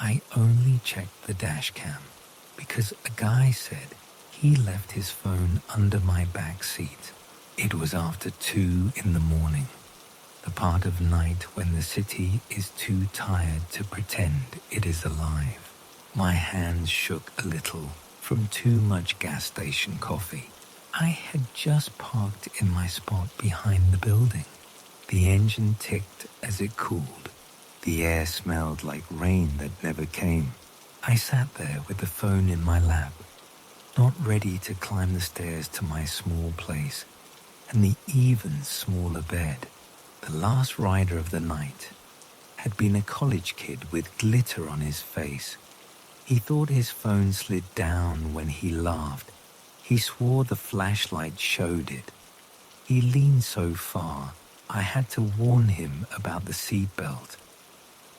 I only checked the dash cam because a guy said he left his phone under my back seat. It was after 2 in the morning, the part of night when the city is too tired to pretend it is alive. My hands shook a little from too much gas station coffee. I had just parked in my spot behind the building. The engine ticked as it cooled. The air smelled like rain that never came. I sat there with the phone in my lap, not ready to climb the stairs to my small place and the even smaller bed. The last rider of the night had been a college kid with glitter on his face. He thought his phone slid down when he laughed. He swore the flashlight showed it. He leaned so far, I had to warn him about the seatbelt.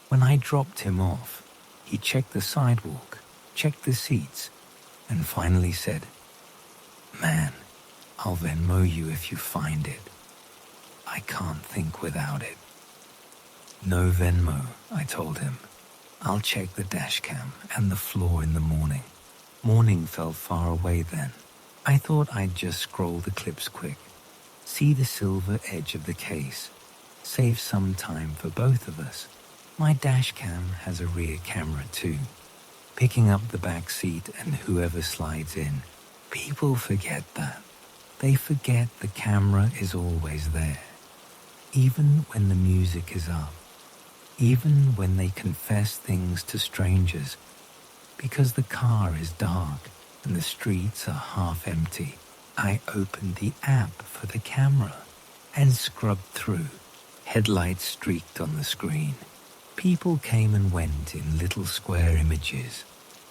When I dropped him off, he checked the sidewalk, checked the seats, and finally said, "Man, I'll Venmo you if you find it. I can't think without it." "No Venmo," I told him. "I'll check the dash cam and the floor in the morning." Morning felt far away then. I thought I'd just scroll the clips quick, see the silver edge of the case, save some time for both of us. My dash cam has a rear camera too, picking up the back seat and whoever slides in. People forget that. They forget the camera is always there, even when the music is up, even when they confess things to strangers, because the car is dark and the streets are half empty. I opened the app for the camera and scrubbed through. Headlights streaked on the screen. People came and went in little square images.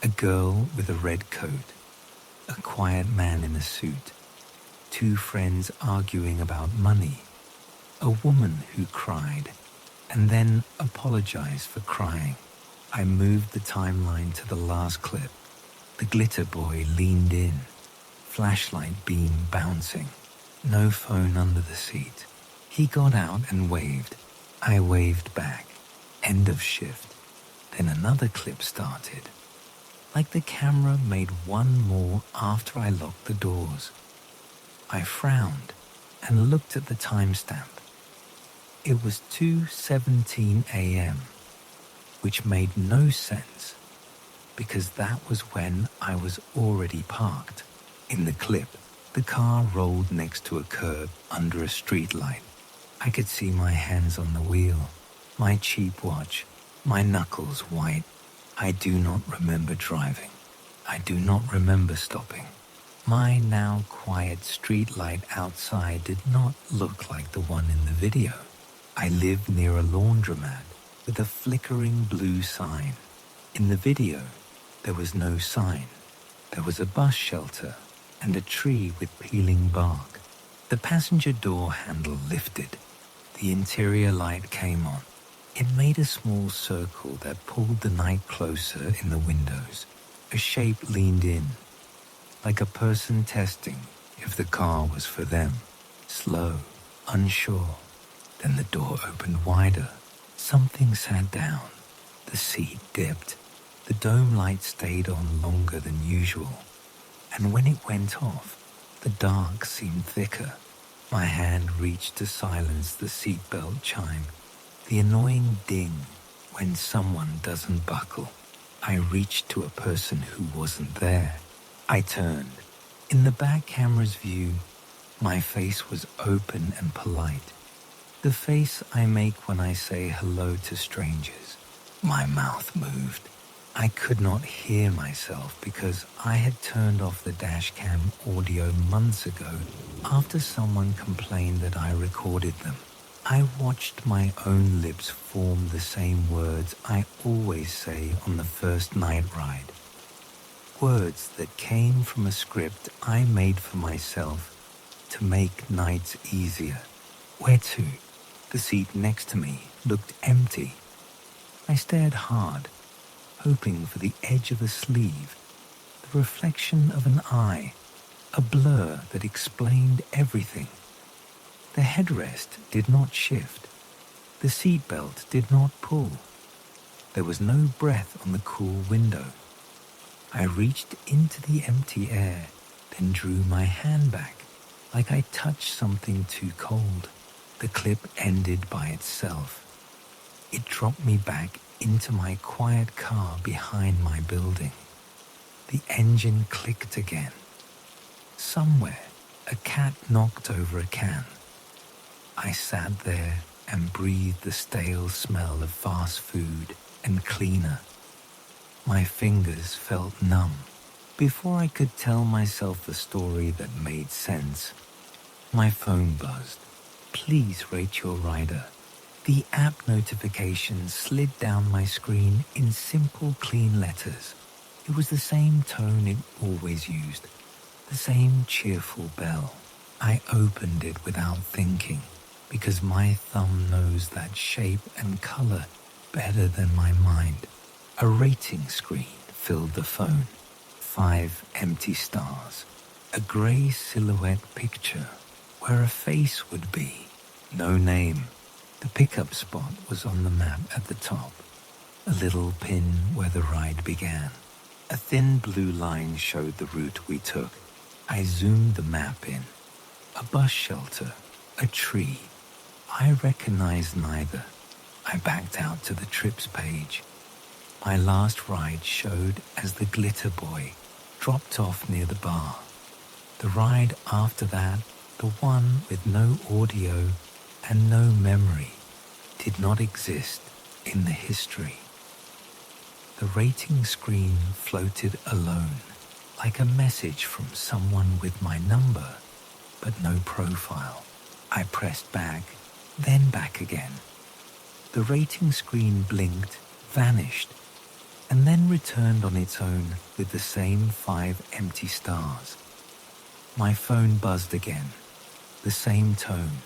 A girl with a red coat, a quiet man in a suit, two friends arguing about money, a woman who cried and then apologized for crying. I moved the timeline to the last clip. The glitter boy leaned in, flashlight beam bouncing, no phone under the seat. He got out and waved. I waved back. End of shift. Then another clip started. Like the camera made one more after I locked the doors. I frowned and looked at the timestamp. It was 2:17 a.m., which made no sense because that was when I was already parked. In the clip, the car rolled next to a curb under a street light. I could see my hands on the wheel, my cheap watch, my knuckles white. I do not remember driving. I do not remember stopping. My now quiet street light outside did not look like the one in the video. I lived near a laundromat with a flickering blue sign. In the video, there was no sign. There was a bus shelter and a tree with peeling bark. The passenger door handle lifted. The interior light came on. It made a small circle that pulled the night closer in the windows. A shape leaned in, like a person testing if the car was for them. Slow, unsure. Then the door opened wider. Something sat down. The seat dipped. The dome light stayed on longer than usual. And when it went off, the dark seemed thicker. My hand reached to silence the seatbelt chime, the annoying ding when someone doesn't buckle. I reached to a person who wasn't there. I turned. In the back camera's view, my face was open and polite. The face I make when I say hello to strangers. My mouth moved. I could not hear myself because I had turned off the dash cam audio months ago after someone complained that I recorded them. I watched my own lips form the same words I always say on the first night ride. Words that came from a script I made for myself to make nights easier. Where to? The seat next to me looked empty. I stared hard, hoping for the edge of a sleeve, the reflection of an eye, a blur that explained everything. The headrest did not shift. The seatbelt did not pull. There was no breath on the cool window. I reached into the empty air, then drew my hand back, like I touched something too cold. The clip ended by itself. It dropped me back into my quiet car behind my building. The engine clicked again. Somewhere, a cat knocked over a can. I sat there and breathed the stale smell of fast food and cleaner. My fingers felt numb. Before I could tell myself a story that made sense, my phone buzzed. Please rate your rider. The app notification slid down my screen in simple, clean letters. It was the same tone it always used, the same cheerful bell. I opened it without thinking, because my thumb knows that shape and color better than my mind. A rating screen filled the phone. 5 empty stars. A gray silhouette picture where a face would be. No name. The pickup spot was on the map at the top. A little pin where the ride began. A thin blue line showed the route we took. I zoomed the map in. A bus shelter. A tree. I recognized neither. I backed out to the trips page. My last ride showed as the glitter boy dropped off near the bar. The ride after that, the one with no audio and no memory, did not exist in the history. The rating screen floated alone, like a message from someone with my number, but no profile. I pressed back, then back again. The rating screen blinked, vanished, and then returned on its own with the same 5 empty stars. My phone buzzed again, the same tone,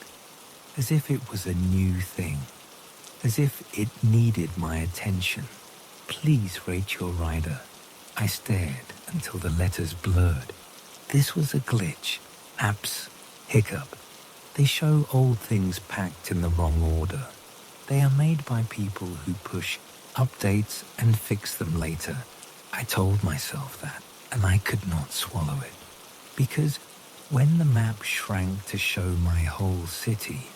as if it was a new thing, as if it needed my attention. Please rate your rider. I stared until the letters blurred. This was a glitch. Apps, hiccup. They show old things packed in the wrong order. They are made by people who push updates and fix them later. I told myself that, and I could not swallow it. Because when the map shrank to show my whole city,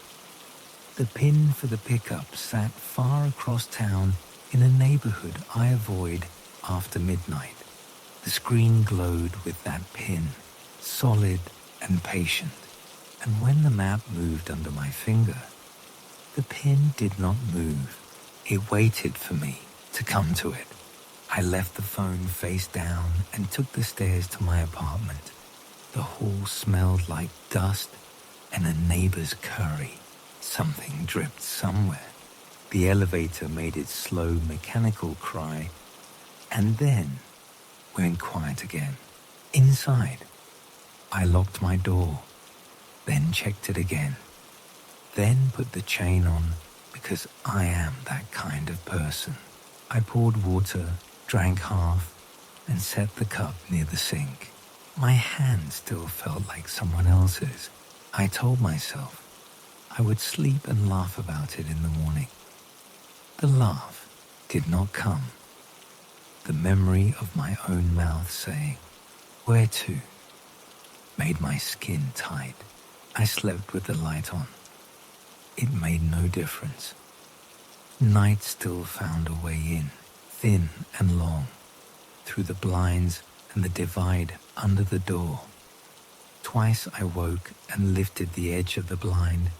the pin for the pickup sat far across town in a neighborhood I avoid after midnight. The screen glowed with that pin, solid and patient. And when the map moved under my finger, the pin did not move. It waited for me to come to it. I left the phone face down and took the stairs to my apartment. The hall smelled like dust and a neighbor's curry. Something dripped somewhere. The elevator made its slow mechanical cry, and then went quiet again. Inside, I locked my door, then checked it again, then put the chain on because I am that kind of person. I poured water, drank half, and set the cup near the sink. My hand still felt like someone else's. I told myself I would sleep and laugh about it in the morning. The laugh did not come. The memory of my own mouth saying, "Where to?" made my skin tight. I slept with the light on. It made no difference. Night still found a way in, thin and long, through the blinds and the divide under the door. Twice I woke and lifted the edge of the blind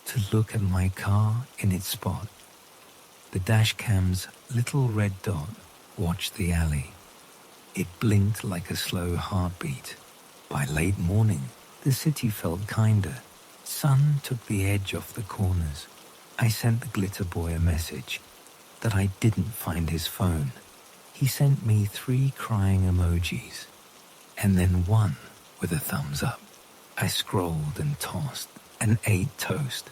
to look at my car in its spot. The dash cam's little red dot watched the alley. It blinked like a slow heartbeat. By late morning, the city felt kinder. Sun took the edge off the corners. I sent the glitter boy a message that I didn't find his phone. He sent me 3 crying emojis, and then one with a thumbs up. I scrolled and tossed and ate toast.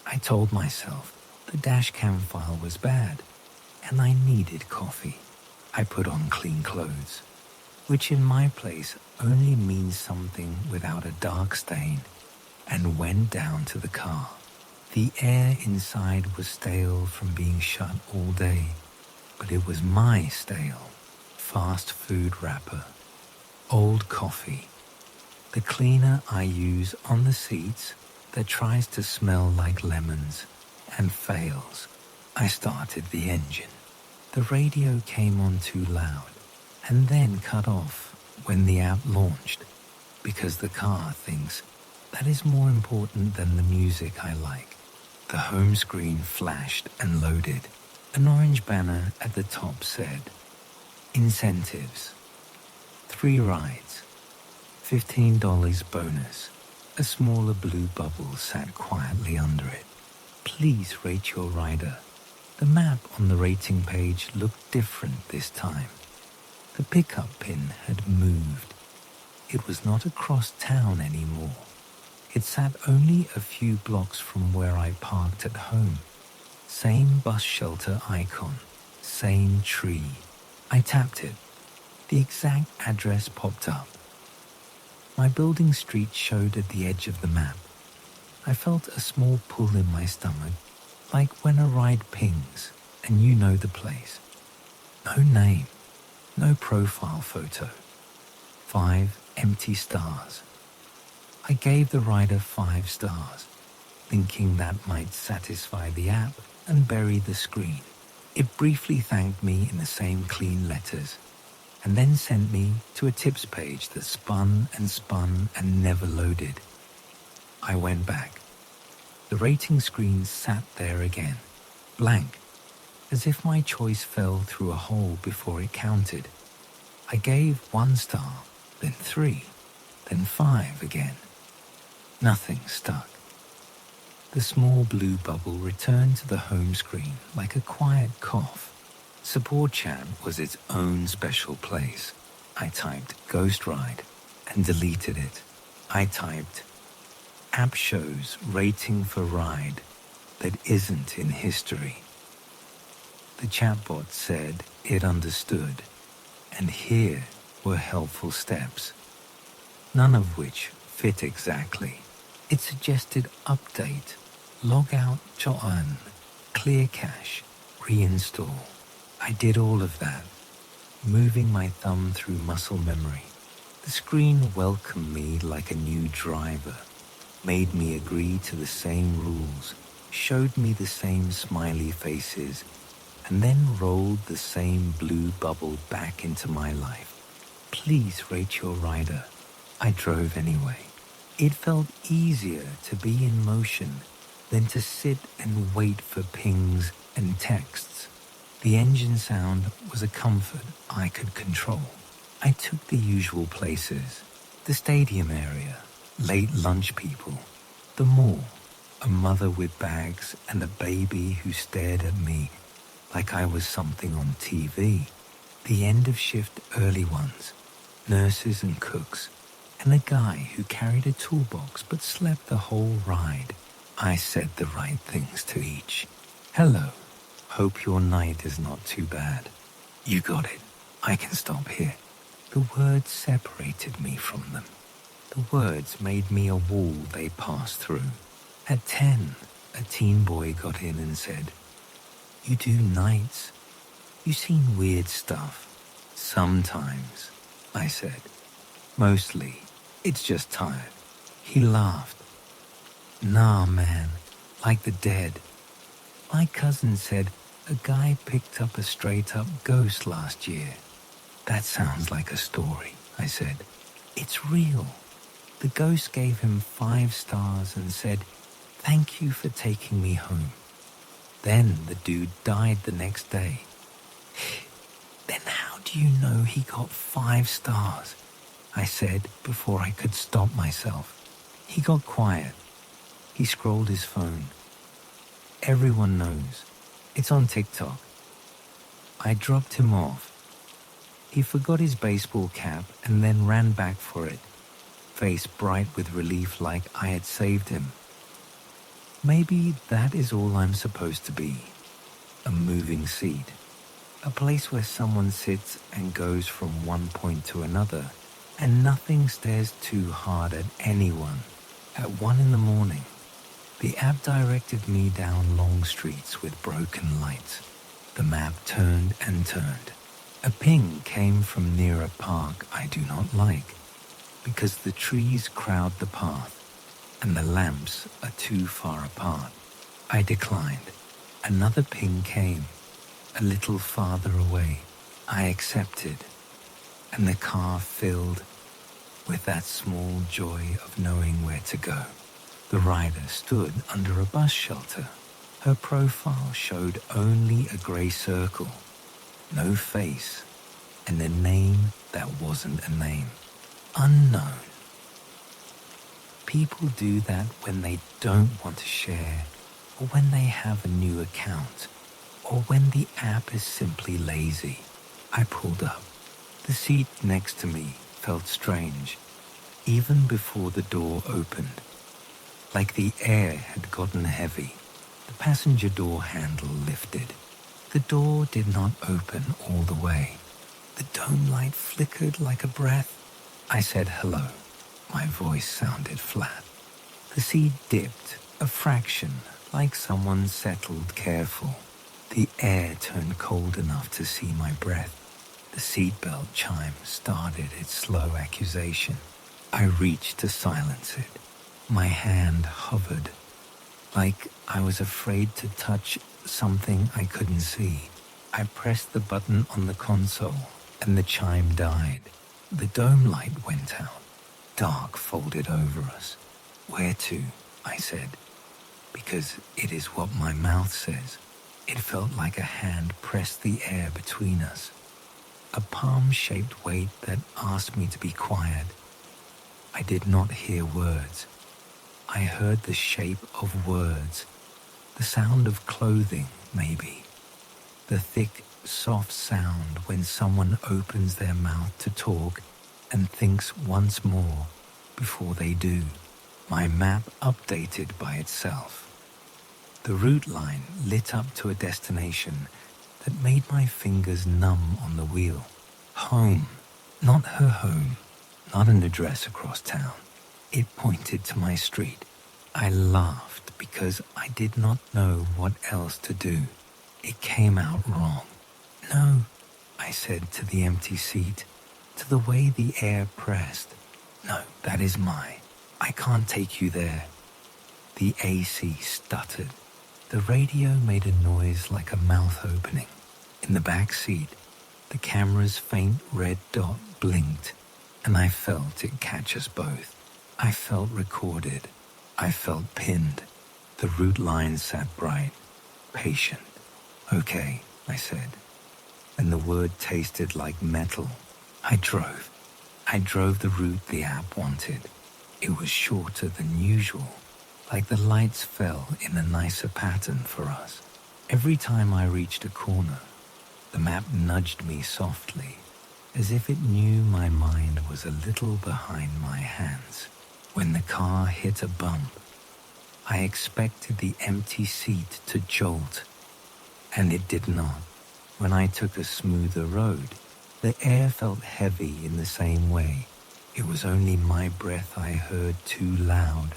I told myself the dashcam file was bad, and I needed coffee. I put on clean clothes, which in my place only means something without a dark stain, and went down to the car. The air inside was stale from being shut all day, but it was my stale, fast food wrapper, old coffee, the cleaner I use on the seats that tries to smell like lemons and fails. I started the engine. The radio came on too loud and then cut off when the app launched because the car thinks that is more important than the music I like. The home screen flashed and loaded. An orange banner at the top said, "Incentives, 3 rides, $15 bonus." A smaller blue bubble sat quietly under it. "Please rate your rider." The map on the rating page looked different this time. The pickup pin had moved. It was not across town anymore. It sat only a few blocks from where I parked at home. Same bus shelter icon, same tree. I tapped it. The exact address popped up. My building street showed at the edge of the map. I felt a small pull in my stomach, like when a ride pings and you know the place. No name, no profile photo. 5 empty stars. I gave the rider 5 stars, thinking that might satisfy the app and bury the screen. It briefly thanked me in the same clean letters, and then sent me to a tips page that spun and never loaded. I went back. The rating screen sat there again, blank, as if my choice fell through a hole before it counted. I gave 1 star, then 3, then 5 again. Nothing stuck. The small blue bubble returned to the home screen like a quiet cough. Support chat was its own special place. I typed "ghost ride" and deleted it. I typed "app shows rating for ride that isn't in history." The chatbot said it understood, and here were helpful steps, none of which fit exactly. It suggested update, log out Joanne, clear cache, reinstall. I did all of that, moving my thumb through muscle memory. The screen welcomed me like a new driver, made me agree to the same rules, showed me the same smiley faces, and then rolled the same blue bubble back into my life. "Please rate your rider." I drove anyway. It felt easier to be in motion than to sit and wait for pings and texts. The engine sound was a comfort I could control. I took the usual places, the stadium area, late lunch people, the mall, a mother with bags and a baby who stared at me like I was something on TV, the end of shift early ones, nurses and cooks, and a guy who carried a toolbox but slept the whole ride. I said the right things to each. "Hello. Hope your night is not too bad." "You got it. I can stop here." The words separated me from them. The words made me a wall they passed through. At 10, a teen boy got in and said, "You do nights? You seen weird stuff?" "Sometimes," I said. "Mostly, it's just tired." He laughed. "Nah, man, like the dead. My cousin said a guy picked up a straight-up ghost last year." "That sounds like a story," I said. "It's real. The ghost gave him 5 stars and said, 'Thank you for taking me home.' Then the dude died the next day." "Then how do you know he got 5 stars?" I said before I could stop myself. He got quiet. He scrolled his phone. "Everyone knows. It's on TikTok." I dropped him off. He forgot his baseball cap and then ran back for it, face bright with relief like I had saved him. Maybe that is all I'm supposed to be. A moving seat. A place where someone sits and goes from one point to another, and nothing stares too hard at anyone. At 1 a.m, the app directed me down long streets with broken lights. The map turned and turned. A ping came from near a park I do not like, because the trees crowd the path and the lamps are too far apart. I declined. Another ping came, a little farther away. I accepted, and the car filled with that small joy of knowing where to go. The rider stood under a bus shelter. Her profile showed only a grey circle, no face, and a name that wasn't a name. Unknown. People do that when they don't want to share, or when they have a new account, or when the app is simply lazy. I pulled up. The seat next to me felt strange, even before the door opened, like the air had gotten heavy. The passenger door handle lifted. The door did not open all the way. The dome light flickered like a breath. I said hello. My voice sounded flat. The seat dipped a fraction, like someone settled careful. The air turned cold enough to see my breath. The seatbelt chime started its slow accusation. I reached to silence it. My hand hovered, like I was afraid to touch something I couldn't see. I pressed the button on the console, and the chime died. The dome light went out. Dark folded over us. Where to? I said, because it is what my mouth says. It felt like a hand pressed the air between us, a palm-shaped weight that asked me to be quiet. I did not hear words. I heard the shape of words, the sound of clothing, maybe, the thick, soft sound when someone opens their mouth to talk and thinks once more before they do. My map updated by itself. The route line lit up to a destination that made my fingers numb on the wheel. Home. Not her home. Not an address across town. It pointed to my street. I laughed because I did not know what else to do. It came out wrong. No, I said to the empty seat, to the way the air pressed. No, that is mine. I can't take you there. The AC stuttered. The radio made a noise like a mouth opening. In the back seat, the camera's faint red dot blinked, and I felt it catch us both. I felt recorded. I felt pinned. The route line sat bright, patient. Okay, I said, and the word tasted like metal. I drove. I drove the route the app wanted. It was shorter than usual, like the lights fell in a nicer pattern for us. Every time I reached a corner, the map nudged me softly, as if it knew my mind was a little behind my hands. When the car hit a bump, I expected the empty seat to jolt, and it did not. When I took a smoother road, the air felt heavy in the same way. It was only my breath I heard too loud,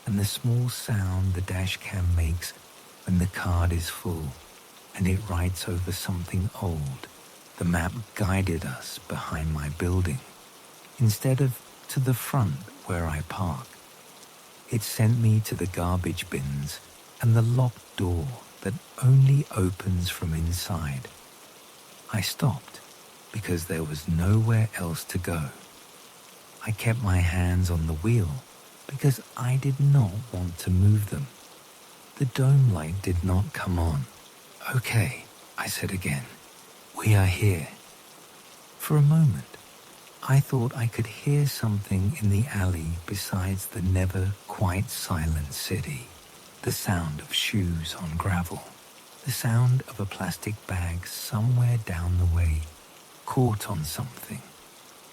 and the small sound the dash cam makes when the card is full and it writes over something old. The map guided us behind my building, instead of to the front where I park. It sent me to the garbage bins and the locked door that only opens from inside. I stopped because there was nowhere else to go. I kept my hands on the wheel because I did not want to move them. The dome light did not come on. Okay, I said again. We are here. For a moment, I thought I could hear something in the alley besides the never quite silent city. The sound of shoes on gravel. The sound of a plastic bag somewhere down the way, caught on something,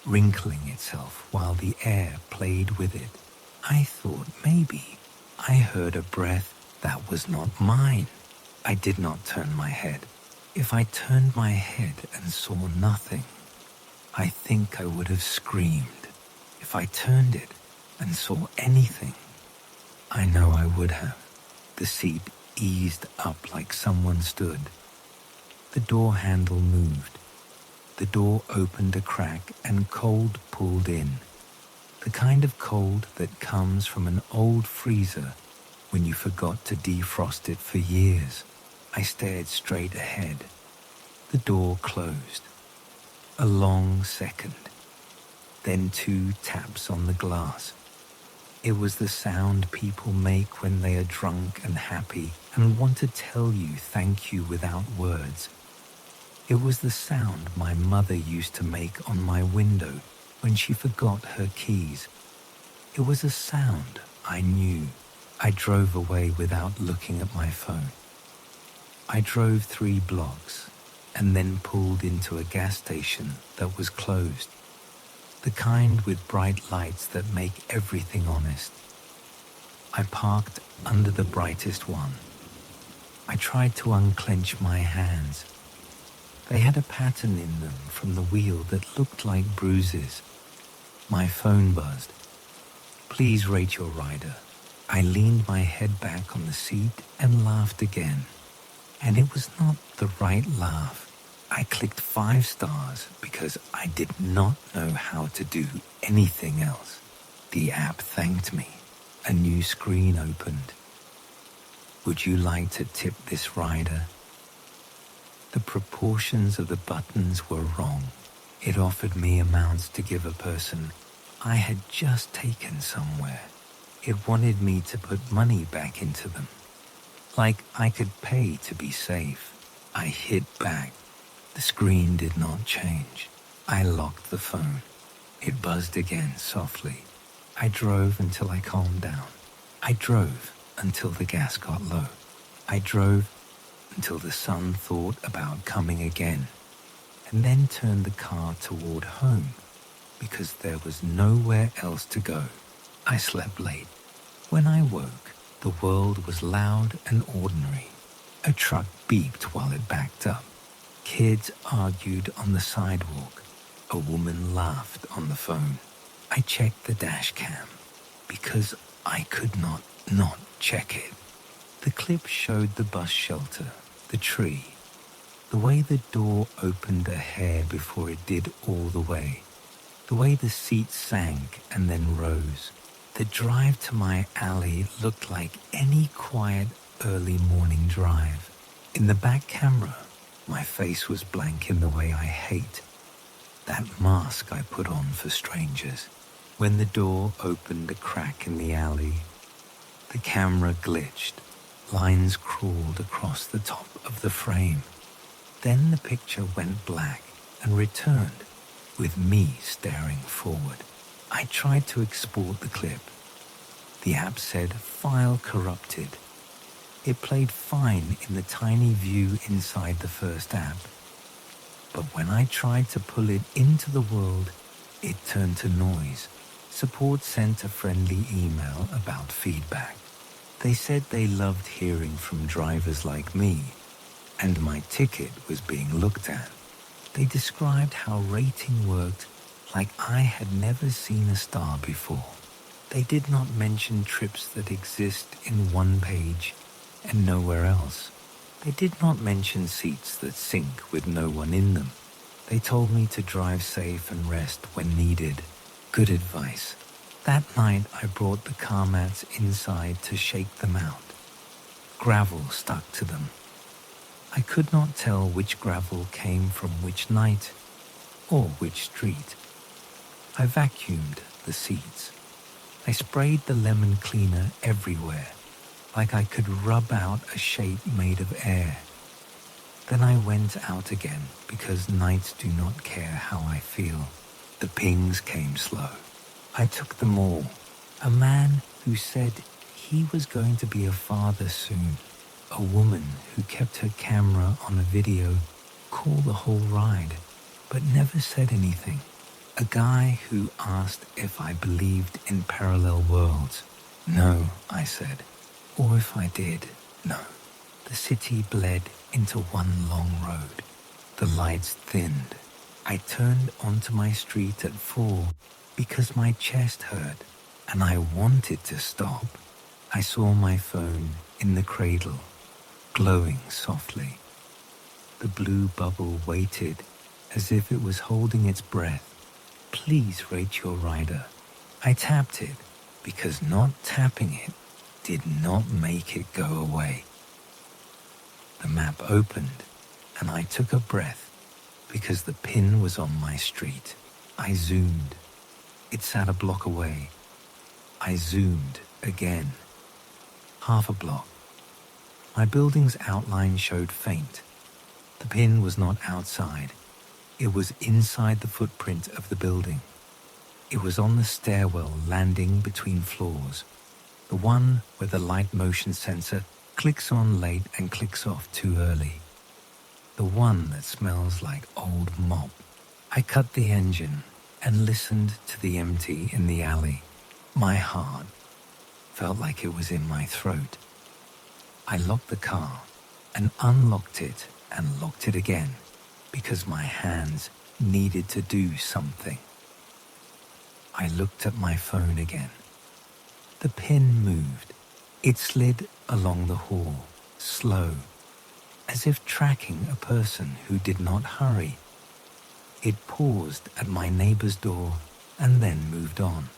wrinkling itself while the air played with it. I thought maybe I heard a breath that was not mine. I did not turn my head. If I turned my head and saw nothing, I think I would have screamed. If I turned it and saw anything, I know I would have. The seat eased up like someone stood. The door handle moved. The door opened a crack and cold pulled in. The kind of cold that comes from an old freezer when you forgot to defrost it for years. I stared straight ahead. The door closed. A long second. Then 2 taps on the glass. It was the sound people make when they are drunk and happy and want to tell you thank you without words. It was the sound my mother used to make on my window when she forgot her keys. It was a sound I knew. I drove away without looking at my phone. I drove 3 blocks and then pulled into a gas station that was closed. The kind with bright lights that make everything honest. I parked under the brightest one. I tried to unclench my hands. They had a pattern in them from the wheel that looked like bruises. My phone buzzed. Please rate your rider. I leaned my head back on the seat and laughed again. And it was not the right laugh. I clicked 5 stars because I did not know how to do anything else. The app thanked me. A new screen opened. Would you like to tip this rider? The proportions of the buttons were wrong. It offered me amounts to give a person I had just taken somewhere. It wanted me to put money back into them. Like I could pay to be safe. I hit back. The screen did not change. I locked the phone. It buzzed again softly. I drove until I calmed down. I drove until the gas got low. I drove until the sun thought about coming again, and then turned the car toward home because there was nowhere else to go. I slept late. When I woke, the world was loud and ordinary. A truck beeped while it backed up. Kids argued on the sidewalk. A woman laughed on the phone. I checked the dash cam because I could not check it. The clip showed the bus shelter, the tree, the way the door opened a hair before it did all the way, the way the seat sank and then rose. The drive to my alley looked like any quiet early morning drive. In the back camera, my face was blank in the way I hate. That mask I put on for strangers. When the door opened a crack in the alley, the camera glitched. Lines crawled across the top of the frame. Then the picture went black and returned, with me staring forward. I tried to export the clip. The app said file corrupted. It played fine in the tiny view inside the first app. But when I tried to pull it into the world, it turned to noise. Support sent a friendly email about feedback. They said they loved hearing from drivers like me, and my ticket was being looked at. They described how rating worked like I had never seen a star before. They did not mention trips that exist in one page and nowhere else. They did not mention seats that sink with no one in them. They told me to drive safe and rest when needed. Good advice. That night I brought the car mats inside to shake them out. Gravel stuck to them. I could not tell which gravel came from which night or which street. I vacuumed the seats. I sprayed the lemon cleaner everywhere, like I could rub out a shape made of air. Then I went out again because nights do not care how I feel. The pings came slow. I took them all. A man who said he was going to be a father soon. A woman who kept her camera on a video, called the whole ride, but never said anything. A guy who asked if I believed in parallel worlds. No, I said. Or if I did, no. The city bled into one long road. The lights thinned. I turned onto my street at 4 because my chest hurt and I wanted to stop. I saw my phone in the cradle, glowing softly. The blue bubble waited as if it was holding its breath. Please rate your rider. I tapped it because not tapping it did not make it go away. The map opened and I took a breath because the pin was on my street. I zoomed. It sat a block away. I zoomed again. Half a block. My building's outline showed faint. The pin was not outside. It was inside the footprint of the building. It was on the stairwell landing between floors, the one where the light motion sensor clicks on late and clicks off too early, the one that smells like old mop. I cut the engine and listened to the empty in the alley. My heart felt like it was in my throat. I locked the car and unlocked it and locked it again because my hands needed to do something. I looked at my phone again. The pin moved. It slid along the hall, slow, as if tracking a person who did not hurry. It paused at my neighbor's door and then moved on.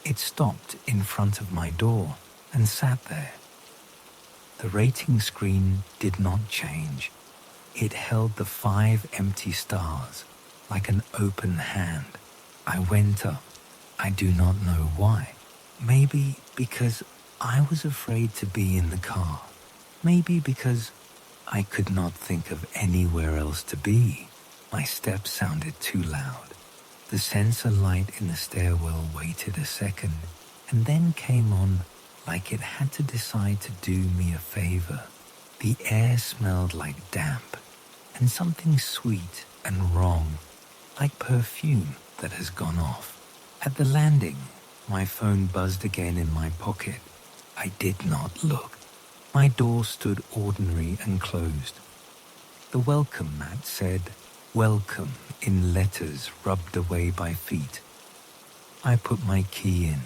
It stopped in front of my door and sat there. The rating screen did not change. It held the 5 empty stars like an open hand. I went up. I do not know why. Maybe because I was afraid to be in the car. Maybe because I could not think of anywhere else to be. My steps sounded too loud. The sensor light in the stairwell waited a second and then came on like it had to decide to do me a favor. The air smelled like damp and something sweet and wrong, like perfume that has gone off. At the landing, my phone buzzed again in my pocket. I did not look. My door stood ordinary and closed. The welcome mat said, "Welcome," in letters rubbed away by feet. I put my key in.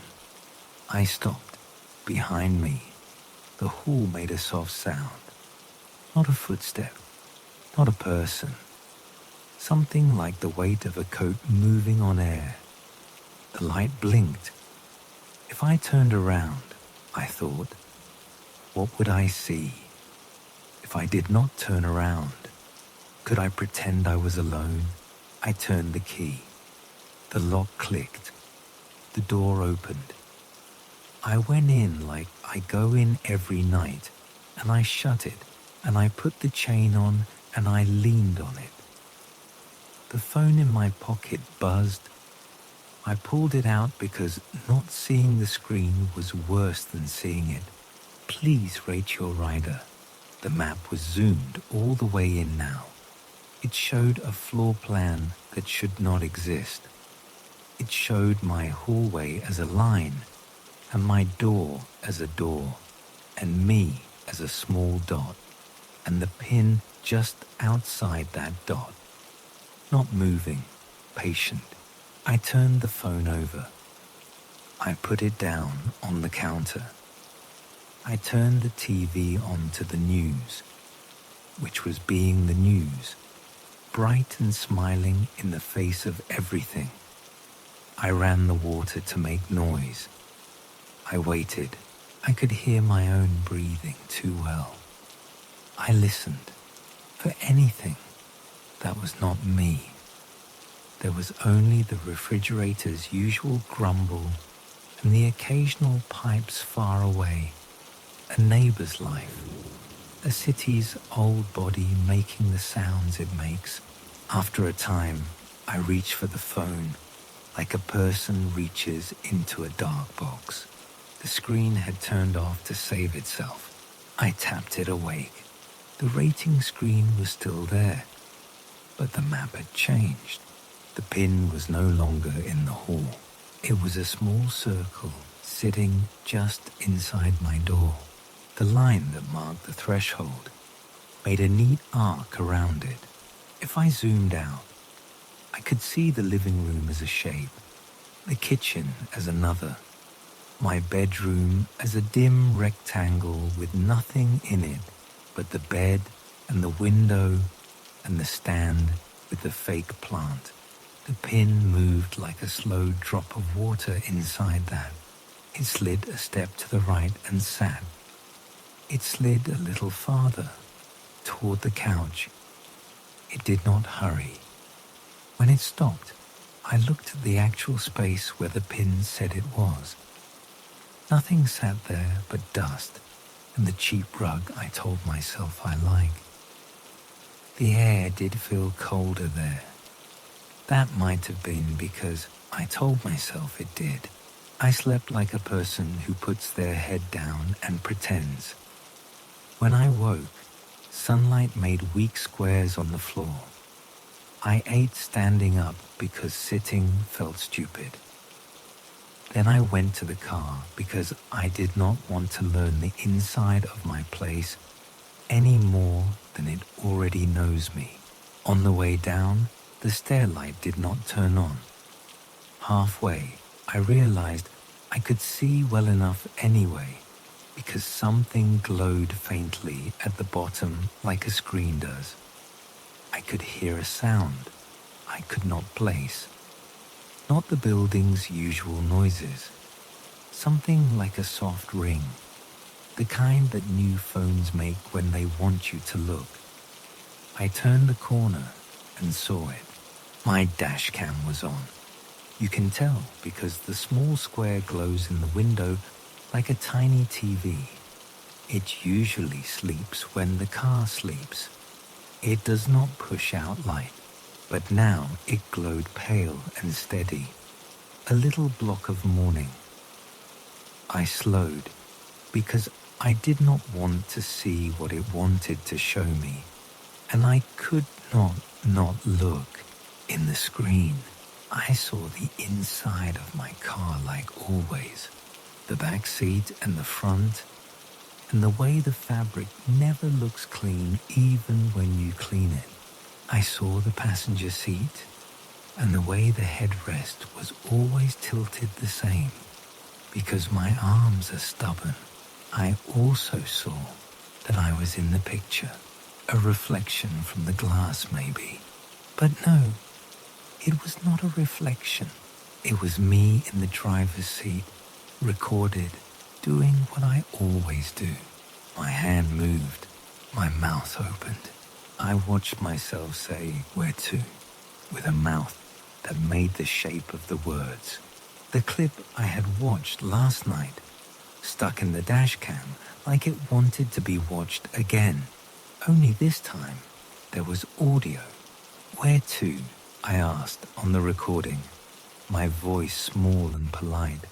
I stopped. Behind me, the hall made a soft sound. Not a footstep, not a person. Something like the weight of a coat moving on air. The light blinked. If I turned around, I thought, what would I see? If I did not turn around, could I pretend I was alone? I turned the key. The lock clicked. The door opened. I went in like I go in every night, and I shut it, and I put the chain on, and I leaned on it. The phone in my pocket buzzed. I pulled it out because not seeing the screen was worse than seeing it. Please rate your rider. The map was zoomed all the way in now. It showed a floor plan that should not exist. It showed my hallway as a line, and my door as a door, and me as a small dot, and the pin just outside that dot. Not moving, patient. I turned the phone over. I put it down on the counter. I turned the TV on to the news, which was being the news, bright and smiling in the face of everything. I ran the water to make noise. I waited. I could hear my own breathing too well. I listened for anything that was not me. There was only the refrigerator's usual grumble and the occasional pipes far away, a neighbor's life, a city's old body making the sounds it makes. After a time, I reached for the phone like a person reaches into a dark box. The screen had turned off to save itself. I tapped it awake. The rating screen was still there, but the map had changed. The pin was no longer in the hall. It was a small circle sitting just inside my door. The line that marked the threshold made a neat arc around it. If I zoomed out, I could see the living room as a shape, the kitchen as another, my bedroom as a dim rectangle with nothing in it but the bed and the window and the stand with the fake plant. The pin moved like a slow drop of water inside that. It slid a step to the right and sat. It slid a little farther, toward the couch. It did not hurry. When it stopped, I looked at the actual space where the pin said it was. Nothing sat there but dust and the cheap rug I told myself I liked. The air did feel colder there. That might have been because I told myself it did. I slept like a person who puts their head down and pretends. When I woke, sunlight made weak squares on the floor. I ate standing up because sitting felt stupid. Then I went to the car because I did not want to learn the inside of my place any more than it already knows me. On the way down, the stair light did not turn on. Halfway, I realized I could see well enough anyway because something glowed faintly at the bottom like a screen does. I could hear a sound I could not place. Not the building's usual noises. Something like a soft ring. The kind that new phones make when they want you to look. I turned the corner and saw it. My dash cam was on. You can tell because the small square glows in the window like a tiny TV. It usually sleeps when the car sleeps. It does not push out light, but now it glowed pale and steady, a little block of morning. I slowed because I did not want to see what it wanted to show me, and I could not look. In the screen, I saw the inside of my car like always, the back seat and the front, and the way the fabric never looks clean even when you clean it. I saw the passenger seat, and the way the headrest was always tilted the same, because my arms are stubborn. I also saw that I was in the picture, a reflection from the glass maybe. But no, it was not a reflection. It was me in the driver's seat, recorded, doing what I always do. My hand moved, my mouth opened. I watched myself say, "Where to?" with a mouth that made the shape of the words. The clip I had watched last night, stuck in the dash cam like it wanted to be watched again. Only this time, there was audio. "Where to?" I asked on the recording, my voice small and polite.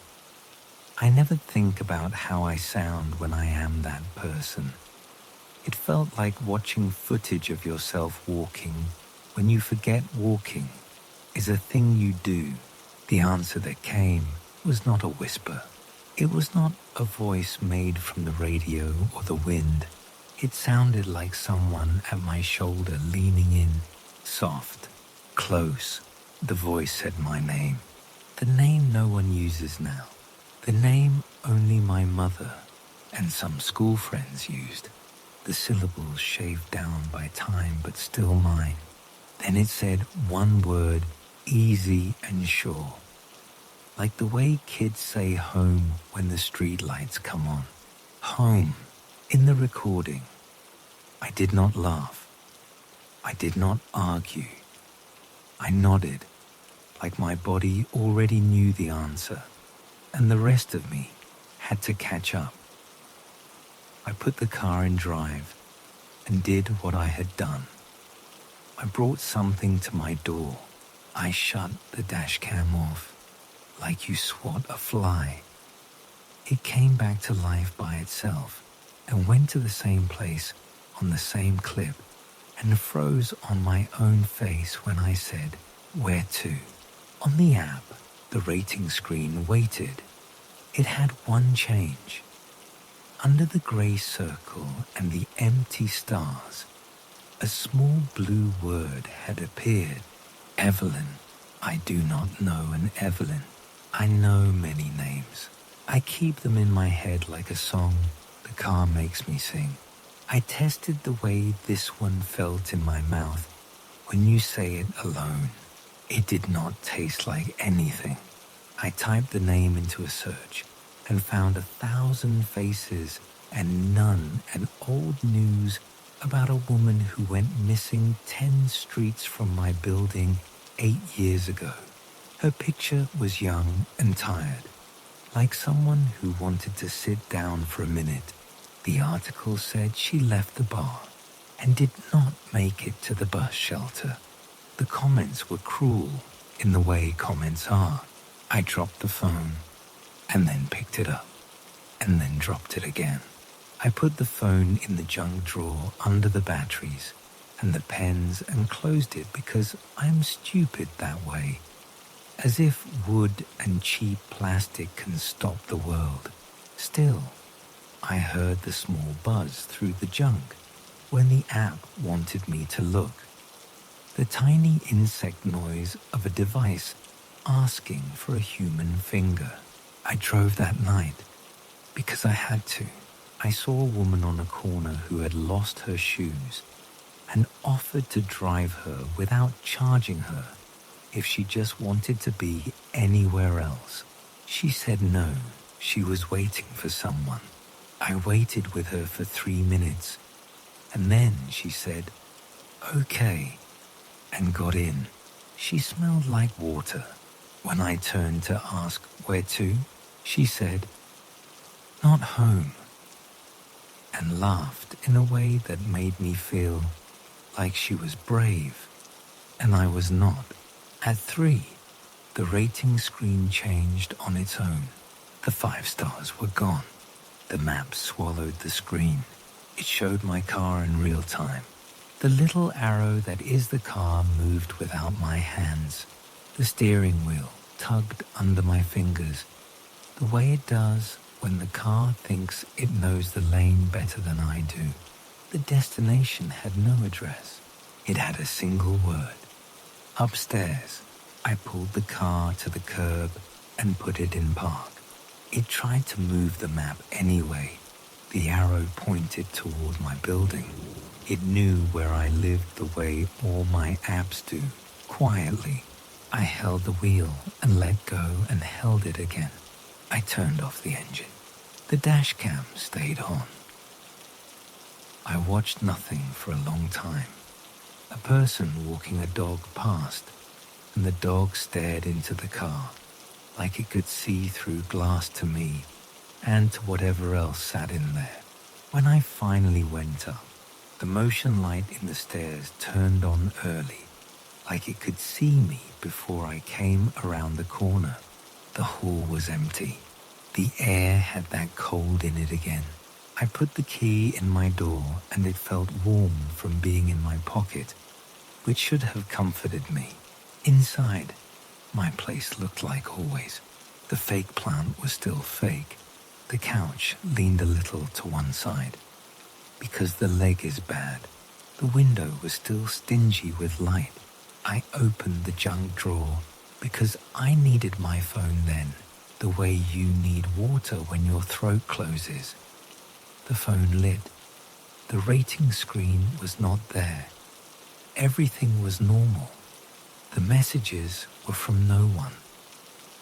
I never think about how I sound when I am that person. It felt like watching footage of yourself walking when you forget walking is a thing you do. The answer that came was not a whisper. It was not a voice made from the radio or the wind. It sounded like someone at my shoulder leaning in, soft, close. The voice said my name. The name no one uses now. The name only my mother and some school friends used. The syllables shaved down by time but still mine. Then it said one word, easy and sure. Like the way kids say home when the street lights come on. Home. In the recording. I did not laugh. I did not argue. I nodded, like my body already knew the answer, and the rest of me had to catch up. I put the car in drive and did what I had done. I brought something to my door. I shut the dash cam off, like you swat a fly. It came back to life by itself and went to the same place on the same clip and froze on my own face when I said, "Where to?" On the app, the rating screen waited. It had one change. Under the grey circle and the empty stars, a small blue word had appeared. Evelyn. I do not know an Evelyn. I know many names. I keep them in my head like a song the car makes me sing. I tested the way this one felt in my mouth When you say it alone, it did not taste like anything. I typed the name into a search and found 1,000 faces and none and old news about a woman who went missing 10 streets from my building 8 years ago. Her picture was young and tired, like someone who wanted to sit down for a minute. The article said she left the bar and did not make it to the bus shelter. The comments were cruel in the way comments are. I dropped the phone and then picked it up and then dropped it again. I put the phone in the junk drawer under the batteries and the pens and closed it because I'm stupid that way. As if wood and cheap plastic can stop the world. Still, I heard the small buzz through the junk when the app wanted me to look. The tiny insect noise of a device asking for a human finger. I drove that night because I had to. I saw a woman on a corner who had lost her shoes and offered to drive her without charging her if she just wanted to be anywhere else. She said no, she was waiting for someone. I waited with her for 3 minutes, and then she said, "Okay," and got in. She smelled like water. When I turned to ask where to, she said, "Not home," and laughed in a way that made me feel like she was brave, and I was not. At 3, the rating screen changed on its own. The 5 stars were gone. The map swallowed the screen. It showed my car in real time. The little arrow that is the car moved without my hands. The steering wheel tugged under my fingers, the way it does when the car thinks it knows the lane better than I do. The destination had no address. It had a single word. Upstairs, I pulled the car to the curb and put it in park. It tried to move the map anyway. The arrow pointed toward my building. It knew where I lived the way all my apps do, quietly. I held the wheel and let go and held it again. I turned off the engine. The dash cam stayed on. I watched nothing for a long time. A person walking a dog passed, and the dog stared into the car, like it could see through glass to me and to whatever else sat in there. When I finally went up, the motion light in the stairs turned on early, like it could see me before I came around the corner. The hall was empty. The air had that cold in it again. I put the key in my door and it felt warm from being in my pocket, which should have comforted me. Inside, my place looked like always. The fake plant was still fake. The couch leaned a little to one side. Because the leg is bad, the window was still stingy with light. I opened the junk drawer because I needed my phone then, the way you need water when your throat closes. The phone lit. The rating screen was not there. Everything was normal. The messages were from no one.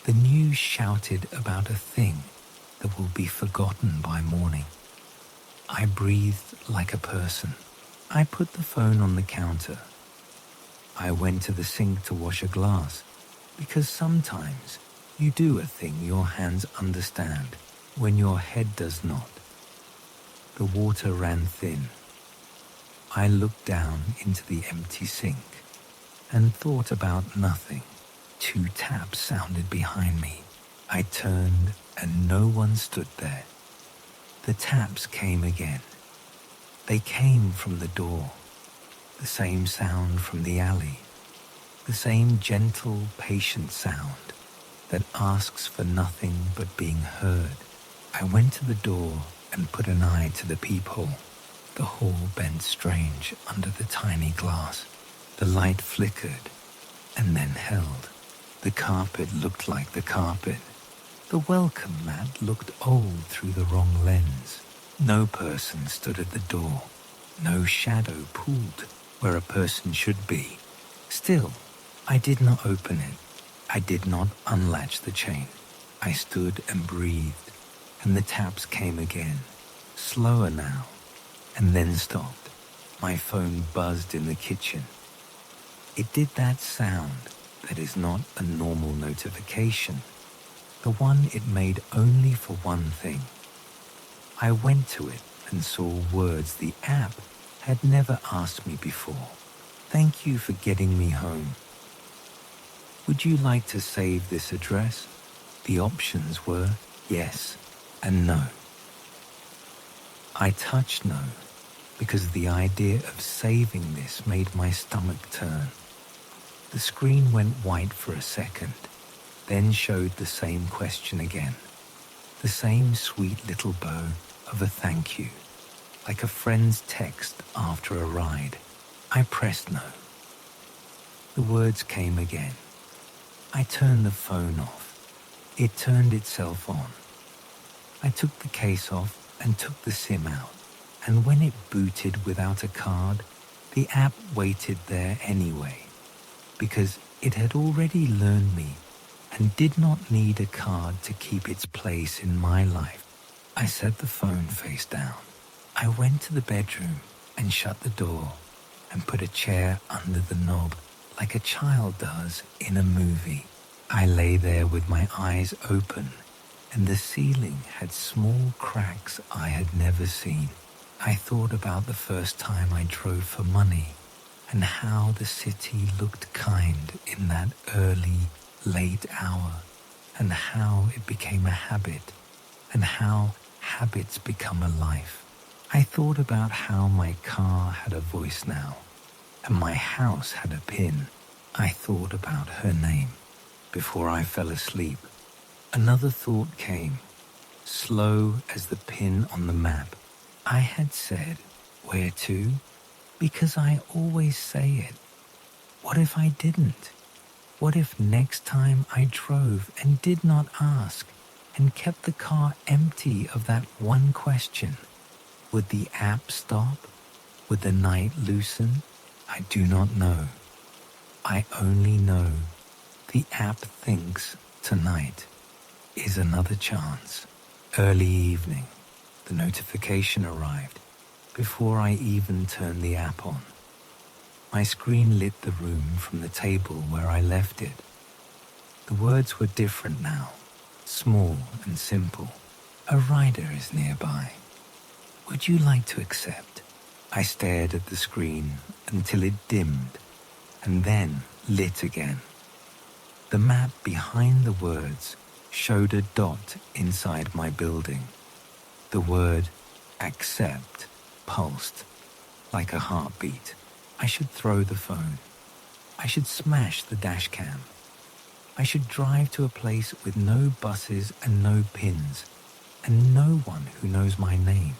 The news shouted about a thing that will be forgotten by morning. I breathed like a person. I put the phone on the counter. I went to the sink to wash a glass, because sometimes you do a thing your hands understand when your head does not. The water ran thin. I looked down into the empty sink and thought about nothing. 2 taps sounded behind me. I turned and no one stood there. The taps came again. They came from the door. The same sound from the alley. The same gentle, patient sound that asks for nothing but being heard. I went to the door and put an eye to the peephole. The hall bent strange under the tiny glass. The light flickered and then held. The carpet looked like the carpet. The welcome mat looked old through the wrong lens. No person stood at the door. No shadow pulled where a person should be. Still, I did not open it. I did not unlatch the chain. I stood and breathed, and the taps came again, slower now, and then stopped. My phone buzzed in the kitchen. It did that sound that is not a normal notification, the one it made only for one thing. I went to it and saw words the app had never asked me before. Thank you for getting me home. Would you like to save this address? The options were yes and no. I touched no because the idea of saving this made my stomach turn. The screen went white for a second, then showed the same question again, the same sweet little bow of a thank you, like a friend's text after a ride. I pressed no. The words came again. I turned the phone off. It turned itself on. I took the case off and took the SIM out, and when it booted without a card, the app waited there anyway, because it had already learned me and did not need a card to keep its place in my life. I set the phone face down. I went to the bedroom and shut the door and put a chair under the knob like a child does in a movie. I lay there with my eyes open, and the ceiling had small cracks I had never seen. I thought about the first time I drove for money and how the city looked kind in that early, late hour, and how it became a habit, and how habits become a life. I thought about how my car had a voice now, and my house had a PIN. I thought about her name. Before I fell asleep, another thought came, slow as the pin on the map. I had said, where to? Because I always say it. What if I didn't? What if next time I drove and did not ask and kept the car empty of that one question? Would the app stop? Would the night loosen? I do not know. I only know the app thinks tonight is another chance. Early evening, the notification arrived before I even turned the app on. My screen lit the room from the table where I left it. The words were different now, small and simple. A rider is nearby. Would you like to accept? I stared at the screen until it dimmed and then lit again. The map behind the words showed a dot inside my building. The word accept pulsed like a heartbeat. I should throw the phone. I should smash the dash cam. I should drive to a place with no buses and no pins, and no one who knows my name,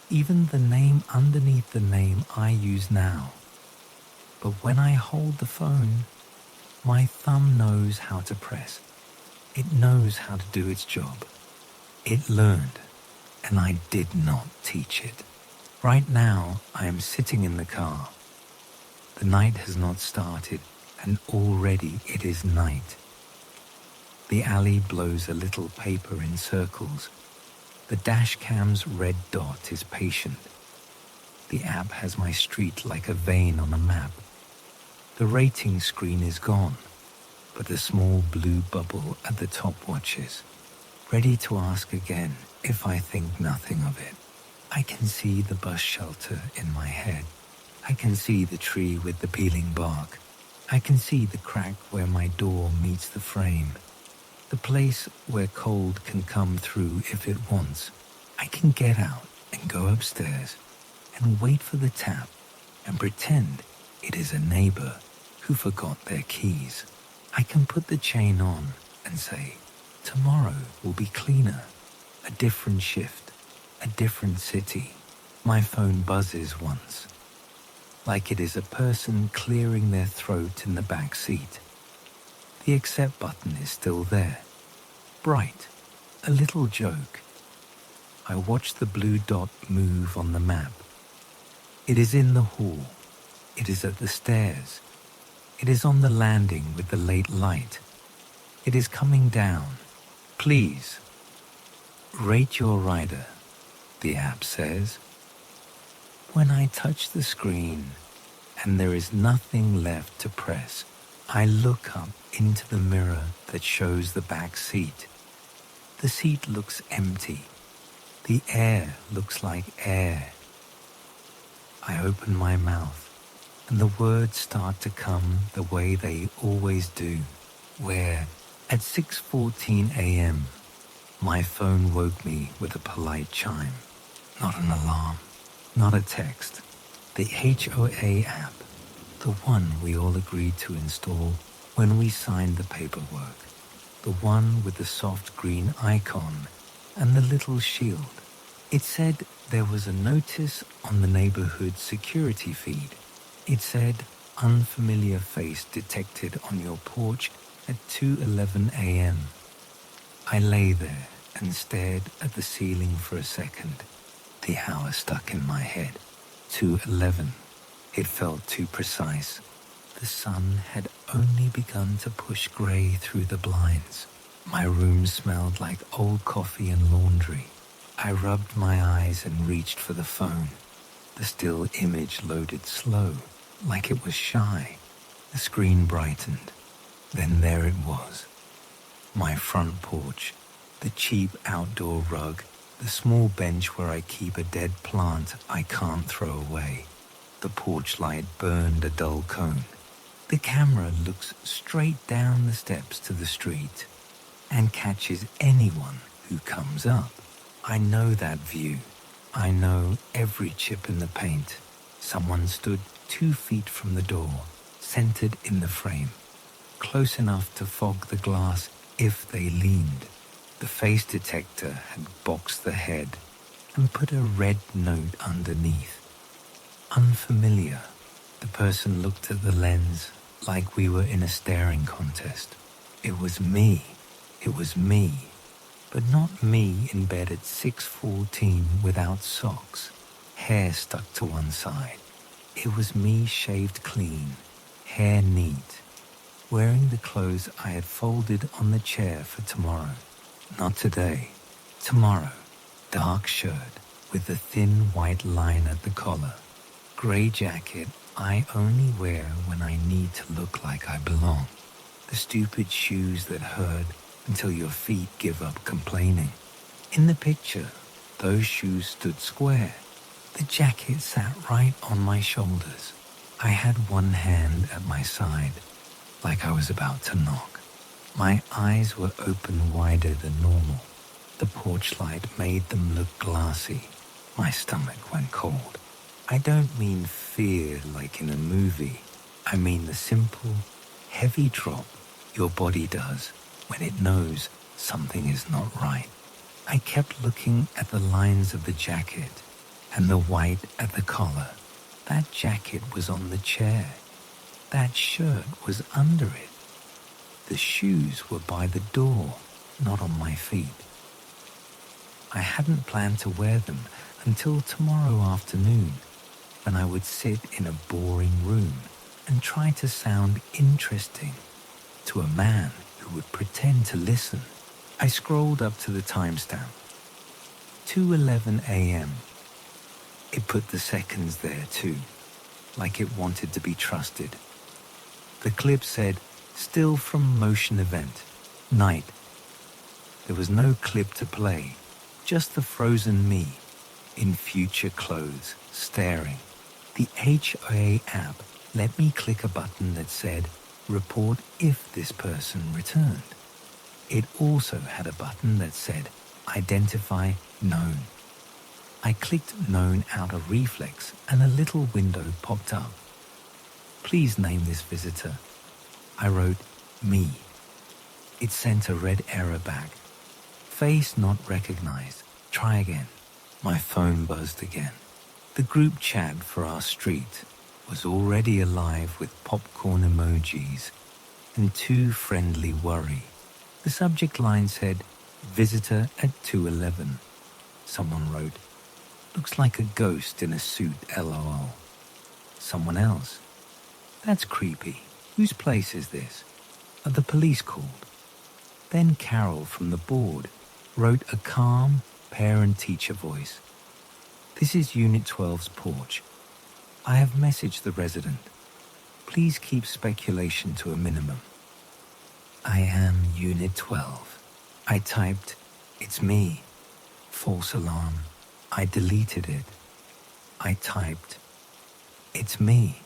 even the name underneath the name I use now. But when I hold the phone, my thumb knows how to press. It knows how to do its job. It learned, and I did not teach it. Right now, I am sitting in the car. The night has not started, and already it is night. The alley blows a little paper in circles. The dash cam's red dot is patient. The app has my street like a vein on a map. The rating screen is gone, but the small blue bubble at the top watches, ready to ask again if I think nothing of it. I can see the bus shelter in my head. I can see the tree with the peeling bark. I can see the crack where my door meets the frame. The place where cold can come through if it wants. I can get out and go upstairs and wait for the tap and pretend it is a neighbor who forgot their keys. I can put the chain on and say, tomorrow will be cleaner, a different shift, a different city. My phone buzzes once, like it is a person clearing their throat in the back seat. The accept button is still there, bright, a little joke. I watch the blue dot move on the map. It is in the hall. It is at the stairs. It is on the landing with the late light. It is coming down. Please, rate your rider, the app says. When I touch the screen and there is nothing left to press, I look up into the mirror that shows the back seat. The seat looks empty. The air looks like air. I open my mouth and the words start to come the way they always do, where at 6:14 a.m. my phone woke me with a polite chime. Not an alarm, not a text. The HOA app, the one we all agreed to install when we signed the paperwork, the one with the soft green icon and the little shield. It said there was a notice on the neighborhood security feed. It said, unfamiliar face detected on your porch at 2:11 a.m. I lay there and stared at the ceiling for a second. The hour stuck in my head. 2:11. It felt too precise. The sun had only begun to push grey through the blinds. My room smelled like old coffee and laundry. I rubbed my eyes and reached for the phone. The still image loaded slow, like it was shy. The screen brightened. Then there it was. My front porch, the cheap outdoor rug, the small bench where I keep a dead plant I can't throw away. The porch light burned a dull cone. The camera looks straight down the steps to the street and catches anyone who comes up. I know that view. I know every chip in the paint. Someone stood 2 feet from the door, centered in the frame, close enough to fog the glass if they leaned. The face detector had boxed the head and put a red note underneath. Unfamiliar. The person looked at the lens like we were in a staring contest. It was me. It was me. But not me in bed at 6:14 without socks, hair stuck to one side. It was me shaved clean, hair neat, wearing the clothes I had folded on the chair for tomorrow. Not today. Tomorrow. Dark shirt with the thin white line at the collar. Grey jacket I only wear when I need to look like I belong. The stupid shoes that hurt until your feet give up complaining. In the picture, those shoes stood square. The jacket sat right on my shoulders. I had one hand at my side, like I was about to knock. My eyes were open wider than normal. The porch light made them look glassy. My stomach went cold. I don't mean fear like in a movie. I mean the simple, heavy drop your body does when it knows something is not right. I kept looking at the lines of the jacket and the white at the collar. That jacket was on the chair. That shirt was under it. The shoes were by the door, not on my feet. I hadn't planned to wear them until tomorrow afternoon, when I would sit in a boring room and try to sound interesting to a man who would pretend to listen. I scrolled up to the timestamp. 2:11 a.m. It put the seconds there too, like it wanted to be trusted. The clip said, still from motion event, night. There was no clip to play, just the frozen me, in future clothes, staring. The HOA app let me click a button that said, report if this person returned. It also had a button that said, identify known. I clicked known out of reflex and a little window popped up. Please name this visitor. I wrote, me. It sent a red error back. Face not recognized. Try again. My phone buzzed again. The group chat for our street was already alive with popcorn emojis and 2 friendly worry. The subject line said, visitor at 2:11. Someone wrote, looks like a ghost in a suit, LOL. Someone else, that's creepy. Whose place is this? Are the police called? Then Carol from the board wrote a calm parent-teacher voice. This is Unit 12's porch. I have messaged the resident. Please keep speculation to a minimum. I am Unit 12. I typed, it's me. False alarm. I deleted it. I typed, it's me.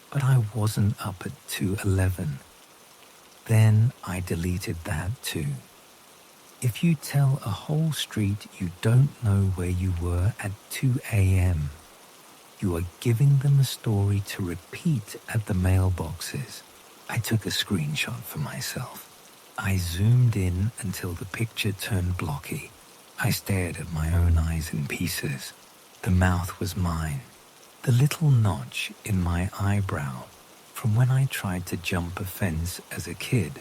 But I wasn't up at 2:11. Then I deleted that too. If you tell a whole street you don't know where you were at 2 a.m., you are giving them a story to repeat at the mailboxes. I took a screenshot for myself. I zoomed in until the picture turned blocky. I stared at my own eyes in pieces. The mouth was mine. The little notch in my eyebrow from when I tried to jump a fence as a kid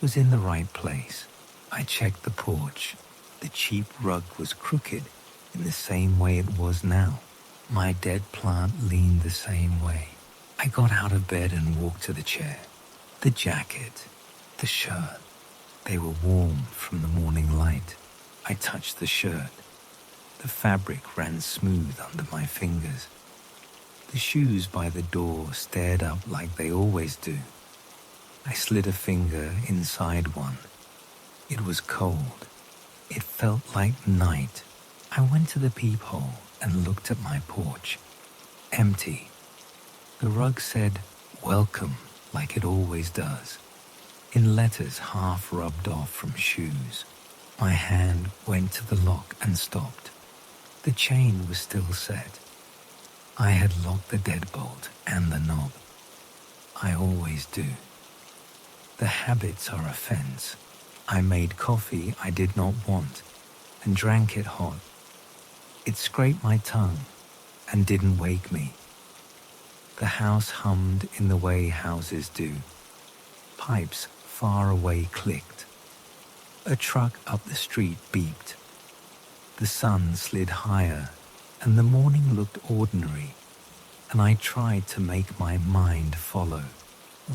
was in the right place. I checked the porch. The cheap rug was crooked in the same way it was now. My dead plant leaned the same way. I got out of bed and walked to the chair. The jacket, the shirt, they were warm from the morning light. I touched the shirt. The fabric ran smooth under my fingers. The shoes by the door stared up like they always do. I slid a finger inside one. It was cold. It felt like night. I went to the peephole and looked at my porch. Empty. The rug said, welcome, like it always does, in letters half rubbed off from shoes. My hand went to the lock and stopped. The chain was still set. I had locked the deadbolt and the knob. I always do. The habits are a fence. I made coffee I did not want and drank it hot. It scraped my tongue and didn't wake me. The house hummed in the way houses do. Pipes far away clicked. A truck up the street beeped. The sun slid higher and the morning looked ordinary, and I tried to make my mind follow.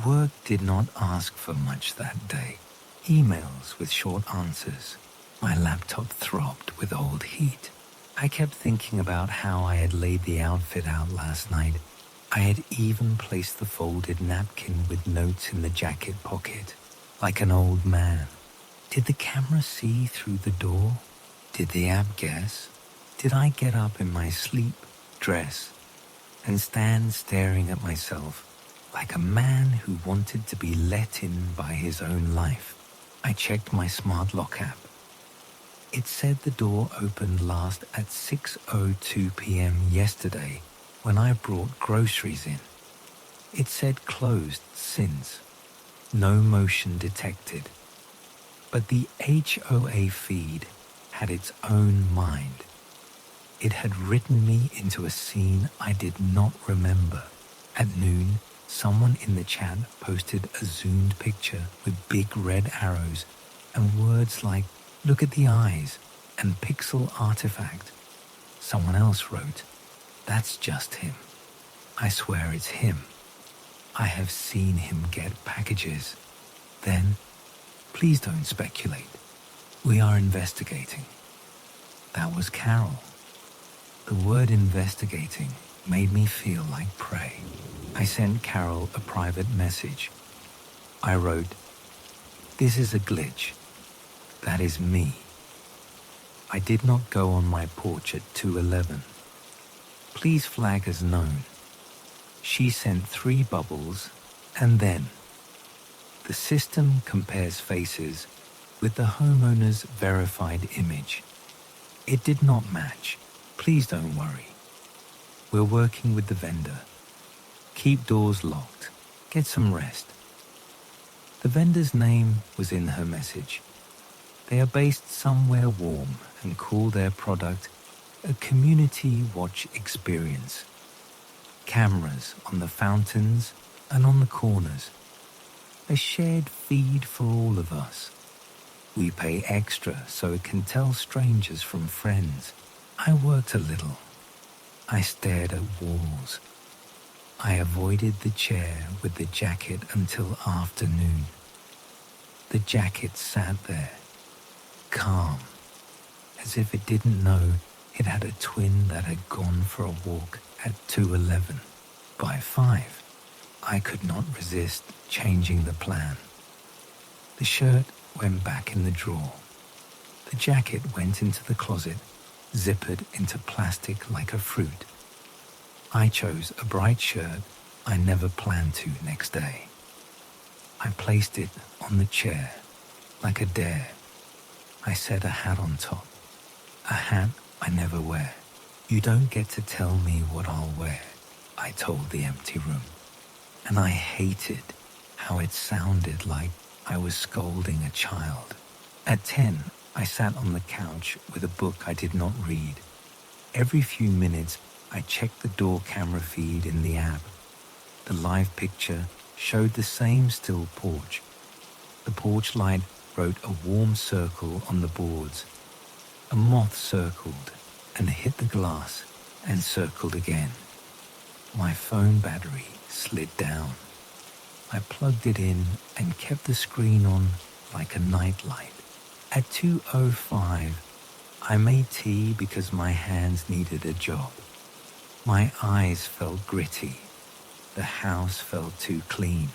Work did not ask for much that day. Emails with short answers. My laptop throbbed with old heat. I kept thinking about how I had laid the outfit out last night. I had even placed the folded napkin with notes in the jacket pocket, like an old man. Did the camera see through the door? Did the app guess? Did I get up in my sleep dress and stand staring at myself like a man who wanted to be let in by his own life? I checked my smart lock app. It said the door opened last at 6:02 p.m. yesterday when I brought groceries in. It said closed since. No motion detected. But the HOA feed had its own mind. It had written me into a scene I did not remember. At noon, someone in the chat posted a zoomed picture with big red arrows and words like, look at the eyes and pixel artifact. Someone else wrote, that's just him. I swear it's him. I have seen him get packages. Then, please don't speculate. We are investigating. That was Carol. The word investigating made me feel like prey. I sent Carol a private message. I wrote, this is a glitch. That is me. I did not go on my porch at 2:11. Please flag as known. She sent 3 bubbles and then. The system compares faces with the homeowner's verified image. It did not match. Please don't worry. We're working with the vendor. Keep doors locked. Get some rest. The vendor's name was in her message. They are based somewhere warm and call their product a community watch experience. Cameras on the fountains and on the corners. A shared feed for all of us. We pay extra so it can tell strangers from friends. I worked a little. I stared at walls. I avoided the chair with the jacket until afternoon. The jacket sat there, calm, as if it didn't know it had a twin that had gone for a walk at 2:11. By 5, I could not resist changing the plan. The shirt went back in the drawer. The jacket went into the closet, zippered into plastic like a fruit. I chose a bright shirt I never planned to next day. I placed it on the chair like a dare. I set a hat on top, a hat I never wear. You don't get to tell me what I'll wear, I told the empty room. And I hated how it sounded like I was scolding a child. At 10, I sat on the couch with a book I did not read. Every few minutes, I checked the door camera feed in the app. The live picture showed the same still porch. The porch light wrote a warm circle on the boards. A moth circled and hit the glass and circled again. My phone battery slid down. I plugged it in and kept the screen on like a nightlight. At 2:05, I made tea because my hands needed a job. My eyes felt gritty. The house felt too clean.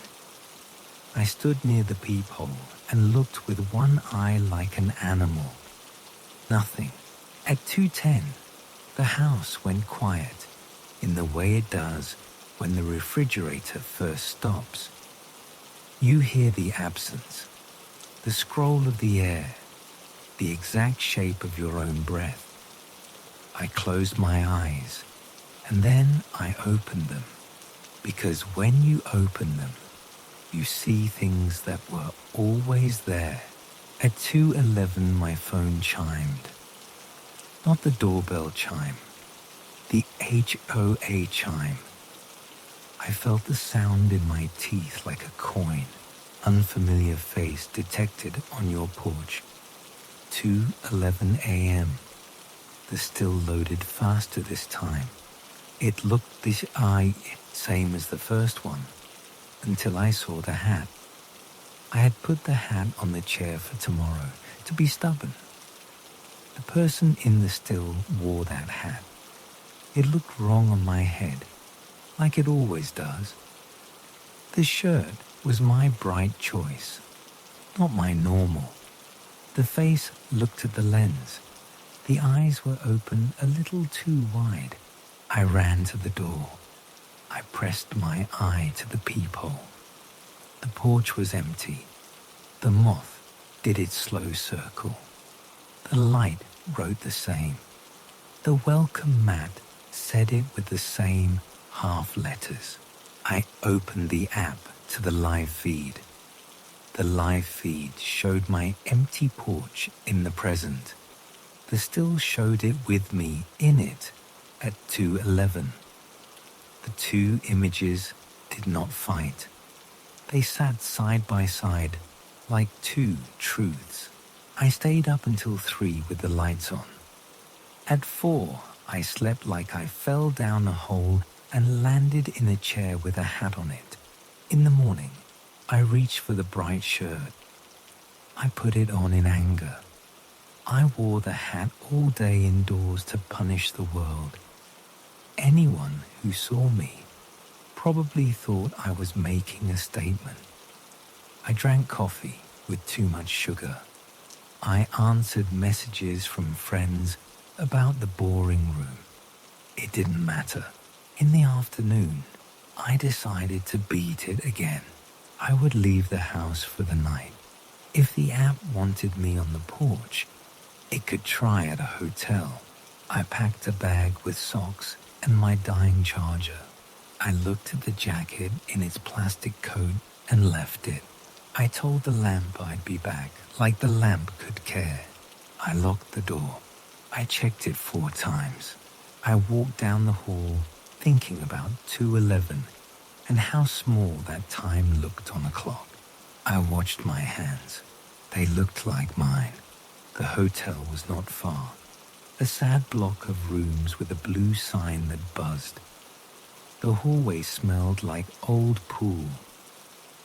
I stood near the peephole and looked with one eye like an animal. Nothing. At 2:10, the house went quiet in the way it does when the refrigerator first stops. You hear the absence, the scroll of the air, the exact shape of your own breath. I closed my eyes and then I opened them, because when you open them, you see things that were always there. At 2:11, my phone chimed. Not the doorbell chime, the HOA chime. I felt the sound in my teeth like a coin. Unfamiliar face detected on your porch. 2:11 a.m. The still loaded faster this time. It looked the same as the first one until I saw the hat. I had put the hat on the chair for tomorrow to be stubborn. The person in the still wore that hat. It looked wrong on my head, like it always does. The shirt was my bright choice, not my normal. The face looked at the lens. The eyes were open a little too wide. I ran to the door. I pressed my eye to the peephole. The porch was empty. The moth did its slow circle. The light wrote the same. The welcome mat said it with the same half letters. I opened the app to the live feed. The live feed showed my empty porch in the present. The still showed it with me in it at 2:11. The two images did not fight. They sat side by side like two truths. I stayed up until 3 with the lights on. At 4, I slept like I fell down a hole and landed in a chair with a hat on it. In the morning, I reached for the bright shirt. I put it on in anger. I wore the hat all day indoors to punish the world. Anyone who saw me probably thought I was making a statement. I drank coffee with too much sugar. I answered messages from friends about the boring room. It didn't matter. In the afternoon, I decided to beat it again. I would leave the house for the night. If the app wanted me on the porch, it could try at a hotel. I packed a bag with socks and my dying charger. I looked at the jacket in its plastic coat and left it. I told the lamp I'd be back, like the lamp could care. I locked the door. I checked it 4 times. I walked down the hall thinking about 2:11 and how small that time looked on a clock. I watched my hands. They looked like mine. The hotel was not far. A sad block of rooms with a blue sign that buzzed. The hallway smelled like old pool.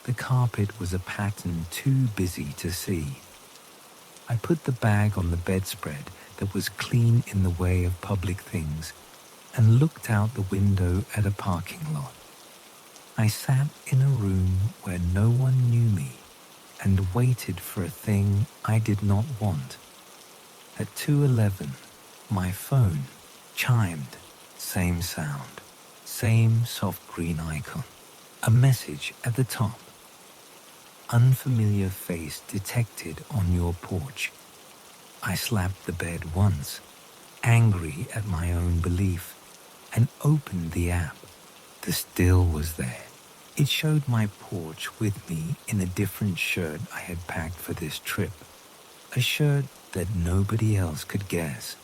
The carpet was a pattern too busy to see. I put the bag on the bedspread that was clean in the way of public things and looked out the window at a parking lot. I sat in a room where no one knew me and waited for a thing I did not want. At 2:11, my phone chimed. Same sound, same soft green icon. A message at the top. Unfamiliar face detected on your porch. I slapped the bed once, angry at my own belief, and opened the app. The still was there. It showed my porch with me in a different shirt I had packed for this trip. A shirt that nobody else could guess.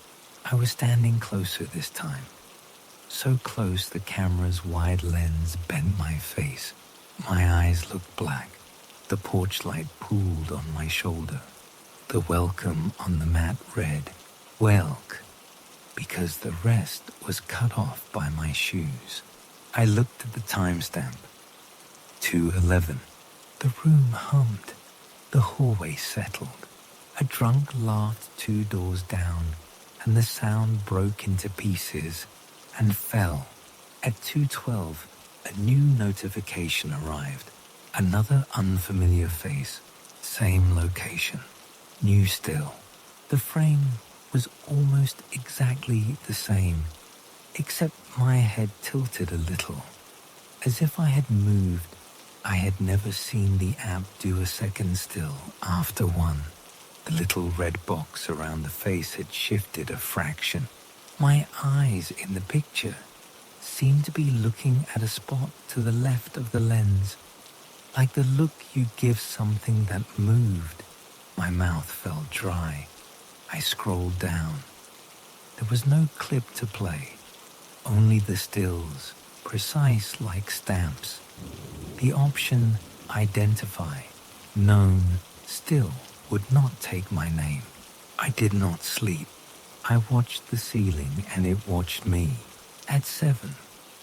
I was standing closer this time. So close the camera's wide lens bent my face. My eyes looked black. The porch light pooled on my shoulder. The welcome on the mat read, "Welk," because the rest was cut off by my shoes. I looked at the timestamp. 2:11. The room hummed. The hallway settled. A drunk laughed 2 doors down, and the sound broke into pieces and fell. At 2:12, a new notification arrived. Another unfamiliar face. Same location. New still. The frame was almost exactly the same, except my head tilted a little. As if I had moved, I had never seen the app do a second still after one. The little red box around the face had shifted a fraction. My eyes in the picture seemed to be looking at a spot to the left of the lens, like the look you give something that moved. My mouth felt dry. I scrolled down. There was no clip to play, only the stills, precise like stamps. The option identify, known, still would not take my name. I did not sleep. I watched the ceiling and it watched me. At 7,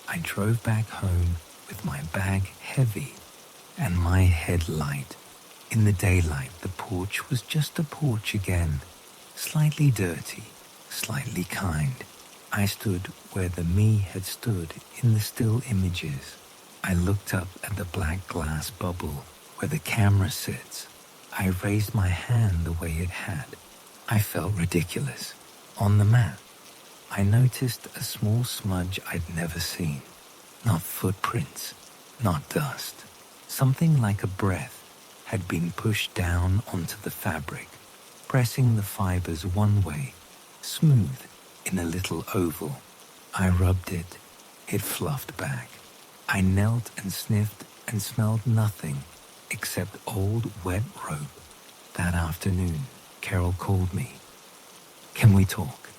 I drove back home with my bag heavy and my head light. In the daylight, the porch was just a porch again, slightly dirty, slightly kind. I stood where the me had stood in the still images. I looked up at the black glass bubble where the camera sits. I raised my hand the way it had. I felt ridiculous. On the mat, I noticed a small smudge I'd never seen. Not footprints, not dust. Something like a breath had been pushed down onto the fabric, pressing the fibers one way, smooth in a little oval. I rubbed it. It fluffed back. I knelt and sniffed and smelled nothing except old wet rope. That afternoon, Carol called me. "Can we talk?"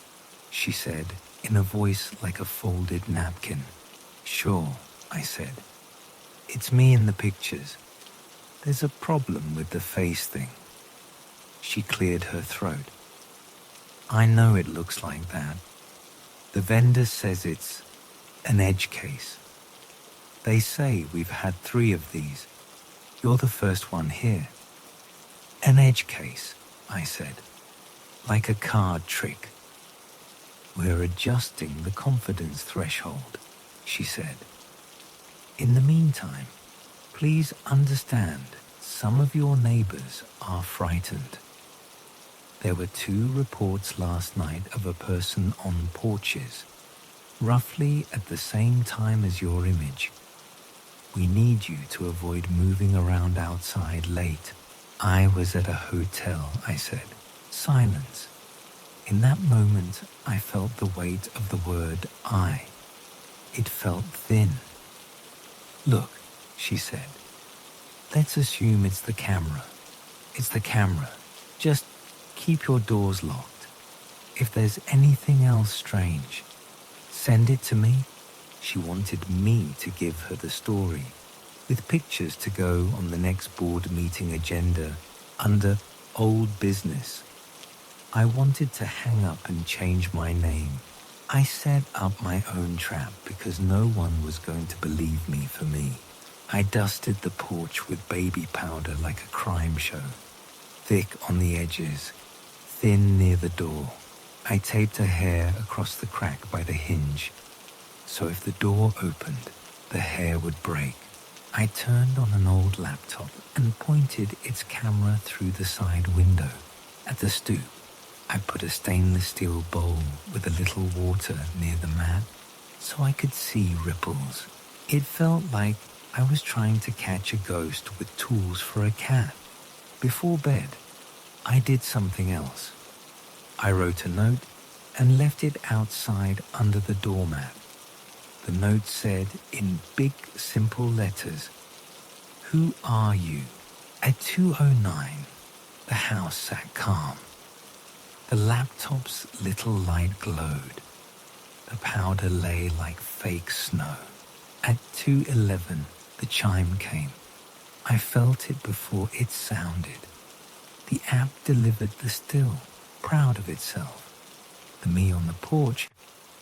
she said in a voice like a folded napkin. "Sure," I said. "It's me in the pictures. There's a problem with the face thing." She cleared her throat. "I know it looks like that. The vendor says it's an edge case. They say we've had 3 of these. You're the first one here." "An edge case," I said, "like a card trick." "We're adjusting the confidence threshold," she said. "In the meantime, please understand some of your neighbors are frightened. There were 2 reports last night of a person on porches, roughly at the same time as your image. We need you to avoid moving around outside late." "I was at a hotel," I said. Silence. In that moment, I felt the weight of the word I. It felt thin. "Look," she said, "let's assume it's the camera. It's the camera. Just keep your doors locked. If there's anything else strange, send it to me." She wanted me to give her the story, with pictures to go on the next board meeting agenda under old business. I wanted to hang up and change my name, I set up my own trap because no one was going to believe me for me. I dusted the porch with baby powder like a crime show, thick on the edges, thin near the door. I taped a hair across the crack by the hinge, so if the door opened, the hair would break. I turned on an old laptop and pointed its camera through the side window. At the stoop, I put a stainless steel bowl with a little water near the mat so I could see ripples. It felt like I was trying to catch a ghost with tools for a cat. Before bed, I did something else. I wrote a note and left it outside under the doormat. The note said in big, simple letters, "Who are you?" At 2:09, the house sat calm. The laptop's little light glowed. The powder lay like fake snow. At 2:11, the chime came. I felt it before it sounded. The app delivered the still, proud of itself. The me on the porch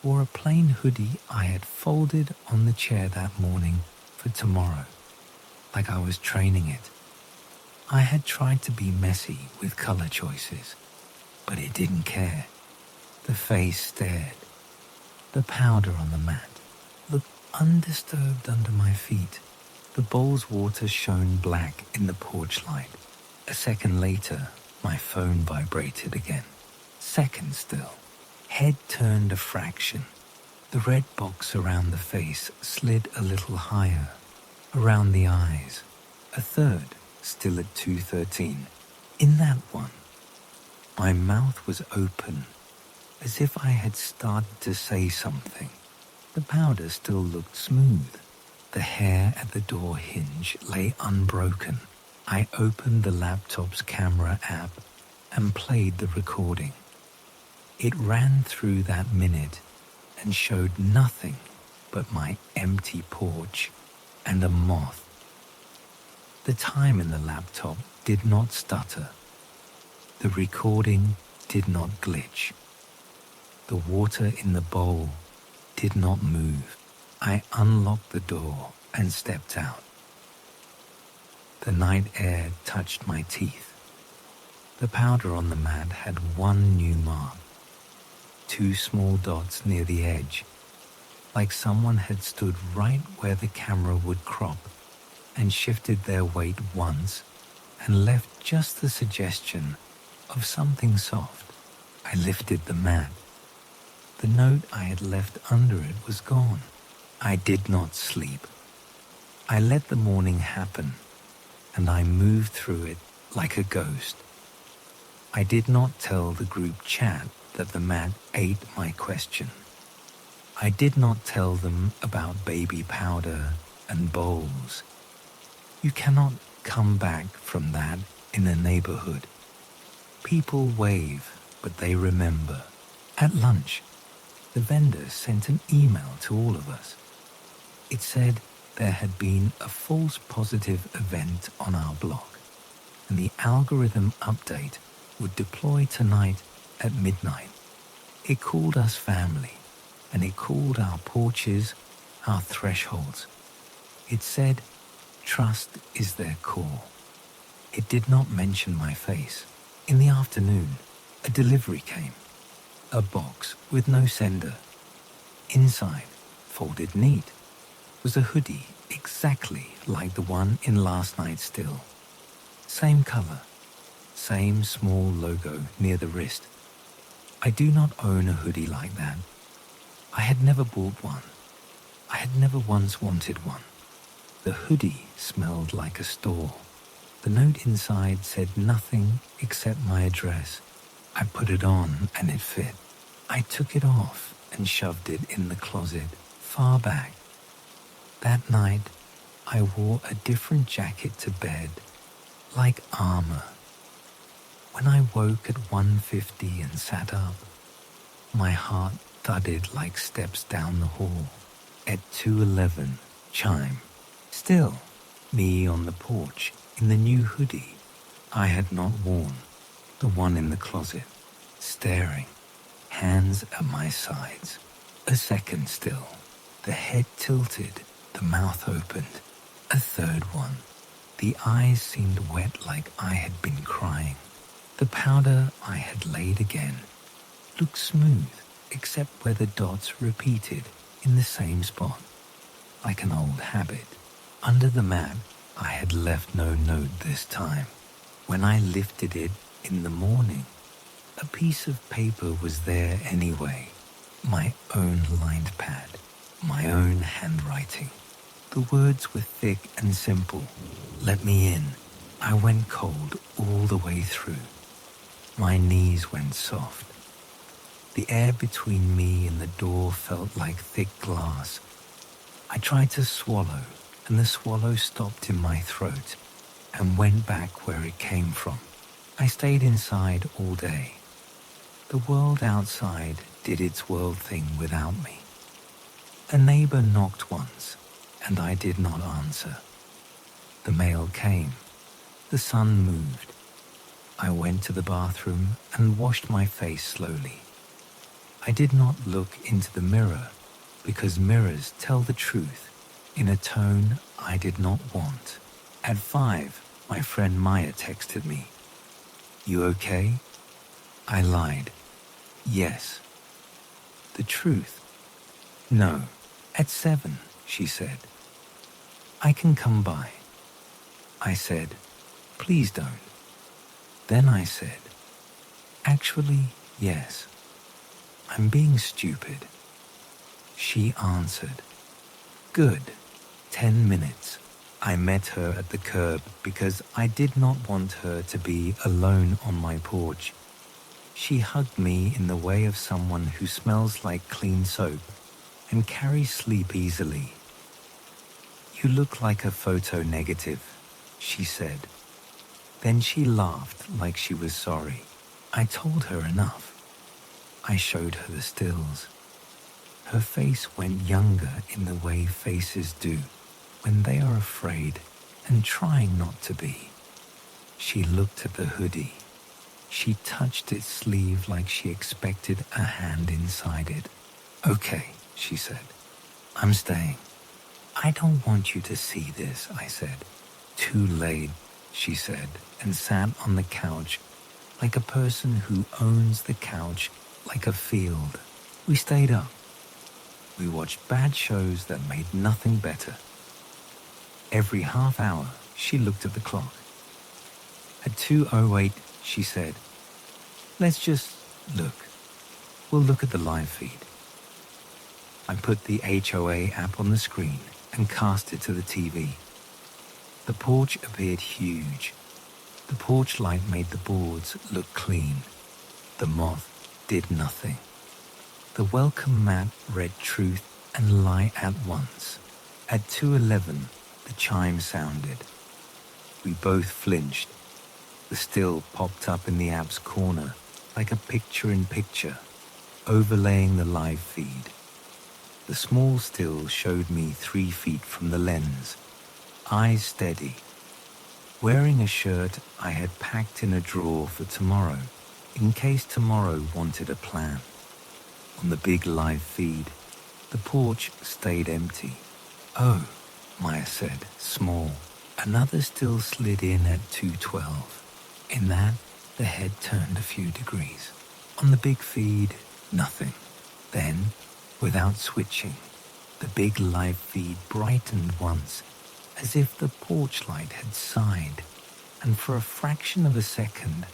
wore a plain hoodie I had folded on the chair that morning for tomorrow, like I was training it. I had tried to be messy with color choices, but it didn't care. The face stared. The powder on the mat looked undisturbed under my feet. The bowl's water shone black in the porch light. A second later, my phone vibrated again. Second still. Head turned a fraction. The red box around the face slid a little higher, around the eyes. A third, still at 2:13. In that one, my mouth was open, as if I had started to say something. The powder still looked smooth. The hair at the door hinge lay unbroken. I opened the laptop's camera app and played the recording. It ran through that minute and showed nothing but my empty porch and a moth. The time in the laptop did not stutter. The recording did not glitch. The water in the bowl did not move. I unlocked the door and stepped out. The night air touched my teeth. The powder on the mat had one new mark. 2 small dots near the edge, like someone had stood right where the camera would crop and shifted their weight once and left just the suggestion of something soft. I lifted the mat. The note I had left under it was gone. I did not sleep. I let the morning happen, and I moved through it like a ghost. I did not tell the group chat that the mat ate my question. I did not tell them about baby powder and bowls. You cannot come back from that in a neighborhood. People wave, but they remember. At lunch, the vendor sent an email to all of us. It said there had been a false positive event on our block, and the algorithm update would deploy tonight at midnight. It called us family, and it called our porches our thresholds. It said trust is their core. It did not mention my face. In the afternoon, a delivery came. A box with no sender. Inside, folded neat, was a hoodie exactly like the one in last night's still. Same color, same small logo near the wrist. I do not own a hoodie like that. I had never bought one. I had never once wanted one. The hoodie smelled like a store. The note inside said nothing except my address. I put it on and it fit. I took it off and shoved it in the closet, far back. That night, I wore a different jacket to bed, like armor. When I woke at 1:50 and sat up, my heart thudded like steps down the hall. At 2:11, chime. Still, me on the porch in the new hoodie I had not worn, the one in the closet, staring, hands at my sides. A second still. The head tilted, the mouth opened. A third one. The eyes seemed wet like I had been crying. The powder I had laid again looked smooth, except where the dots repeated in the same spot, like an old habit. Under the mat, I had left no note this time. When I lifted it in the morning, a piece of paper was there anyway. My own lined pad, my own handwriting. The words were thick and simple. Let me in. I went cold all the way through. My knees went soft. The air between me and the door felt like thick glass. I tried to swallow, and the swallow stopped in my throat and went back where it came from. I stayed inside all day. The world outside did its world thing without me. A neighbor knocked once, and I did not answer. The mail came. The sun moved. I went to the bathroom and washed my face slowly. I did not look into the mirror because mirrors tell the truth in a tone I did not want. At 5, my friend Maya texted me, "You okay?" I lied. Yes. The truth? No. At 7, she said, "I can come by." I said, "Please don't." Then I said, "Actually, yes. I'm being stupid." She answered, "Good. 10 minutes." I met her at the curb because I did not want her to be alone on my porch. She hugged me in the way of someone who smells like clean soap and carries sleep easily. "You look like a photo negative," she said. Then she laughed like she was sorry. I told her enough. I showed her the stills. Her face went younger in the way faces do when they are afraid and trying not to be. She looked at the hoodie. She touched its sleeve like she expected a hand inside it. "Okay," she said. "I'm staying." "I don't want you to see this," I said. "Too late," she said, and sat on the couch like a person who owns the couch like a field. We stayed up. We watched bad shows that made nothing better. Every half hour, she looked at the clock. At 2:08, she said, "Let's just look. We'll look at the live feed." I put the HOA app on the screen and cast it to the TV. The porch appeared huge. The porch light made the boards look clean. The moth did nothing. The welcome mat read truth and lie at once. At 2:11, the chime sounded. We both flinched. The still popped up in the app's corner like a picture-in-picture, overlaying the live feed. The small still showed me 3 feet from the lens, eyes steady. Wearing a shirt I had packed in a drawer for tomorrow, in case tomorrow wanted a plan. On the big live feed, the porch stayed empty. "Oh," Maya said, small. Another still slid in at 2:12. In that, the head turned a few degrees. On the big feed, nothing. Then, without switching, the big live feed brightened once, as if the porch light had sighed, and for a fraction of a second,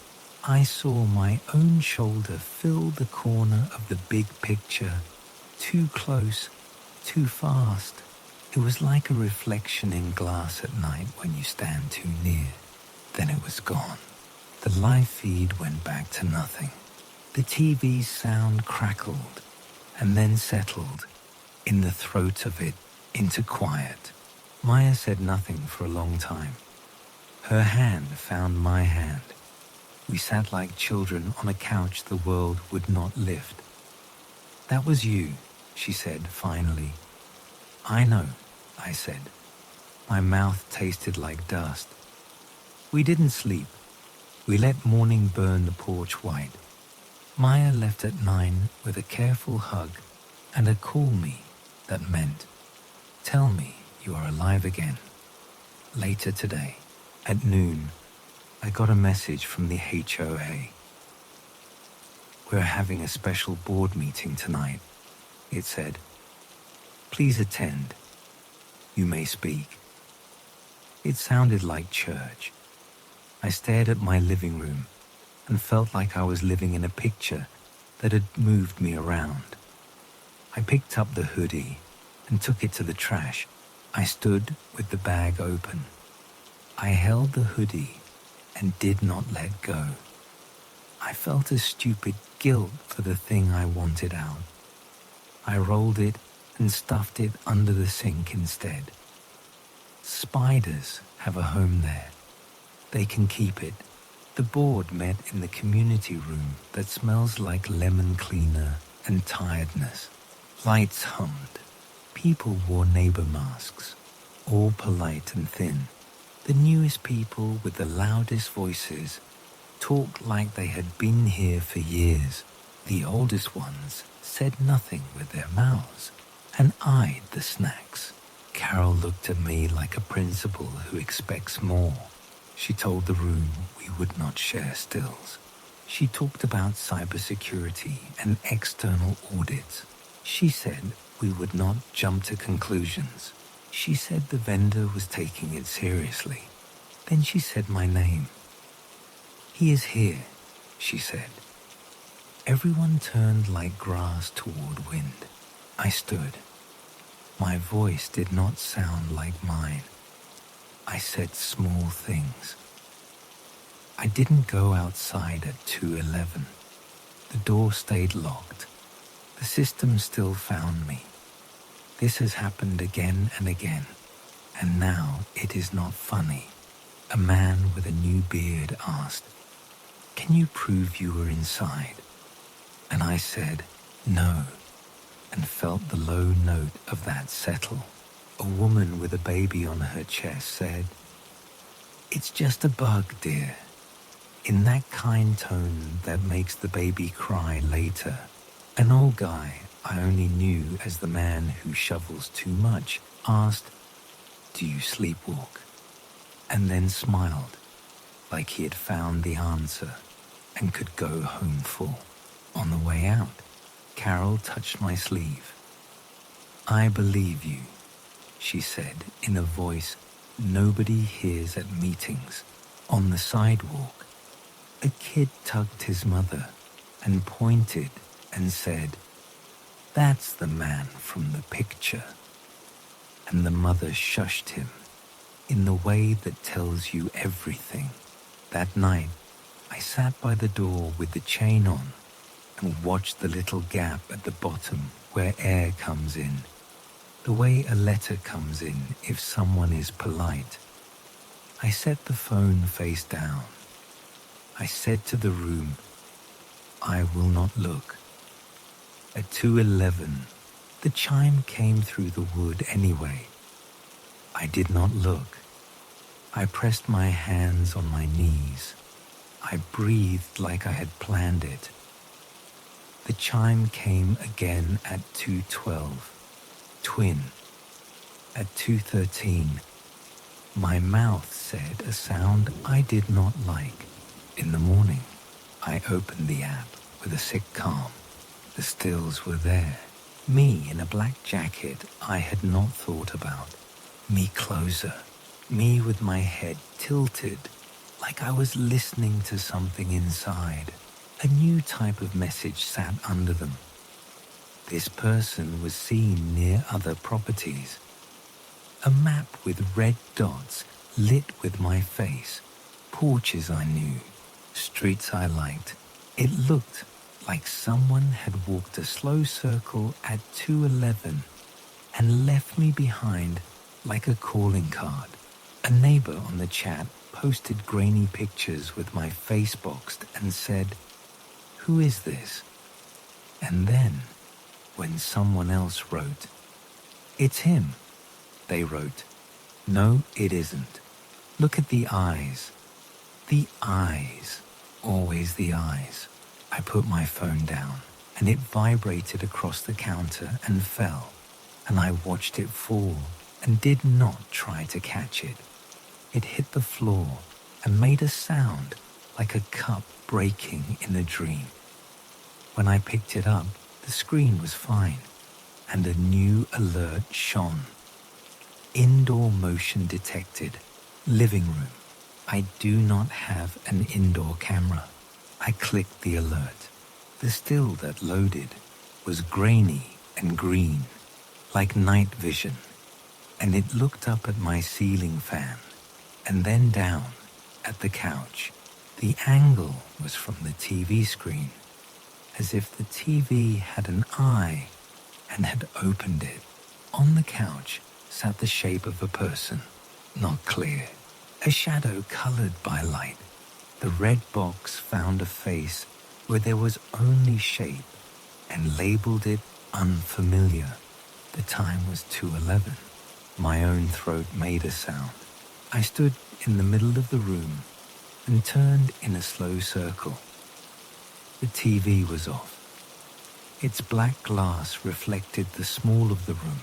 I saw my own shoulder fill the corner of the big picture, too close, too fast. It was like a reflection in glass at night when you stand too near. Then it was gone. The live feed went back to nothing. The TV's sound crackled and then settled in the throat of it into quiet. Maya said nothing for a long time. Her hand found my hand. We sat like children on a couch the world would not lift. "That was you," she said finally. "I know," I said. My mouth tasted like dust. We didn't sleep. We let morning burn the porch white. Maya left at 9 with a careful hug and a call me that meant, tell me you are alive again. Later today, at noon, I got a message from the HOA. We're having a special board meeting tonight, it said. Please attend. You may speak. It sounded like church. I stared at my living room and felt like I was living in a picture that had moved me around. I picked up the hoodie and took it to the trash. I stood with the bag open. I held the hoodie and did not let go. I felt a stupid guilt for the thing I wanted out. I rolled it and stuffed it under the sink instead. Spiders have a home there. They can keep it. The board met in the community room that smells like lemon cleaner and tiredness. Lights hummed. People wore neighbor masks, all polite and thin. The newest people with the loudest voices talked like they had been here for years. The oldest ones said nothing with their mouths and eyed the snacks. Carol looked at me like a principal who expects more. She told the room we would not share stills. She talked about cybersecurity and external audits. She said we would not jump to conclusions. She said the vendor was taking it seriously. Then she said my name. He is here, she said. Everyone turned like grass toward wind. I stood. My voice did not sound like mine. I said small things. I didn't go outside at 2:11. The door stayed locked. The system still found me. This has happened again and again, and now it is not funny. A man with a new beard asked, "Can you prove you were inside?" And I said, "No," and felt the low note of that settle. A woman with a baby on her chest said, "It's just a bug, dear," in that kind tone that makes the baby cry later. An old guy I only knew as the man who shovels too much asked, "Do you sleepwalk?" and then smiled like he had found the answer and could go home full. On the way out, Carol touched my sleeve. "I believe you," she said in a voice nobody hears at meetings. On the sidewalk, a kid tugged his mother and pointed and said, "That's the man from the picture." And the mother shushed him in the way that tells you everything. That night, I sat by the door with the chain on and watched the little gap at the bottom where air comes in, the way a letter comes in if someone is polite. I set the phone face down. I said to the room, "I will not look." At 2:11, the chime came through the wood anyway. I did not look. I pressed my hands on my knees. I breathed like I had planned it. The chime came again at 2:12, twin. At 2:13, my mouth said a sound I did not like. In the morning, I opened the app with a sick calm. The stills were there. Me in a black jacket I had not thought about. Me closer. Me with my head tilted, like I was listening to something inside. A new type of message sat under them. This person was seen near other properties. A map with red dots lit with my face. Porches I knew. Streets I liked. It looked like someone had walked a slow circle at 2:11 and left me behind like a calling card. A neighbor on the chat posted grainy pictures with my face boxed and said, "Who is this?" And then, when someone else wrote, "It's him," they wrote, "No, it isn't. Look at the eyes. The eyes. Always the eyes." I put my phone down. and it vibrated across the counter and fell, and I watched it fall and did not try to catch it. It hit the floor and made a sound like a cup breaking in a dream. When I picked it up, the screen was fine, and a new alert shone. Indoor motion detected. Living room. I do not have an indoor camera. I clicked the alert. The still that loaded was grainy and green, like night vision, and it looked up at my ceiling fan and then down at the couch. The angle was from the TV screen, as if the TV had an eye and had opened it. On the couch sat the shape of a person, not clear, a shadow colored by light. The red box found a face where there was only shape and labeled it unfamiliar. The time was 2:11. My own throat made a sound. I stood in the middle of the room and turned in a slow circle. The TV was off. Its black glass reflected the small of the room.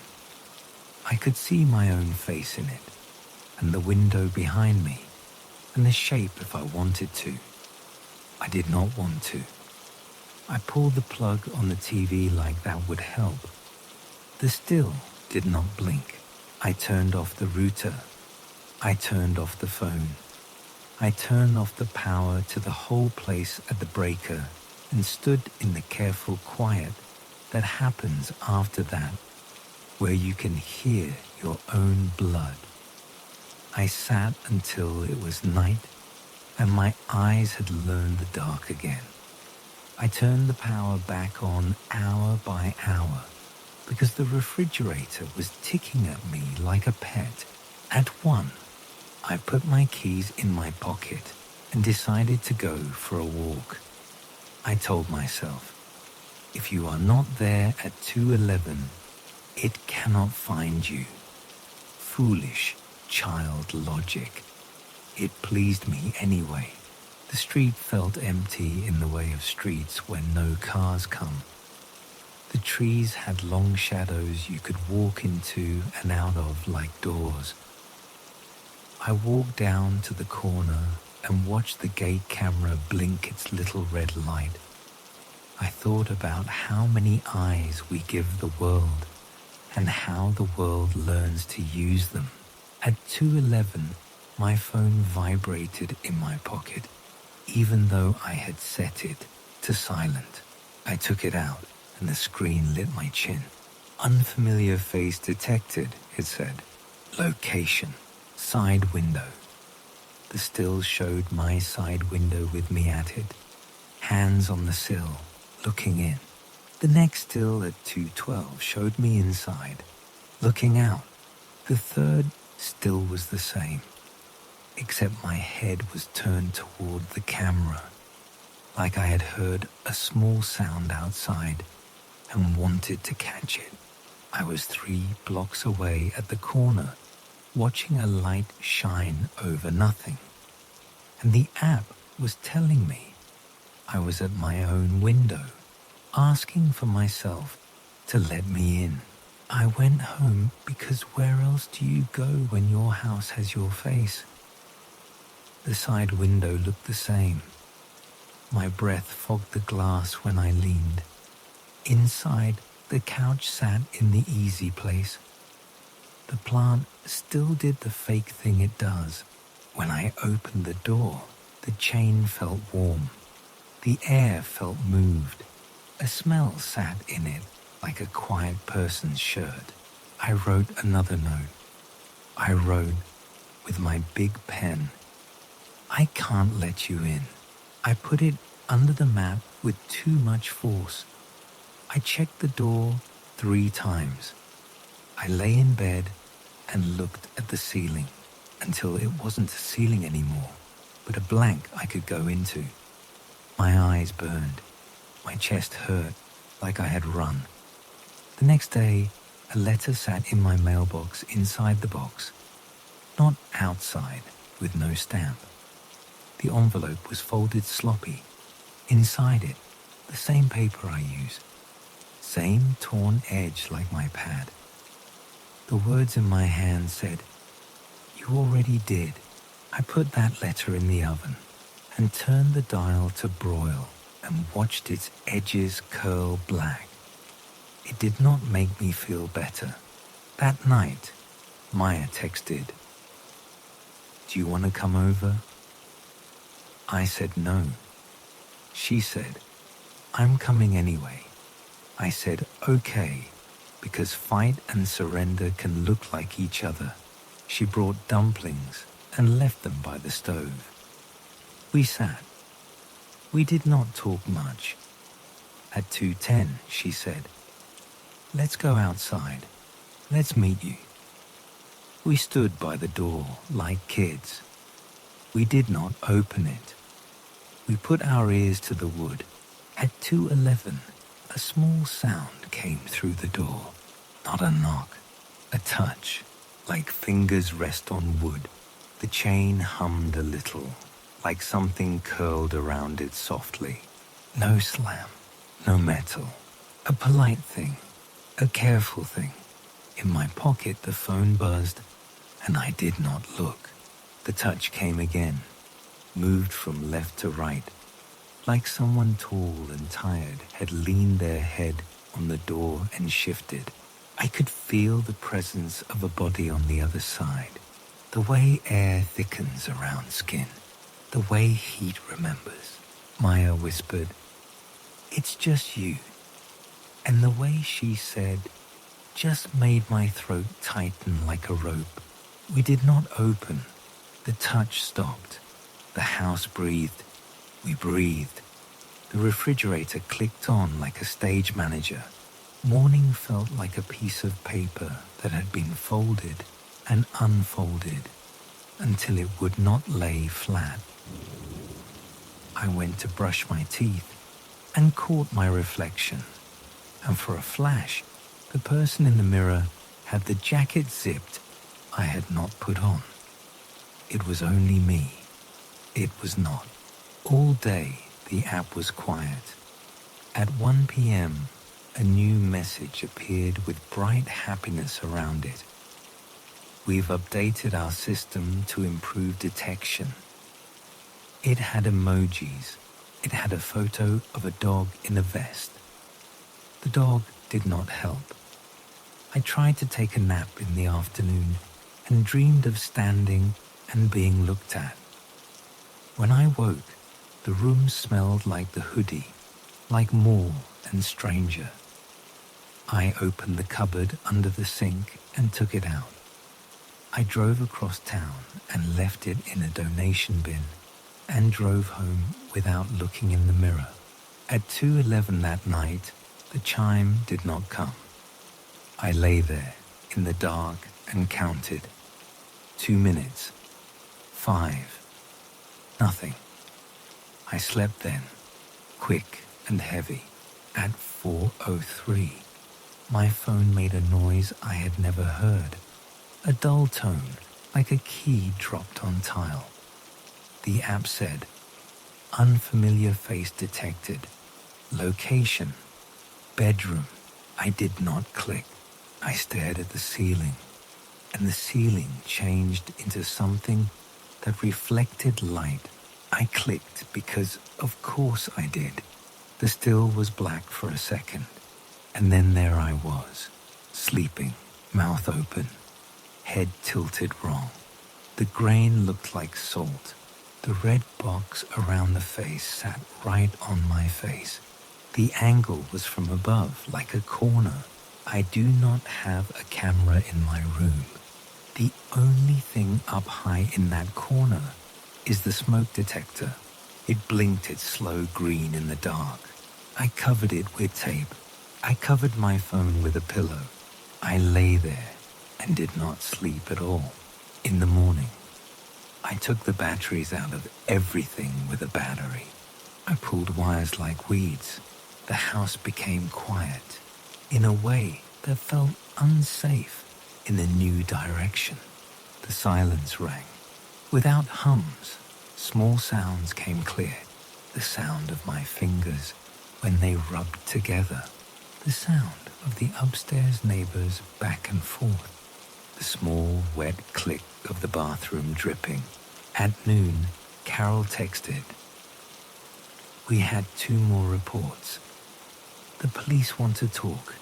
I could see my own face in it, and the window behind me, and the shape if I wanted to. I did not want to. I pulled the plug on the TV like that would help. The still did not blink. I turned off the router. I turned off the phone. I turned off the power to the whole place at the breaker and stood in the careful quiet that happens after that, where you can hear your own blood. I sat until it was night and my eyes had learned the dark again. I turned the power back on hour by hour because the refrigerator was ticking at me like a pet. At 1, I put my keys in my pocket and decided to go for a walk. I told myself, if you are not there at 2:11, it cannot find you. Foolish child logic. It pleased me anyway. The street felt empty in the way of streets when no cars come. The trees had long shadows you could walk into and out of like doors. I walked down to the corner and watched the gate camera blink its little red light. I thought about how many eyes we give the world and how the world learns to use them. At 2:11, my phone vibrated in my pocket, even though I had set it to silent. I took it out and the screen lit my chin. Unfamiliar face detected, it said. Location, side window. The still showed my side window with me at it, hands on the sill, looking in. The next still at 2:12 showed me inside, looking out. The third still was the same, except my head was turned toward the camera, like I had heard a small sound outside and wanted to catch it. I was 3 blocks away at the corner, watching a light shine over nothing, and the app was telling me I was at my own window, asking for myself to let me in. I went home because where else do you go when your house has your face? The side window looked the same. My breath fogged the glass when I leaned. Inside, the couch sat in the easy place. The plant still did the fake thing it does. When I opened the door, the chain felt warm. The air felt moved. A smell sat in it like a quiet person's shirt. I wrote another note. I wrote with my big pen, I can't let you in. I put it under the mat with too much force. I checked the door 3 times. I lay in bed and looked at the ceiling until it wasn't a ceiling anymore, but a blank I could go into. My eyes burned. My chest hurt like I had run. The next day, a letter sat in my mailbox inside the box, not outside with no stamp. The envelope was folded sloppy. Inside it, The same paper I use. Same torn edge like my pad. The words in my hand said, "You already did." I put that letter in the oven and turned the dial to broil and watched its edges curl black. It did not make me feel better. That night, Maya texted, "Do you want to come over?" I said no. She said, "I'm coming anyway." I said, "Okay," because fight and surrender can look like each other. She brought dumplings and left them by the stove. We sat. We did not talk much. At 2:10, she said, "Let's go outside. Let's meet you." We stood by the door like kids. We did not open it. We put our ears to the wood. At 2:11, a small sound came through the door. Not a knock, a touch, like fingers rest on wood. The chain hummed a little, like something curled around it softly. No slam, no metal. A polite thing, a careful thing. In my pocket, the phone buzzed, and I did not look. The touch came again, moved from left to right, like someone tall and tired had leaned their head on the door and shifted. I could feel the presence of a body on the other side, the way air thickens around skin, the way heat remembers. Maya whispered, "It's just you." And the way she said just made my throat tighten like a rope. We did not open. The touch stopped. The house breathed. We breathed. The refrigerator clicked on like a stage manager. Morning felt like a piece of paper that had been folded and unfolded until it would not lay flat. I went to brush my teeth and caught my reflection. And for a flash, the person in the mirror had the jacket zipped I had not put on. It was only me. It was not. All day, the app was quiet. At 1 p.m., a new message appeared with bright happiness around it. "We've updated our system to improve detection." It had emojis. It had a photo of a dog in a vest. The dog did not help. I tried to take a nap in the afternoon and dreamed of standing and being looked at. When I woke, the room smelled like the hoodie, like mall and stranger. I opened the cupboard under the sink and took it out. I drove across town and left it in a donation bin and drove home without looking in the mirror. At 2:11 that night, the chime did not come. I lay there in the dark and counted. 2 minutes. 5. Nothing. I slept then, quick and heavy. At 4:03, my phone made a noise I had never heard. A dull tone, like a key dropped on tile. The app said, "Unfamiliar face detected. Location, bedroom." I did not click. I stared at the ceiling, and the ceiling changed into something that reflected light. I clicked because, of course, I did. The still was black for a second, and then there I was, sleeping, mouth open, head tilted wrong. The grain looked like salt. The red box around the face sat right on my face. The angle was from above, like a corner. I do not have a camera in my room. The only thing up high in that corner is the smoke detector. It blinked its slow green in the dark. I covered it with tape. I covered my phone with a pillow. I lay there and did not sleep at all. In the morning, I took the batteries out of everything with a battery. I pulled wires like weeds. The house became quiet in a way that felt unsafe in a new direction. The silence rang. Without hums, small sounds came clear. The sound of my fingers when they rubbed together. The sound of the upstairs neighbors back and forth, the small wet click of the bathroom dripping. At noon, Carol texted, "We had 2 more reports. The police want to talk.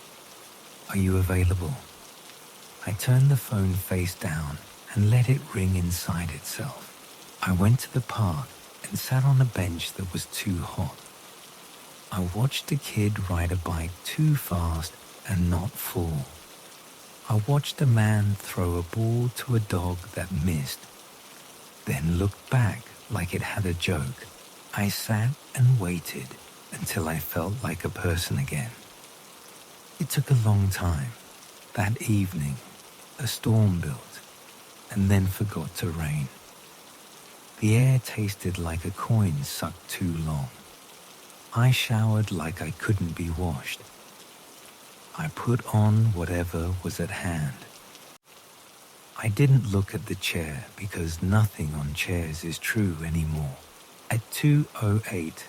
Are you available?" I turned the phone face down and let it ring inside itself. I went to the park and sat on a bench that was too hot. I watched a kid ride a bike too fast and not fall. I watched a man throw a ball to a dog that missed, then looked back like it had a joke. I sat and waited until I felt like a person again. It took a long time. That evening, a storm built and then forgot to rain. The air tasted like a coin sucked too long. I showered like I couldn't be washed. I put on whatever was at hand. I didn't look at the chair because nothing on chairs is true anymore. At 2:08,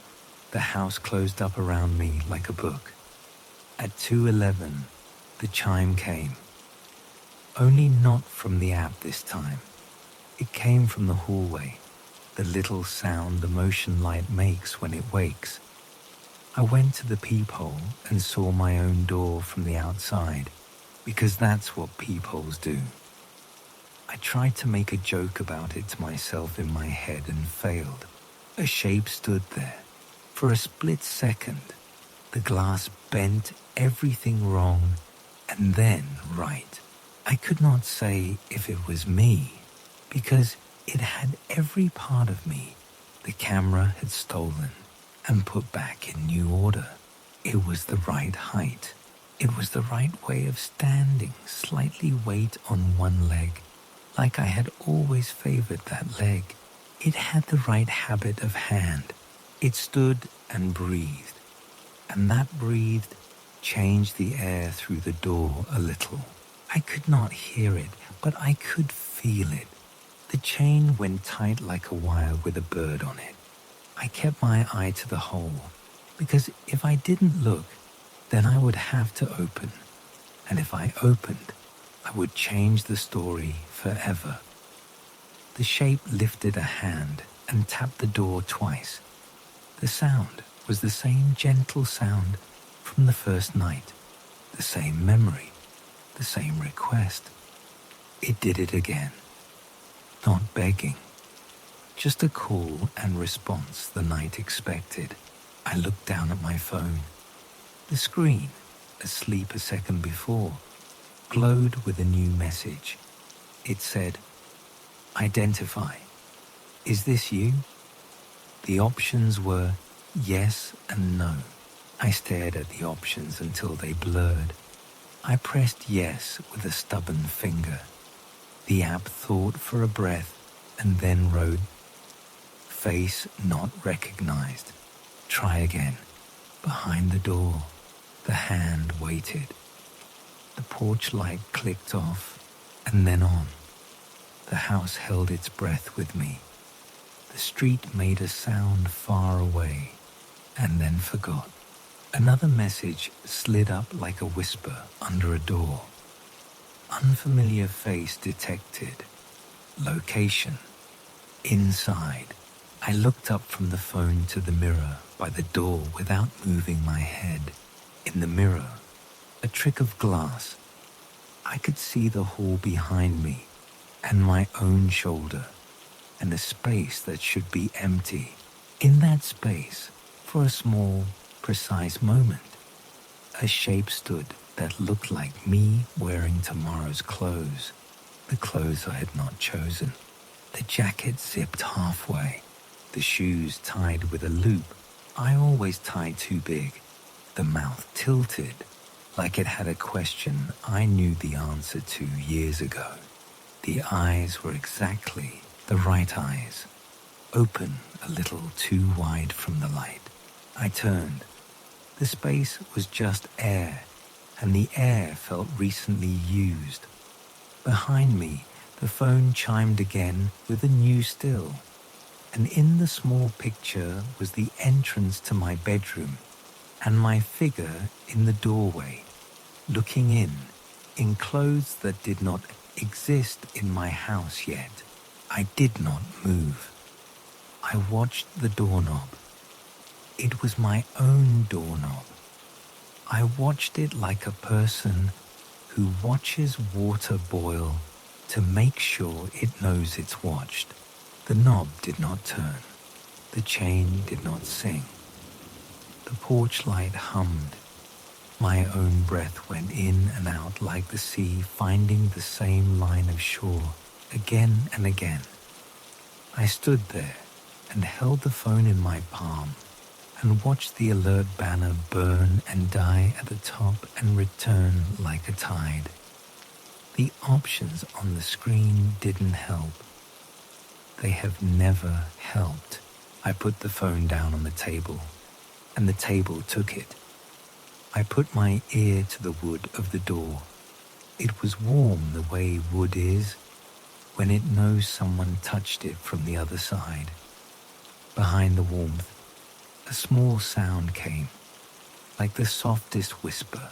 the house closed up around me like a book. At 2:11, the chime came. Only not from the app this time. It came from the hallway, the little sound the motion light makes when it wakes. I went to the peephole and saw my own door from the outside, because that's what peepholes do. I tried to make a joke about it to myself in my head and failed. A shape stood there. For a split second, the glass bent everything wrong and then right. I could not say if it was me, because it had every part of me the camera had stolen and put back in new order. It was the right height. It was the right way of standing, slightly weight on one leg, like I had always favored that leg. It had the right habit of hand. It stood and breathed, and that breathed changed the air through the door a little. I could not hear it, but I could feel it. The chain went tight like a wire with a bird on it. I kept my eye to the hole, because if I didn't look, then I would have to open. And if I opened, I would change the story forever. The shape lifted a hand and tapped the door twice. The sound was the same gentle sound from the first night, the same memory, the same request. It did it again. Not begging, just a call and response the night expected. I looked down at my phone. The screen, asleep a second before, glowed with a new message. It said, "Identify. Is this you?" The options were yes and no. I stared at the options until they blurred. I pressed yes with a stubborn finger. The app thought for a breath and then wrote, "Face not recognized. Try again." Behind the door, the hand waited. The porch light clicked off and then on. The house held its breath with me. The street made a sound far away and then forgot. Another message slid up like a whisper under a door. Unfamiliar face detected. Location. Inside. I looked up from the phone to the mirror by the door without moving my head. In the mirror, a trick of glass. I could see the hall behind me and my own shoulder and a space that should be empty. In that space, for a small, precise moment, a shape stood that looked like me wearing tomorrow's clothes, the clothes I had not chosen. The jacket zipped halfway, the shoes tied with a loop. I always tie too big. The mouth tilted, like it had a question I knew the answer to years ago. The eyes were exactly the right eyes, open a little too wide from the light. I turned. The space was just air, and the air felt recently used. Behind me, the phone chimed again with a new still, and in the small picture was the entrance to my bedroom and my figure in the doorway, looking in clothes that did not exist in my house yet. I did not move. I watched the doorknob. It was my own doorknob. I watched it like a person who watches water boil to make sure it knows it's watched. The knob did not turn. The chain did not sing. The porch light hummed. My own breath went in and out like the sea finding the same line of shore again and again. I stood there and held the phone in my palm and watched the alert banner burn and die at the top and return like a tide. The options on the screen didn't help. They have never helped. I put the phone down on the table, and the table took it. I put my ear to the wood of the door. It was warm the way wood is when it knows someone touched it from the other side. Behind the warmth, a small sound came, like the softest whisper.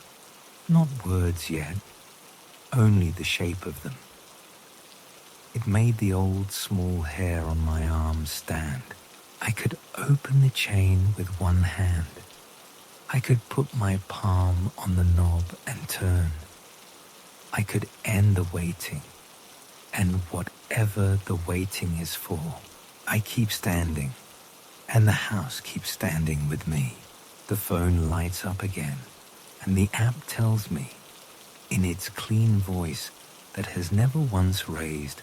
Not words yet, only the shape of them. It made the old small hair on my arm stand. I could open the chain with one hand. I could put my palm on the knob and turn. I could end the waiting, and whatever the waiting is for, I keep standing, and the house keeps standing with me. The phone lights up again, and the app tells me, in its clean voice that has never once raised,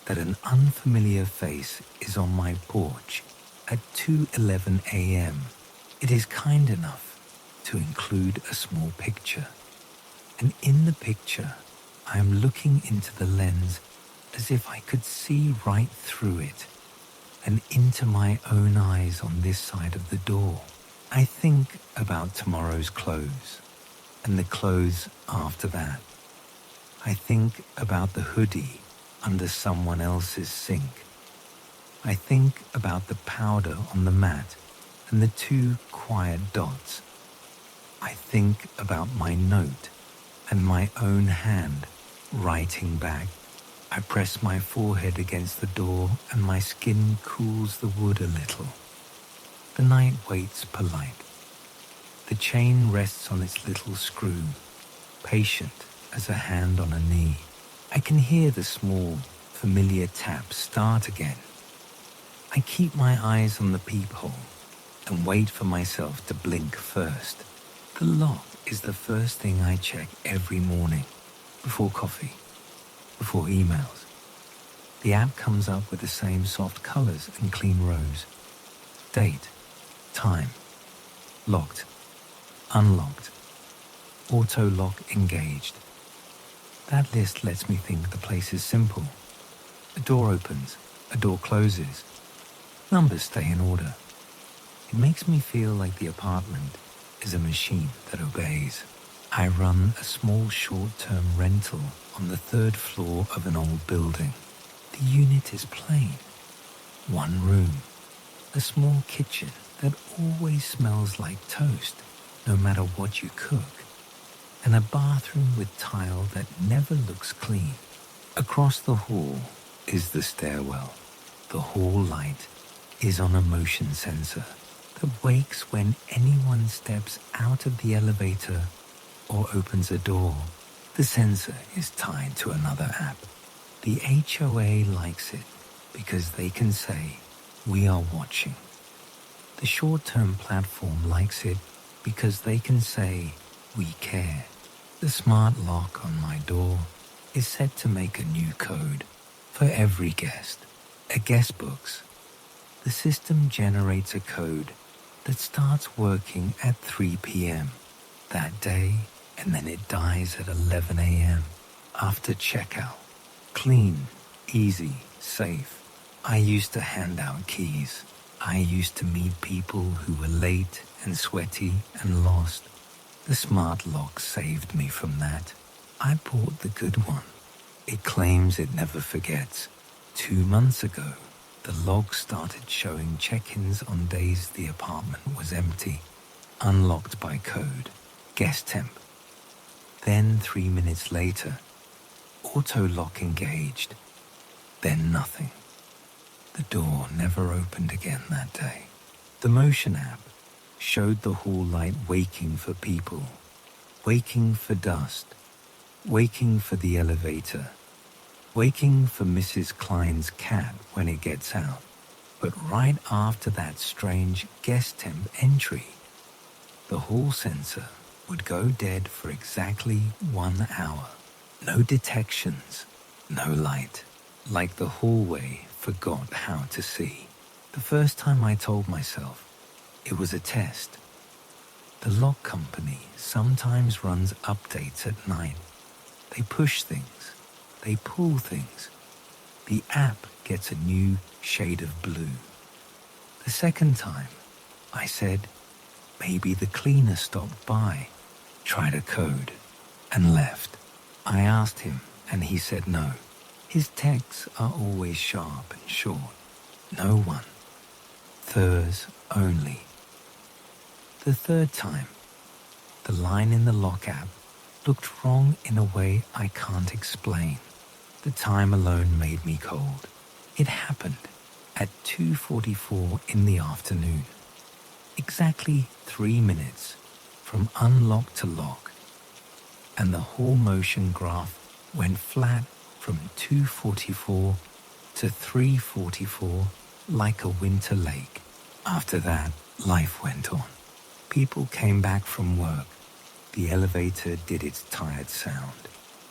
that an unfamiliar face is on my porch at 2:11 a.m. It is kind enough to include a small picture. And in the picture, I am looking into the lens as if I could see right through it and into my own eyes on this side of the door. I think about tomorrow's clothes and the clothes after that. I think about the hoodie under someone else's sink. I think about the powder on the mat and the two quiet dots. I think about my note and my own hand writing back. I press my forehead against the door and my skin cools the wood a little. The night waits polite. The chain rests on its little screw, patient as a hand on a knee. I can hear the small, familiar tap start again. I keep my eyes on the peephole and wait for myself to blink first. The lock is the first thing I check every morning, before coffee, before emails. The app comes up with the same soft colors and clean rows. Date, time, locked, unlocked, auto lock engaged. That list lets me think the place is simple. A door opens, a door closes. Numbers stay in order. It makes me feel like the apartment is a machine that obeys. I run a small short-term rental on the 3rd floor of an old building. The unit is plain. One room, a small kitchen that always smells like toast, no matter what you cook, and a bathroom with tile that never looks clean. Across the hall is the stairwell. The hall light is on a motion sensor that wakes when anyone steps out of the elevator or opens a door. The sensor is tied to another app. The HOA likes it because they can say, "We are watching." The short-term platform likes it because they can say, "We care." The smart lock on my door is set to make a new code for every guest. A guest books. The system generates a code that starts working at 3 p.m. that day, and then it dies at 11 a.m. after checkout. Clean, easy, safe. I used to hand out keys. I used to meet people who were late and sweaty and lost. The smart lock saved me from that. I bought the good one. It claims it never forgets. 2 months ago, the log started showing check-ins on days the apartment was empty. unlocked by code, guest temp. Then 3 minutes later, auto lock engaged. Then nothing. The door never opened again that day. The Motion app showed the hall light waking for people, waking for dust, waking for the elevator, waking for Mrs. Klein's cat when it gets out. But right after that strange guest temp entry, the hall sensor would go dead for exactly 1 hour. No detections, no light, like the hallway forgot how to see. The first time I told myself it was a test. The lock company sometimes runs updates at night. They push things, they pull things. The app gets a new shade of blue. The second time, I said, maybe the cleaner stopped by, tried a code, and left. I asked him, and he said no. His texts are always sharp and short. No one. Thurs only. The third time, the line in the lock app looked wrong in a way I can't explain. The time alone made me cold. It happened at 2:44 in the afternoon. Exactly 3 minutes from unlock to lock, and the hall motion graph went flat from 2:44 to 3:44 like a winter lake. After that, life went on. People came back from work. The elevator did its tired sound.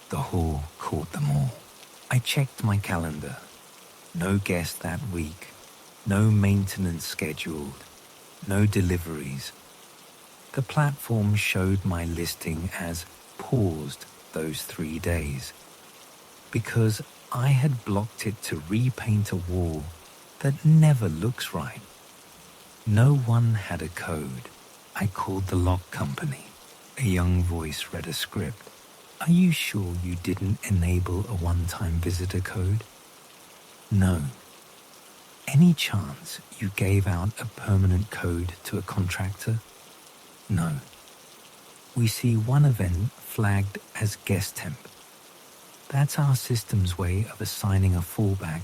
The hall caught them all. I checked my calendar. No guest that week. No maintenance scheduled. No deliveries. The platform showed my listing as paused those 3 days because I had blocked it to repaint a wall that never looks right. No one had a code. I called the lock company. A young voice read a script. Are you sure you didn't enable a one-time visitor code? No. Any chance you gave out a permanent code to a contractor? No. We see one event flagged as guest temp. That's our system's way of assigning a fallback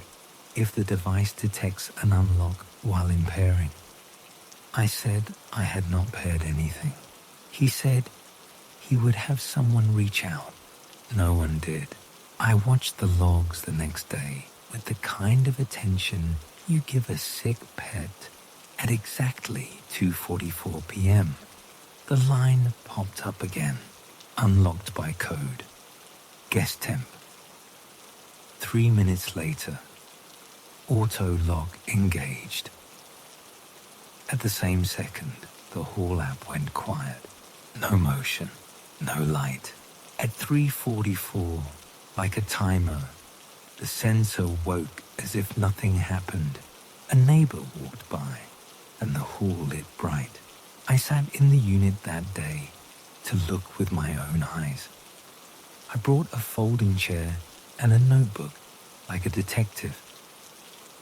if the device detects an unlock while impairing. I said I had not paired anything. He said he would have someone reach out. No one did. I watched the logs the next day with the kind of attention you give a sick pet. At exactly 2:44 p.m., the line popped up again, unlocked by code. Guest temp. 3 minutes later, auto lock engaged. At the same second, the hall app went quiet. No motion, no light. At 3:44, like a timer, the sensor woke as if nothing happened. A neighbor walked by, and the hall lit bright. I sat in the unit that day to look with my own eyes. I brought a folding chair and a notebook, like a detective.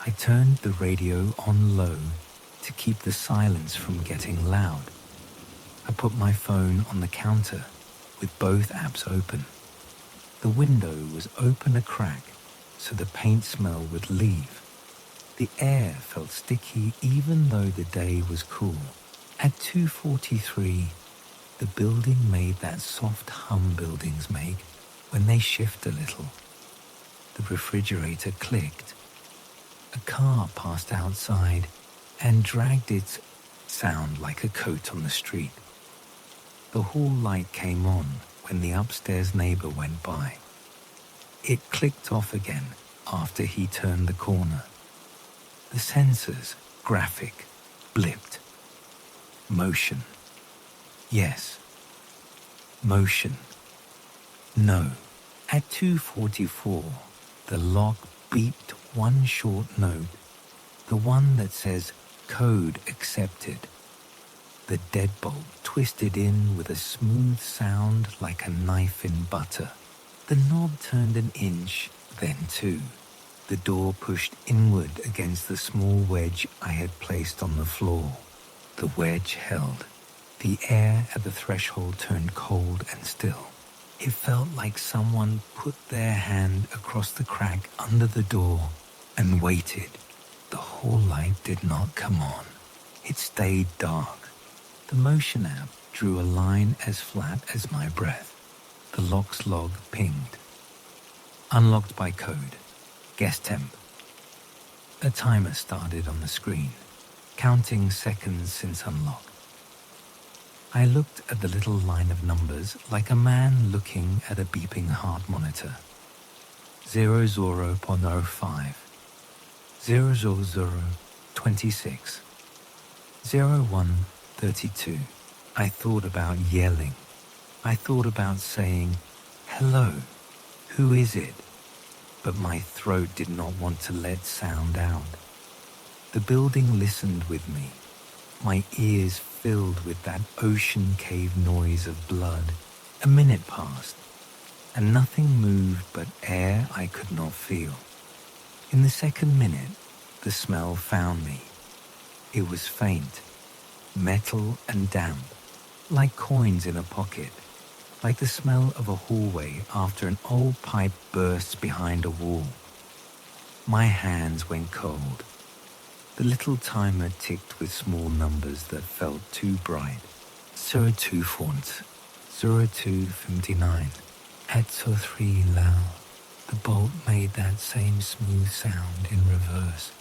I turned the radio on low to keep the silence from getting loud. I put my phone on the counter with both apps open. The window was open a crack so the paint smell would leave. The air felt sticky even though the day was cool. At 2:43, the building made that soft hum buildings make when they shift a little. The refrigerator clicked. A car passed outside and dragged its sound like a coat on the street. The hall light came on when the upstairs neighbor went by. It clicked off again after he turned the corner. The sensors, graphic, blipped. Motion. Yes. Motion. No. At 2:44, the lock beeped one short note, the one that says code accepted. The deadbolt twisted in with a smooth sound like a knife in butter. The knob turned an inch, then two. The door pushed inward against the small wedge I had placed on the floor. The wedge held. The air at the threshold turned cold and still. It felt like someone put their hand across the crack under the door and waited. The hall light did not come on. It stayed dark. The motion app drew a line as flat as my breath. The lock's log pinged. Unlocked by code. Guest temp. A timer started on the screen, counting seconds since unlock. I looked at the little line of numbers like a man looking at a beeping heart monitor. 00.05, 00026, 0132. I thought about yelling. I thought about saying, "Hello, who is it?" But my throat did not want to let sound out. The building listened with me, my ears filled with that ocean cave noise of blood. A minute passed, and nothing moved but air I could not feel. In the second minute, the smell found me. It was faint, metal and damp, like coins in a pocket, like the smell of a hallway after an old pipe bursts behind a wall. My hands went cold. The little timer ticked with small numbers that felt too bright. 02 font, 0259, Etso 3 loud. The bolt made that same smooth sound in reverse.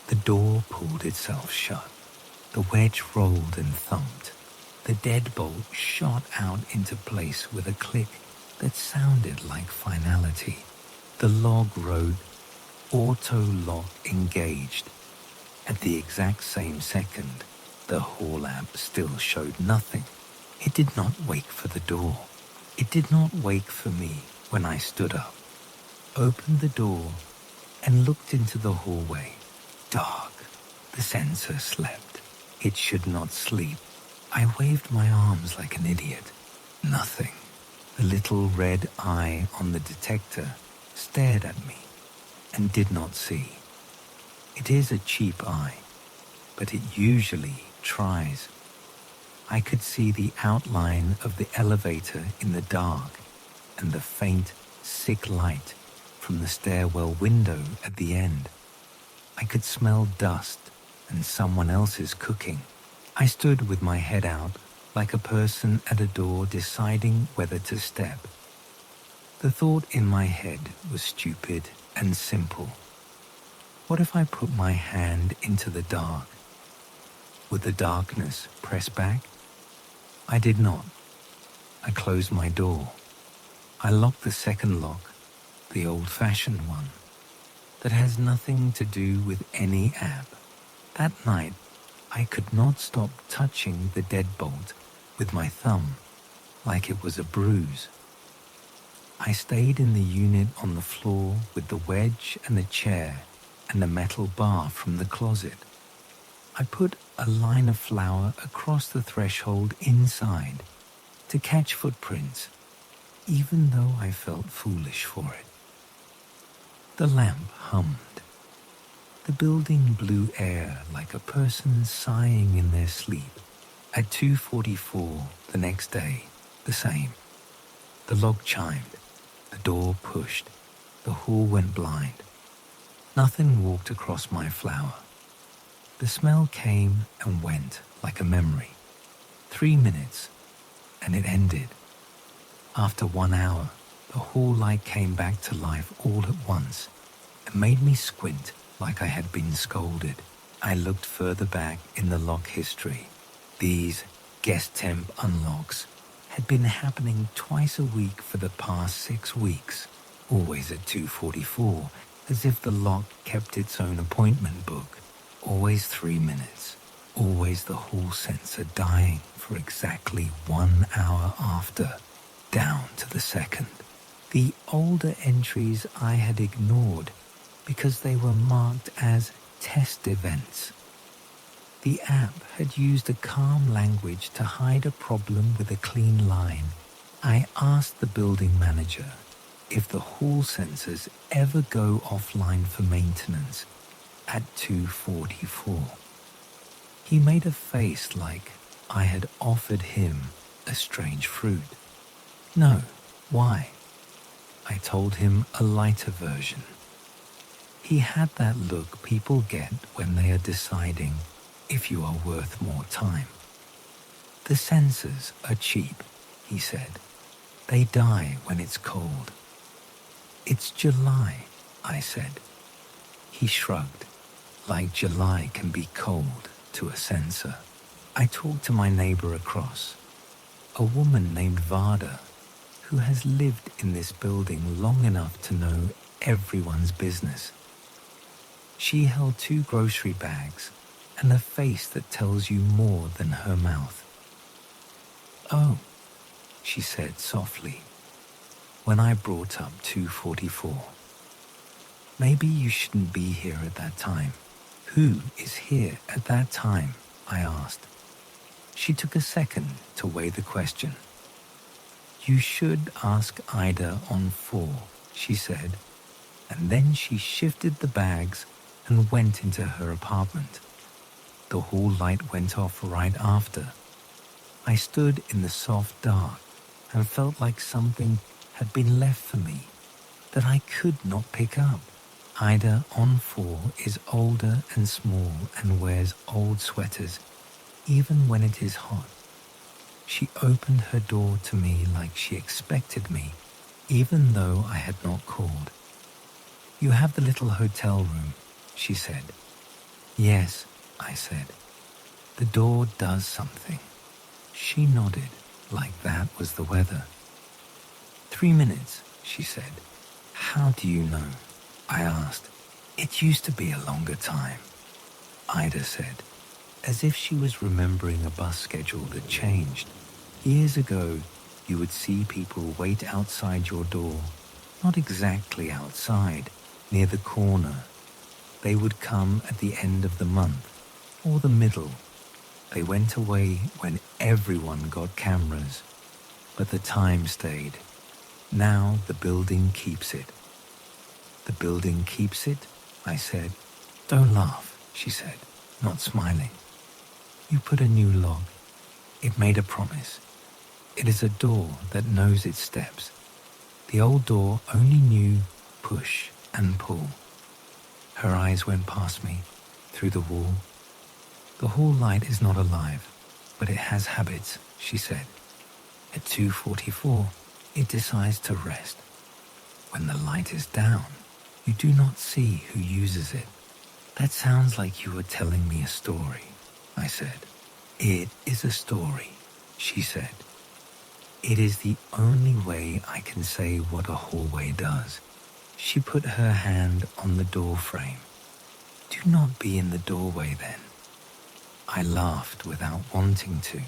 The door pulled itself shut. The wedge rolled and thumped. The deadbolt shot out into place with a click that sounded like finality. The log wrote, "Auto lock engaged." At the exact same second, the hall lamp still showed nothing. It did not wake for the door. It did not wake for me when I stood up, opened the door, and looked into the hallway. Dark. The sensor slept. It should not sleep. I waved my arms like an idiot. Nothing. The little red eye on the detector stared at me and did not see. It is a cheap eye, but it usually tries. I could see the outline of the elevator in the dark and the faint, sick light from the stairwell window at the end. I could smell dust and someone else's cooking. I stood with my head out like a person at a door deciding whether to step. The thought in my head was stupid and simple. What if I put my hand into the dark? Would the darkness press back? I did not. I closed my door. I locked the second lock, the old-fashioned one, that has nothing to do with any app. That night, I could not stop touching the deadbolt with my thumb like it was a bruise. I stayed in the unit on the floor with the wedge and the chair and the metal bar from the closet. I put a line of flour across the threshold inside to catch footprints, even though I felt foolish for it. The lamp hummed. The building blew air like a person sighing in their sleep. At 2:44 the next day, the same. The log chimed. The door pushed. The hall went blind. Nothing walked across my flour. The smell came and went like a memory. 3 minutes, and it ended. After 1 hour, the hall light came back to life all at once and made me squint like I had been scolded. I looked further back in the lock history. These guest temp unlocks had been happening twice a week for the past 6 weeks, always at 2:44, as if the lock kept its own appointment book. Always 3 minutes, always the hall sensor dying for exactly 1 hour after, down to the second. The older entries I had ignored because they were marked as test events. The app had used a calm language to hide a problem with a clean line. I asked the building manager if the hall sensors ever go offline for maintenance at 2:44. He made a face like, I had offered him a strange fruit. No, why? I told him a lighter version. He had that look people get when they are deciding if you are worth more time. The sensors are cheap, he said. They die when it's cold. It's July, I said. He shrugged, like July can be cold to a sensor. I talked to my neighbor across, a woman named Varda, who has lived in this building long enough to know everyone's business. She held 2 grocery bags and a face that tells you more than her mouth. Oh, she said softly, when I brought up 244. Maybe you shouldn't be here at that time. Who is here at that time? I asked. She took a second to weigh the question. You should ask Ida on 4, she said, and then she shifted the bags and went into her apartment. The hall light went off right after. I stood in the soft dark and felt like something had been left for me that I could not pick up. Ida on 4 is older and small and wears old sweaters, even when it is hot. She opened her door to me like she expected me, even though I had not called. You have the little hotel room, she said. Yes, I said. The door does something. She nodded, like that was the weather. 3 minutes, she said. How do you know? I asked. It used to be a longer time, Ida said, as if she was remembering a bus schedule that changed. Years ago, you would see people wait outside your door, not exactly outside, near the corner. They would come at the end of the month, or the middle. They went away when everyone got cameras, but the time stayed. Now the building keeps it. The building keeps it? I said. Don't laugh, she said, not smiling. You put a new lock. It made a promise. It is a door that knows its steps. The old door only knew push and pull. Her eyes went past me, through the wall. The hall light is not alive, but it has habits, she said. At 2:44, it decides to rest. When the light is down, you do not see who uses it. That sounds like you were telling me a story, I said. It is a story, she said. It is the only way I can say what a hallway does. She put her hand on the door frame. Do not be in the doorway then. I laughed without wanting to.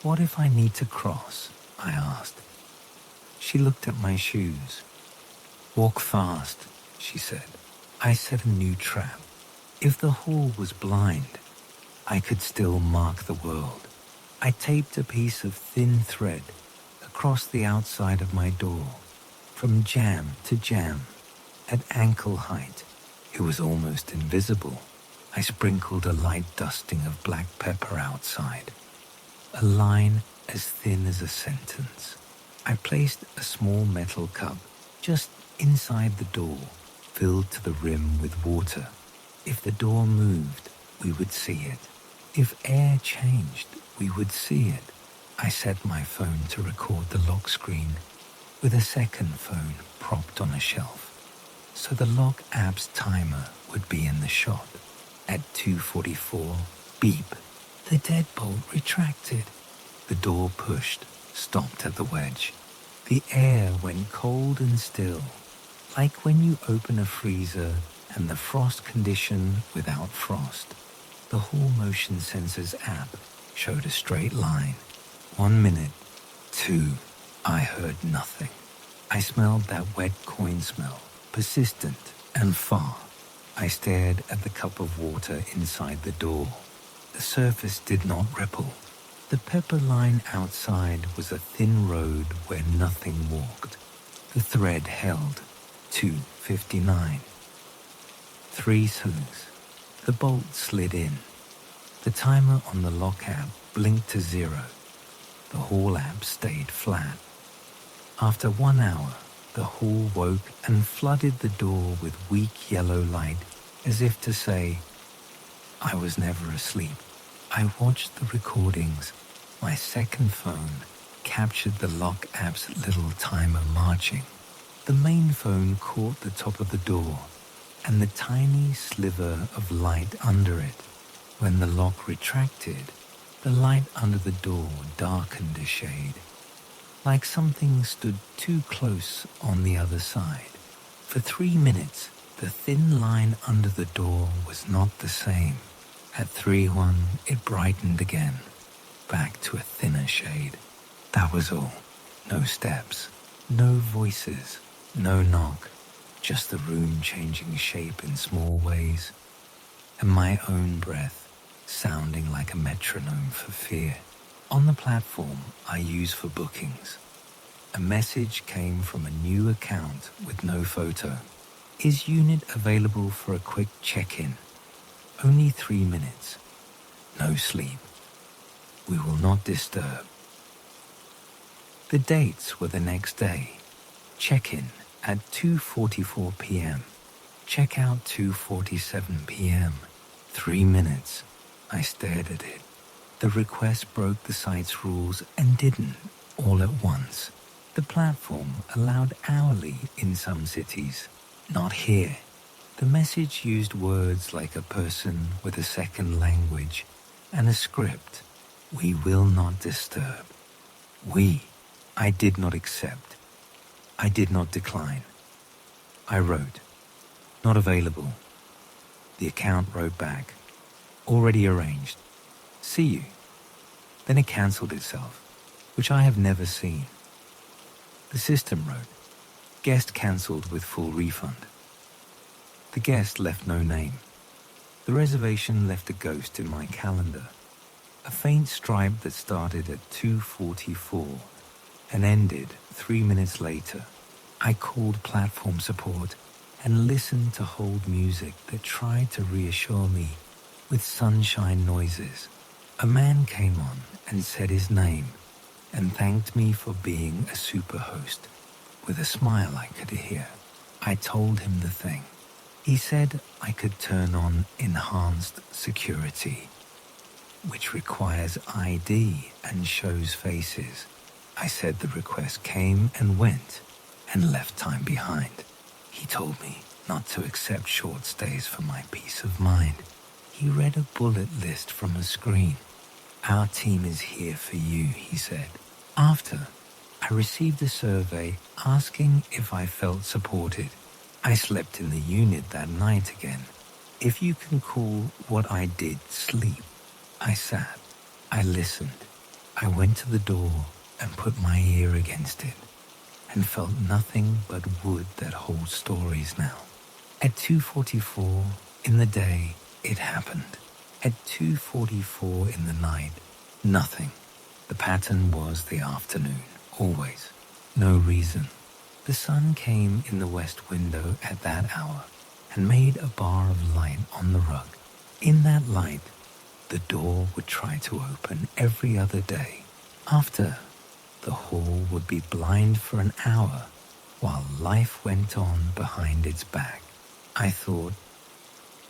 What if I need to cross? I asked. She looked at my shoes. Walk fast, she said. I set a new trap. If the hall was blind, I could still mark the world. I taped a piece of thin thread across the outside of my door, from jamb to jamb, at ankle height. It was almost invisible. I sprinkled a light dusting of black pepper outside, a line as thin as a sentence. I placed a small metal cup just inside the door, filled to the rim with water. If the door moved, we would see it. If air changed, we would see it. I set my phone to record the lock screen with a second phone propped on a shelf, so the lock app's timer would be in the shot. At 2:44, beep, the deadbolt retracted. The door pushed, stopped at the wedge. The air went cold and still, like when you open a freezer and the frost condition without frost. The Hall Motion Sensors app showed a straight line. 1 minute, 2, I heard nothing. I smelled that wet coin smell, persistent and far. I stared at the cup of water inside the door. The surface did not ripple. The pepper line outside was a thin road where nothing walked. The thread held. 2:59. 3 swings. The bolt slid in. The timer on the lock app blinked to 0. The hall app stayed flat. After 1 hour, the hall woke and flooded the door with weak yellow light, as if to say, I was never asleep. I watched the recordings. My second phone captured the lock app's little timer marching. The main phone caught the top of the door and the tiny sliver of light under it. When the lock retracted, the light under the door darkened a shade, like something stood too close on the other side. For 3 minutes, the thin line under the door was not the same. At 3:01, it brightened again, back to a thinner shade. That was all. No steps, no voices, no knock, just the room changing shape in small ways, and my own breath sounding like a metronome for fear. On the platform I use for bookings, a message came from a new account with no photo. Is unit available for a quick check-in? Only 3 minutes. No sleep. We will not disturb. The dates were the next day. Check-in at 2:44 p.m. Check-out 2:47 p.m. 3 minutes. I stared at it. The request broke the site's rules and didn't all at once. The platform allowed hourly in some cities, not here. The message used words like a person with a second language and a script. We will not disturb. I did not accept. I did not decline. I wrote, not available. The account wrote back, already arranged. See you. Then it cancelled itself, which I have never seen. The system wrote, guest cancelled with full refund. The guest left no name. The reservation left a ghost in my calendar, a faint stripe that started at 2:44 and ended 3 minutes later. I called platform support and listened to hold music that tried to reassure me with sunshine noises. A man came on and said his name and thanked me for being a superhost with a smile I could hear. I told him the thing. He said I could turn on enhanced security, which requires ID and shows faces. I said the request came and went and left time behind. He told me not to accept short stays for my peace of mind. He read a bullet list from a screen. Our team is here for you, he said. After, I received a survey asking if I felt supported. I slept in the unit that night again. If you can call what I did sleep. I sat. I listened. I went to the door and put my ear against it and felt nothing but wood that holds stories now. At 2:44 in the day, it happened. At 2:44 in the night, nothing. The pattern was the afternoon, always. No reason. The sun came in the west window at that hour and made a bar of light on the rug. In that light, the door would try to open every other day. After, the hall would be blind for an hour while life went on behind its back. I thought,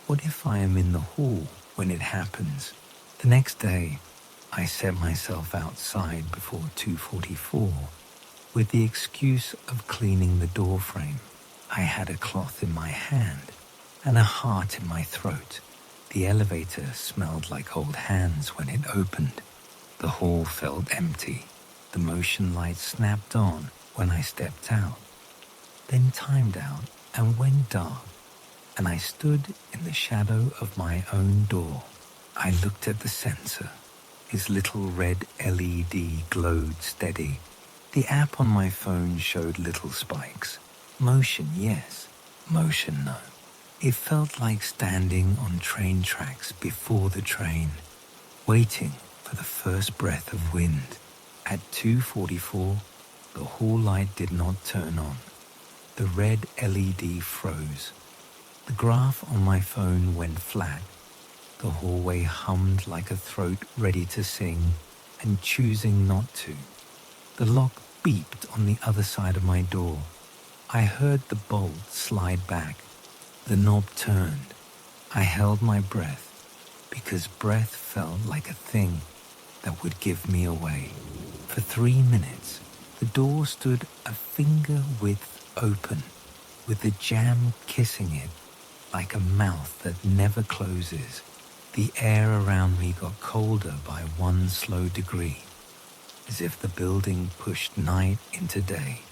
what if I am in the hall when it happens? The next day, I set myself outside before 2:44 with the excuse of cleaning the door frame. I had a cloth in my hand and a heart in my throat. The elevator smelled like old hands when it opened. The hall felt empty. The motion light snapped on when I stepped out, then timed out and went dark, and I stood in the shadow of my own door. I looked at the sensor. His little red LED glowed steady. The app on my phone showed little spikes. Motion, yes. Motion, no. It felt like standing on train tracks before the train, waiting for the first breath of wind. At 2:44, the hall light did not turn on. The red LED froze. The graph on my phone went flat. The hallway hummed like a throat ready to sing and choosing not to. The lock beeped on the other side of my door. I heard the bolt slide back. The knob turned. I held my breath because breath felt like a thing that would give me away. For 3 minutes, the door stood a finger width open, with the jamb kissing it like a mouth that never closes. The air around me got colder by 1 slow degree, as if the building pushed night into day.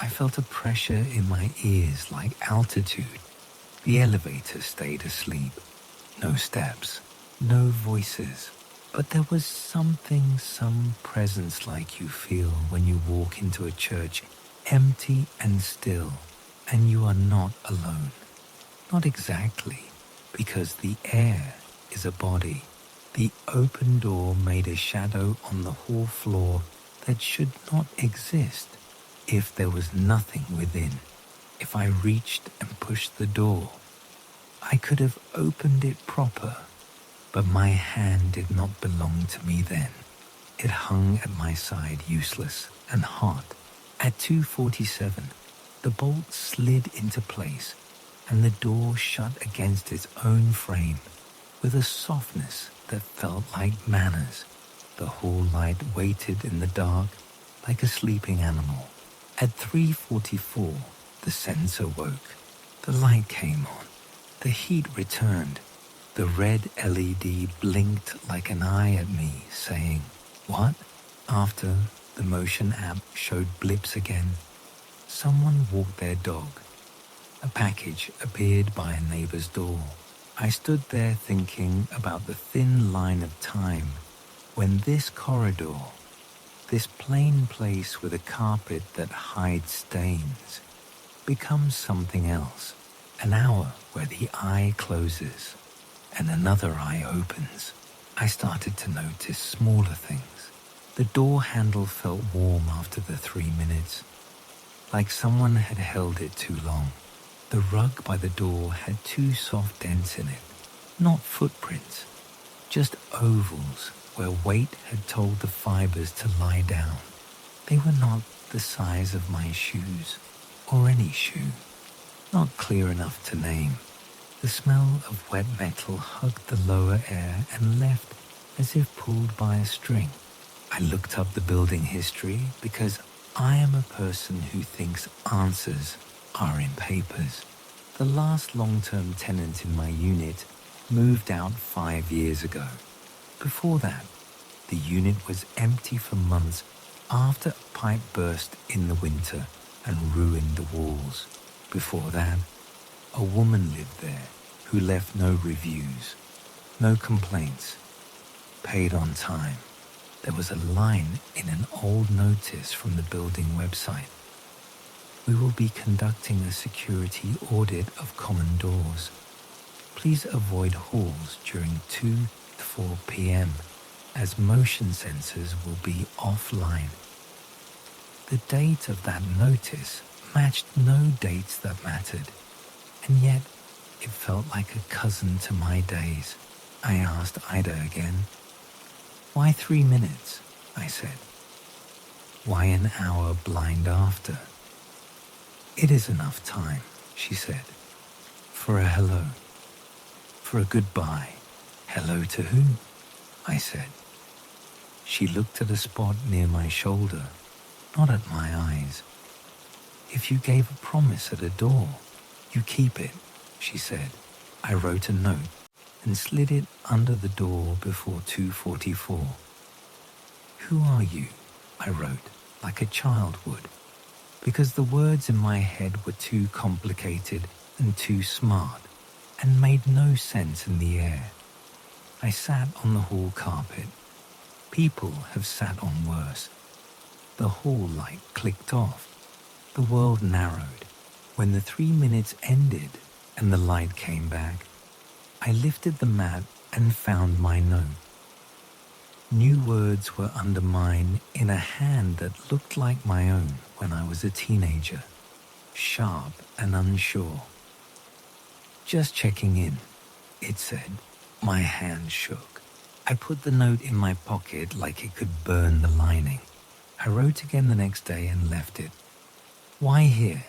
I felt a pressure in my ears like altitude. The elevator stayed asleep. No steps, no voices. But there was some presence like you feel when you walk into a church empty and still, and you are not alone. Not exactly, because the air is a body. The open door made a shadow on the hall floor that should not exist if there was nothing within. If I reached and pushed the door, I could have opened it proper, but my hand did not belong to me then. It hung at my side useless and hot. At 2:47, the bolt slid into place and the door shut against its own frame with a softness that felt like manners. The hall light waited in the dark like a sleeping animal. At 3:44, the sensor woke. The light came on. The heat returned. The red LED blinked like an eye at me, saying, "What?" After the motion app showed blips again, someone walked their dog. A package appeared by a neighbor's door. I stood there thinking about the thin line of time when this corridor, this plain place with a carpet that hides stains, becomes something else. An hour where the eye closes and another eye opens. I started to notice smaller things. The door handle felt warm after the 3 minutes, like someone had held it too long. The rug by the door had 2 soft dents in it, not footprints, just ovals where weight had told the fibers to lie down. They were not the size of my shoes, or any shoe, not clear enough to name. The smell of wet metal hugged the lower air and left as if pulled by a string. I looked up the building history because I am a person who thinks answers are in papers. The last long-term tenant in my unit moved out 5 years ago. Before that, the unit was empty for months after a pipe burst in the winter and ruined the walls. Before that, a woman lived there who left no reviews, no complaints, paid on time. There was a line in an old notice from the building website. We will be conducting a security audit of common doors. Please avoid halls during 2 to 4 p.m. as motion sensors will be offline. The date of that notice matched no dates that mattered, and yet it felt like a cousin to my days. I asked Ida again. "Why 3 minutes?" I said. "Why an hour blind after?" "It is enough time," she said, "for a hello, for a goodbye." "Hello to who?" I said. She looked at a spot near my shoulder, not at my eyes. "If you gave a promise at a door, you keep it," she said. I wrote a note and slid it under the door before 2:44. "Who are you?" I wrote, like a child would, because the words in my head were too complicated and too smart and made no sense in the air. I sat on the hall carpet. People have sat on worse. The hall light clicked off. The world narrowed. When the 3 minutes ended and the light came back, I lifted the mat and found my note. New words were under mine in a hand that looked like my own when I was a teenager, sharp and unsure. "Just checking in," it said. My hand shook. I put the note in my pocket like it could burn the lining. I wrote again the next day and left it. Why here?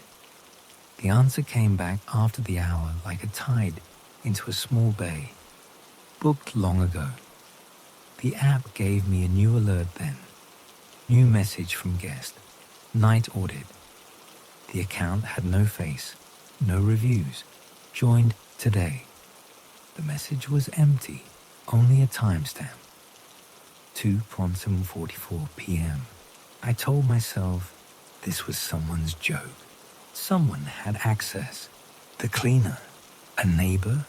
The answer came back after the hour like a tide into a small bay. Booked long ago. The app gave me a new alert then. New message from guest. Night audit. The account had no face, no reviews. Joined today. The message was empty, only a timestamp. 2:44 p.m. I told myself this was someone's joke. Someone had access. The cleaner, a neighbor,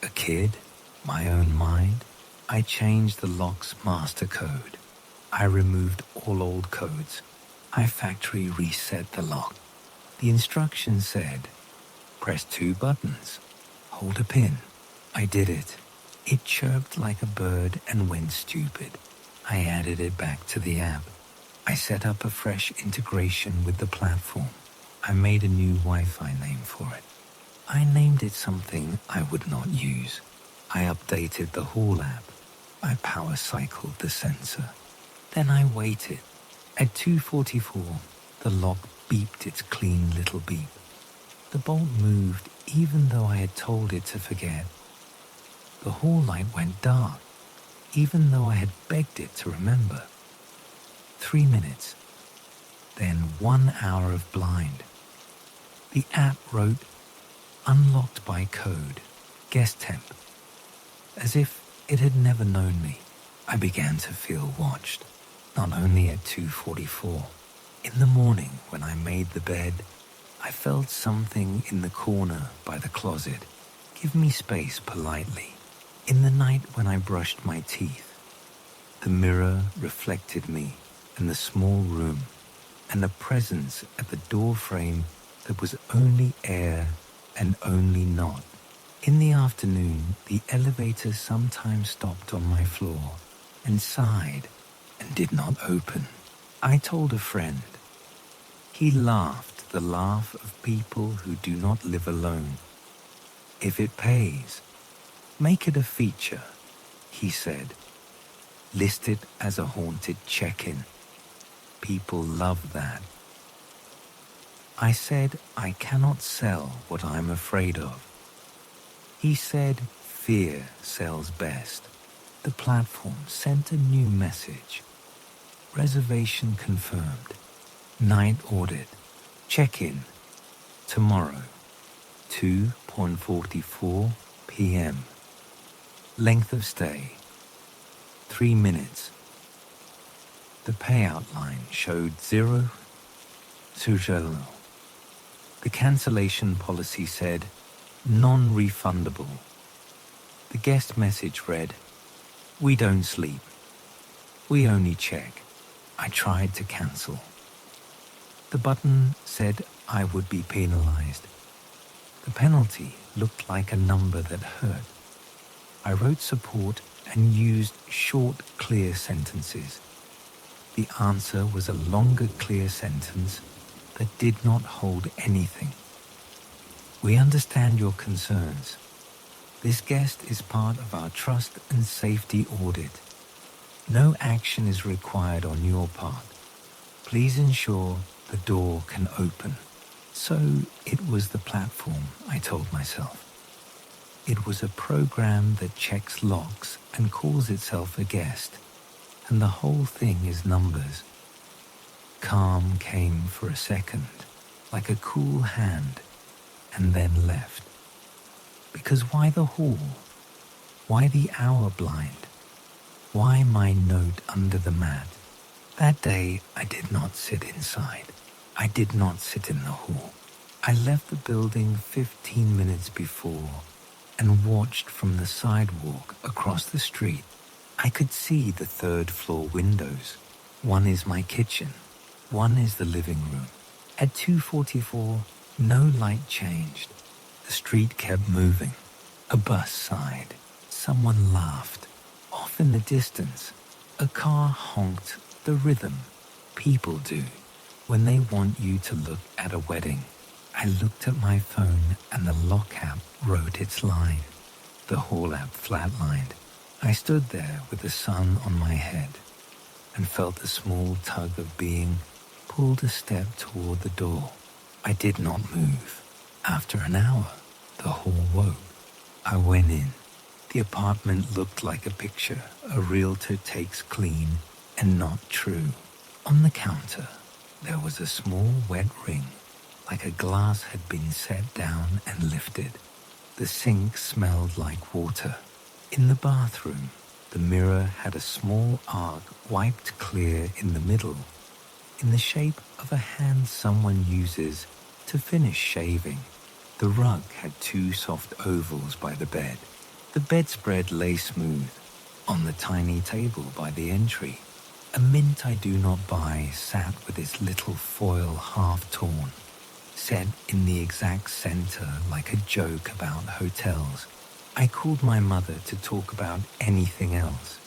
a kid, my own mind. I changed the lock's master code. I removed all old codes. I factory reset the lock. The instructions said, press 2 buttons, hold a pin. I did it. It chirped like a bird and went stupid. I added it back to the app. I set up a fresh integration with the platform. I made a new Wi-Fi name for it. I named it something I would not use. I updated the Hall app. I power cycled the sensor. Then I waited. At 2:44, the lock beeped its clean little beep. The bolt moved even though I had told it to forget. The hall light went dark, even though I had begged it to remember. 3 minutes, then 1 hour of blind. The app wrote, unlocked by code, guest temp. As if it had never known me, I began to feel watched, not only at 2:44. In the morning when I made the bed, I felt something in the corner by the closet give me space politely. In the night when I brushed my teeth, the mirror reflected me in the small room and a presence at the door frame that was only air and only not. In the afternoon, the elevator sometimes stopped on my floor and sighed and did not open. I told a friend. He laughed the laugh of people who do not live alone. If it pays, make it a feature, he said. List it as a haunted check-in. People love that. I said I cannot sell what I'm afraid of. He said fear sells best. The platform sent a new message. Reservation confirmed. Night audit. Check-in. Tomorrow. 2:44 p.m. Length of stay. 3 minutes. The payout line showed 0. The cancellation policy said non-refundable. The guest message read, we don't sleep. We only check. I tried to cancel. The button said I would be penalized. The penalty looked like a number that hurt. I wrote support and used short, clear sentences. The answer was a longer, clear sentence that did not hold anything. We understand your concerns. This guest is part of our trust and safety audit. No action is required on your part. Please ensure the door can open. So it was the platform, I told myself. It was a program that checks locks and calls itself a guest, and the whole thing is numbers. Calm came for a second, like a cool hand, and then left. Because why the hall? Why the hour blind? Why my note under the mat? That day I did not sit inside. I did not sit in the hall. I left the building 15 minutes before and watched from the sidewalk across the street. I could see the 3rd floor windows. One is my kitchen. One is the living room. At 2:44, no light changed. The street kept moving. A bus sighed. Someone laughed. Off in the distance, a car honked the rhythm people do when they want you to look at a wedding. I looked at my phone and the lock app wrote its line. The hall lamp flatlined. I stood there with the sun on my head and felt a small tug of being pulled a step toward the door. I did not move. After an hour, the hall woke. I went in. The apartment looked like a picture a realtor takes clean and not true. On the counter, there was a small wet ring, like a glass had been set down and lifted. The sink smelled like water. In the bathroom, the mirror had a small arc wiped clear in the middle, in the shape of a hand someone uses to finish shaving. The rug had two soft ovals by the bed. The bedspread lay smooth. On the tiny table by the entry, a mint I do not buy sat with its little foil half torn, set in the exact center like a joke about hotels. I called my mother to talk about anything else.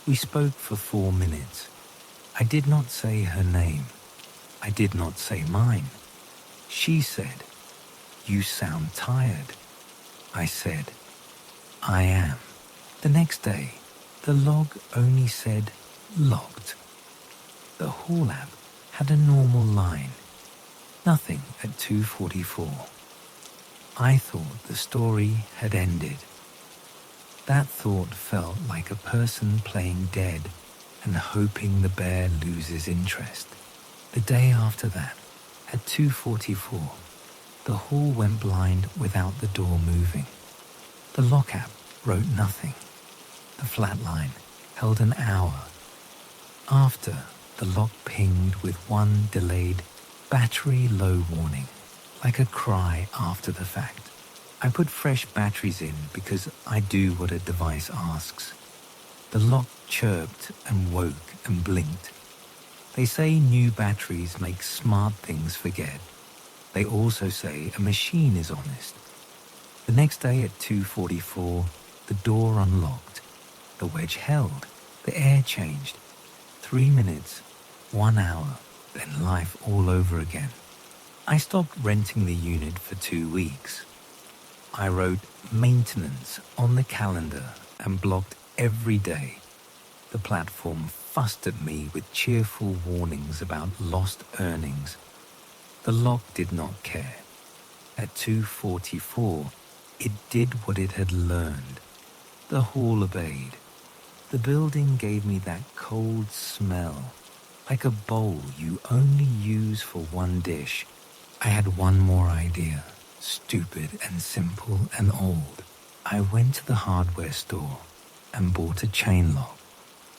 We spoke for 4 minutes. I did not say her name. I did not say mine. She said, "You sound tired." I said, "I am." The next day, the log only said locked. The hall app had a normal line. Nothing at 2:44. I thought the story had ended. That thought felt like a person playing dead and hoping the bear loses interest. The day after that, at 2:44, the hall went blind without the door moving. The lock app wrote nothing. The flatline held an hour. After, the lock pinged with one delayed battery low warning, like a cry after the fact. I put fresh batteries in because I do what a device asks. The lock chirped and woke and blinked. They say new batteries make smart things forget. They also say a machine is honest. The next day at 2:44, the door unlocked. The wedge held. The air changed. 3 minutes, 1 hour, then life all over again. I stopped renting the unit for 2 weeks. I wrote maintenance on the calendar and blocked every day. The platform fussed at me with cheerful warnings about lost earnings. The lock did not care. At 2:44, it did what it had learned. The hall obeyed. The building gave me that cold smell, like a bowl you only use for one dish. I had one more idea, stupid and simple and old. I went to the hardware store and bought a chain lock,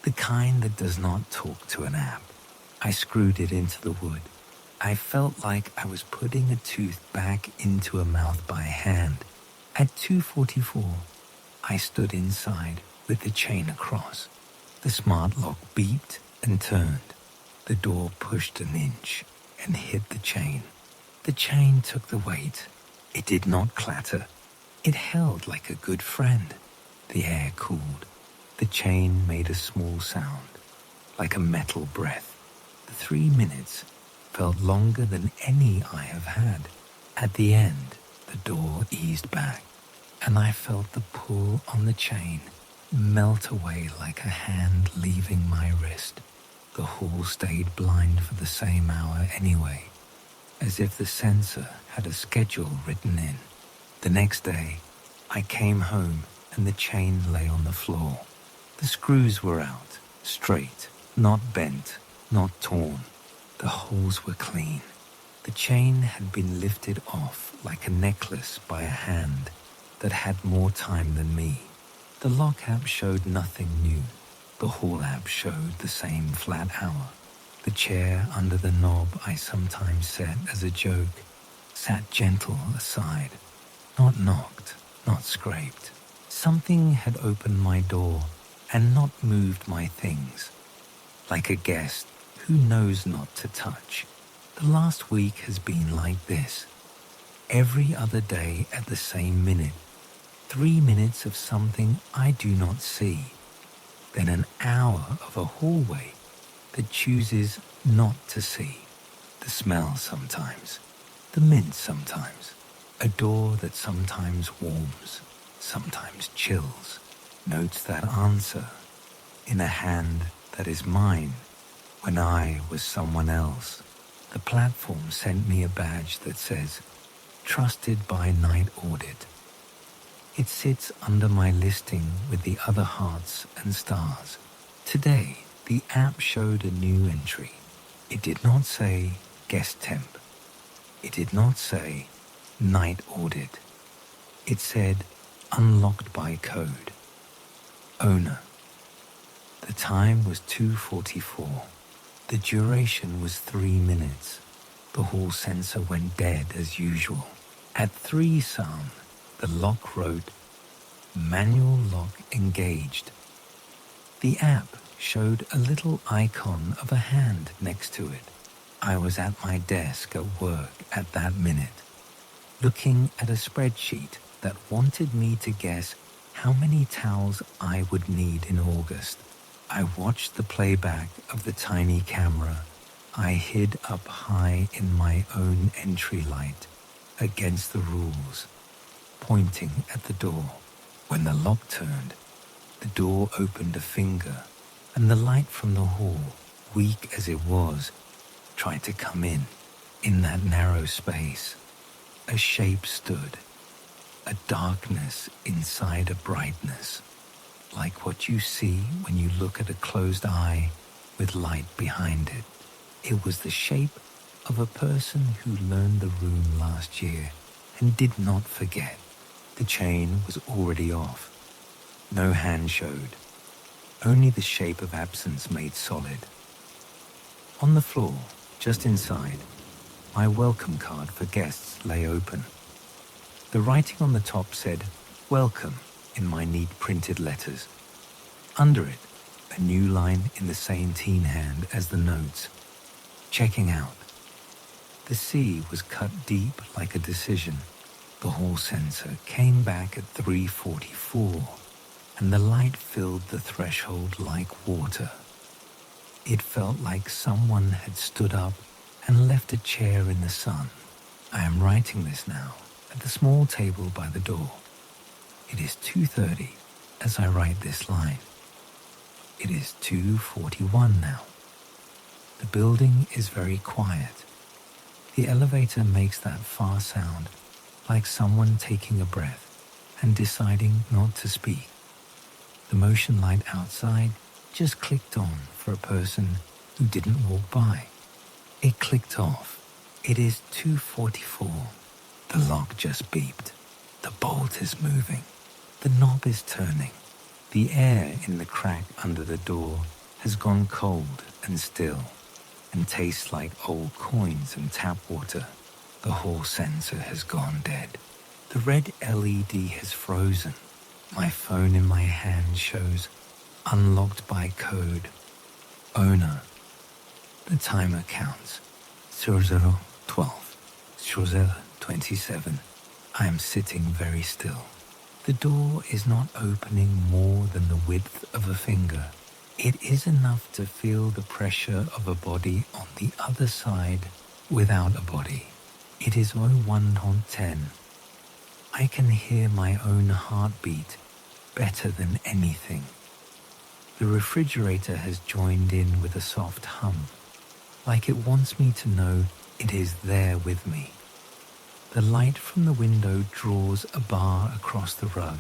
the kind that does not talk to an app. I screwed it into the wood. I felt like I was putting a tooth back into a mouth by hand. At 2:44, I stood inside with the chain across. The smart lock beeped and turned. The door pushed an inch and hit the chain. The chain took the weight. It did not clatter. It held like a good friend. The air cooled. The chain made a small sound, like a metal breath. The 3 minutes felt longer than any I have had. At the end, the door eased back, and I felt the pull on the chain melt away like a hand leaving my wrist. The hall stayed blind for the same hour anyway, as if the sensor had a schedule written in. The next day, I came home and the chain lay on the floor. The screws were out, straight, not bent, not torn. The holes were clean. The chain had been lifted off like a necklace by a hand that had more time than me. The lock app showed nothing new. The hall app showed the same flat hour. The chair under the knob I sometimes set as a joke sat gentle aside, not knocked, not scraped. Something had opened my door and not moved my things. Like a guest who knows not to touch. The last week has been like this. Every other day at the same minute. 3 minutes of something I do not see. Then an hour of a hallway that chooses not to see. The smell sometimes. The mint sometimes. A door that sometimes warms. sometimes chills, notes that answer in a hand that is mine when I was someone else. The platform sent me a badge that says, Trusted by Night Audit. It sits under my listing with the other hearts and stars. Today, the app showed a new entry. It did not say guest temp. It did not say night audit. It said unlocked by code. Owner. The time was 2:44. The duration was 3 minutes. The hall sensor went dead as usual. At 3 sound, the lock wrote, Manual lock engaged. The app showed a little icon of a hand next to it. I was at my desk at work at that minute, looking at a spreadsheet that wanted me to guess how many towels I would need in August. I watched the playback of the tiny camera I hid up high in my own entry light against the rules, pointing at the door. When the lock turned, the door opened a finger, and the light from the hall, weak as it was, tried to come in. In that narrow space, a shape stood, a darkness inside a brightness, like what you see when you look at a closed eye with light behind it. It was the shape of a person who learned the room last year and did not forget. The chain was already off. No hand showed, only the shape of absence made solid. On the floor, just inside, my welcome card for guests lay open. The writing on the top said, Welcome, in my neat printed letters. Under it, a new line in the same teen hand as the notes. Checking out. The C was cut deep like a decision. The hall sensor came back at 3:44, and the light filled the threshold like water. It felt like someone had stood up and left a chair in the sun. I am writing this now at the small table by the door. It is 2:30 as I write this line. It is 2:41 now. The building is very quiet. The elevator makes that far sound, like someone taking a breath and deciding not to speak. The motion light outside just clicked on for a person who didn't walk by. It clicked off. It is 2:44. The lock just beeped. The bolt is moving. The knob is turning. The air in the crack under the door has gone cold and still and tastes like old coins and tap water. The hall sensor has gone dead. The red LED has frozen. My phone in my hand shows unlocked by code. Owner. The timer counts. 00:12. 00:27. I am sitting very still. The door is not opening more than the width of a finger. It is enough to feel the pressure of a body on the other side without a body. It is 01:10. I can hear my own heartbeat better than anything. The refrigerator has joined in with a soft hum, like it wants me to know it is there with me. The light from the window draws a bar across the rug,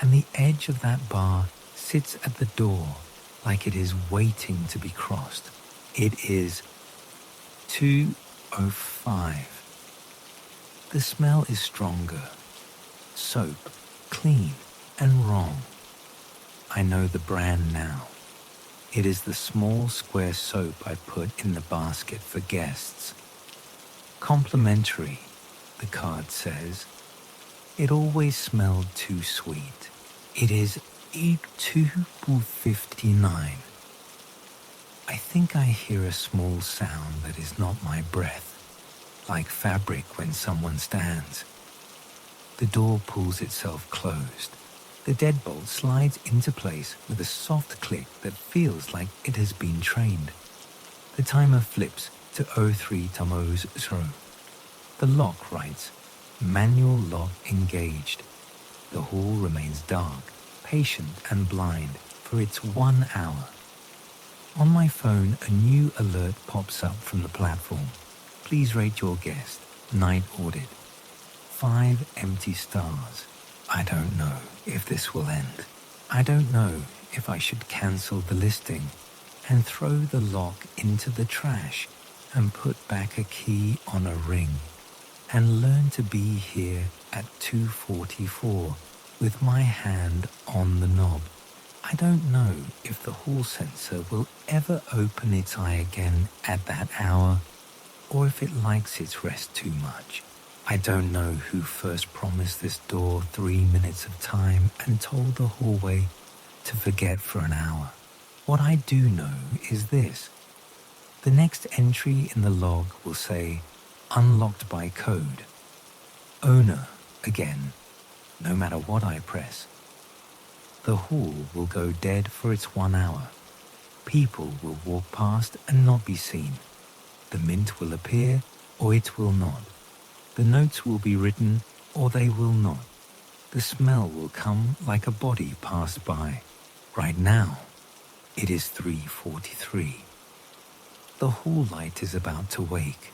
and the edge of that bar sits at the door like it is waiting to be crossed. It is 2:05. The smell is stronger. Soap, clean and wrong. I know the brand now. It is the small square soap I put in the basket for guests. Complimentary, the card says. It always smelled too sweet. It is 2:59. I think I hear a small sound that is not my breath, like fabric when someone stands. The door pulls itself closed. The deadbolt slides into place with a soft click that feels like it has been trained. The timer flips to 03:00. The lock writes, Manual lock engaged. The hall remains dark, patient and blind for its 1 hour. On my phone, a new alert pops up from the platform. Please rate your guest. Night audit. 5 empty stars. I don't know if this will end. I don't know if I should cancel the listing and throw the lock into the trash and put back a key on a ring and learn to be here at 2:44 with my hand on the knob. I don't know if the hall sensor will ever open its eye again at that hour, or if it likes its rest too much. I don't know who first promised this door 3 minutes of time and told the hallway to forget for an hour. What I do know is this. The next entry in the log will say, unlocked by code. Owner, again, no matter what I press. The hall will go dead for its 1 hour. People will walk past and not be seen. The mint will appear or it will not. The notes will be written or they will not. The smell will come like a body passed by. Right now, it is 3:43. The hall light is about to wake.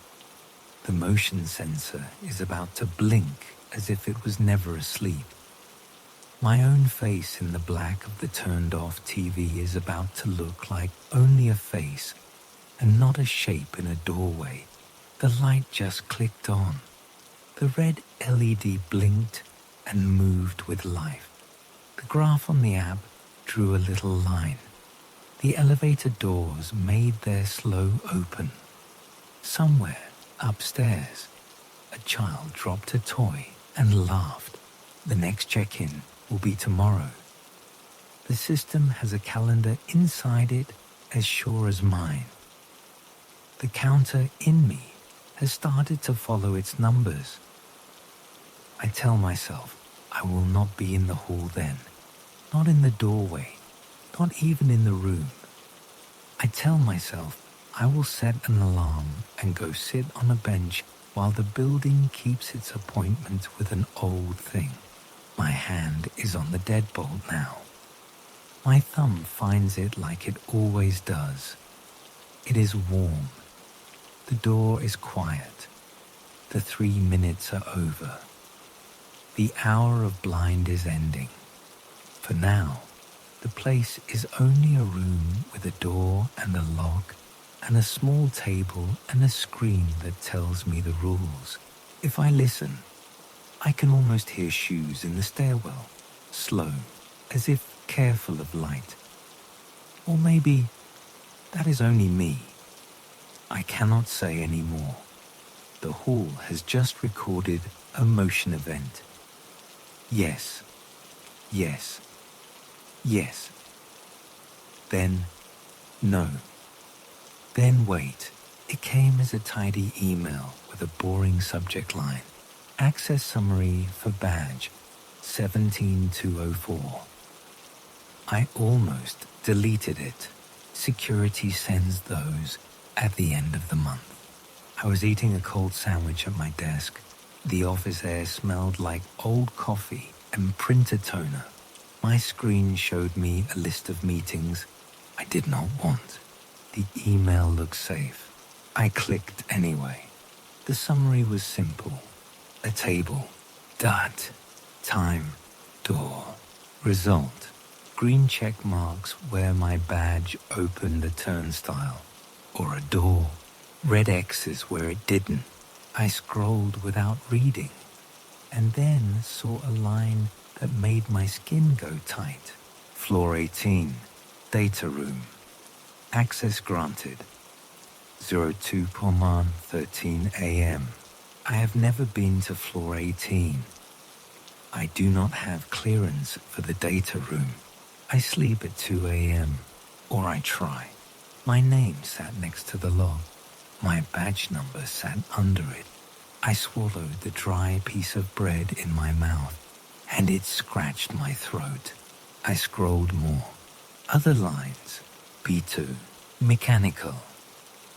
The motion sensor is about to blink as if it was never asleep. My own face in the black of the turned-off TV is about to look like only a face and not a shape in a doorway. The light just clicked on. The red LED blinked and moved with life. The graph on the app drew a little line. The elevator doors made their slow open. Somewhere upstairs, a child dropped a toy and laughed. The next check-in will be tomorrow. The system has a calendar inside it as sure as mine. The counter in me has started to follow its numbers. I tell myself I will not be in the hall then, not in the doorway, not even in the room. I tell myself I will set an alarm and go sit on a bench while the building keeps its appointment with an old thing. My hand is on the deadbolt now. My thumb finds it like it always does. It is warm. The door is quiet. The 3 minutes are over. The hour of blind is ending. For now, the place is only a room with a door and a lock and a small table and a screen that tells me the rules. If I listen, I can almost hear shoes in the stairwell, slow, as if careful of light. Or maybe that is only me. I cannot say any more. The hall has just recorded a motion event. Yes, yes, yes. Then, no. Then wait. It came as a tidy email with a boring subject line. Access summary for badge 17204. I almost deleted it. Security sends those at the end of the month. I was eating a cold sandwich at my desk. The office air smelled like old coffee and printer toner. My screen showed me a list of meetings I did not want. The email looked safe. I clicked anyway. The summary was simple. A table. Date. Time. Door. Result. Green check marks where my badge opened a turnstile or a door. Red X's where it didn't. I scrolled without reading and then saw a line that made my skin go tight. Floor 18. Data room. Access granted. 02 Pullman 13 a.m. I have never been to floor 18. I do not have clearance for the data room. I sleep at 2 a.m. or I try. My name sat next to the log. My badge number sat under it. I swallowed the dry piece of bread in my mouth and it scratched my throat. I scrolled more. Other lines. B2. Mechanical.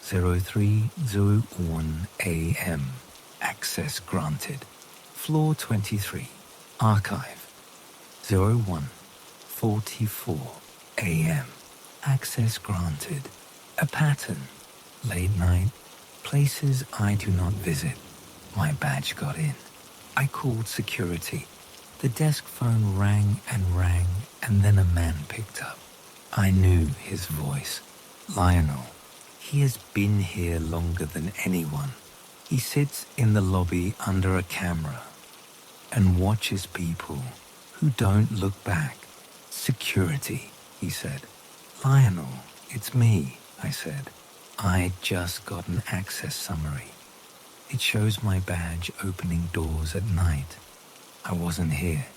0301 a.m. Access granted. Floor 23. Archive. 01:44 a.m. Access granted. A pattern. Late night. Places I do not visit. My badge got in. I called security. The desk phone rang, and then a man picked up. I knew his voice. Lionel. He has been here longer than anyone. He sits in the lobby under a camera and watches people who don't look back. Security, he said. Lionel, it's me, I said. I just got an access summary. It shows my badge opening doors at night. I wasn't here.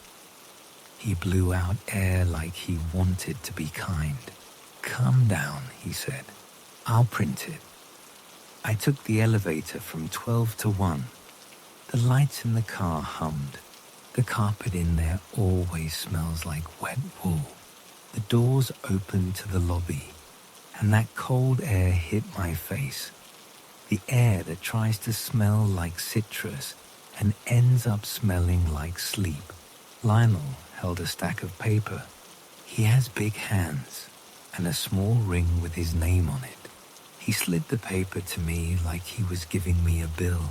He blew out air like he wanted to be kind. Calm down, he said. I'll print it. I took the elevator from 12 to 1. The lights in the car hummed. The carpet in there always smells like wet wool. The doors opened to the lobby, and that cold air hit my face. The air that tries to smell like citrus and ends up smelling like sleep. Lionel held a stack of paper. He has big hands and a small ring with his name on it. He slid the paper to me like he was giving me a bill.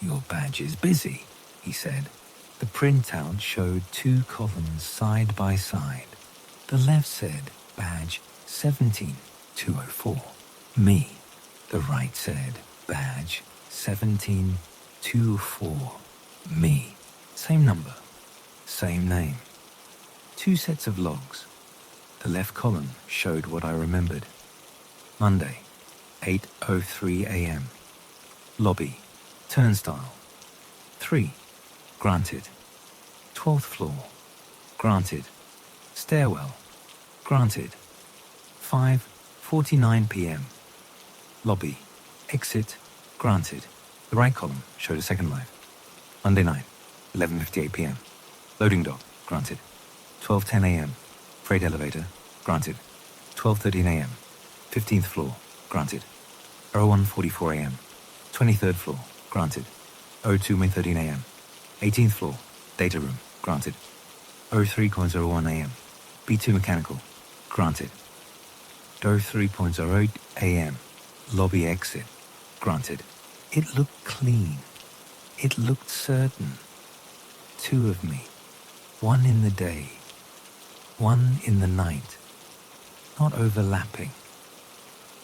Your badge is busy, he said. The printout showed 2 columns side by side. The left said, badge 17204, me. The right said, badge 17204, me. Same number, same name. 2 sets of logs. The left column showed what I remembered. Monday, 8:03 a.m. Lobby, turnstile. 3, granted. 12th floor, granted. Stairwell, granted. 5:49 p.m. Lobby, exit, granted. The right column showed a second life. Monday night, 11:58 p.m. Loading dock, granted. 12:10 a.m. Freight elevator, granted. 12:13 a.m. 15th floor, granted. 01:44 a.m. 23rd floor, granted. 02:13 a.m. 18th floor, data room, granted. 03:01 a.m. B2 mechanical, granted. 03:08 a.m. Lobby exit, granted. It looked clean. It looked certain. 2 of me. 1 in the day. 1 in the night. Not overlapping.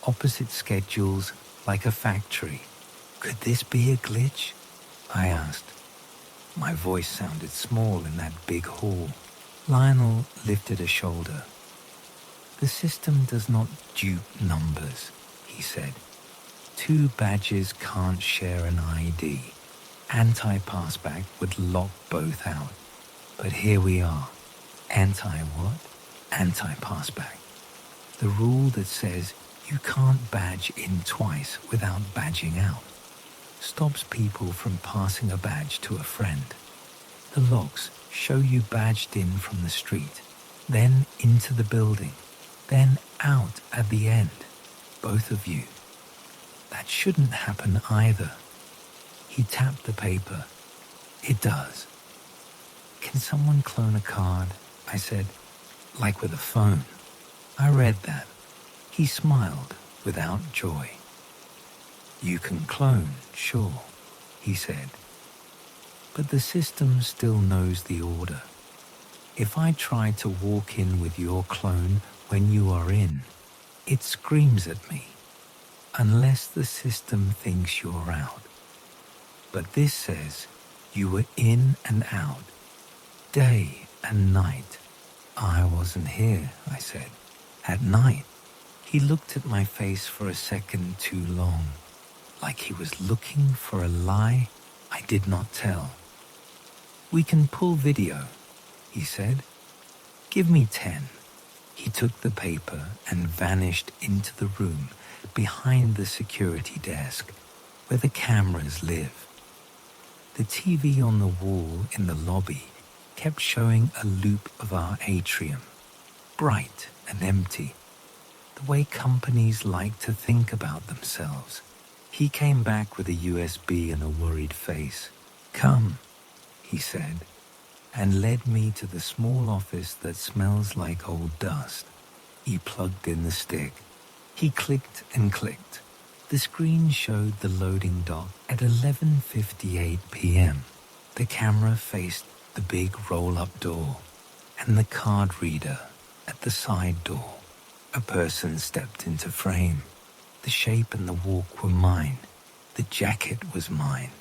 Opposite schedules like a factory. Could this be a glitch? I asked. My voice sounded small in that big hall. Lionel lifted a shoulder. The system does not dupe numbers, he said. 2 badges can't share an ID. Anti-passback would lock both out. But here we are. Anti-what? Anti-passback. The rule that says you can't badge in twice without badging out stops people from passing a badge to a friend. The logs show you badged in from the street, then into the building, then out at the end, both of you. That shouldn't happen either. He tapped the paper. It does. Can someone clone a card? I said, like with a phone. I read that. He smiled without joy. You can clone, sure, he said. But the system still knows the order. If I try to walk in with your clone when you are in, it screams at me, unless the system thinks you're out. But this says you were in and out, day and night. I wasn't here, I said. At night. He looked at my face for a second too long, like he was looking for a lie I did not tell. We can pull video, he said. Give me 10. He took the paper and vanished into the room behind the security desk where the cameras live. The TV on the wall in the lobby kept showing a loop of our atrium, bright and empty, the way companies like to think about themselves. He came back with a USB and a worried face. Come, he said, and led me to the small office that smells like old dust. He plugged in the stick. He clicked and clicked. The screen showed the loading dock at 11:58 p.m. The camera faced the big roll-up door and the card reader at the side door. A person stepped into frame. The shape and the walk were mine. The jacket was mine.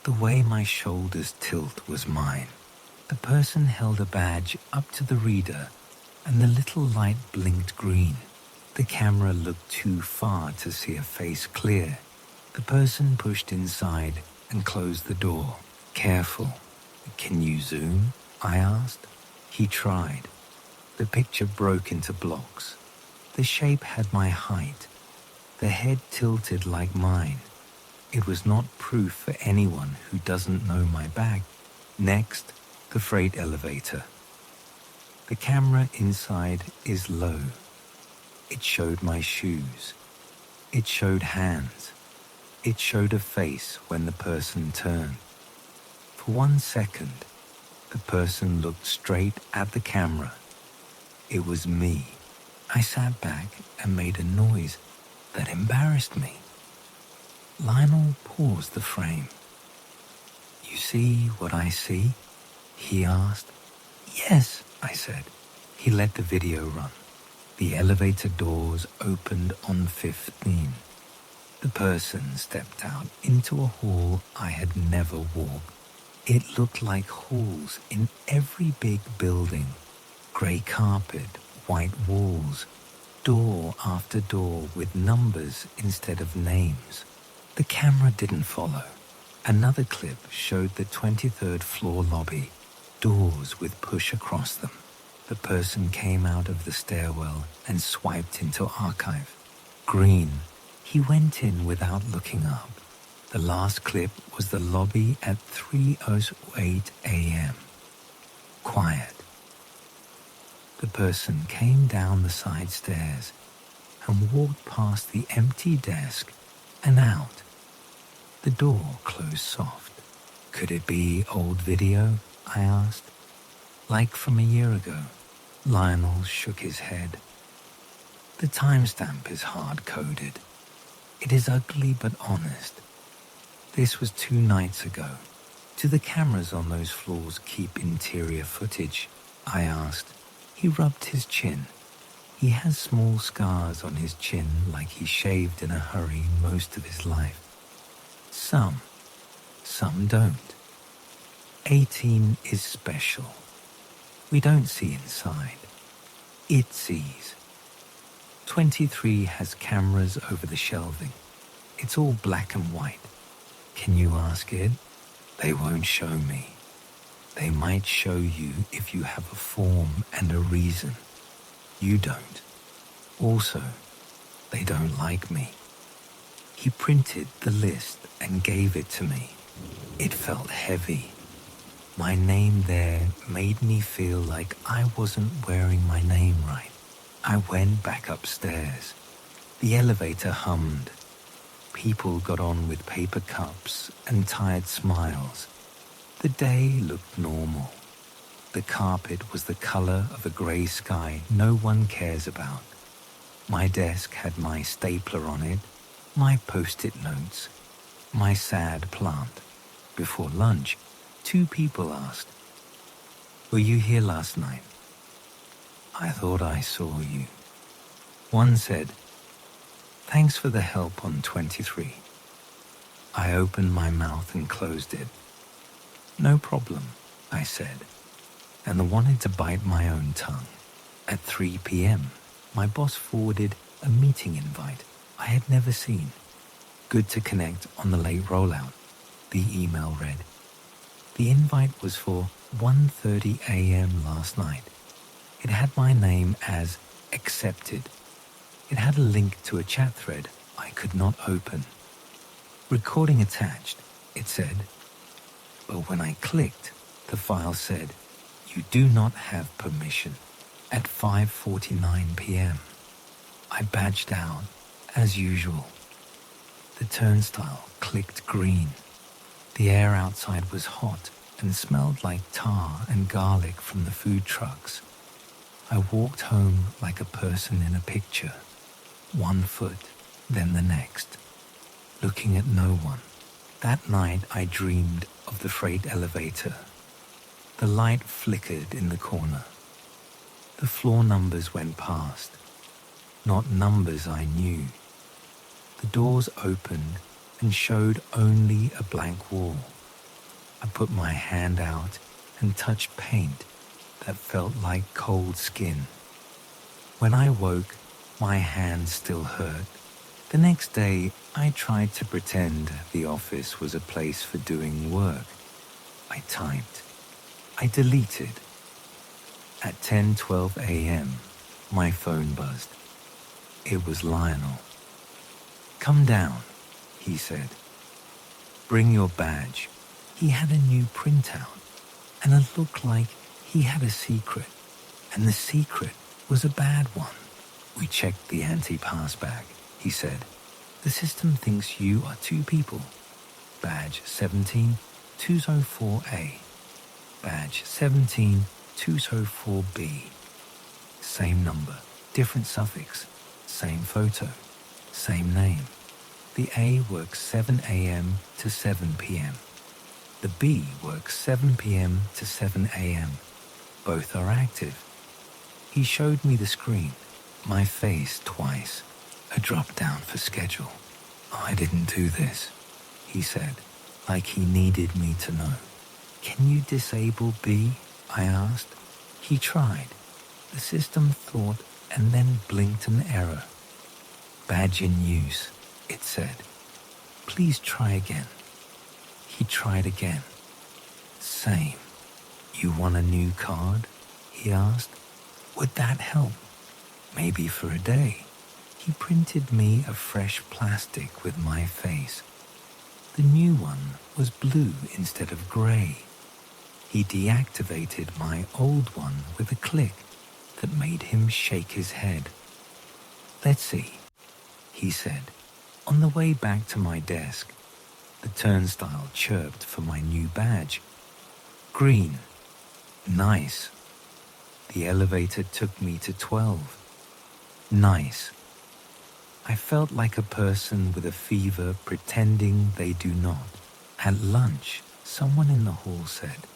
The way my shoulders tilt was mine. The person held a badge up to the reader, and the little light blinked green. The camera looked too far to see a face clear. The person pushed inside and closed the door. Careful. Can you zoom? I asked. He tried. The picture broke into blocks. The shape had my height. The head tilted like mine. It was not proof for anyone who doesn't know my bag. Next, the freight elevator. The camera inside is low. It showed my shoes. It showed hands. It showed a face when the person turned. For 1 second, the person looked straight at the camera. It was me. I sat back and made a noise that embarrassed me. Lionel paused the frame. You see what I see? He asked. Yes, I said. He let the video run. The elevator doors opened on 15. The person stepped out into a hall I had never walked. It looked like halls in every big building. Grey carpet, white walls, door after door with numbers instead of names. The camera didn't follow. Another clip showed the 23rd floor lobby, doors with push across them. The person came out of the stairwell and swiped into archive. Green. He went in without looking up. The last clip was the lobby at 3:08 a.m. Quiet. The person came down the side stairs and walked past the empty desk and out. The door closed soft. Could it be old video? I asked. Like from a year ago. Lionel shook his head. The timestamp is hard-coded. It is ugly but honest. This was 2 nights ago. Do the cameras on those floors keep interior footage? I asked. He rubbed his chin. He has small scars on his chin like he shaved in a hurry most of his life. Some don't. 18 is special. We don't see inside. It sees. 23 has cameras over the shelving. It's all black and white. Can you ask it? They won't show me. They might show you if you have a form and a reason. You don't. Also, they don't like me. He printed the list and gave it to me. It felt heavy. My name there made me feel like I wasn't wearing my name right. I went back upstairs. The elevator hummed. People got on with paper cups and tired smiles. The day looked normal. The carpet was the color of a gray sky no one cares about. My desk had my stapler on it, my post-it notes, my sad plant. Before lunch, 2 people asked, "Were you here last night?" I thought I saw you. One said, "Thanks for the help on 23. I opened my mouth and closed it. "No problem," I said, and wanted to bite my own tongue. At 3 p.m., my boss forwarded a meeting invite I had never seen. "Good to connect on the late rollout," the email read. The invite was for 1:30 a.m. last night. It had my name as accepted. It had a link to a chat thread I could not open. Recording attached, it said. But when I clicked, the file said, "You do not have permission." At 5:49 p.m., I badged out, as usual. The turnstile clicked green. The air outside was hot, and smelled like tar and garlic from the food trucks. I walked home like a person in a picture, one foot, then the next, looking at no one. That night I dreamed of the freight elevator. The light flickered in the corner. The floor numbers went past, not numbers I knew. The doors opened and showed only a blank wall. I put my hand out and touched paint that felt like cold skin. When I woke, my hand still hurt. The next day, I tried to pretend the office was a place for doing work. I typed. I deleted. At 10:12 a.m., my phone buzzed. It was Lionel. "Come down," he said. "Bring your badge." He had a new printout, and it looked like he had a secret, and the secret was a bad one. "We checked the anti-pass bag," he said. "The system thinks you are two people. Badge 17204A. Badge 17204B. Same number, different suffix, same photo, same name. The A works 7 a.m. to 7 p.m. The B works 7 p.m. to 7 a.m. Both are active. He showed me the screen, my face twice, a drop down for schedule. "I didn't do this," he said, like he needed me to know. "Can you disable B?" I asked. He tried. The system thought and then blinked an error. "Badge in use," it said. "Please try again." He tried again. Same. "You want a new card?" he asked. "Would that help? Maybe for a day." He printed me a fresh plastic with my face. The new one was blue instead of gray. He deactivated my old one with a click that made him shake his head. "Let's see," he said. On the way back to my desk, the turnstile chirped for my new badge. "Green. Nice." The elevator took me to 12. Nice. I felt like a person with a fever pretending they do not. At lunch, someone in the hall said,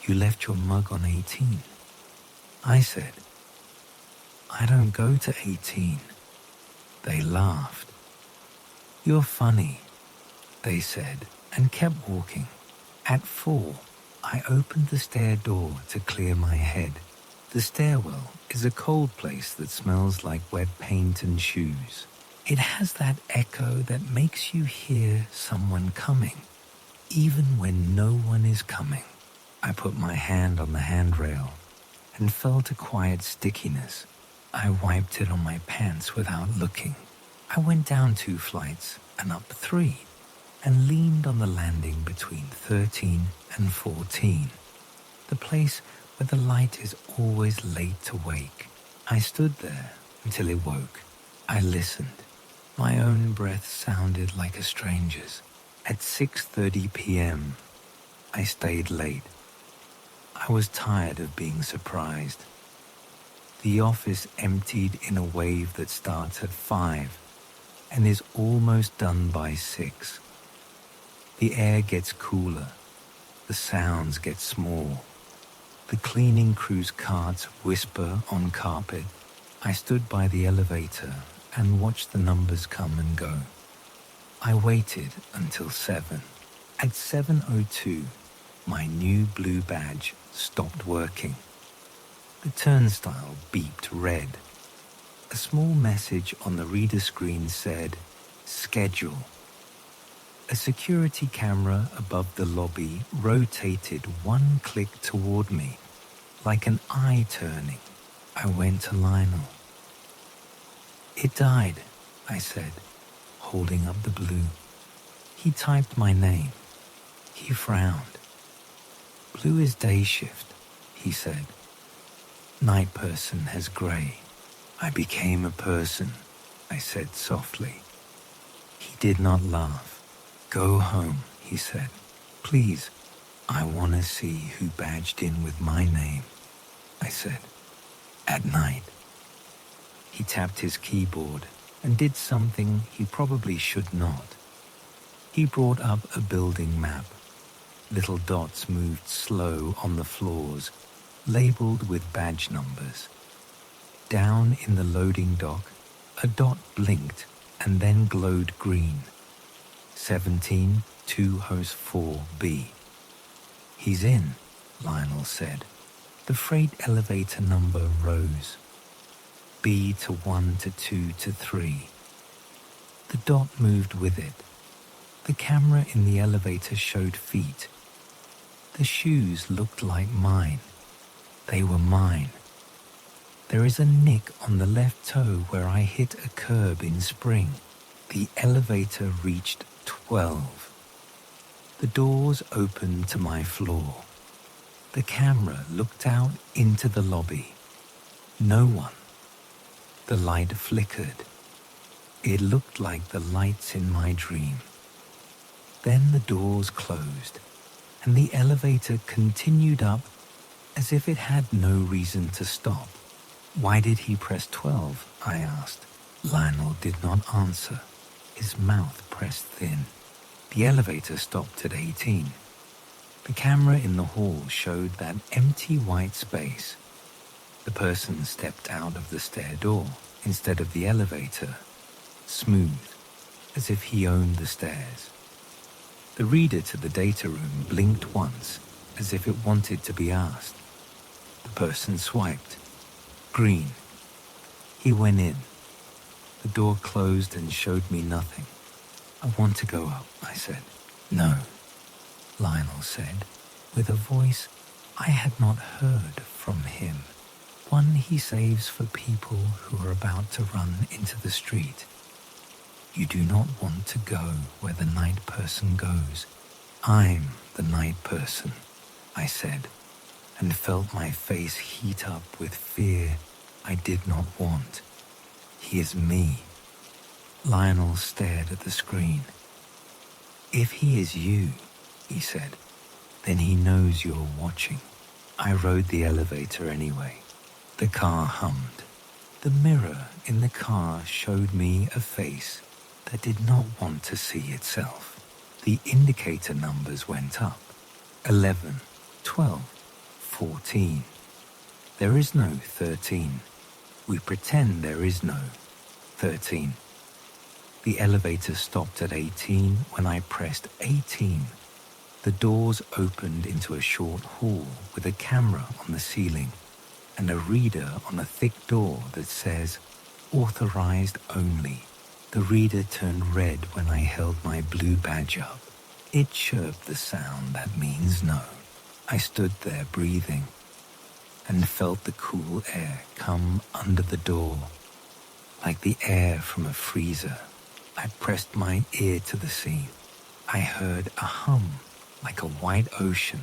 "You left your mug on 18. I said, "I don't go to 18. They laughed. "You're funny," they said, and kept walking. At 4, I opened the stair door to clear my head. The stairwell is a cold place that smells like wet paint and shoes. It has that echo that makes you hear someone coming, even when no one is coming. I put my hand on the handrail and felt a quiet stickiness. I wiped it on my pants without looking. I went down 2 flights and up 3 and leaned on the landing between 13 and 14, the place where the light is always late to wake. I stood there until it woke. I listened. My own breath sounded like a stranger's. At 6:30 p.m., I stayed late. I was tired of being surprised. The office emptied in a wave that starts at 5 and is almost done by 6. The air gets cooler. The sounds get small. The cleaning crew's carts whisper on carpet. I stood by the elevator and watched the numbers come and go. I waited until 7. At 7:02, my new blue badge stopped working. The turnstile beeped red. A small message on the reader screen said, "Schedule." A security camera above the lobby rotated 1 click toward me, like an eye turning. I went to Lionel. "It died," I said, holding up the blue. He typed my name. He frowned. "Blue is day shift," he said. "Night person has gray." "I became a person," I said softly. He did not laugh. "Go home," he said. "Please, I want to see who badged in with my name, I said, at night. He tapped his keyboard and did something he probably should not. He brought up a building map. Little dots moved slow on the floors, labeled with badge numbers. Down in the loading dock, a dot blinked and then glowed green. 17 2 host 4B. He's in, Lionel said. The freight elevator number rose. B to 1 to 2 to 3. The dot moved with it. The camera in the elevator showed feet. The shoes looked like mine. They were mine. There is a nick on the left toe where I hit a curb in spring. The elevator reached 12. The doors opened to my floor. The camera looked out into the lobby. No one. The light flickered. It looked like the lights in my dream. Then the doors closed, and the elevator continued up as if it had no reason to stop. Why did he press 12? I asked. Lionel did not answer. His mouth pressed thin. The elevator stopped at 18. The camera in the hall showed that empty white space. The person stepped out of the stair door instead of the elevator, smooth, as if he owned the stairs. The reader to the data room blinked once, as if it wanted to be asked. The person swiped. Green. He went in. The door closed and showed me nothing. I want to go up, I said. No, Lionel said, with a voice I had not heard from him, one he saves for people who are about to run into the street. You do not want to go where the night person goes. I'm the night person, I said, and felt my face heat up with fear I did not want. He is me. Lionel stared at the screen. If he is you, he said, then he knows you're watching. I rode the elevator anyway. The car hummed. The mirror in the car showed me a face that did not want to see itself. The indicator numbers went up. 11, 12, 14. There is no 13. We pretend there is no 13. The elevator stopped at 18 when I pressed 18. The doors opened into a short hall with a camera on the ceiling and a reader on a thick door that says, Authorized only. The reader turned red when I held my blue badge up. It chirped the sound that means no. I stood there breathing and felt the cool air come under the door, like the air from a freezer. I pressed my ear to the scene. I heard a hum like a white ocean,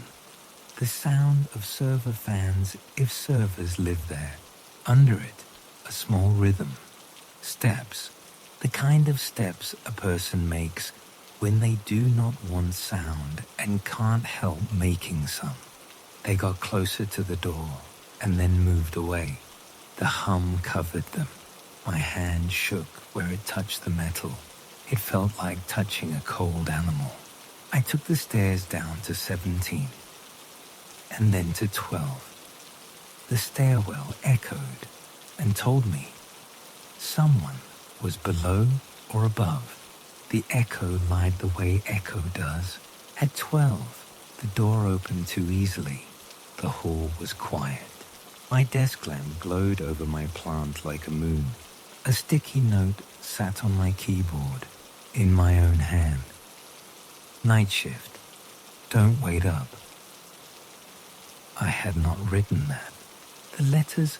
the sound of server fans if servers live there. Under it, a small rhythm, steps, the kind of steps a person makes when they do not want sound and can't help making some. They got closer to the door and then moved away. The hum covered them. My hand shook where it touched the metal. It felt like touching a cold animal. I took the stairs down to 17 and then to 12. The stairwell echoed and told me someone was below or above. The echo lied the way echo does. At 12, the door opened too easily. The hall was quiet. My desk lamp glowed over my plant like a moon. A sticky note sat on my keyboard, in my own hand. Night shift. Don't wait up. I had not written that. The letters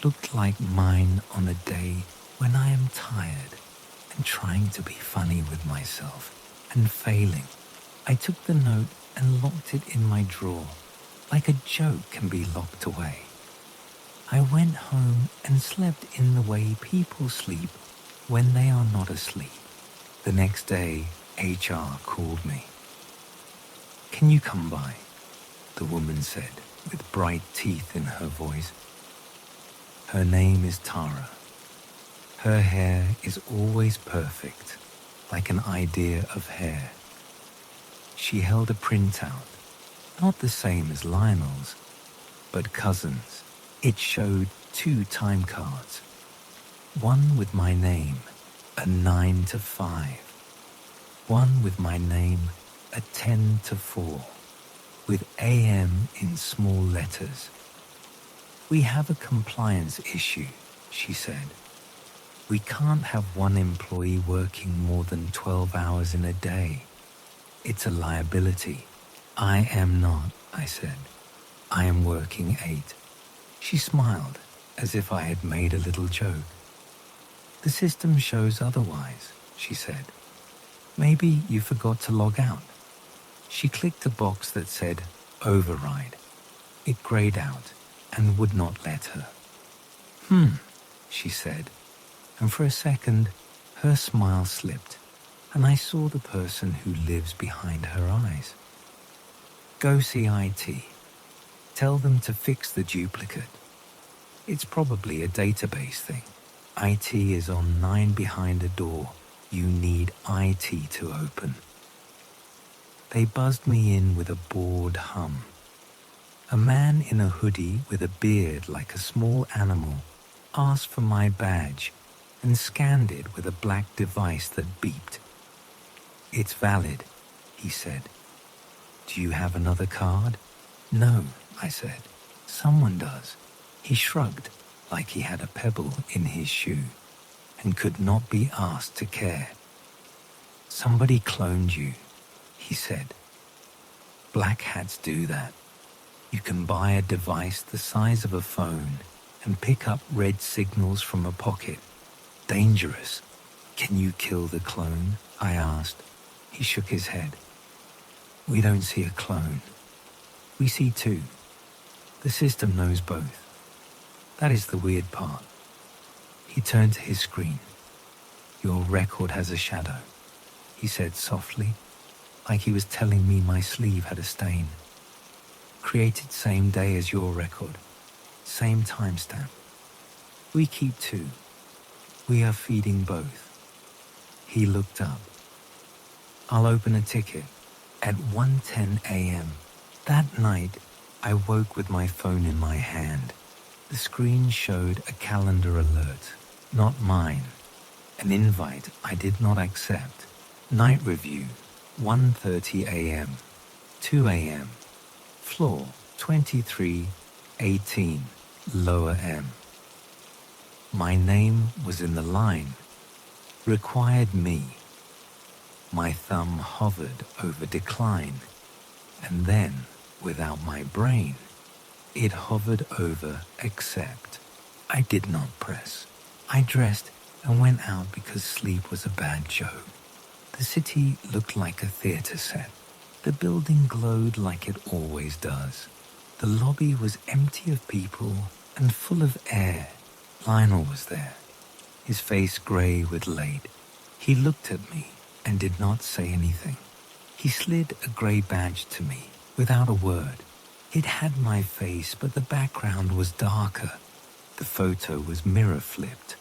looked like mine on a day when I am tired and trying to be funny with myself and failing. I took the note and locked it in my drawer, like a joke can be locked away. I went home and slept in the way people sleep when they are not asleep. The next day, HR called me. Can you come by? the woman said, with bright teeth in her voice. Her name is Tara. Her hair is always perfect, like an idea of hair. She held a printout, not the same as Lionel's, but cousins. It showed 2 time cards, one with my name, a 9 to 5, one with my name, a 10 to 4, with AM in small letters. We have a compliance issue, she said. We can't have one employee working more than 12 hours in a day. It's a liability. I am not, I said. I am working 8. She smiled, as if I had made a little joke. The system shows otherwise, she said. Maybe you forgot to log out. She clicked a box that said, override. It grayed out and would not let her. She said, and for a second, her smile slipped, and I saw the person who lives behind her eyes. Go see IT. Tell them to fix the duplicate. It's probably a database thing. IT is on 9 behind a door you need IT to open. They buzzed me in with a bored hum. A man in a hoodie with a beard like a small animal asked for my badge and scanned it with a black device that beeped. It's valid, he said. Do you have another card? No, I said. Someone does. He shrugged like he had a pebble in his shoe and could not be asked to care. Somebody cloned you, he said. Black hats do that. You can buy a device the size of a phone and pick up red signals from a pocket. Dangerous. Can you kill the clone? I asked. He shook his head. We don't see a clone. We see 2. The system knows both. That is the weird part. He turned to his screen. Your record has a shadow, he said softly, like he was telling me my sleeve had a stain. Created same day as your record, same timestamp. We keep 2. We are feeding both. He looked up. I'll open a ticket at 1:10 a.m. That night, I woke with my phone in my hand. The screen showed a calendar alert, not mine. An invite I did not accept. Night review, 1:30 a.m., 2 a.m., floor 2318, lower M. My name was in the line. Required me. My thumb hovered over decline, and then, without my brain, it hovered over accept. I did not press. I dressed and went out because sleep was a bad joke. The city looked like a theater set. The building glowed like it always does. The lobby was empty of people and full of air. Lionel was there, his face grey with late. He looked at me and did not say anything. He slid a grey badge to me without a word. It had my face, but the background was darker. The photo was mirror flipped,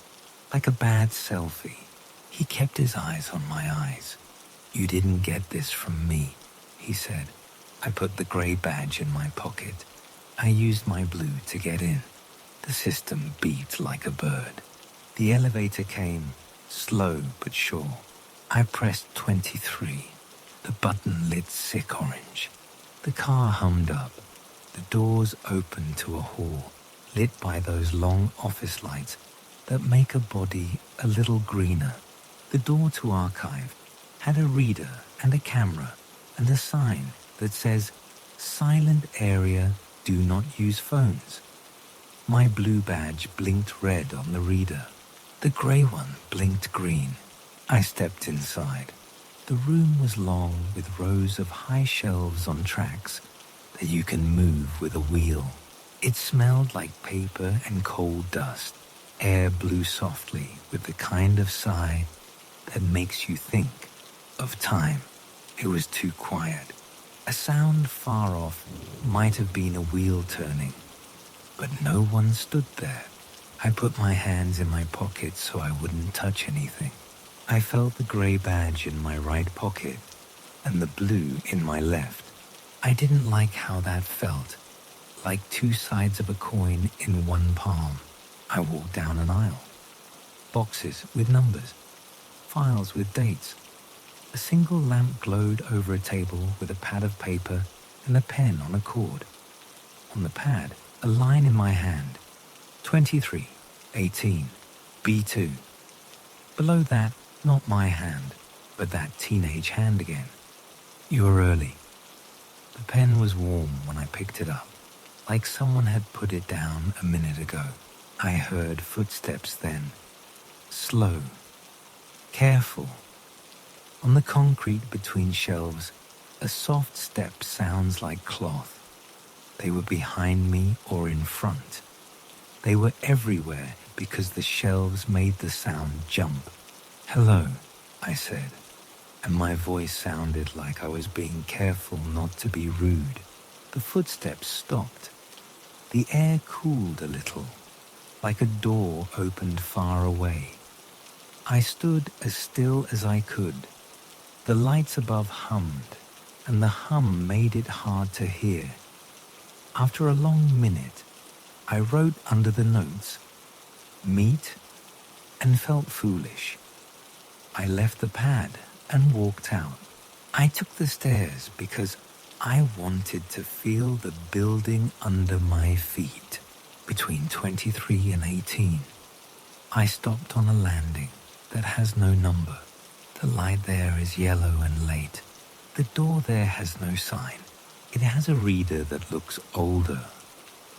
like a bad selfie. He kept his eyes on my eyes. You didn't get this from me, he said. I put the grey badge in my pocket. I used my blue to get in. The system beeped like a bird. The elevator came, slow but sure. I pressed 23. The button lit sick orange. The car hummed up. The doors opened to a hall, lit by those long office lights that make a body a little greener. The door to archive had a reader and a camera and a sign that says, "Silent area, do not use phones." My blue badge blinked red on the reader. The grey one blinked green. I stepped inside. The room was long with rows of high shelves on tracks that you can move with a wheel. It smelled like paper and coal dust. Air blew softly with the kind of sigh that makes you think of time. It was too quiet. A sound far off might have been a wheel turning, but no one stood there. I put my hands in my pockets so I wouldn't touch anything. I felt the grey badge in my right pocket and the blue in my left. I didn't like how that felt, like two sides of a coin in one palm. I walked down an aisle. Boxes with numbers, files with dates. A single lamp glowed over a table with a pad of paper and a pen on a cord. On the pad, a line in my hand, 23, 18, B2. Below that, not my hand, but that teenage hand again. You're early. The pen was warm when I picked it up, like someone had put it down a minute ago. I heard footsteps then, slow, careful. On the concrete between shelves, a soft step sounds like cloth. They were behind me or in front. They were everywhere because the shelves made the sound jump. Hello, I said, and my voice sounded like I was being careful not to be rude. The footsteps stopped. The air cooled a little, like a door opened far away. I stood as still as I could. The lights above hummed, and the hum made it hard to hear. After a long minute, I wrote under the notes, meet, and felt foolish. I left the pad and walked out. I took the stairs because I wanted to feel the building under my feet between 23 and 18. I stopped on a landing that has no number. The light there is yellow and late. The door there has no sign. It has a reader that looks older,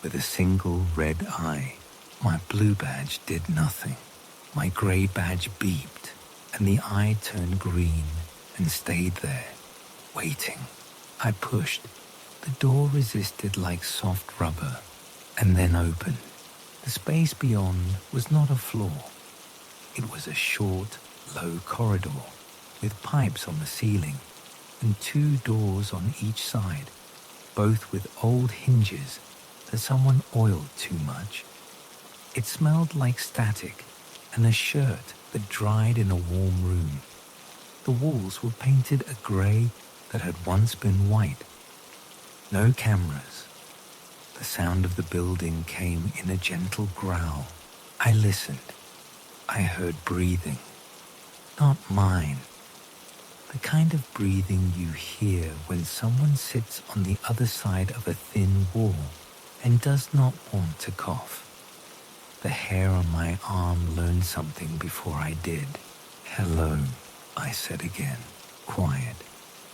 with a single red eye. My blue badge did nothing. My grey badge beeped, and the eye turned green and stayed there, waiting. I pushed. The door resisted like soft rubber, and then opened. The space beyond was not a floor. It was a short, low corridor with pipes on the ceiling and two doors on each side, both with old hinges that someone oiled too much. It smelled like static and a shirt that dried in a warm room. The walls were painted a grey that had once been white. No cameras. The sound of the building came in a gentle growl. I listened. I heard breathing. Not mine. The kind of breathing you hear when someone sits on the other side of a thin wall and does not want to cough. The hair on my arm learned something before I did. Hello, I said again, quiet.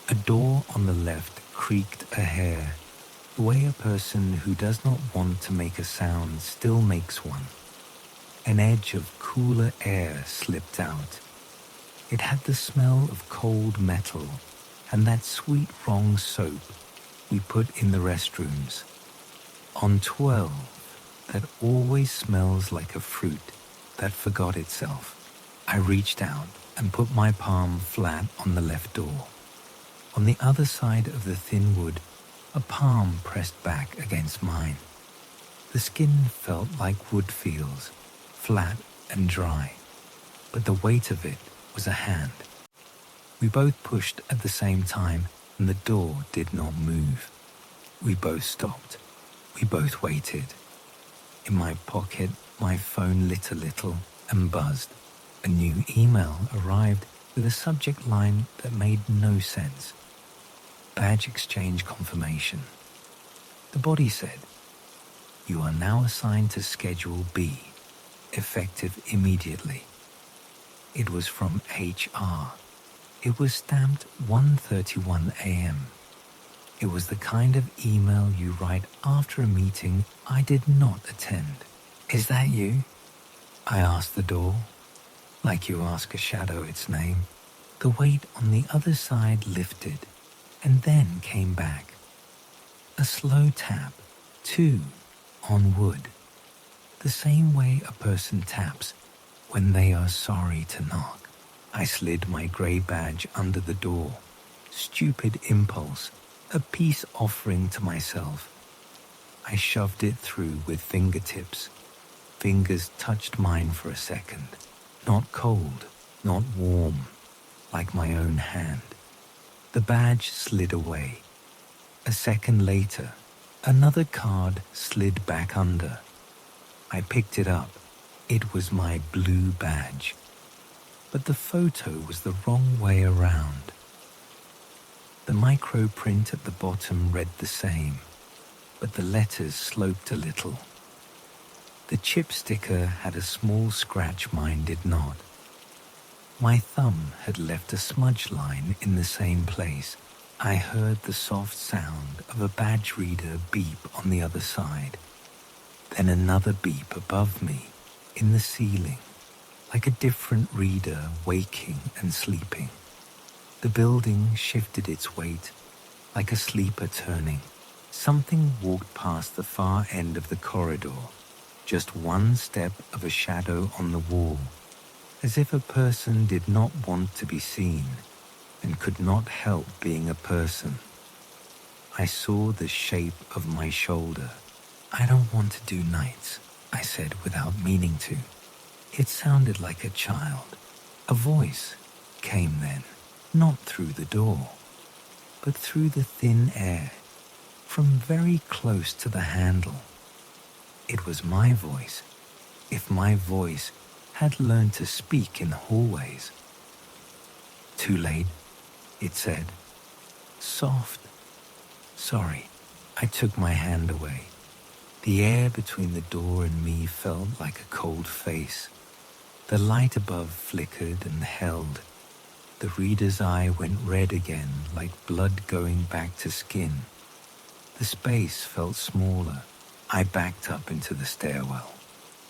A door on the left creaked a hair, the way a person who does not want to make a sound still makes one. An edge of cooler air slipped out. It had the smell of cold metal and that sweet wrong soap we put in the restrooms. On 12, that always smells like a fruit that forgot itself. I reached out and put my palm flat on the left door. On the other side of the thin wood, a palm pressed back against mine. The skin felt like wood feels, flat and dry, but the weight of it was a hand. We both pushed at the same time, and the door did not move. We both stopped. We both waited. In my pocket, my phone lit a little and buzzed. A new email arrived with a subject line that made no sense. Badge exchange confirmation. The body said, "You are now assigned to Schedule B, effective immediately." It was from HR. It was stamped 1:31 a.m. It was the kind of email you write after a meeting I did not attend. "Is that you?" I asked the door, like you ask a shadow its name. The weight on the other side lifted and then came back. A slow tap, too, on wood. The same way a person taps when they are sorry to knock. I slid my grey badge under the door. Stupid impulse, a peace offering to myself. I shoved it through with fingertips. Fingers touched mine for a second. Not cold, not warm, like my own hand. The badge slid away. A second later, another card slid back under. I picked it up. It was my blue badge. But the photo was the wrong way around. The microprint at the bottom read the same, but the letters sloped a little. The chip sticker had a small scratch mine did not. My thumb had left a smudge line in the same place. I heard the soft sound of a badge reader beep on the other side. Then another beep above me, in the ceiling, like a different reader waking and sleeping. The building shifted its weight, like a sleeper turning. Something walked past the far end of the corridor, just one step of a shadow on the wall, as if a person did not want to be seen and could not help being a person. I saw the shape of my shoulder. "I don't want to do nights," I said without meaning to. It sounded like a child. A voice came then, not through the door, but through the thin air, from very close to the handle. It was my voice, if my voice had learned to speak in hallways. "Too late," it said. Soft. Sorry. I took my hand away. The air between the door and me felt like a cold face. The light above flickered and held. The reader's eye went red again, like blood going back to skin. The space felt smaller. I backed up into the stairwell.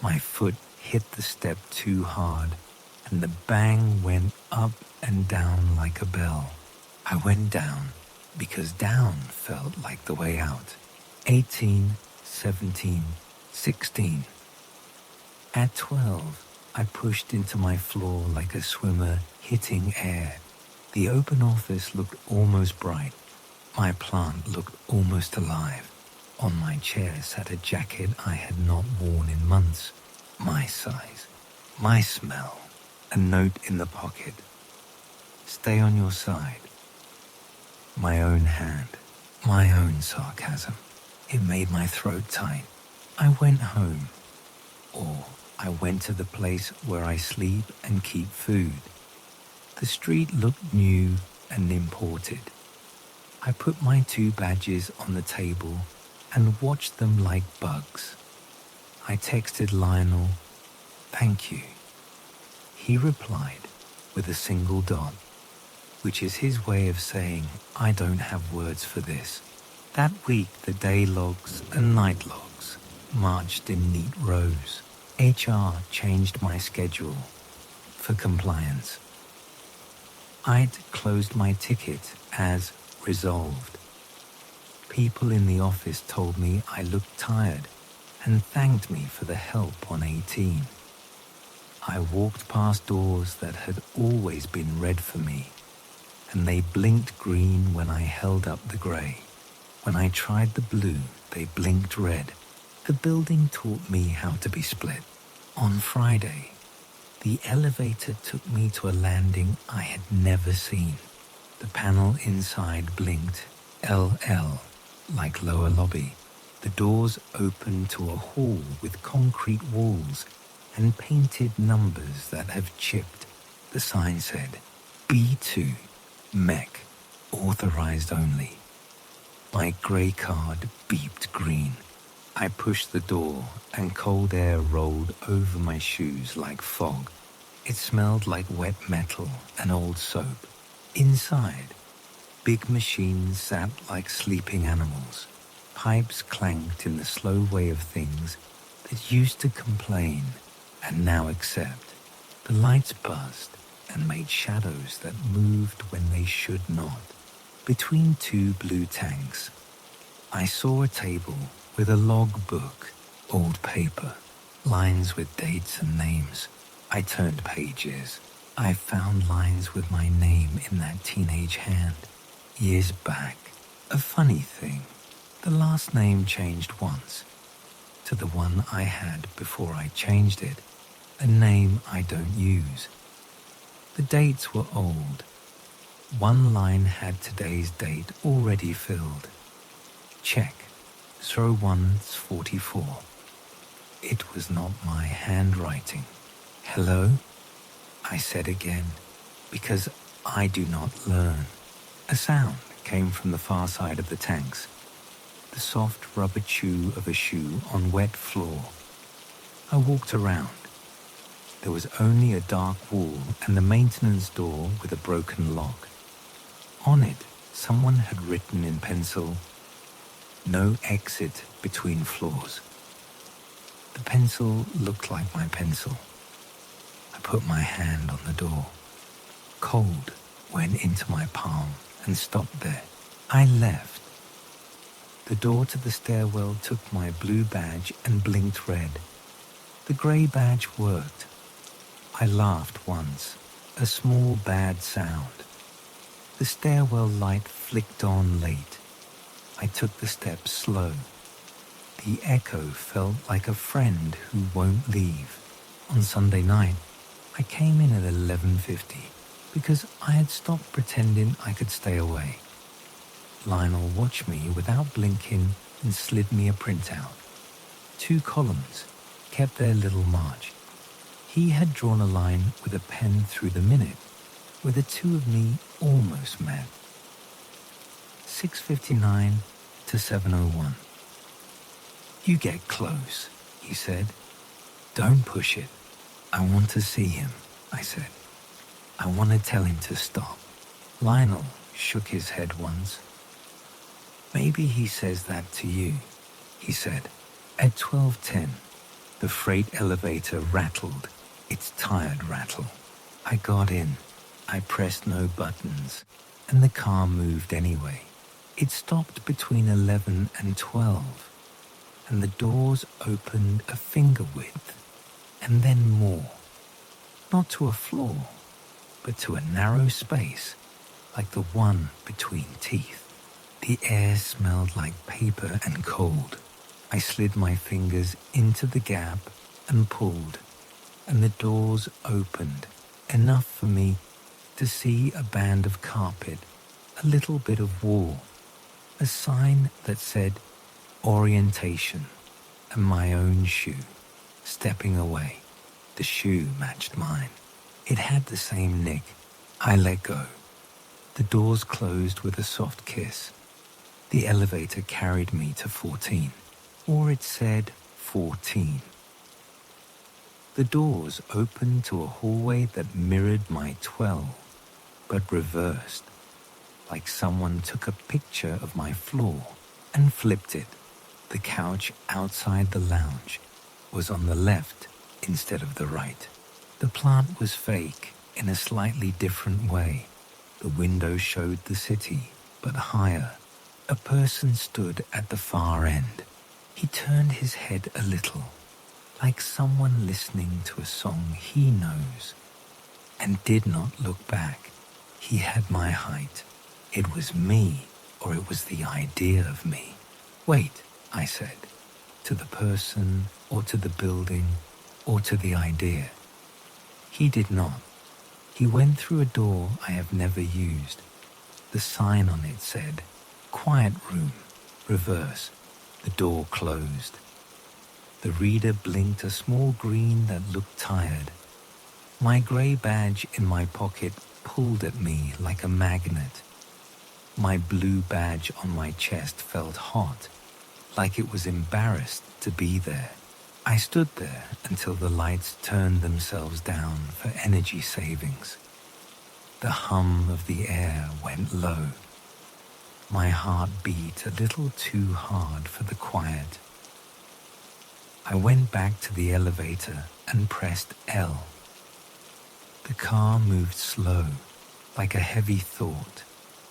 My foot hit the step too hard, and the bang went up and down like a bell. I went down, because down felt like the way out. 18, 17, 16. At 12, I pushed into my floor like a swimmer hitting air. The open office looked almost bright. My plant looked almost alive. On my chair sat a jacket I had not worn in months. My size, my smell, a note in the pocket. "Stay on your side." My own hand, my own sarcasm. It made my throat tight. I went home. Or I went to the place where I sleep and keep food. The street looked new and imported. I put my 2 badges on the table and watched them like bugs. I texted Lionel, "Thank you." He replied with a single dot, which is his way of saying, "I don't have words for this." That week, the day logs and night logs marched in neat rows. HR changed my schedule for compliance. I'd closed my ticket as resolved. People in the office told me I looked tired and thanked me for the help on 18. I walked past doors that had always been red for me, and they blinked green when I held up the grey. When I tried the blue, they blinked red. The building taught me how to be split. On Friday, the elevator took me to a landing I had never seen. The panel inside blinked LL, like lower lobby. The doors opened to a hall with concrete walls and painted numbers that have chipped. The sign said, B2, MEC, authorized only. My grey card beeped green. I pushed the door and cold air rolled over my shoes like fog. It smelled like wet metal and old soap. Inside, big machines sat like sleeping animals. Pipes clanked in the slow way of things that used to complain and now accept. The lights buzzed and made shadows that moved when they should not. Between 2 blue tanks, I saw a table with a log book, old paper, lines with dates and names. I turned pages. I found lines with my name in that teenage hand, years back. A funny thing, the last name changed once to the one I had before I changed it, a name I don't use. The dates were old. One line had today's date already filled. Check, 0144. It was not my handwriting. Hello? I said again, because I do not learn. A sound came from the far side of the tanks, the soft rubber chew of a shoe on wet floor. I walked around. There was only a dark wall and the maintenance door with a broken lock. On it, someone had written in pencil, "No exit between floors." The pencil looked like my pencil. I put my hand on the door. Cold went into my palm and stopped there. I left. The door to the stairwell took my blue badge and blinked red. The grey badge worked. I laughed once, a small bad sound. The stairwell light flicked on late. I took the steps slow. The echo felt like a friend who won't leave. On Sunday night, I came in at 11:50 because I had stopped pretending I could stay away. Lionel watched me without blinking and slid me a printout. 2 columns kept their little march. He had drawn a line with a pen through the minute, where the two of me almost met. 6:59 to 7:01. "You get close," he said. "Don't push it. I want to see him," I said. "I want to tell him to stop." Lionel shook his head once. "Maybe he says that to you," he said. At 12:10, the freight elevator rattled, its tired rattle. I got in. I pressed no buttons, and the car moved anyway. It stopped between 11 and 12, and the doors opened a finger width, and then more. Not to a floor, but to a narrow space, like the one between teeth. The air smelled like paper and cold. I slid my fingers into the gap and pulled, and the doors opened, enough for me to see a band of carpet, a little bit of wall, a sign that said orientation, and my own shoe. Stepping away, the shoe matched mine. It had the same nick. I let go. The doors closed with a soft kiss. The elevator carried me to 14, or it said 14. The doors opened to a hallway that mirrored my 12, but reversed, like someone took a picture of my floor and flipped it. The couch outside the lounge was on the left instead of the right. The plant was fake in a slightly different way. The window showed the city, but higher. A person stood at the far end. He turned his head a little, like someone listening to a song he knows, and did not look back. He had my height. It was me, or it was the idea of me. "Wait," I said, to the person, or to the building, or to the idea. He did not. He went through a door I have never used. The sign on it said, "Quiet room, reverse." The door closed. The reader blinked a small green that looked tired. My grey badge in my pocket pulled at me like a magnet. My blue badge on my chest felt hot, like it was embarrassed to be there. I stood there until the lights turned themselves down for energy savings. The hum of the air went low. My heart beat a little too hard for the quiet. I went back to the elevator and pressed L. The car moved slow, like a heavy thought.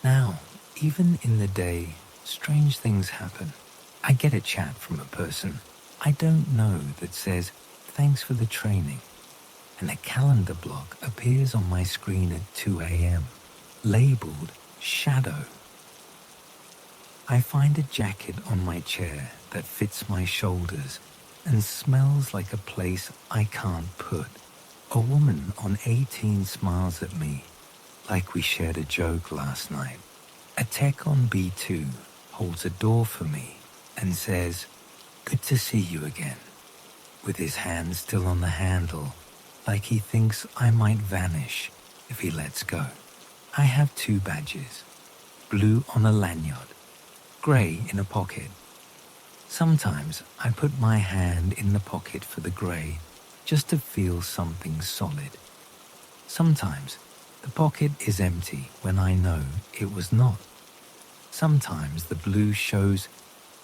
Now, even in the day, strange things happen. I get a chat from a person I don't know that says, "Thanks for the training," and a calendar block appears on my screen at 2 a.m., labeled Shadow. I find a jacket on my chair that fits my shoulders and smells like a place I can't put. A woman on 18 smiles at me like we shared a joke last night. A tech on B2 holds a door for me and says, "Good to see you again," with his hand still on the handle, like he thinks I might vanish if he lets go. I have 2 badges, blue on a lanyard, grey in a pocket. Sometimes I put my hand in the pocket for the grey just to feel something solid. Sometimes the pocket is empty when I know it was not. Sometimes the blue shows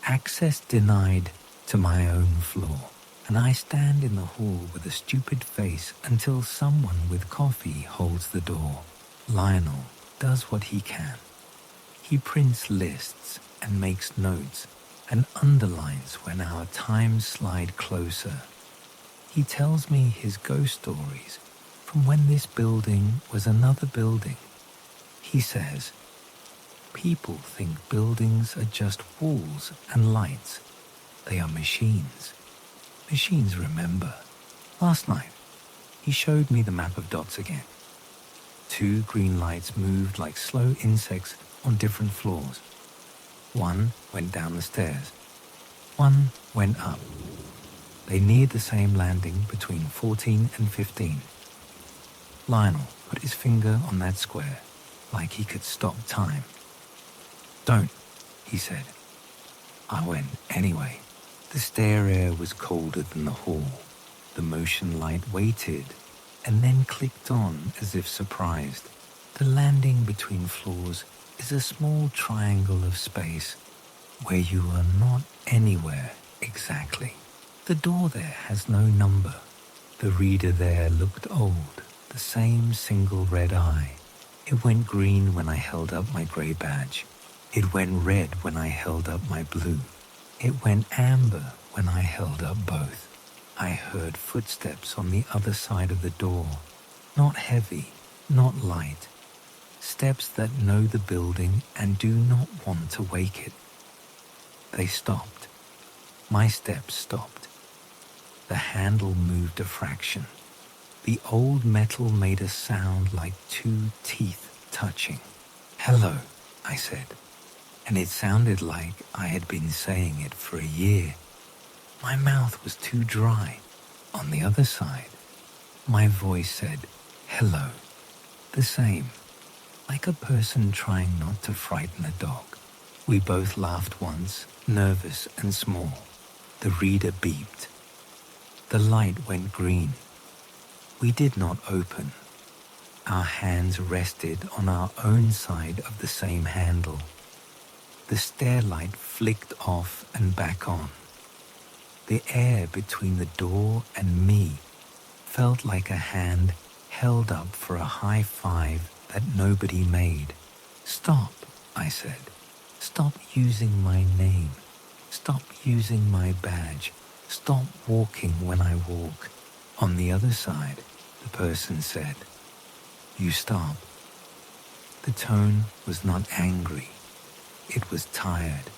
access denied to my own floor, and I stand in the hall with a stupid face until someone with coffee holds the door. Lionel does what he can. He prints lists and makes notes and underlines when our times slide closer. He tells me his ghost stories from when this building was another building. He says, people think buildings are just walls and lights. They are machines. Machines remember. Last night, he showed me the map of dots again. 2 green lights moved like slow insects on different floors. One went down the stairs. One went up. They neared the same landing between 14 and 15. Lionel put his finger on that square like he could stop time. "Don't," he said. I went anyway. The stair air was colder than the hall. The motion light waited and then clicked on as if surprised. The landing between floors is a small triangle of space where you are not anywhere exactly. The door there has no number. The reader there looked old, the same single red eye. It went green when I held up my grey badge. It went red when I held up my blue. It went amber when I held up both. I heard footsteps on the other side of the door. Not heavy, not light. Steps that know the building and do not want to wake it. They stopped. My steps stopped. The handle moved a fraction. The old metal made a sound like 2 teeth touching. "Hello," I said, and it sounded like I had been saying it for a year. My mouth was too dry. On the other side, my voice said, "Hello," the same, like a person trying not to frighten a dog. We both laughed once, nervous and small. The reader beeped. The light went green. We did not open. Our hands rested on our own side of the same handle. The stair light flicked off and back on. The air between the door and me felt like a hand held up for a high five that nobody made. "Stop," I said. "Stop using my name. Stop using my badge. Stop walking when I walk." On the other side, the person said, "You stop." The tone was not angry. It was tired.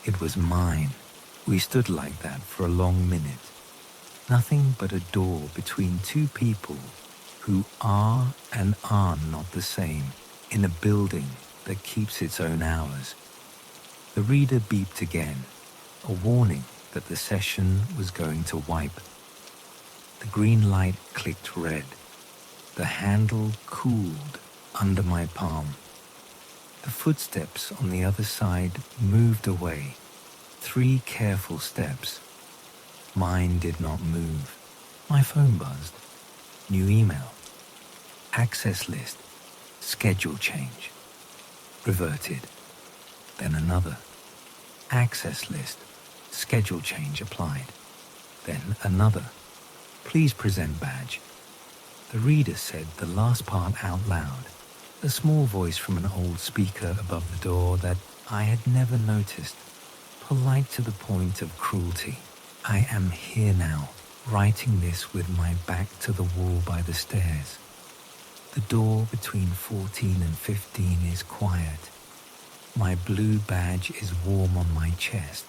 It was mine. We stood like that for a long minute. Nothing but a door between 2 people who are and are not the same in a building that keeps its own hours. The reader beeped again, a warning that the session was going to wipe. The green light clicked red. The handle cooled under my palm. The footsteps on the other side moved away. 3 careful steps. Mine did not move. My phone buzzed. New email. Access list. Schedule change. Reverted. Then another. Access list. Schedule change applied. Then another. Please present badge. The reader said the last part out loud, a small voice from an old speaker above the door that I had never noticed, polite to the point of cruelty. I am here now, writing this with my back to the wall by the stairs. The door between 14 and 15 is quiet. My blue badge is warm on my chest.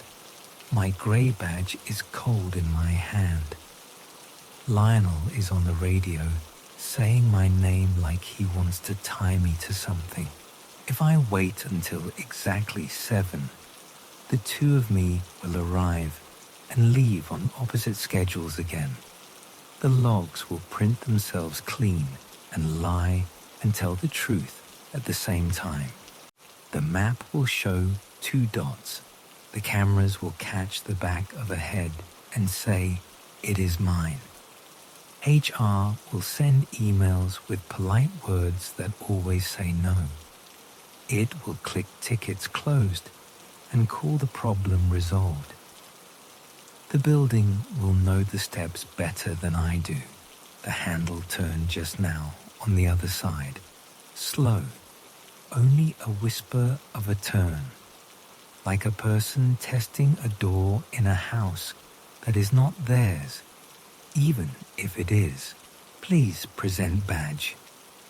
My grey badge is cold in my hand. Lionel is on the radio, saying my name like he wants to tie me to something. If I wait until exactly 7, the two of me will arrive and leave on opposite schedules again. The logs will print themselves clean and lie and tell the truth at the same time. The map will show 2 dots. The cameras will catch the back of a head and say, "It is mine." HR will send emails with polite words that always say no. It will click tickets closed and call the problem resolved. The building will know the steps better than I do. The handle turned just now on the other side. Slow, only a whisper of a turn. Like a person testing a door in a house that is not theirs, even if it is. "Please present badge,"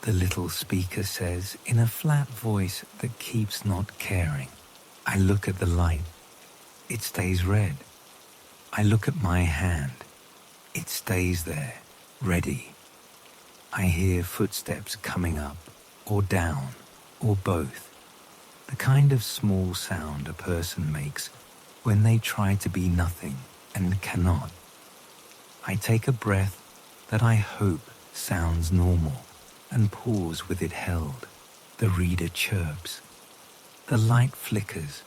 the little speaker says in a flat voice that keeps not caring. I look at the light. It stays red. I look at my hand. It stays there, ready. I hear footsteps coming up, or down, or both. The kind of small sound a person makes when they try to be nothing and cannot. I take a breath that I hope sounds normal and pause with it held. The reader chirps. The light flickers.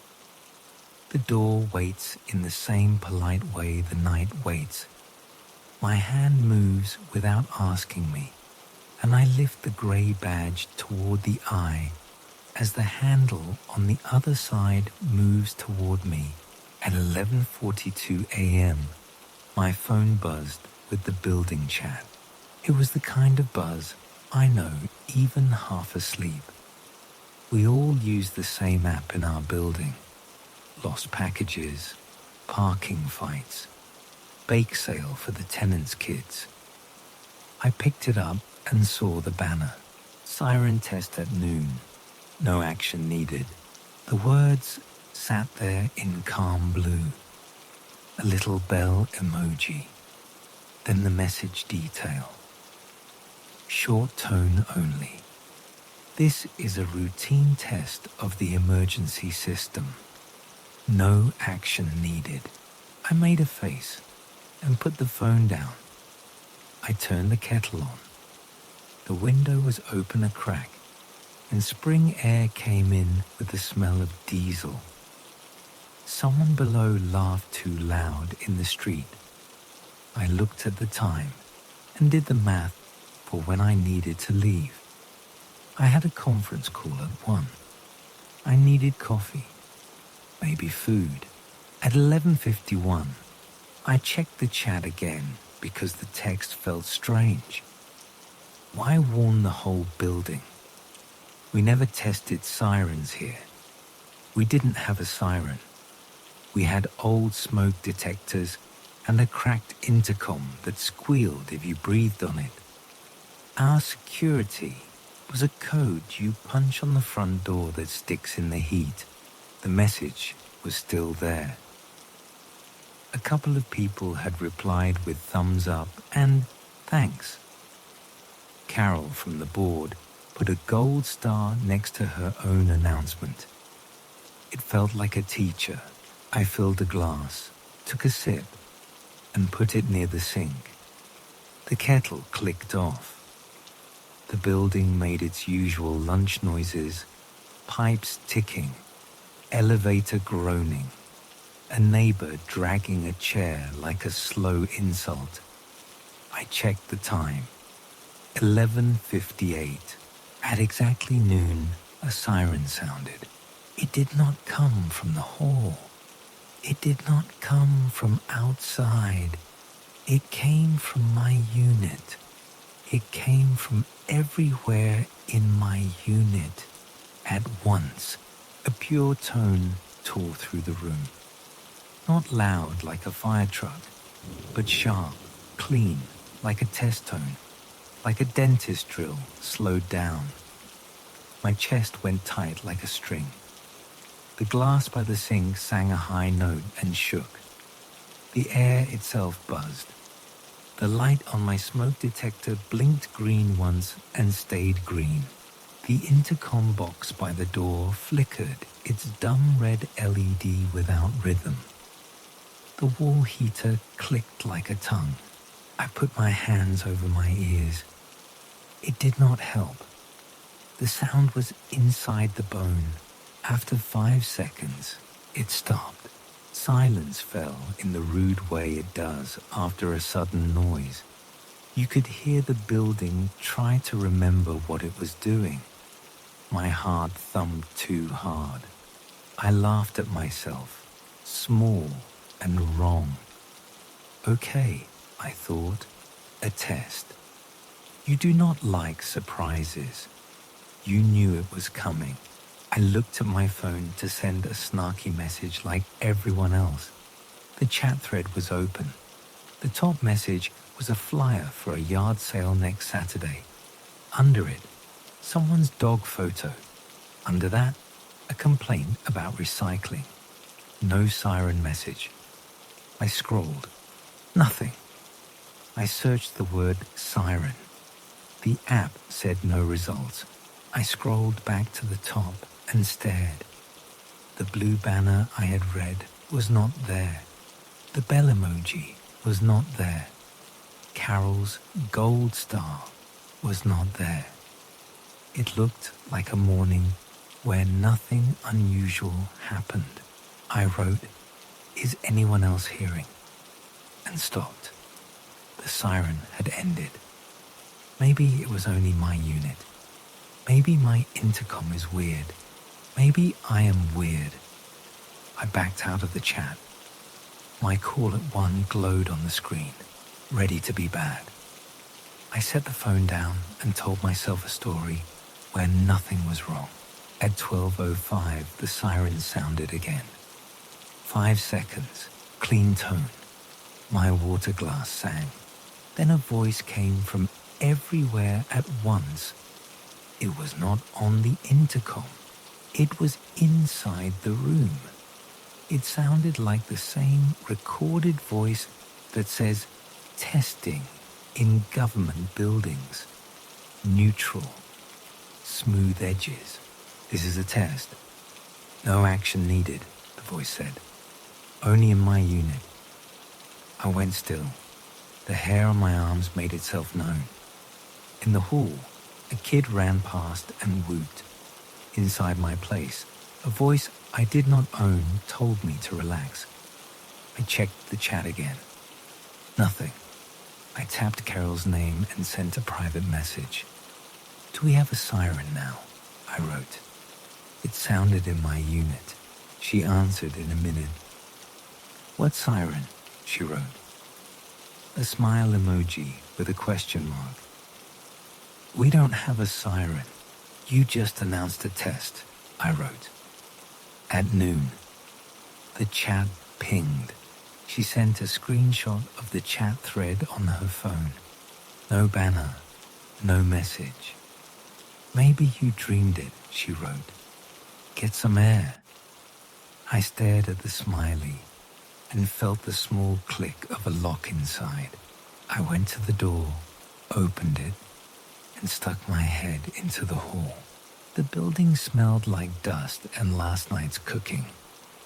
The door waits in the same polite way the night waits. My hand moves without asking me, and I lift the grey badge toward the eye as the handle on the other side moves toward me. At 11:42 a.m., my phone buzzed with the building chat. It was the kind of buzz I know even half asleep. We all use the same app in our building. Lost packages, parking fights, bake sale for the tenants' kids. I picked it up and saw the banner. Siren test at noon. No action needed. The words sat there in calm blue. A little bell emoji. Then the message detail. Short tone only. This is a routine test of the emergency system. No action needed. I made a face and put the phone down. I turned the kettle on. The window was open a crack, and spring air came in with the smell of diesel. Someone below laughed too loud in the street. I looked at the time and did the math for when I needed to leave. I had a conference call at 1. I needed coffee, maybe food. At 11:51, I checked the chat again because the text felt strange. Why warn the whole building? We never tested sirens here. We didn't have a siren. We had old smoke detectors and a cracked intercom that squealed if you breathed on it. Our security was a code you punch on the front door that sticks in the heat. The message was still there. A couple of people had replied with thumbs up and thanks. Carol from the board put a gold star next to her own announcement. It felt like a teacher. I filled a glass, took a sip, and put it near the sink. The kettle clicked off. The building made its usual lunch noises, pipes ticking, elevator groaning, a neighbor dragging a chair like a slow insult. I checked the time. 11:58. At exactly noon, a siren sounded. It did not come from the hall. It did not come from outside. It came from my unit. It came from everywhere in my unit. At once, a pure tone tore through the room. Not loud like a fire truck, but sharp, clean, like a test tone, like a dentist drill slowed down. My chest went tight like a string. The glass by the sink sang a high note and shook. The air itself buzzed. The light on my smoke detector blinked green once and stayed green. The intercom box by the door flickered its dumb red LED without rhythm. The wall heater clicked like a tongue. I put my hands over my ears. It did not help. The sound was inside the bone. After 5 seconds, it stopped. Silence fell in the rude way it does after a sudden noise. You could hear the building try to remember what it was doing. My heart thumped too hard. I laughed at myself, small and wrong. Okay, I thought, a test. You do not like surprises. You knew it was coming. I looked at my phone to send a snarky message like everyone else. The chat thread was open. The top message was a flyer for a yard sale next Saturday. Under it, someone's dog photo. Under that, a complaint about recycling. No siren message. I scrolled. Nothing. I searched the word siren. The app said no results. I scrolled back to the top and stared. The blue banner I had read was not there. The bell emoji was not there. Carol's gold star was not there. It looked like a morning where nothing unusual happened. I wrote, "Is anyone else hearing?" and stopped. The siren had ended. Maybe it was only my unit. Maybe my intercom is weird. Maybe I am weird. I backed out of the chat. My call at 1 glowed on the screen, ready to be bad. I set the phone down and told myself a story where nothing was wrong. At 12:05, the siren sounded again. 5 seconds, clean tone. My water glass sang. Then a voice came from everywhere at once. It was not on the intercom. It was inside the room. It sounded like the same recorded voice that says testing in government buildings. Neutral. Smooth edges. This is a test. No action needed, the voice said. Only in my unit. I went still. The hair on my arms made itself known. In the hall, a kid ran past and whooped. Inside my place, a voice I did not own told me to relax. I checked the chat again. Nothing. I tapped Carol's name and sent a private message. "Do we have a siren now?" I wrote. It sounded in my unit. She answered in a minute. "What siren?" she wrote. A smile emoji with a question mark. "We don't have a siren. You just announced a test," I wrote. At noon, the chat pinged. She sent a screenshot of the chat thread on her phone. No banner, no message. "Maybe you dreamed it," she wrote. "Get some air." I stared at the smiley and felt the small click of a lock inside. I went to the door, opened it, and stuck my head into the hall. The building smelled like dust and last night's cooking.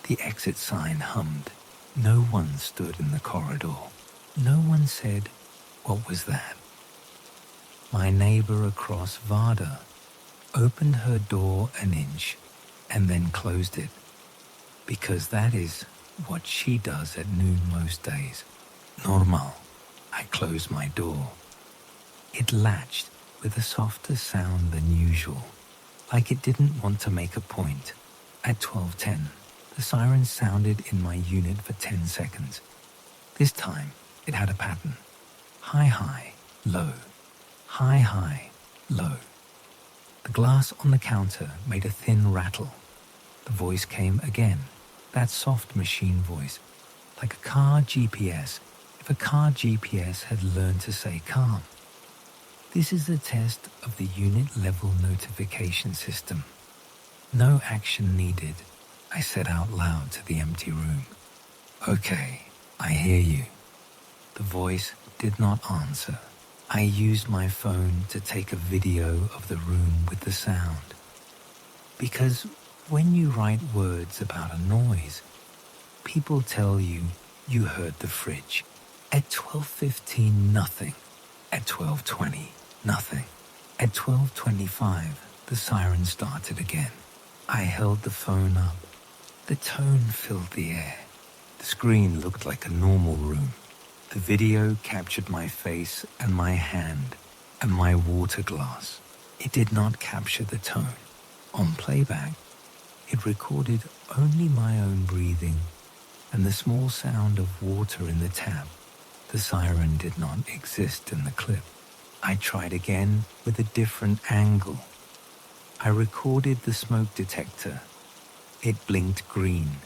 The exit sign hummed. No one stood in the corridor. No one said, "What was that?" My neighbor across Varda opened her door an inch and then closed it, because that is what she does at noon most days. Normal. I closed my door. It latched with a softer sound than usual, like it didn't want to make a point. At 12:10, the siren sounded in my unit for 10 seconds. This time, it had a pattern. High, high, low. High, high, low. The glass on the counter made a thin rattle. The voice came again, that soft machine voice, like a car GPS, if a car GPS had learned to say calm. This is a test of the unit level notification system. No action needed. I said out loud to the empty room. Okay, I hear you. The voice did not answer. I used my phone to take a video of the room with the sound. Because when you write words about a noise, people tell you you heard the fridge. At 12:15, nothing. At 12:20, nothing. At 12:25, the siren started again. I held the phone up. The tone filled the air. The screen looked like a normal room. The video captured my face and my hand and my water glass. It did not capture the tone. On playback, it recorded only my own breathing and the small sound of water in the tap. The siren did not exist in the clip. I tried again with a different angle. I recorded the smoke detector. It blinked green.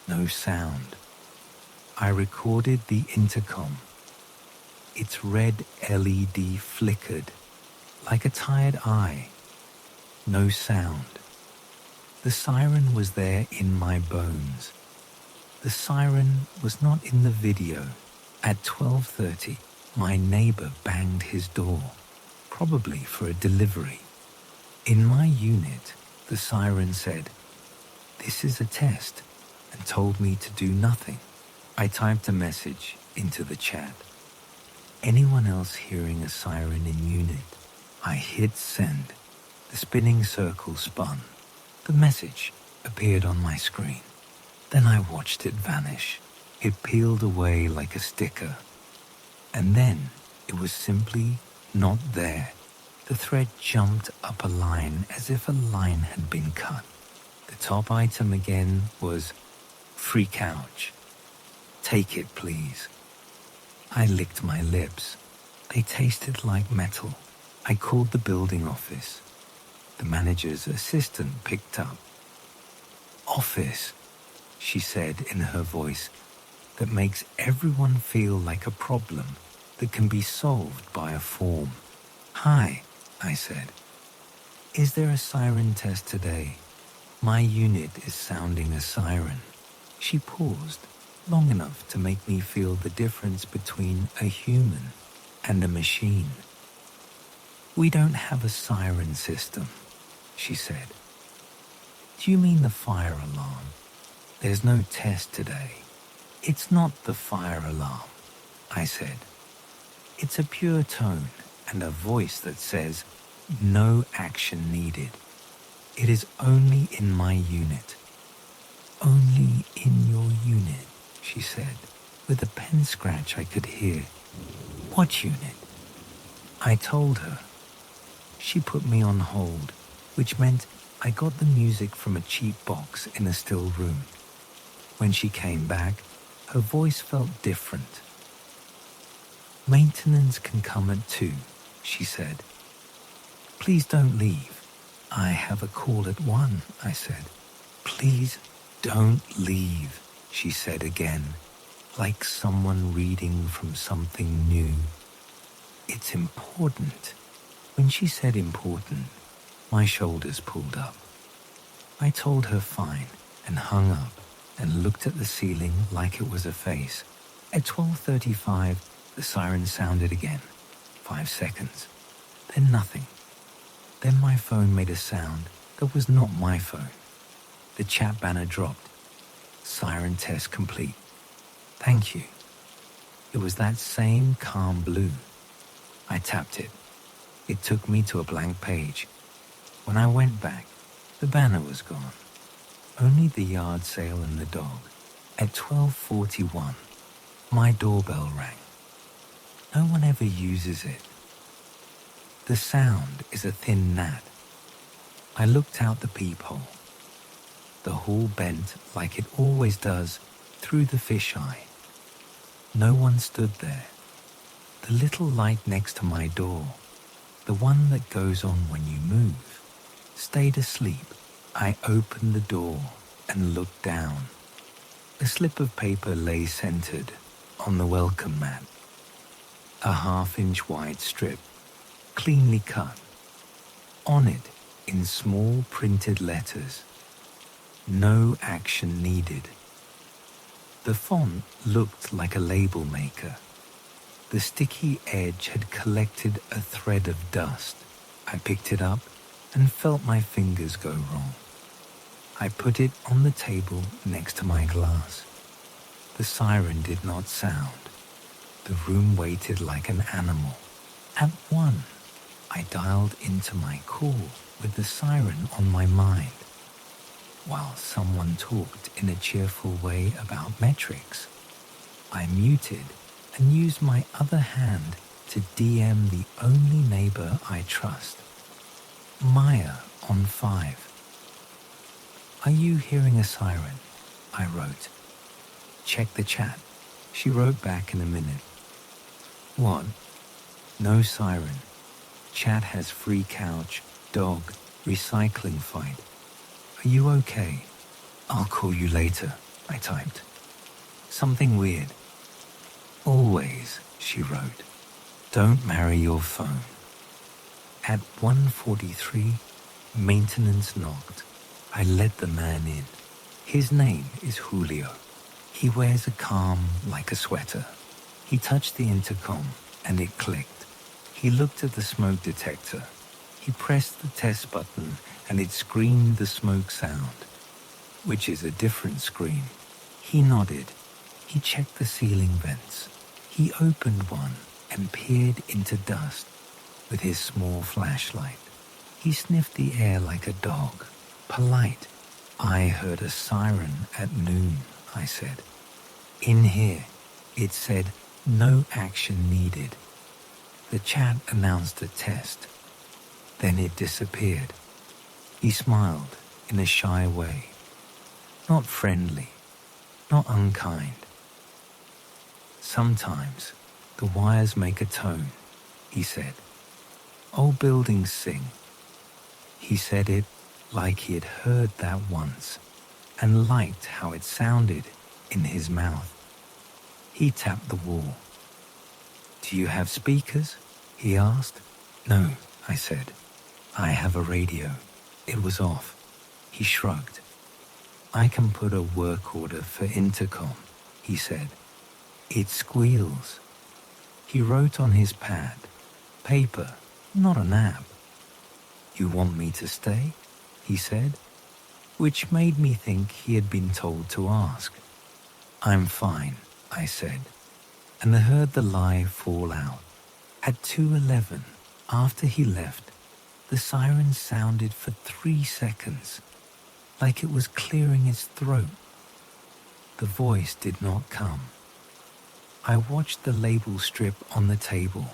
No sound. I recorded the intercom. Its red LED flickered like a tired eye. No sound. The siren was there in my bones. The siren was not in the video. At 12:30, my neighbor banged his door, probably for a delivery. In my unit, the siren said, "This is a test," and told me to do nothing. I typed a message into the chat. Anyone else hearing a siren in unit? I hit send. The spinning circle spun. The message appeared on my screen. Then I watched it vanish. It peeled away like a sticker. And then it was simply not there. The thread jumped up a line as if a line had been cut. The top item again was free couch. Take it, please. I licked my lips. They tasted like metal. I called the building office. The manager's assistant picked up. "Office," she said in her voice that makes everyone feel like a problem that can be solved by a form. "Hi," I said. "Is there a siren test today? My unit is sounding a siren." She paused long enough to make me feel the difference between a human and a machine. "We don't have a siren system," she said. "Do you mean the fire alarm? There's no test today." "It's not the fire alarm," I said. "It's a pure tone and a voice that says, no action needed. It is only in my unit." "Only in your unit," she said, with a pen scratch I could hear. "What unit?" I told her. She put me on hold, which meant I got the music from a cheap box in a still room. When she came back, her voice felt different. "Maintenance can come at 2, she said. "Please don't leave." "I have a call at 1, I said. "Please don't leave," she said again, like someone reading from something new. "It's important." When she said important, my shoulders pulled up. I told her fine and hung up and looked at the ceiling like it was a face. At 12:35, the siren sounded again. 5 seconds. Then nothing. Then my phone made a sound that was not my phone. The chat banner dropped. Siren test complete. Thank you. It was that same calm blue. I tapped it. It took me to a blank page. When I went back, the banner was gone. Only the yard sale and the dog. At 12:41, my doorbell rang. No one ever uses it. The sound is a thin gnat. I looked out the peephole. The hall bent like it always does through the fisheye. No one stood there. The little light next to my door, the one that goes on when you move, stayed asleep. I opened the door and looked down. A slip of paper lay centered on the welcome mat. A 1/2-inch wide strip, cleanly cut. On it, in small printed letters, no action needed. The font looked like a label maker. The sticky edge had collected a thread of dust. I picked it up and felt my fingers go wrong. I put it on the table next to my glass. The siren did not sound. The room waited like an animal. At 1, I dialed into my call with the siren on my mind, while someone talked in a cheerful way about metrics. I muted and used my other hand to DM the only neighbor I trust, Maya on 5. "Are you hearing a siren?" I wrote. "Check the chat." She wrote back in a minute. "What?" "No siren. Chat has free couch, dog, recycling fight. Are you okay?" "I'll call you later," I typed. "Something weird." "Always," she wrote. "Don't marry your phone." At 1:43, maintenance knocked. I let the man in. His name is Julio. He wears a calm like a sweater. He touched the intercom and it clicked. He looked at the smoke detector. He pressed the test button and it screamed the smoke sound, which is a different scream. He nodded. He checked the ceiling vents. He opened one and peered into dust with his small flashlight. He sniffed the air like a dog. Polite. "I heard a siren at noon," I said. "In here." It said, "No action needed." The chat announced a test. Then it disappeared. He smiled in a shy way. Not friendly, not unkind. "Sometimes the wires make a tone," he said. "Old buildings sing." He said it like he had heard that once and liked how it sounded in his mouth. He tapped the wall. "Do you have speakers?" he asked. "No," I said. "I have a radio." It was off. He shrugged. "I can put a work order for intercom," he said. "It squeals." He wrote on his pad. Paper, not an app. "You want me to stay?" he said, which made me think he had been told to ask. "I'm fine," I said, and I heard the lie fall out. At 2:11, after he left, the siren sounded for 3 seconds, like it was clearing its throat. The voice did not come. I watched the label strip on the table,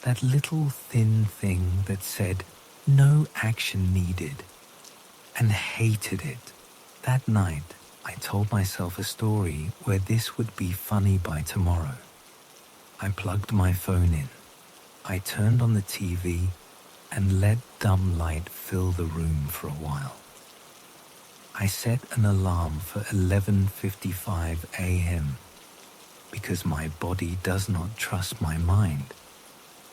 that little thin thing that said, "No action needed," and hated it. That night, I told myself a story where this would be funny by tomorrow. I plugged my phone in. I turned on the TV and let dumb light fill the room for a while. I set an alarm for 11:55 a.m. because my body does not trust my mind,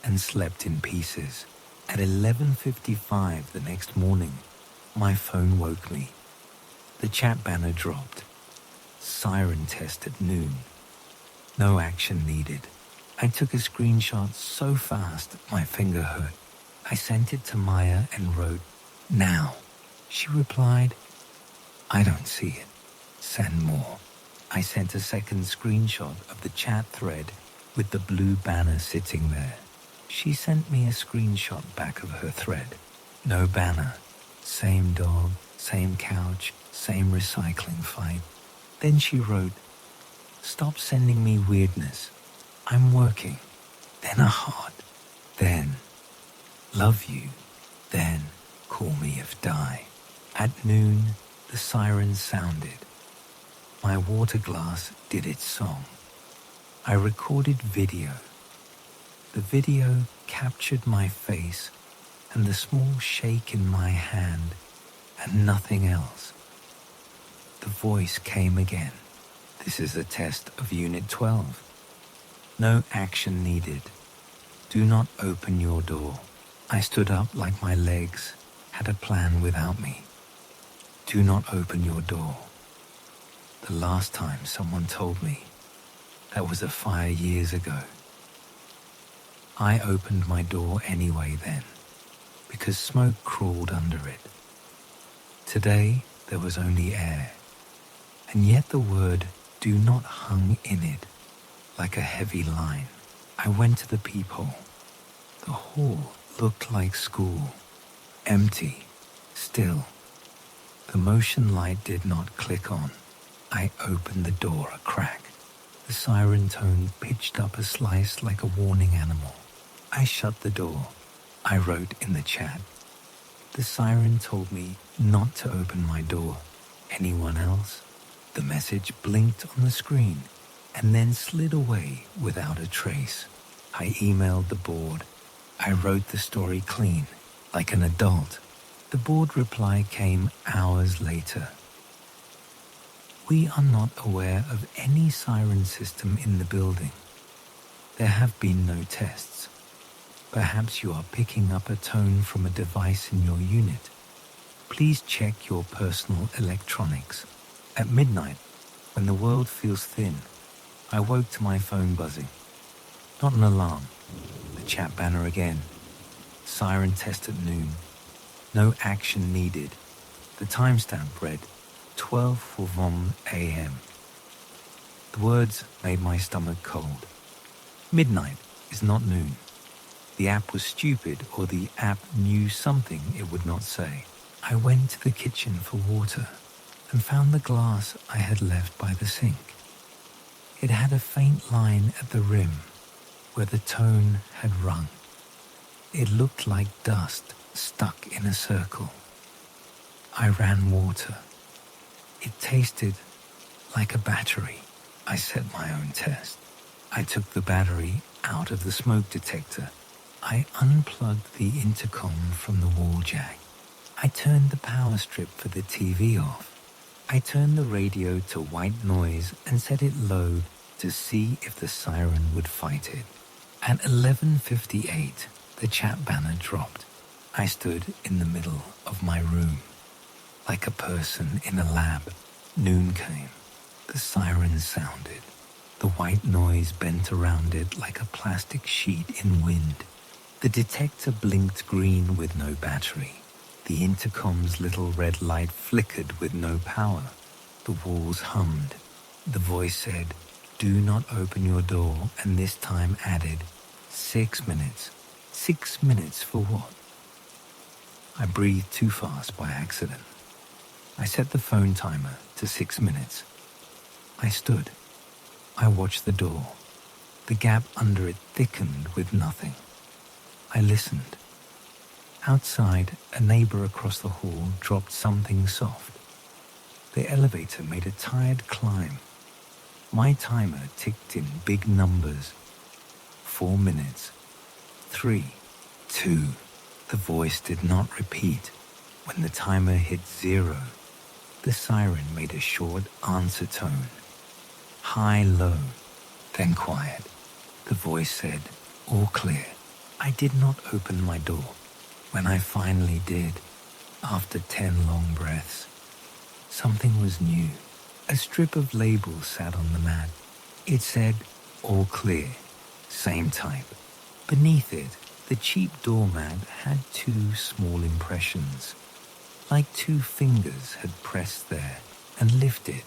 and slept in pieces. At 11:55 the next morning, my phone woke me. The chat banner dropped. Siren test at noon. No action needed. I took a screenshot so fast my finger hurt. I sent it to Maya and wrote, "Now." She replied, "I don't see it. Send more." I sent a second screenshot of the chat thread with the blue banner sitting there. She sent me a screenshot back of her thread. No banner. Same dog, same couch, same recycling fight. Then she wrote, "Stop sending me weirdness. I'm working." Then a heart. Then, "Love you." Then, "Call me if die." At noon, the sirens sounded. My water glass did its song. I recorded video. The video captured my face and the small shake in my hand and nothing else. The voice came again. "This is a test of Unit 12. No action needed. Do not open your door." I stood up like my legs had a plan without me. Do not open your door. The last time someone told me, that was a fire years ago. I opened my door anyway then, because smoke crawled under it. Today there was only air, and yet the word "do not" hung in it like a heavy line. I went to the peephole. The hall looked like school, empty, still. The motion light did not click on. I opened the door a crack. The siren tone pitched up a slice like a warning animal. I shut the door. I wrote in the chat. The siren told me not to open my door. Anyone else? The message blinked on the screen and then slid away without a trace. I emailed the board. I wrote the story clean, like an adult. The board reply came hours later. We are not aware of any siren system in the building. There have been no tests. Perhaps you are picking up a tone from a device in your unit. Please check your personal electronics. At midnight, when the world feels thin, I woke to my phone buzzing. Not an alarm. The chat banner again. Siren test at noon. No action needed. The timestamp read 12:04 a.m. The words made my stomach cold. Midnight is not noon. The app was stupid, or the app knew something it would not say. I went to the kitchen for water and found the glass I had left by the sink. It had a faint line at the rim where the tone had rung. It looked like dust stuck in a circle. I ran water. It tasted like a battery. I set my own test. I took the battery out of the smoke detector. I unplugged the intercom from the wall jack. I turned the power strip for the TV off. I turned the radio to white noise and set it low to see if the siren would fight it. At 11:58, the chat banner dropped. I stood in the middle of my room, like a person in a lab. Noon came. The siren sounded. The white noise bent around it like a plastic sheet in wind. The detector blinked green with no battery. The intercom's little red light flickered with no power. The walls hummed. The voice said, "Do not open your door," and this time added, 6 minutes. 6 minutes for what? I breathed too fast by accident. I set the phone timer to 6 minutes. I stood. I watched the door. The gap under it thickened with nothing. I listened. Outside, a neighbor across the hall dropped something soft. The elevator made a tired climb. My timer ticked in big numbers. 4 minutes. 3, 2. The voice did not repeat. When the timer hit 0, the siren made a short answer tone. High, low, then quiet. The voice said, "All clear." I did not open my door. When I finally did, after 10 long breaths, something was new. A strip of labels sat on the mat. It said, "All clear," same type. Beneath it, the cheap doormat had 2 small impressions, like 2 fingers had pressed there and lifted.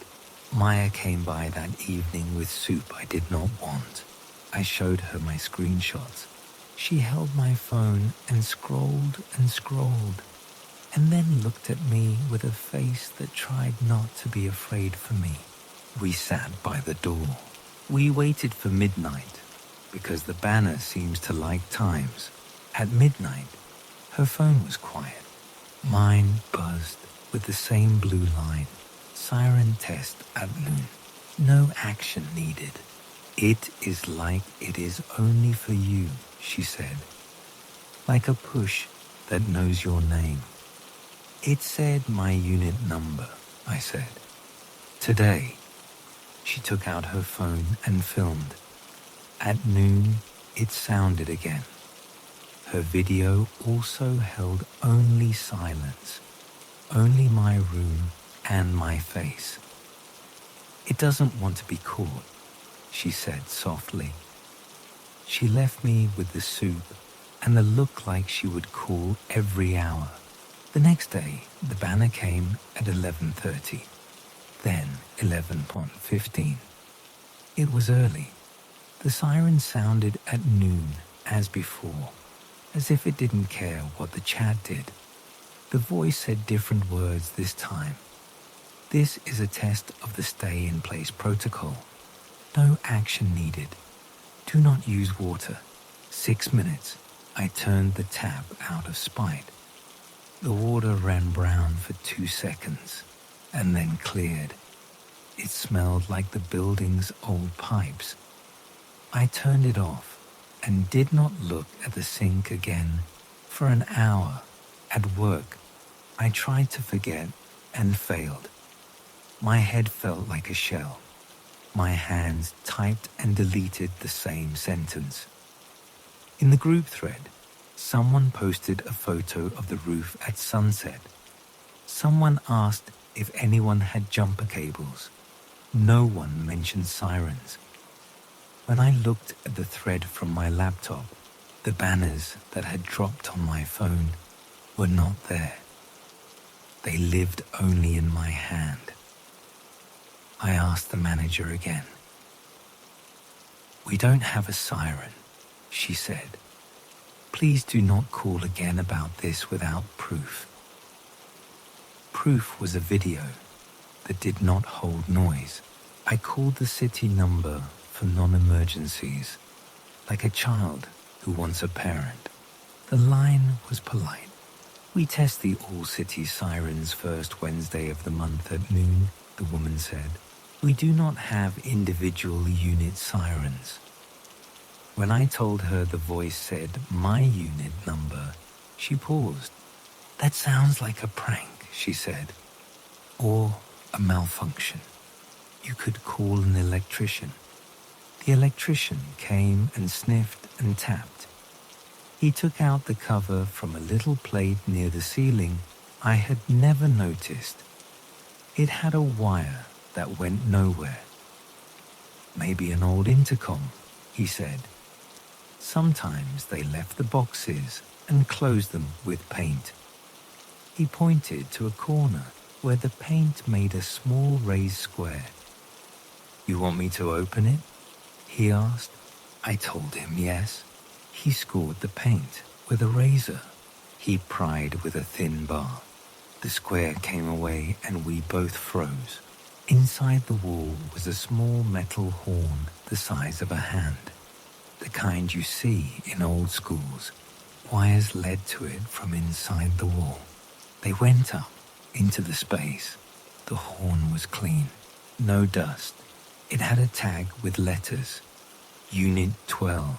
Maya came by that evening with soup I did not want. I showed her my screenshots. She held my phone and scrolled, and then looked at me with a face that tried not to be afraid for me. We sat by the door. We waited for midnight, because the banner seems to like times. At midnight, her phone was quiet. Mine buzzed with the same blue line. Siren test at noon. No action needed. "It is like it is only for you," she said. Like a push that knows your name. "It said my unit number," I said. "Today." She took out her phone and filmed. At noon, it sounded again. Her video also held only silence. only my room and my face. It doesn't want to be caught, she said softly. She left me with the soup and the look like she would call every hour. The next day, the banner came at 11:30, then 11:15. It was early. The siren sounded at noon as before, as if it didn't care what the chat did. The voice said different words this time. This is a test of the stay-in-place protocol. No action needed. Do not use water. 6 minutes. I turned the tap out of spite. The water ran brown for 2 seconds and then cleared. It smelled like the building's old pipes. I turned it off and did not look at the sink again for an hour. At work, I tried to forget and failed. My head felt like a shell. My hands typed and deleted the same sentence. In the group thread, someone posted a photo of the roof at sunset. Someone asked if anyone had jumper cables. No one mentioned sirens. When I looked at the thread from my laptop, the banners that had dropped on my phone were not there. They lived only in my hand. I asked the manager again. "We don't have a siren," she said. "Please do not call again about this without proof." Proof was a video that did not hold noise. I called the city number for non-emergencies, like a child who wants a parent. The line was polite. "We test the all-city sirens first Wednesday of the month at noon," the woman said. "We do not have individual unit sirens." When I told her the voice said my unit number, she paused. "That sounds like a prank," she said, "or a malfunction. You could call an electrician." The electrician came and sniffed and tapped. He took out the cover from a little plate near the ceiling I had never noticed. It had a wire that went nowhere. "Maybe an old intercom," he said. Sometimes they left the boxes and closed them with paint. He pointed to a corner where the paint made a small raised square. "You want me to open it?" he asked. I told him yes. He scored the paint with a razor. He pried with a thin bar. The square came away and we both froze. Inside the wall was a small metal horn the size of a hand, the kind you see in old schools. Wires led to it from inside the wall. They went up into the space. The horn was clean, no dust. It had a tag with letters, Unit 12.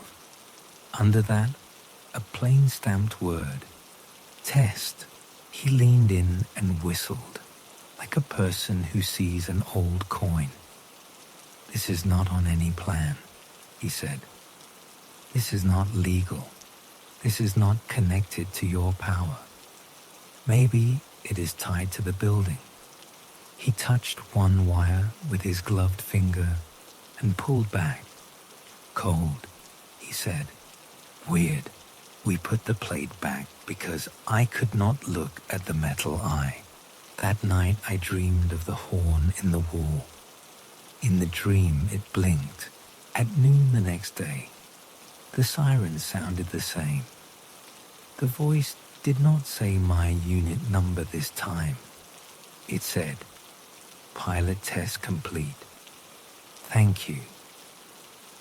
Under that, a plain stamped word, Test. He leaned in and whistled, like a person who sees an old coin. "This is not on any plan," he said. "This is not legal. This is not connected to your power. Maybe it is tied to the building." He touched one wire with his gloved finger and pulled back. "Cold," he said. "Weird." We put the plate back because I could not look at the metal eye. That night I dreamed of the horn in the wall. In the dream it blinked. At noon the next day, the siren sounded the same. The voice did not say my unit number this time. It said, "Pilot test complete. Thank you."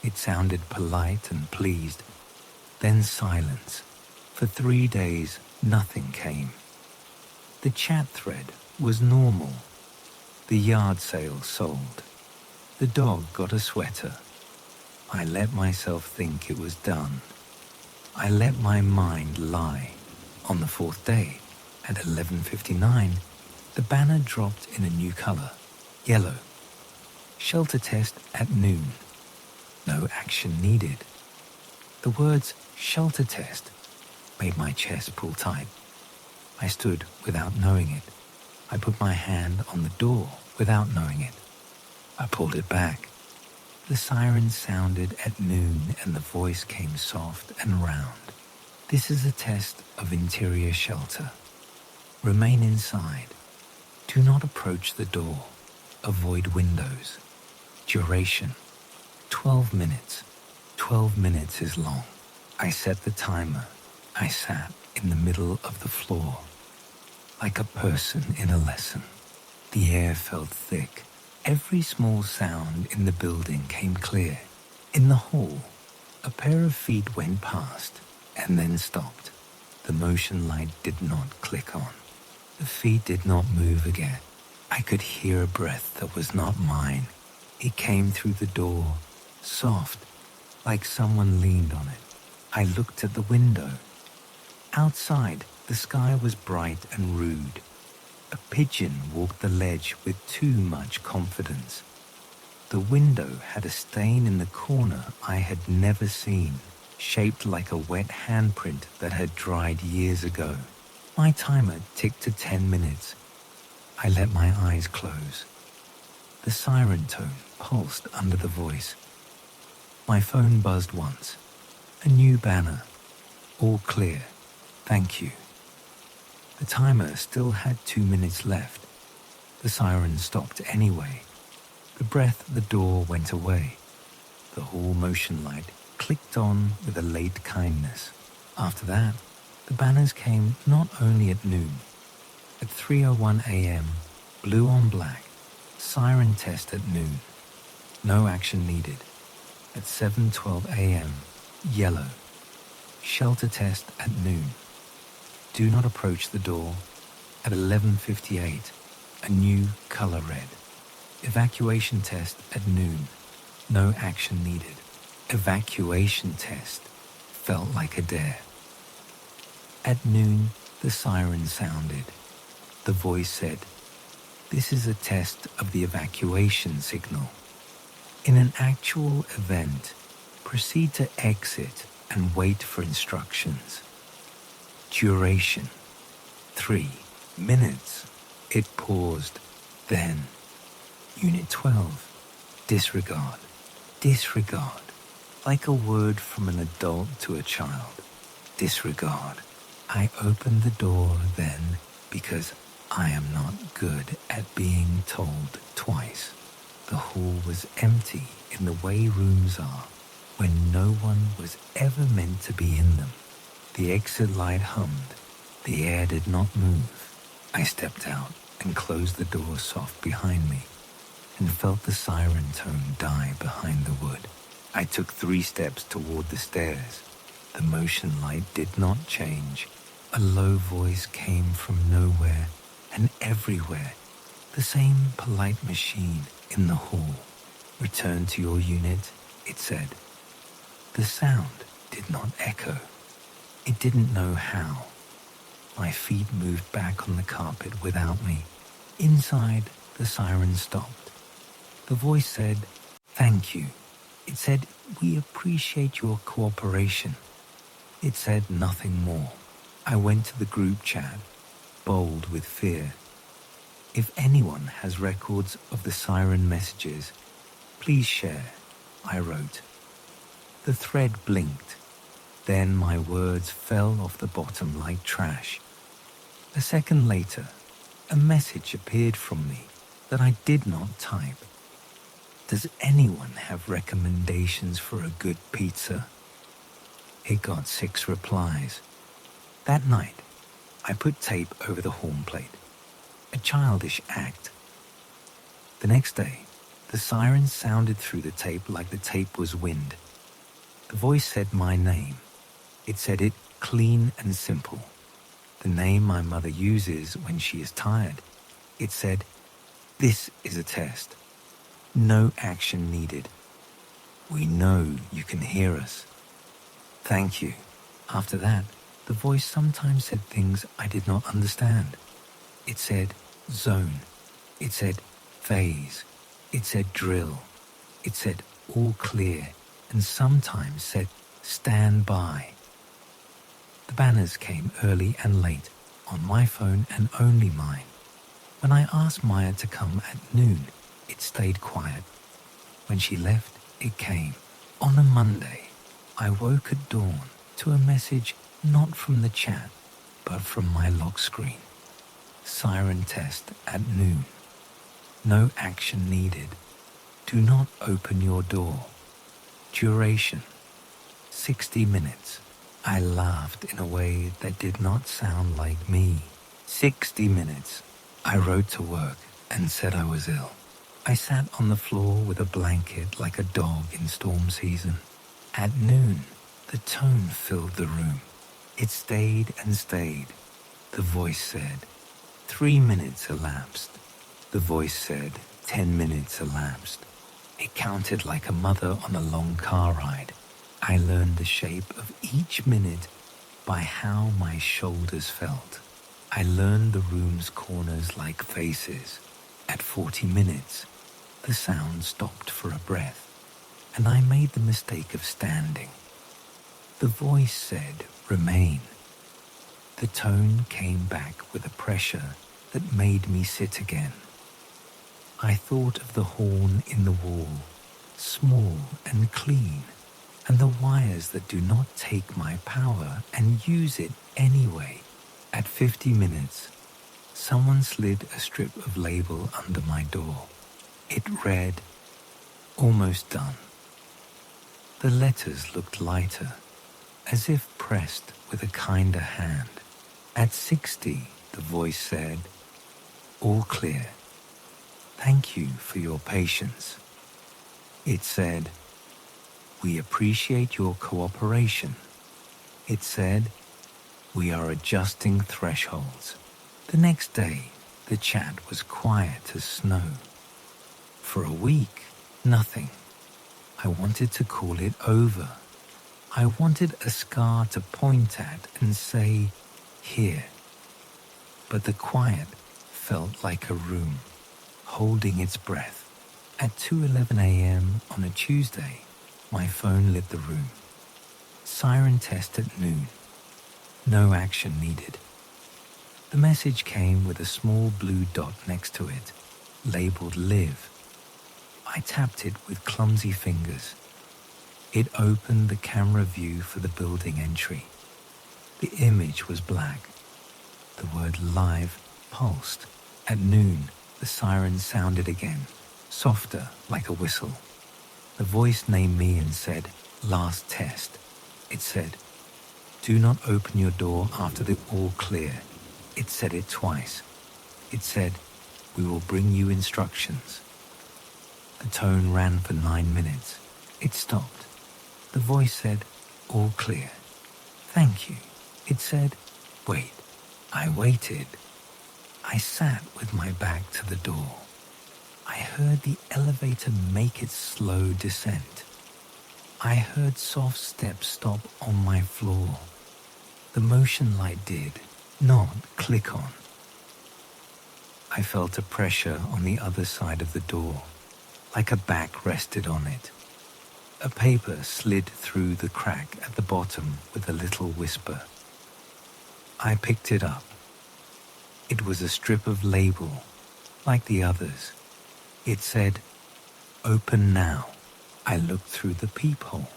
It sounded polite and pleased. Then silence. For 3 days, nothing came. The chat thread was normal. The yard sale sold. The dog got a sweater. I let myself think it was done. I let my mind lie. On the 4th day, at 11:59, the banner dropped in a new color, yellow. Shelter test at noon. No action needed. The words shelter test made my chest pull tight. I stood without knowing it. I put my hand on the door without knowing it. I pulled it back. The siren sounded at noon and the voice came soft and round. This is a test of interior shelter. Remain inside. Do not approach the door. Avoid windows. Duration: 12 minutes. 12 minutes is long. I set the timer. I sat in the middle of the floor, like a person in a lesson. The air felt thick. Every small sound in the building came clear. In the hall, a pair of feet went past and then stopped. The motion light did not click on. The feet did not move again. I could hear a breath that was not mine. It came through the door, soft, like someone leaned on it. I looked at the window. Outside, the sky was bright and rude. A pigeon walked the ledge with too much confidence. The window had a stain in the corner I had never seen, shaped like a wet handprint that had dried years ago. My timer ticked to 10 minutes. I let my eyes close. The siren tone pulsed under the voice. My phone buzzed once. A new banner. All clear. Thank you. The timer still had 2 minutes left. The siren stopped anyway. The breath at the door went away. The hall motion light clicked on with a late kindness. After that, the banners came not only at noon. At 3:01 a.m., blue on black, siren test at noon. No action needed. At 7:12 a.m., yellow, shelter test at noon. Do not approach the door. At 11:58, a new color red. Evacuation test at noon. No action needed. Evacuation test felt like a dare. At noon, the siren sounded. The voice said, "This is a test of the evacuation signal. In an actual event, proceed to exit and wait for instructions." Duration: 3 minutes. It paused. Then, Unit 12. Disregard. Disregard. Like a word from an adult to a child. Disregard. I opened the door then because I am not good at being told twice. The hall was empty in the way rooms are when no one was ever meant to be in them. The exit light hummed. The air did not move. I stepped out and closed the door soft behind me and felt the siren tone die behind the wood. I took 3 steps toward the stairs. The motion light did not change. A low voice came from nowhere and everywhere. The same polite machine in the hall. "Return to your unit," it said. The sound did not echo. It didn't know how. My feet moved back on the carpet without me. Inside, the siren stopped. The voice said, "Thank you." It said, "We appreciate your cooperation." It said nothing more. I went to the group chat, bold with fear. If anyone has records of the siren messages, please share, I wrote. The thread blinked. Then my words fell off the bottom like trash. A second later, a message appeared from me that I did not type. Does anyone have recommendations for a good pizza? It got 6 replies. That night, I put tape over the home plate. A childish act. The next day, the siren sounded through the tape like the tape was wind. The voice said my name. It said it clean and simple. The name my mother uses when she is tired. It said, "This is a test. No action needed. We know you can hear us. Thank you." After that, the voice sometimes said things I did not understand. It said zone. It said phase. It said drill. It said all clear, and sometimes said stand by. The banners came early and late, on my phone and only mine. When I asked Maya to come at noon, it stayed quiet. When she left, it came. On a Monday, I woke at dawn to a message not from the chat, but from my lock screen. Siren test at noon. No action needed. Do not open your door. Duration, 60 minutes. I laughed in a way that did not sound like me. 60 minutes. I rode to work and said I was ill. I sat on the floor with a blanket like a dog in storm season. At noon, the tone filled the room. It stayed and stayed. The voice said, 3 minutes elapsed. The voice said, 10 minutes elapsed. It counted like a mother on a long car ride. I learned the shape of each minute by how my shoulders felt. I learned the room's corners like faces. At 40 minutes, the sound stopped for a breath, and I made the mistake of standing. The voice said, remain. The tone came back with a pressure that made me sit again. I thought of the horn in the wall, small and clean, and the wires that do not take my power and use it anyway. At 50 minutes, someone slid a strip of label under my door. It read, almost done. The letters looked lighter, as if pressed with a kinder hand. At 60, the voice said, all clear. Thank you for your patience. It said, we appreciate your cooperation. It said, we are adjusting thresholds. The next day, the chat was quiet as snow. For a week, nothing. I wanted to call it over. I wanted a scar to point at and say, here. But the quiet felt like a room, holding its breath. At 2:11 a.m. on a Tuesday, my phone lit the room. Siren test at noon. No action needed. The message came with a small blue dot next to it, labeled Live. I tapped it with clumsy fingers. It opened the camera view for the building entry. The image was black. The word Live pulsed. At noon, the siren sounded again, softer like a whistle. The voice named me and said, last test. It said, do not open your door after the all clear. It said it twice. It said, we will bring you instructions. The tone ran for 9 minutes. It stopped. The voice said, all clear. Thank you. It said, wait. I waited. I sat with my back to the door. I heard the elevator make its slow descent. I heard soft steps stop on my floor. The motion light did not click on. I felt a pressure on the other side of the door, like a back rested on it. A paper slid through the crack at the bottom with a little whisper. I picked it up. It was a strip of label, like the others. It said, open now. I looked through the peephole.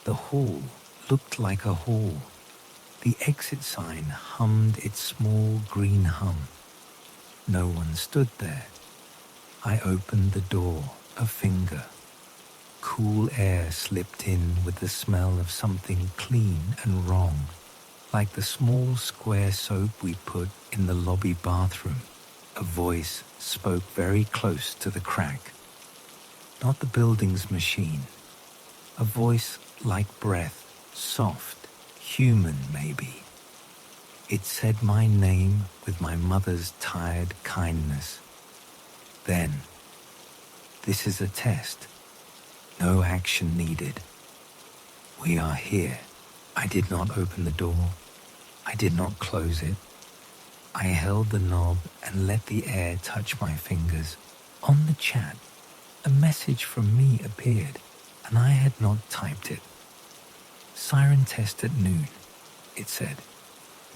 The hall looked like a hall. The exit sign hummed its small green hum. No one stood there. I opened the door, a finger. Cool air slipped in with the smell of something clean and wrong, like the small square soap we put in the lobby bathroom. A voice spoke very close to the crack. Not the building's machine. A voice like breath, soft, human maybe. It said my name with my mother's tired kindness. Then, this is a test. No action needed. We are here. I did not open the door. I did not close it. I held the knob and let the air touch my fingers. On the chat, a message from me appeared, and I had not typed it. Siren test at noon, it said.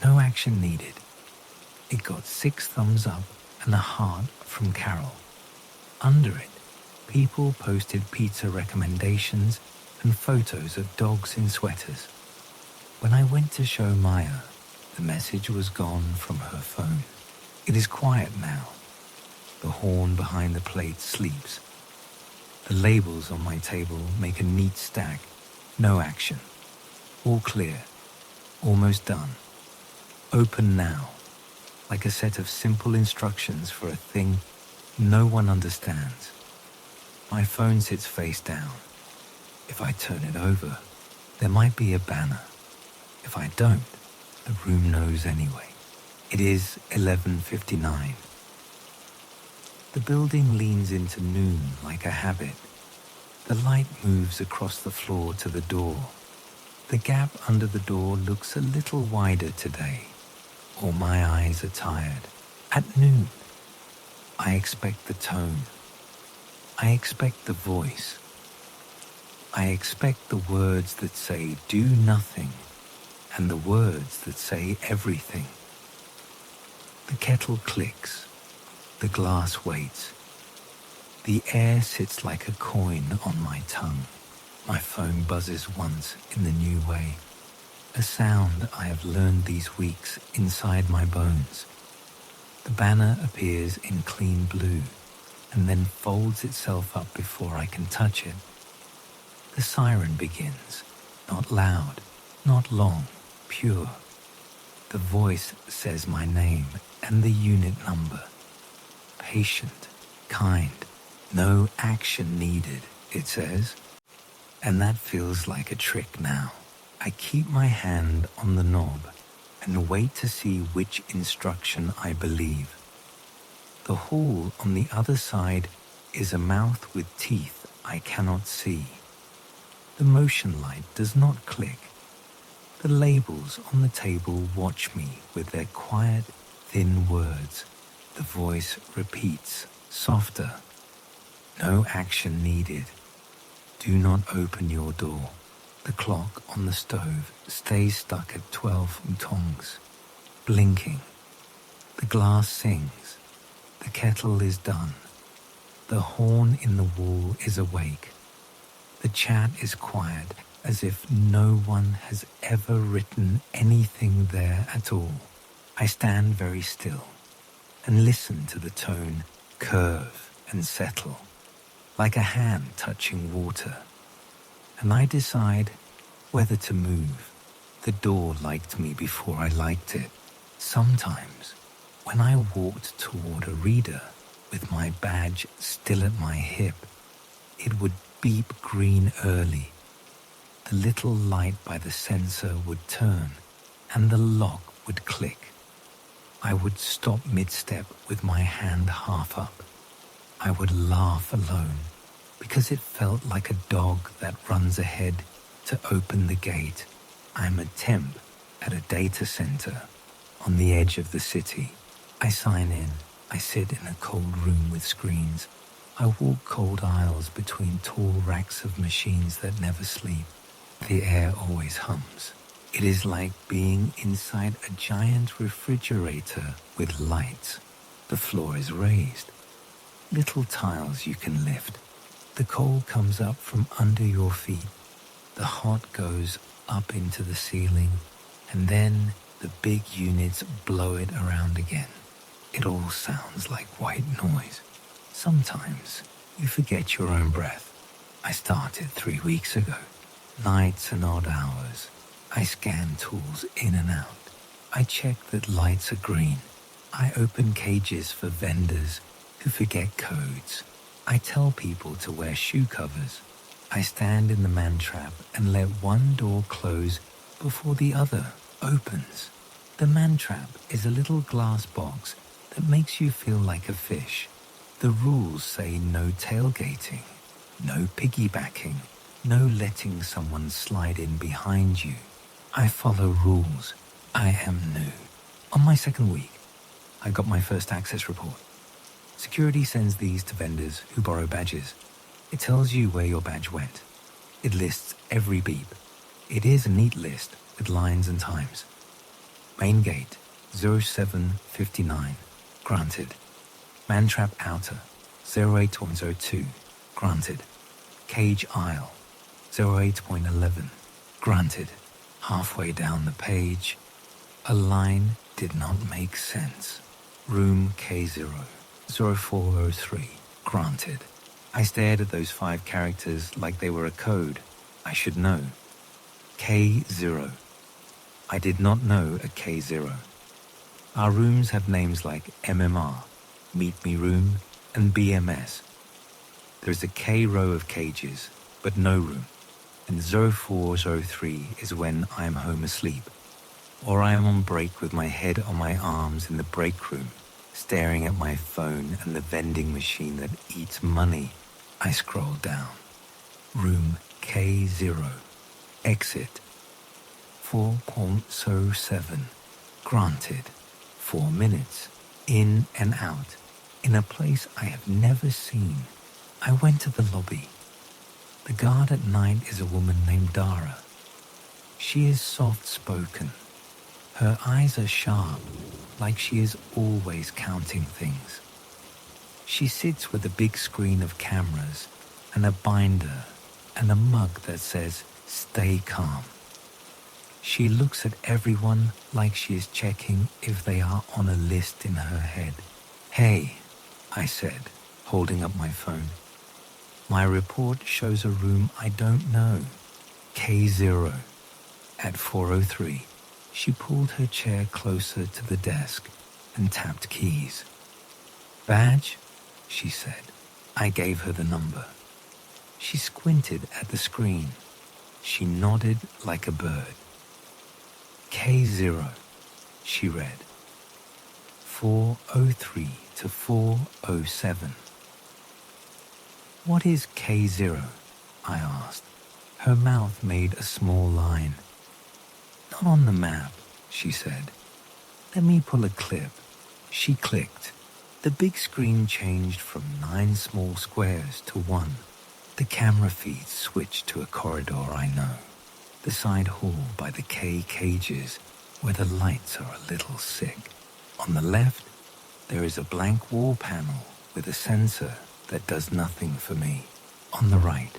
No action needed. It got 6 thumbs up and a heart from Carol. Under it, people posted pizza recommendations and photos of dogs in sweaters. When I went to show Maya, the message was gone from her phone. It is quiet now. The horn behind the plate sleeps. The labels on my table make a neat stack. No action. All clear. Almost done. Open now. Like a set of simple instructions for a thing no one understands. My phone sits face down. If I turn it over, there might be a banner. If I don't, the room knows anyway. It is 11:59. The building leans into noon like a habit. The light moves across the floor to the door. The gap under the door looks a little wider today, or my eyes are tired. At noon, I expect the tone. I expect the voice. I expect the words that say do nothing and the words that say everything. The kettle clicks. The glass waits. The air sits like a coin on my tongue. My phone buzzes once in the new way, a sound I have learned these weeks inside my bones. The banner appears in clean blue and then folds itself up before I can touch it. The siren begins, not loud, not long, pure. The voice says my name and the unit number. Patient, kind, no action needed, it says. And that feels like a trick now. I keep my hand on the knob and wait to see which instruction I believe. The hall on the other side is a mouth with teeth I cannot see. The motion light does not click. The labels on the table watch me with their quiet, thin words. The voice repeats, softer. No action needed. Do not open your door. The clock on the stove stays stuck at 12 tongs, blinking. The glass sings. The kettle is done. The horn in the wall is awake. The chat is quiet, as if no one has ever written anything there at all. I stand very still and listen to the tone curve and settle, like a hand touching water. And I decide whether to move. The door liked me before I liked it. Sometimes, when I walked toward a reader with my badge still at my hip, it would beep green early. The little light by the sensor would turn and the lock would click. I would stop mid-step with my hand half up. I would laugh alone because it felt like a dog that runs ahead to open the gate. I'm a temp at a data center on the edge of the city. I sign in. I sit in a cold room with screens. I walk cold aisles between tall racks of machines that never sleep. The air always hums. It is like being inside a giant refrigerator with lights. The floor is raised. Little tiles you can lift. The cold comes up from under your feet. The hot goes up into the ceiling, and then the big units blow it around again. It all sounds like white noise. Sometimes you forget your own breath. I started 3 weeks ago. Nights and odd hours. I scan tools in and out. I check that lights are green. I open cages for vendors who forget codes. I tell people to wear shoe covers. I stand in the man trap and let one door close before the other opens. The man trap is a little glass box that makes you feel like a fish. The rules say no tailgating, no piggybacking, no letting someone slide in behind you. I follow rules. I am new. On my second week, I got my first access report. Security sends these to vendors who borrow badges. It tells you where your badge went. It lists every beep. It is a neat list with lines and times. Main gate, 0759. Granted. Mantrap Outer, 08.02, granted. Cage Isle, 08.11, granted. Halfway down the page, a line did not make sense. Room K0, 0403, granted. I stared at those 5 characters like they were a code. I should know. K0. I did not know a K0. Our rooms have names like MMR, Meet Me Room, and BMS. There's a K row of cages, but no room. And 0403 is when I am home asleep, or I am on break with my head on my arms in the break room, staring at my phone and the vending machine that eats money. I scroll down. Room K0. Exit. 4.07. Granted. 4 minutes. In and out. In a place I have never seen. I went to the lobby. The guard at night is a woman named Dara. She is soft-spoken. Her eyes are sharp, like she is always counting things. She sits with a big screen of cameras and a binder and a mug that says, "Stay calm." She looks at everyone like she is checking if they are on a list in her head. "Hey," I said, holding up my phone. My report shows a room I don't know. K0. At 4:03, she pulled her chair closer to the desk and tapped keys. "Badge?" she said. I gave her the number. She squinted at the screen. She nodded like a bird. K0, she read. 4:03 to 4:07. "What is K0? I asked. Her mouth made a small line. "Not on the map," she said. "Let me pull a clip." She clicked. The big screen changed from 9 small squares to 1. The camera feed switched to a corridor I know. The side hall by the K cages where the lights are a little sick. On the left, there is a blank wall panel with a sensor that does nothing for me. On the right,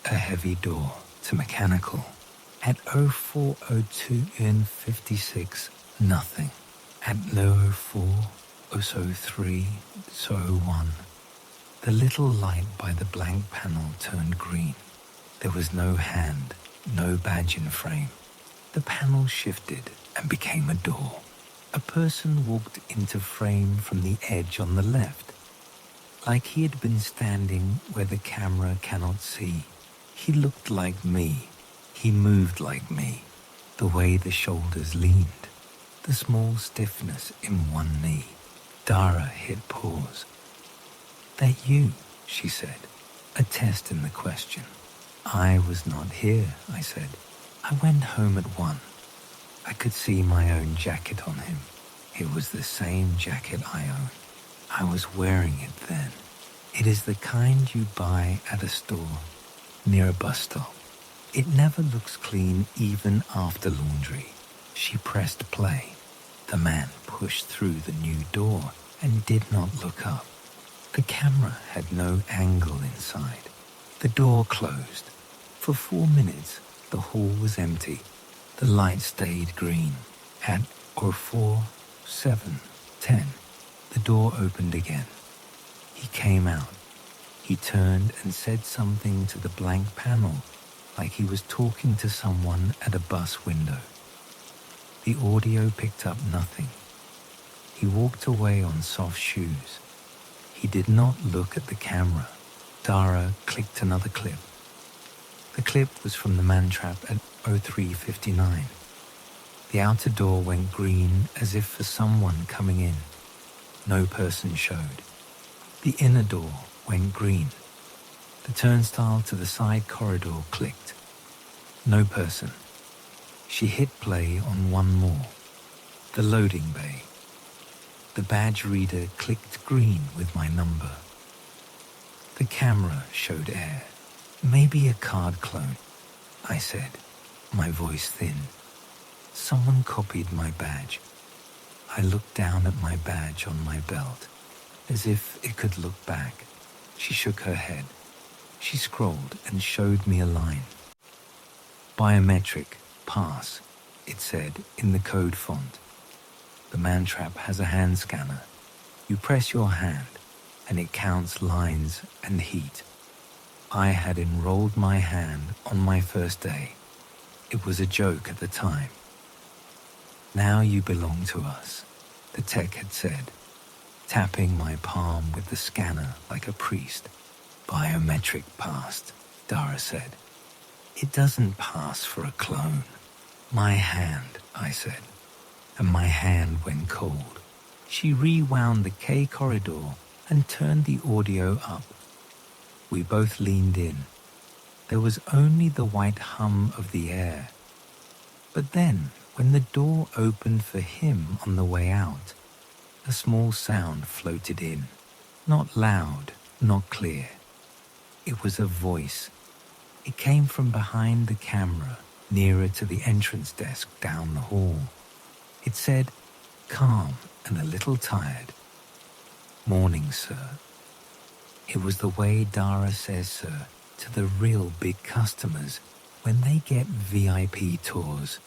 a heavy door to mechanical. At 04:02 in 56, nothing. At 04, 03, 01, the little light by the blank panel turned green. There was no hand, no badge in frame. The panel shifted and became a door. A person walked into frame from the edge on the left, like he had been standing where the camera cannot see. He looked like me. He moved like me, the way the shoulders leaned, the small stiffness in one knee. Dara hit pause. "That you," she said, a test in the question. "I was not here," I said. "I went home at 1. I could see my own jacket on him. It was the same jacket I own. I was wearing it then. It is the kind you buy at a store near a bus stop. It never looks clean even after laundry." She pressed play. The man pushed through the new door and did not look up. The camera had no angle inside. The door closed. For 4 minutes, the hall was empty. The light stayed green. At 04, 7, 10, the door opened again. He came out. He turned and said something to the blank panel, like he was talking to someone at a bus window. The audio picked up nothing. He walked away on soft shoes. He did not look at the camera. Dara clicked another clip. The clip was from the Mantrap at 03:59. The outer door went green as if for someone coming in. No person showed. The inner door went green. The turnstile to the side corridor clicked. No person. She hit play on one more. The loading bay. The badge reader clicked green with my number. The camera showed air. "Maybe a card clone," I said, my voice thin. Someone copied my badge. I looked down at my badge on my belt. as if it could look back. She shook her head. She scrolled and showed me a line. Biometric, pass, it said in the code font. The man-trap has a hand scanner. You press your hand and it counts lines and heat. I had enrolled my hand on my first day. It was a joke at the time. Now you belong to us, the tech had said, tapping my palm with the scanner like a priest. Biometric passed, Dara said. It doesn't pass for a clone. My hand, I said, and my hand went cold. She rewound the K corridor and turned the audio up. We both leaned in. There was only the white hum of the air. But then, when the door opened for him on the way out, a small sound floated in. Not loud, not clear. It was a voice. It came from behind the camera, nearer to the entrance desk down the hall. It said, calm and a little tired. Morning, sir. It was the way Dara says sir to the real big customers when they get VIP tours.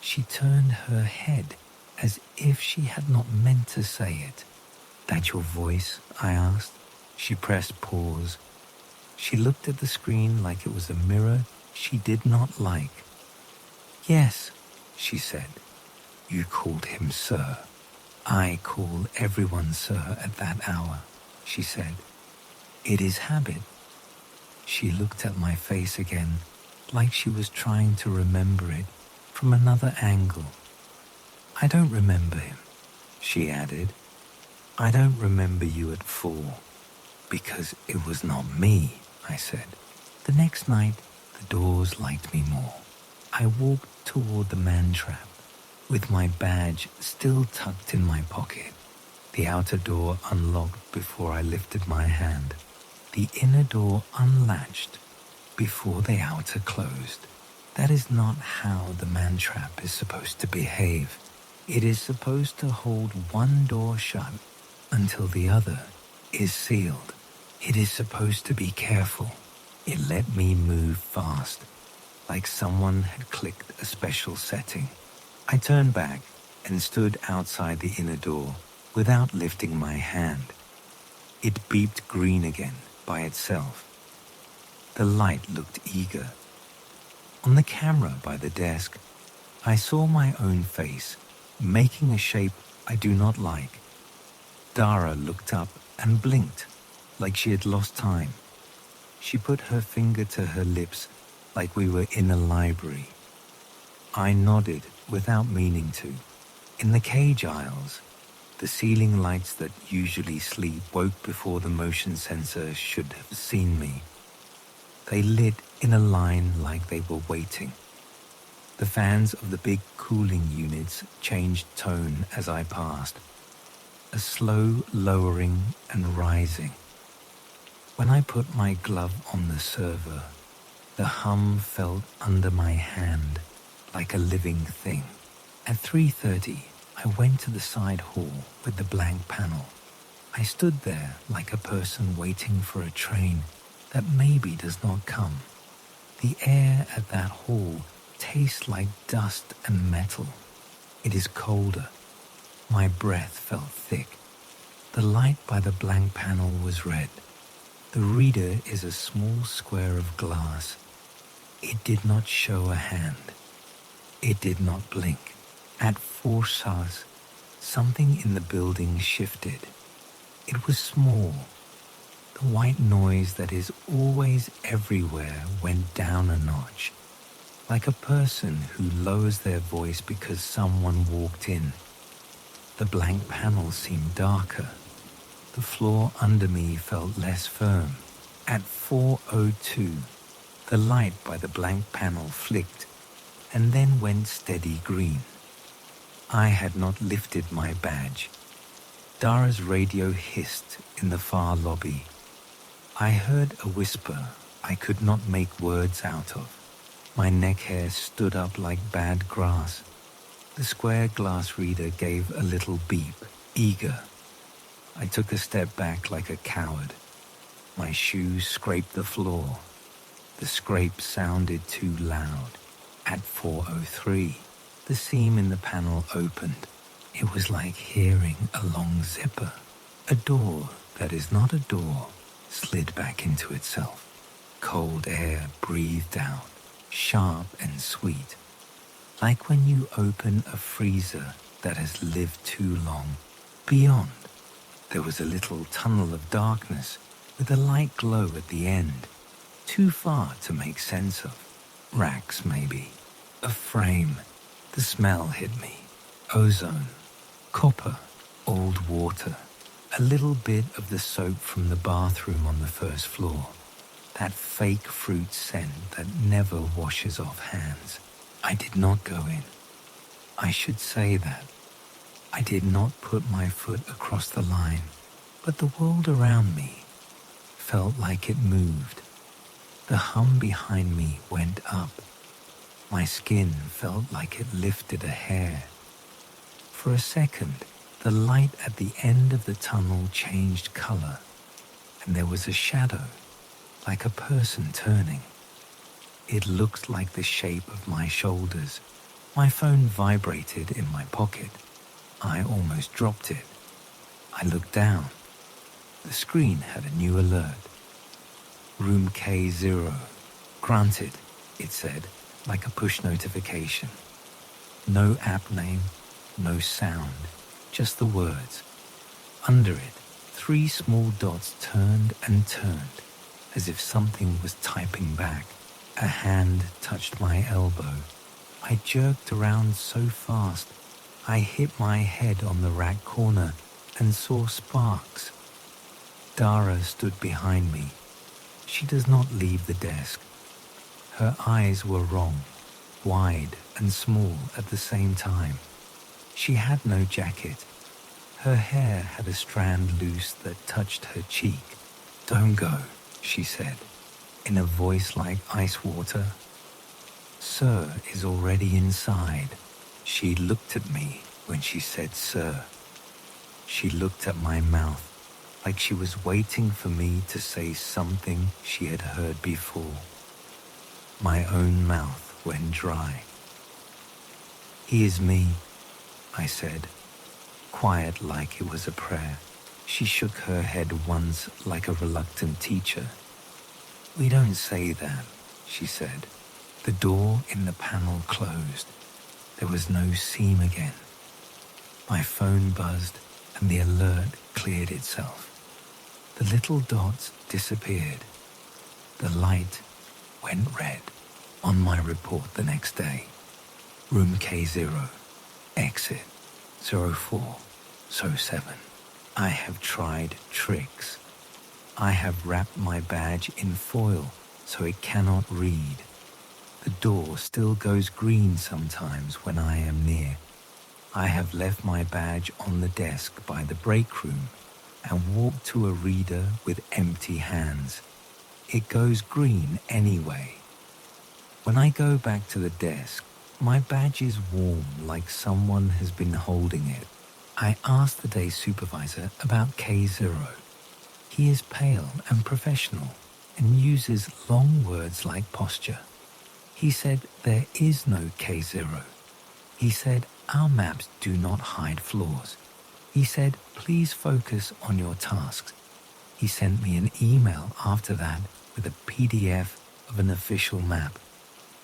She turned her head as if she had not meant to say it. That your voice? I asked. She pressed pause. She looked at the screen like it was a mirror she did not like. Yes, she said. You called him sir. I call everyone sir at that hour, she said. It is habit. She looked at my face again, like she was trying to remember it from another angle. I don't remember him, she added. I don't remember you at 4, because it was not me, I said. The next night, the doors liked me more. I walked toward the man-trap, with my badge still tucked in my pocket. The outer door unlocked before I lifted my hand. The inner door unlatched before the outer closed. That is not how the man-trap is supposed to behave. It is supposed to hold one door shut until the other is sealed. It is supposed to be careful. It let me move fast, like someone had clicked a special setting. I turned back and stood outside the inner door without lifting my hand. It beeped green again by itself. The light looked eager. On the camera by the desk, I saw my own face, making a shape I do not like. Dara looked up and blinked, like she had lost time. She put her finger to her lips, like we were in a library. I nodded without meaning to. In the cage aisles, the ceiling lights that usually sleep woke before the motion sensor should have seen me. They lit in a line like they were waiting. The fans of the big cooling units changed tone as I passed, a slow lowering and rising. When I put my glove on the server, the hum felt under my hand like a living thing. At 3:30, I went to the side hall with the blank panel. I stood there like a person waiting for a train that maybe does not come. The air at that hall tastes like dust and metal. It is colder. My breath felt thick. The light by the blank panel was red. The reader is a small square of glass. It did not show a hand. It did not blink. At 4 SARS, something in the building shifted. It was small. The white noise that is always everywhere went down a notch, like a person who lowers their voice because someone walked in. The blank panel seemed darker. The floor under me felt less firm. At 4:02, the light by the blank panel flicked and then went steady green. I had not lifted my badge. Dara's radio hissed in the far lobby. I heard a whisper I could not make words out of. My neck hair stood up like bad grass. The square glass reader gave a little beep, eager. I took a step back like a coward. My shoes scraped the floor. The scrape sounded too loud. At 4:03, the seam in the panel opened. It was like hearing a long zipper. A door that is not a door slid back into itself. Cold air breathed out, sharp and sweet, like when you open a freezer that has lived too long. Beyond, there was a little tunnel of darkness with a light glow at the end, too far to make sense of. Racks, maybe. A frame. The smell hit me. Ozone. Copper. Old water. A little bit of the soap from the bathroom on the first floor. That fake fruit scent that never washes off hands. I did not go in. I should say that. I did not put my foot across the line, but the world around me felt like it moved. The hum behind me went up. My skin felt like it lifted a hair. For a second, the light at the end of the tunnel changed color, and there was a shadow, like a person turning. It looked like the shape of my shoulders. My phone vibrated in my pocket. I almost dropped it. I looked down. The screen had a new alert. Room K0. Granted, it said, like a push notification. No app name, no sound, just the words. Under it, 3 small dots turned and turned, as if something was typing back. A hand touched my elbow. I jerked around so fast, I hit my head on the rack corner and saw sparks. Dara stood behind me. She does not leave the desk. Her eyes were wrong, wide and small at the same time. She had no jacket. Her hair had a strand loose that touched her cheek. "Don't go," she said, in a voice like ice water. "Sir is already inside." She looked at me when she said "sir." She looked at my mouth like she was waiting for me to say something she had heard before. My own mouth went dry. "He is me," I said, quiet like it was a prayer. She shook her head once like a reluctant teacher. "We don't say that," she said. The door in the panel closed. There was no seam again. My phone buzzed and the alert cleared itself. The little dots disappeared. The light went red. On my report the next day, room K0, exit 0407. I have tried tricks. I have wrapped my badge in foil so it cannot read. The door still goes green sometimes when I am near. I have left my badge on the desk by the break room and walked to a reader with empty hands. It goes green anyway. When I go back to the desk, my badge is warm like someone has been holding it. I asked the day supervisor about K0. He is pale and professional and uses long words like posture. He said there is no K0. He said our maps do not hide flaws. He said please focus on your tasks. He sent me an email after that with a PDF of an official map.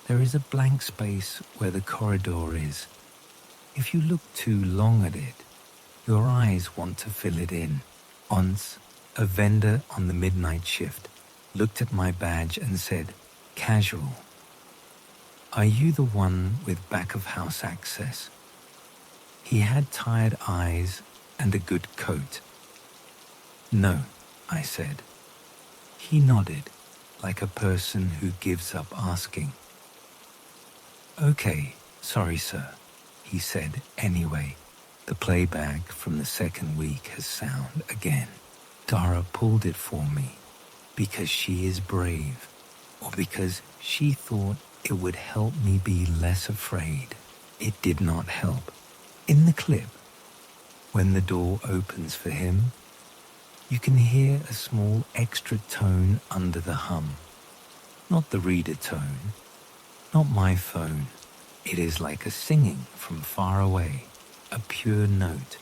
There is a blank space where the corridor is. If you look too long at it, your eyes want to fill it in. Once, a vendor on the midnight shift looked at my badge and said, "Casual. Are you the one with back-of-house access?" He had tired eyes and a good coat. "No," I said. He nodded, like a person who gives up asking. "Okay, sorry sir," he said anyway. The playback from the second week has sound again. Dara pulled it for me because she is brave, or because she thought it would help me be less afraid. It did not help. In the clip, when the door opens for him, You can hear a small extra tone under the hum. Not the reader tone, not my phone. It is like a singing from far away, a pure note.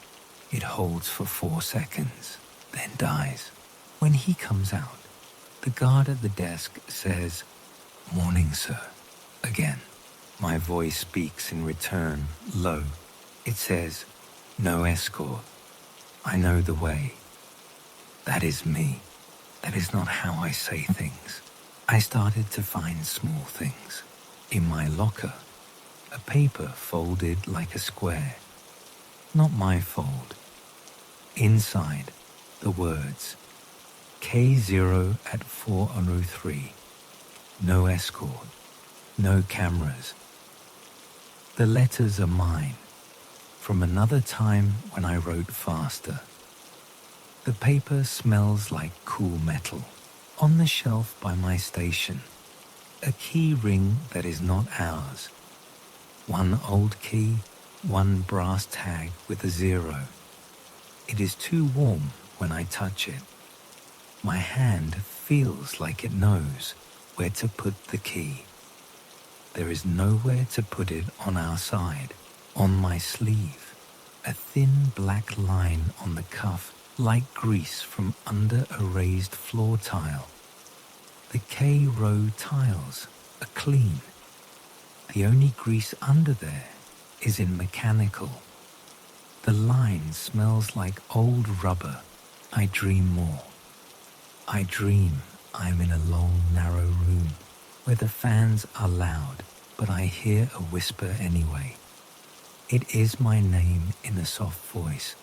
It holds for 4 seconds, then dies. When he comes out, the guard at the desk says, "Morning, sir." Again, my voice speaks in return, low. It says, "No escort. I know the way." That is me. That is not how I say things. I started to find small things. In my locker, a paper folded like a square. Not my fold. Inside, the words, K0 at 4003. No escort. No cameras. The letters are mine, from another time when I wrote faster. The paper smells like cool metal. On the shelf by my station, a key ring that is not ours. One old key, one brass tag with a 0. It is too warm when I touch it. My hand feels like it knows where to put the key. There is nowhere to put it on our side. On my sleeve, a thin black line on the cuff, like grease from under a raised floor tile. The K-row tiles are clean. The only grease under there is in mechanical. The line smells like old rubber. I dream more. I dream I'm in a long, narrow room where the fans are loud, but I hear a whisper anyway. It is my name in a soft voice.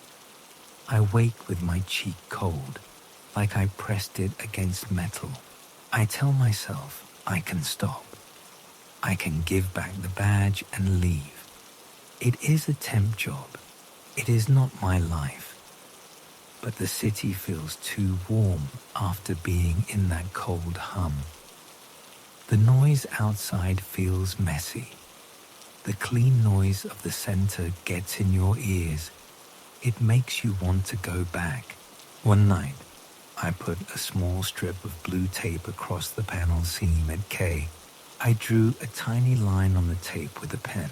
I wake with my cheek cold, like I pressed it against metal. I tell myself I can stop. I can give back the badge and leave. It is a temp job. It is not my life. But the city feels too warm after being in that cold hum. The noise outside feels messy. The clean noise of the center gets in your ears. It makes you want to go back. One night, I put a small strip of blue tape across the panel seam at K. I drew a tiny line on the tape with a pen.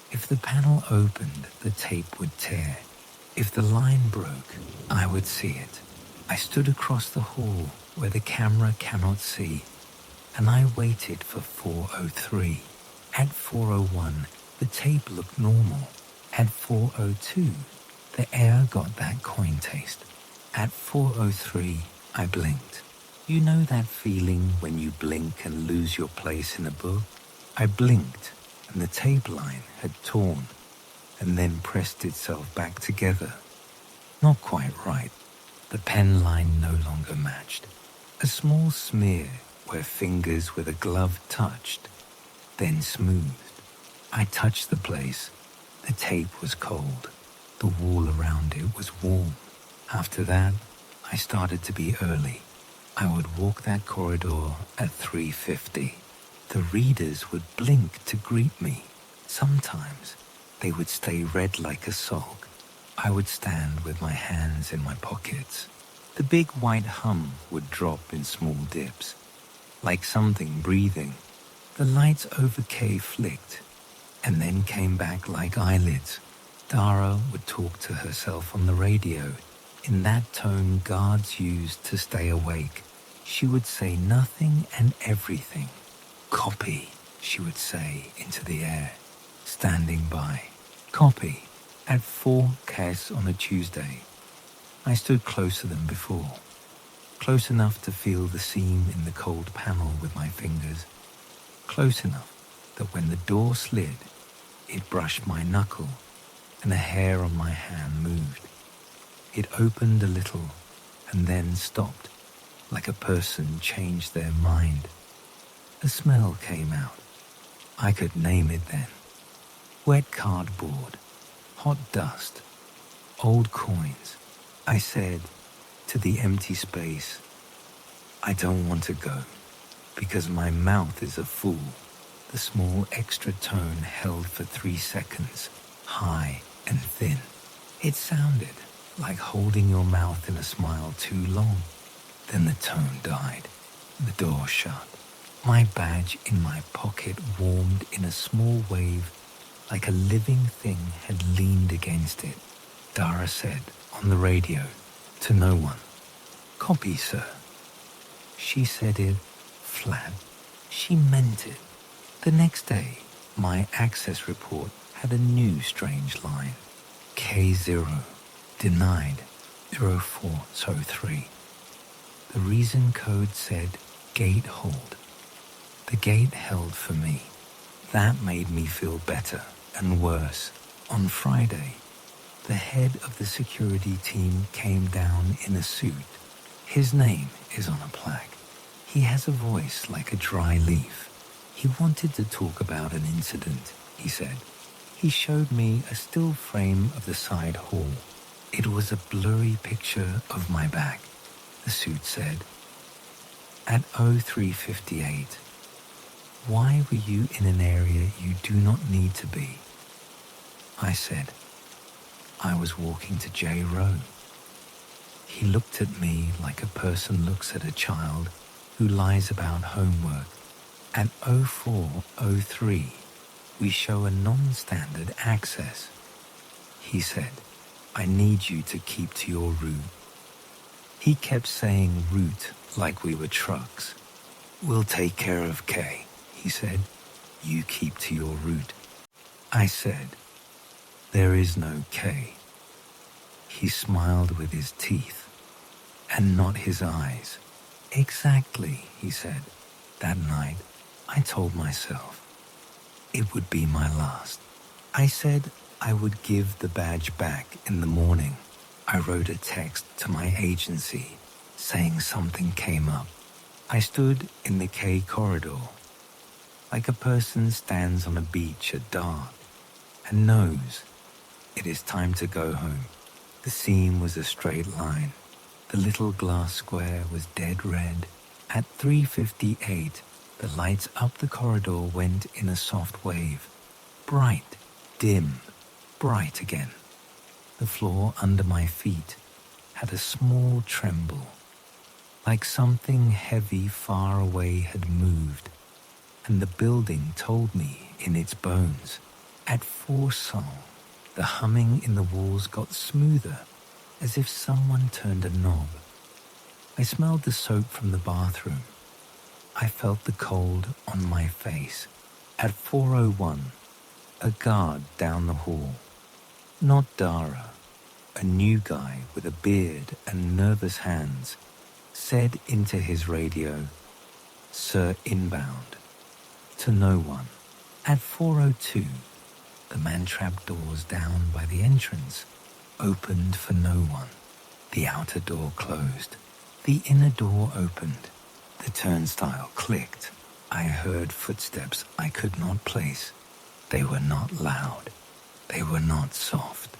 If the panel opened, the tape would tear. If the line broke, I would see it. I stood across the hall where the camera cannot see, and I waited for 4:03. At 4:01, the tape looked normal. At 4:02, the air got that coin taste. At 4:03, I blinked. You know that feeling when you blink and lose your place in a book? I blinked, and the tape line had torn and then pressed itself back together. Not quite right. The pen line no longer matched. A small smear where fingers with a glove touched, then smoothed. I touched the place. The tape was cold. The wall around it was warm. After that, I started to be early. I would walk that corridor at 3:50. The readers would blink to greet me. Sometimes they would stay red like a sulk. I would stand with my hands in my pockets. The big white hum would drop in small dips, like something breathing. The lights over K flicked, and then came back like eyelids. Dara would talk to herself on the radio, in that tone guards used to stay awake. She would say nothing and everything. "Copy," she would say into the air, standing by. "Copy." At 4 Ks on a Tuesday, I stood closer than before, close enough to feel the seam in the cold panel with my fingers, close enough that when the door slid, it brushed my knuckle and a hair on my hand moved. It opened a little and then stopped, like a person changed their mind. A smell came out. I could name it then. Wet cardboard, hot dust, old coins. I said to the empty space, I don't want to go because my mouth is a fool. The small extra tone held for 3 seconds, high and thin. It sounded like holding your mouth in a smile too long. Then the tone died. The door shut. My badge in my pocket warmed in a small wave, like a living thing had leaned against it. Dara said on the radio to no one, "Copy, sir." She said it flat. She meant it. The next day, my access report had a new strange line. K0, denied 0403. The reason code said gate hold. The gate held for me. That made me feel better and worse. On Friday, the head of the security team came down in a suit. His name is on a plaque. He has a voice like a dry leaf. He wanted to talk about an incident, he said. He showed me a still frame of the side hall. It was a blurry picture of my back. The suit said, "At 0358, why were you in an area you do not need to be?" I said, "I was walking to J Row." He looked at me like a person looks at a child who lies about homework. At 0403, we show a non-standard access. He said, "I need you to keep to your route." He kept saying route like we were trucks. "We'll take care of K," he said. "You keep to your route." I said, "There is no K." He smiled with his teeth and not his eyes. "Exactly," he said. That night, I told myself it would be my last. I said I would give the badge back in the morning. I wrote a text to my agency saying something came up. I stood in the K corridor like a person stands on a beach at dark and knows it is time to go home. The scene was a straight line. The little glass square was dead red. At 3:58, the lights up the corridor went in a soft wave. Bright, dim, bright again. The floor under my feet had a small tremble, like something heavy far away had moved, and the building told me in its bones. At 4 Sol, the humming in the walls got smoother, as if someone turned a knob. I smelled the soap from the bathroom. I felt the cold on my face. At 4:01, a guard down the hall, not Dara, a new guy with a beard and nervous hands, said into his radio, "Sir, inbound," to no one. At 4:02, the man-trap doors down by the entrance opened for no one. The outer door closed. The inner door opened. The turnstile clicked. I heard footsteps I could not place. They were not loud. They were not soft.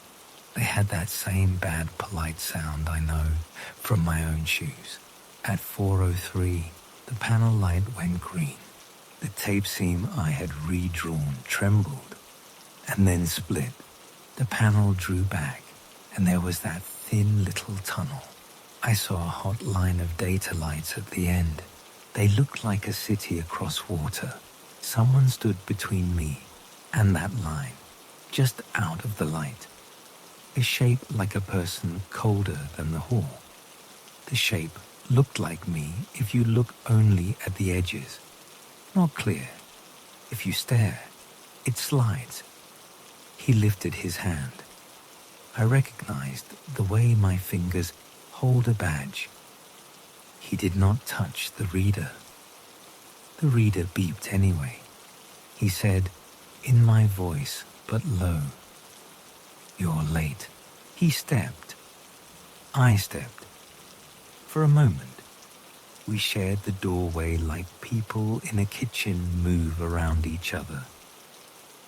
They had that same bad polite sound I know from my own shoes. At 4:03, the panel light went green. The tape seam I had redrawn trembled and then split. The panel drew back and there was that thin little tunnel. I saw a hot line of data lights at the end. They looked like a city across water. Someone stood between me and that line, just out of the light. A shape like a person colder than the hall. The shape looked like me if you look only at the edges. Not clear. If you stare, it slides. He lifted his hand. I recognized the way my fingers hold a badge. He did not touch the reader. The reader beeped anyway. He said, in my voice, but low, "You're late." He stepped. I stepped. For a moment, we shared the doorway like people in a kitchen move around each other.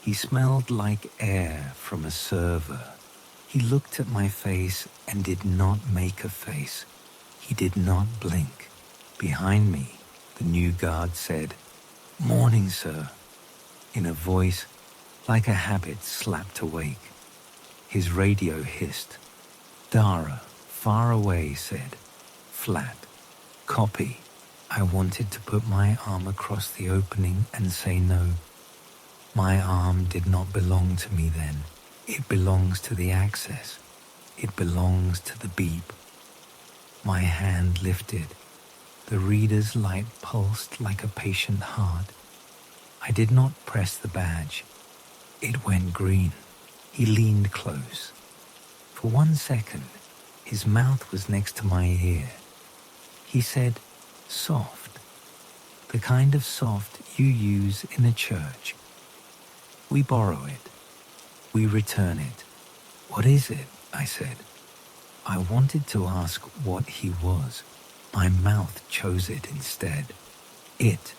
He smelled like air from a server. He looked at my face and did not make a face. He did not blink. Behind me, the new guard said, "Morning, sir," in a voice like a habit slapped awake. His radio hissed, Dara, far away, said, "Flat. Copy." I wanted to put my arm across the opening and say no. My arm did not belong to me then. It belongs to the access. It belongs to the beep. My hand lifted. The reader's light pulsed like a patient heart. I did not press the badge. It went green. He leaned close. For 1 second, his mouth was next to my ear. He said, "Soft. The kind of soft you use in a church. We borrow it. We return it." "What is it?" I said. I wanted to ask what he was. My mouth chose it instead. It,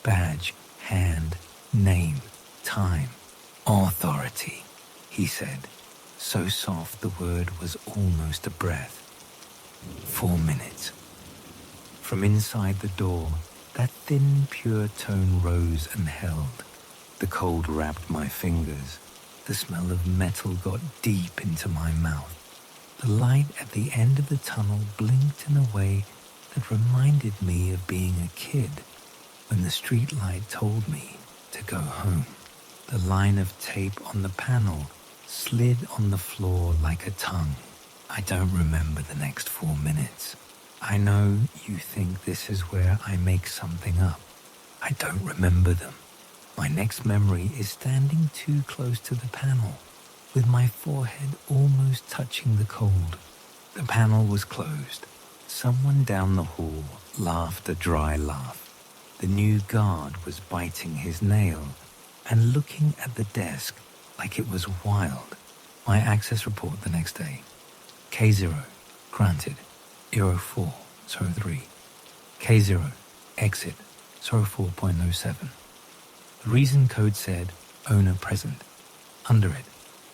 badge, hand, name, time, authority, he said, so soft the word was almost a breath. 4 minutes. From inside the door, that thin, pure tone rose and held. The cold wrapped my fingers. The smell of metal got deep into my mouth. The light at the end of the tunnel blinked in a way that reminded me of being a kid when the street light told me to go home. The line of tape on the panel slid on the floor like a tongue. I don't remember the next 4 minutes. I know you think this is where I make something up. I don't remember them. My next memory is standing too close to the panel, with my forehead almost touching the cold. The panel was closed. Someone down the hall laughed a dry laugh. The new guard was biting his nail and looking at the desk like it was wild. My access report the next day. K0, granted, 0403. K0, exit, 04.07. The reason code said, owner present. Under it,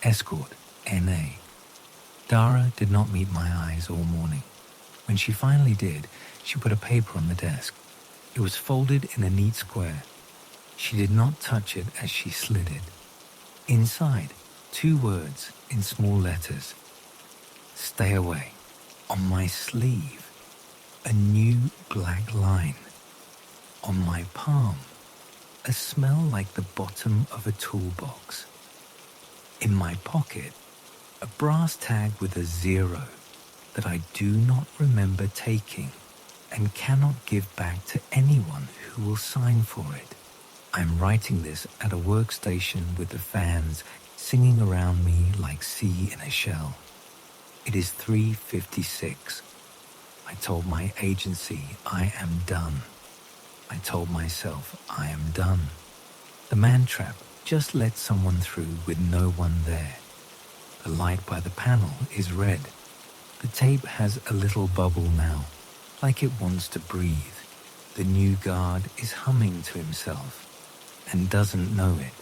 escort, NA. Dara did not meet my eyes all morning. When she finally did, she put a paper on the desk. It was folded in a neat square. She did not touch it as she slid it. Inside, 2 words in small letters. Stay away. On my sleeve, a new black line. On my palm, a smell like the bottom of a toolbox. In my pocket, a brass tag with a 0 that I do not remember taking and cannot give back to anyone who will sign for it. I'm writing this at a workstation with the fans singing around me like sea in a shell. It is 3:56. I told my agency I am done. I told myself I am done. The man trap just let someone through with no one there. The light by the panel is red. The tape has a little bubble now, like it wants to breathe. The new guard is humming to himself and doesn't know it.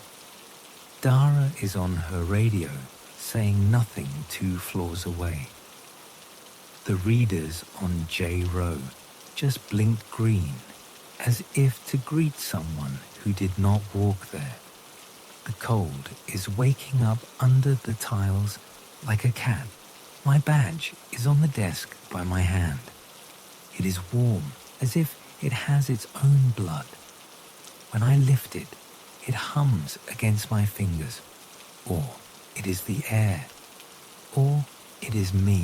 Dara is on her radio, saying nothing 2 floors away. The readers on J Row just blinked green, as if to greet someone who did not walk there. The cold is waking up under the tiles like a cat. My badge is on the desk by my hand. It is warm, as if it has its own blood. When I lift it, it hums against my fingers. Or it is the air. Or it is me.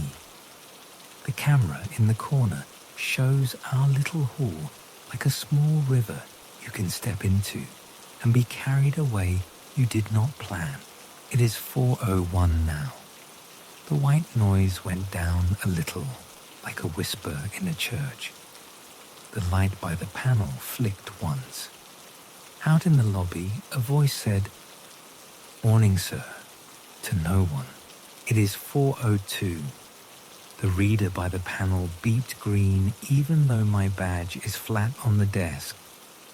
The camera in the corner shows our little hall like a small river you can step into and be carried away you did not plan. It is 4:01 now. The white noise went down a little, like a whisper in a church. The light by the panel flicked once. Out in the lobby, a voice said, "Morning, sir," to no one. It is 4:02. The reader by the panel beeped green even though my badge is flat on the desk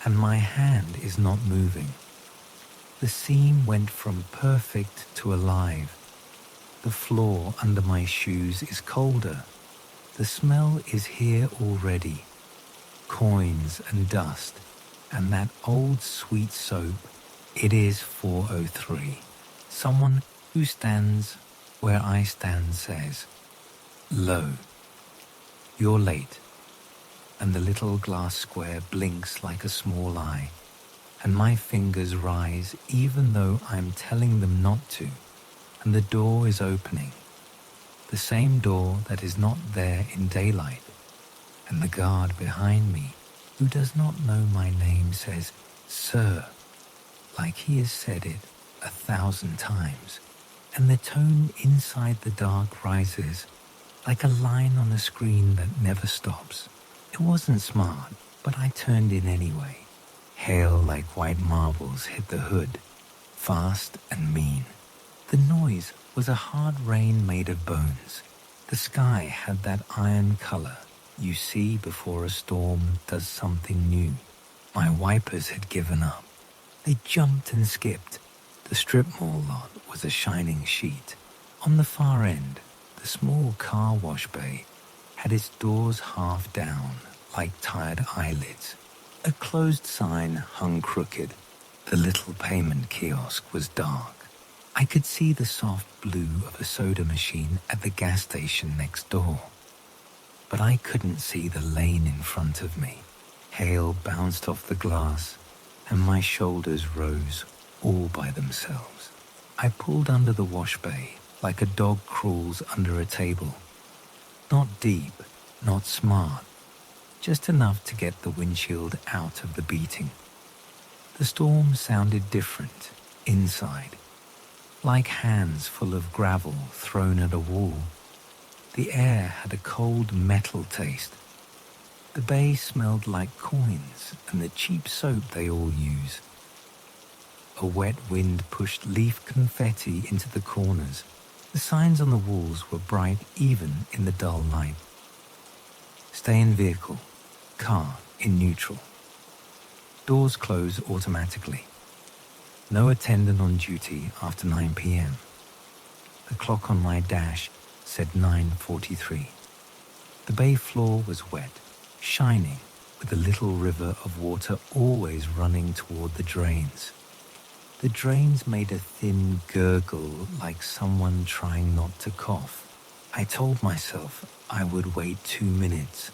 and my hand is not moving. The scene went from perfect to alive. The floor under my shoes is colder. The smell is here already. Coins and dust and that old sweet soap. It is 4:03. Someone who stands where I stand says, low. You're late. And the little glass square blinks like a small eye, and my fingers rise even though I'm telling them not to, and the door is opening. The same door that is not there in daylight, and the guard behind me, who does not know my name, says, "Sir," like he has said it 1,000 times, and the tone inside the dark rises like a line on a screen that never stops. It wasn't smart, but I turned in anyway. Hail like white marbles hit the hood, fast and mean. The noise was a hard rain made of bones. The sky had that iron color you see before a storm does something new. My wipers had given up. They jumped and skipped. The strip mall lot was a shining sheet. On the far end, the small car wash bay had its doors half down, like tired eyelids. A closed sign hung crooked. The little payment kiosk was dark. I could see the soft blue of a soda machine at the gas station next door. But I couldn't see the lane in front of me. Hail bounced off the glass, and my shoulders rose all by themselves. I pulled under the wash bay like a dog crawls under a table. Not deep, not smart, just enough to get the windshield out of the beating. The storm sounded different inside, like hands full of gravel thrown at a wall. The air had a cold metal taste. The bay smelled like coins and the cheap soap they all use. A wet wind pushed leaf confetti into the corners. The signs on the walls were bright even in the dull light. Stay in vehicle, car in neutral. Doors close automatically. No attendant on duty after 9 p.m. The clock on my dash said 9:43. The bay floor was wet, shining, with a little river of water always running toward the drains. The drains made a thin gurgle like someone trying not to cough. I told myself I would wait 2 minutes.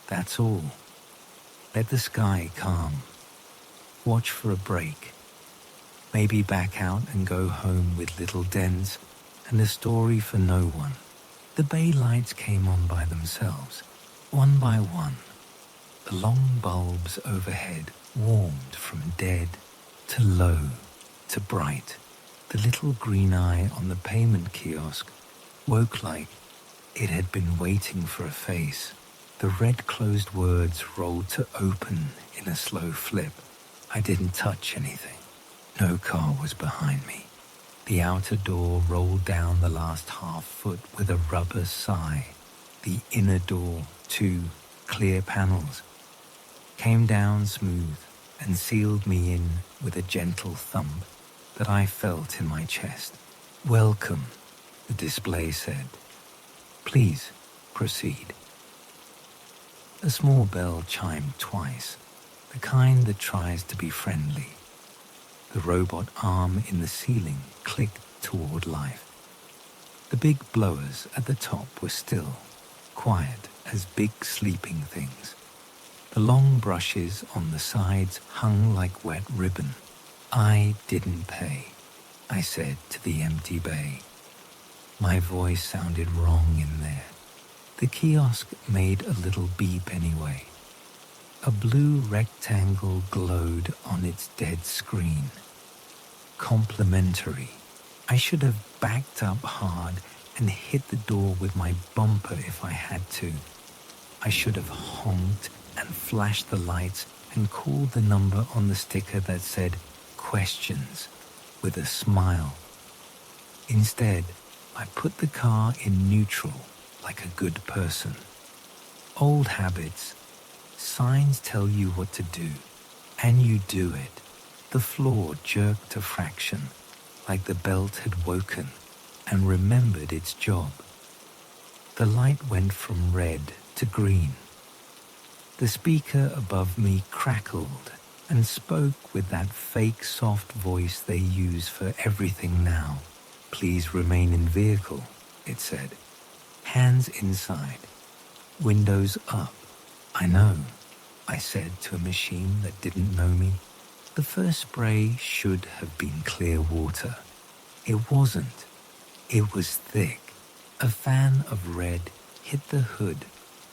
That's all. Let the sky calm. Watch for a break. Maybe back out and go home with little dents and a story for no one. The bay lights came on by themselves, one by one. The long bulbs overhead warmed from dead to low to bright. The little green eye on the payment kiosk woke like it had been waiting for a face. The red closed words rolled to open in a slow flip. I didn't touch anything. No car was behind me. The outer door rolled down the last half foot with a rubber sigh. The inner door, two clear panels, came down smooth and sealed me in with a gentle thump that I felt in my chest. "Welcome," the display said. "Please proceed." A small bell chimed twice, the kind that tries to be friendly. The robot arm in the ceiling clicked toward life. The big blowers at the top were still, quiet as big sleeping things. The long brushes on the sides hung like wet ribbon. "I didn't pay," I said to the empty bay. My voice sounded wrong in there. The kiosk made a little beep anyway. A blue rectangle glowed on its dead screen. Complimentary. I should have backed up hard and hit the door with my bumper if I had to. I should have honked and flashed the lights and called the number on the sticker that said "questions" with a smile. Instead, I put the car in neutral like a good person. Old habits. Signs tell you what to do, and you do it. The floor jerked a fraction, like the belt had woken and remembered its job. The light went from red to green. The speaker above me crackled and spoke with that fake soft voice they use for everything now. "Please remain in vehicle," it said. Hands inside, windows up. I know, I said to a machine that didn't know me. The first spray should have been clear water. It wasn't. It was thick. A fan of red hit the hood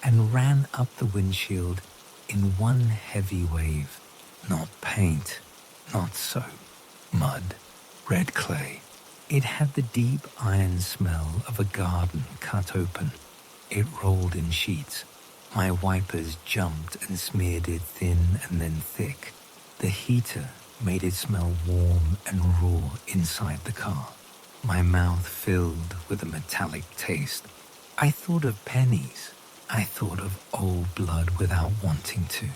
and ran up the windshield in one heavy wave. Not paint, not soap, mud, red clay. It had the deep iron smell of a garden cut open. It rolled in sheets. My wipers jumped and smeared it thin and then thick. The heater made it smell warm and raw inside the car. My mouth filled with a metallic taste. I thought of pennies. I thought of old blood without wanting to.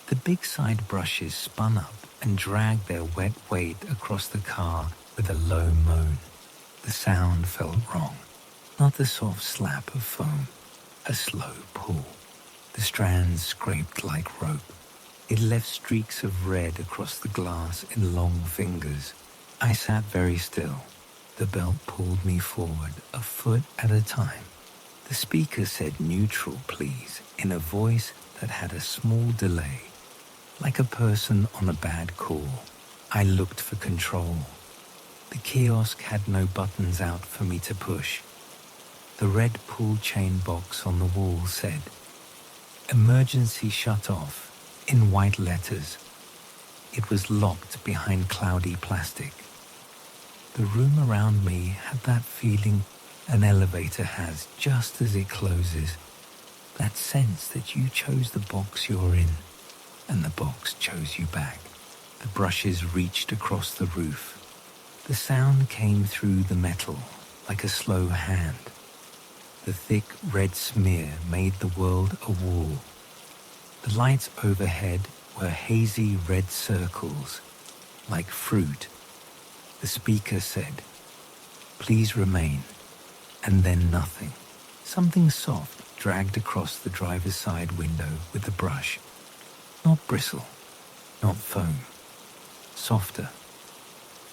The big side brushes spun up and dragged their wet weight across the car with a low moan. The sound felt wrong, not the soft slap of foam, a slow pull. The strands scraped like rope. It left streaks of red across the glass in long fingers. I sat very still. The belt pulled me forward a foot at a time. The speaker said neutral, please, in a voice that had a small delay. Like a person on a bad call, I looked for control. The kiosk had no buttons out for me to push. The red pull chain box on the wall said, "Emergency shut off," in white letters. It was locked behind cloudy plastic. The room around me had that feeling an elevator has just as it closes. That sense that you chose the box you're in, and the box chose you back. The brushes reached across the roof. The sound came through the metal like a slow hand. The thick red smear made the world a wall. The lights overhead were hazy red circles, like fruit. The speaker said, "Please remain," and then nothing. Something soft dragged across the driver's side window with the brush. Not bristle, not foam, softer.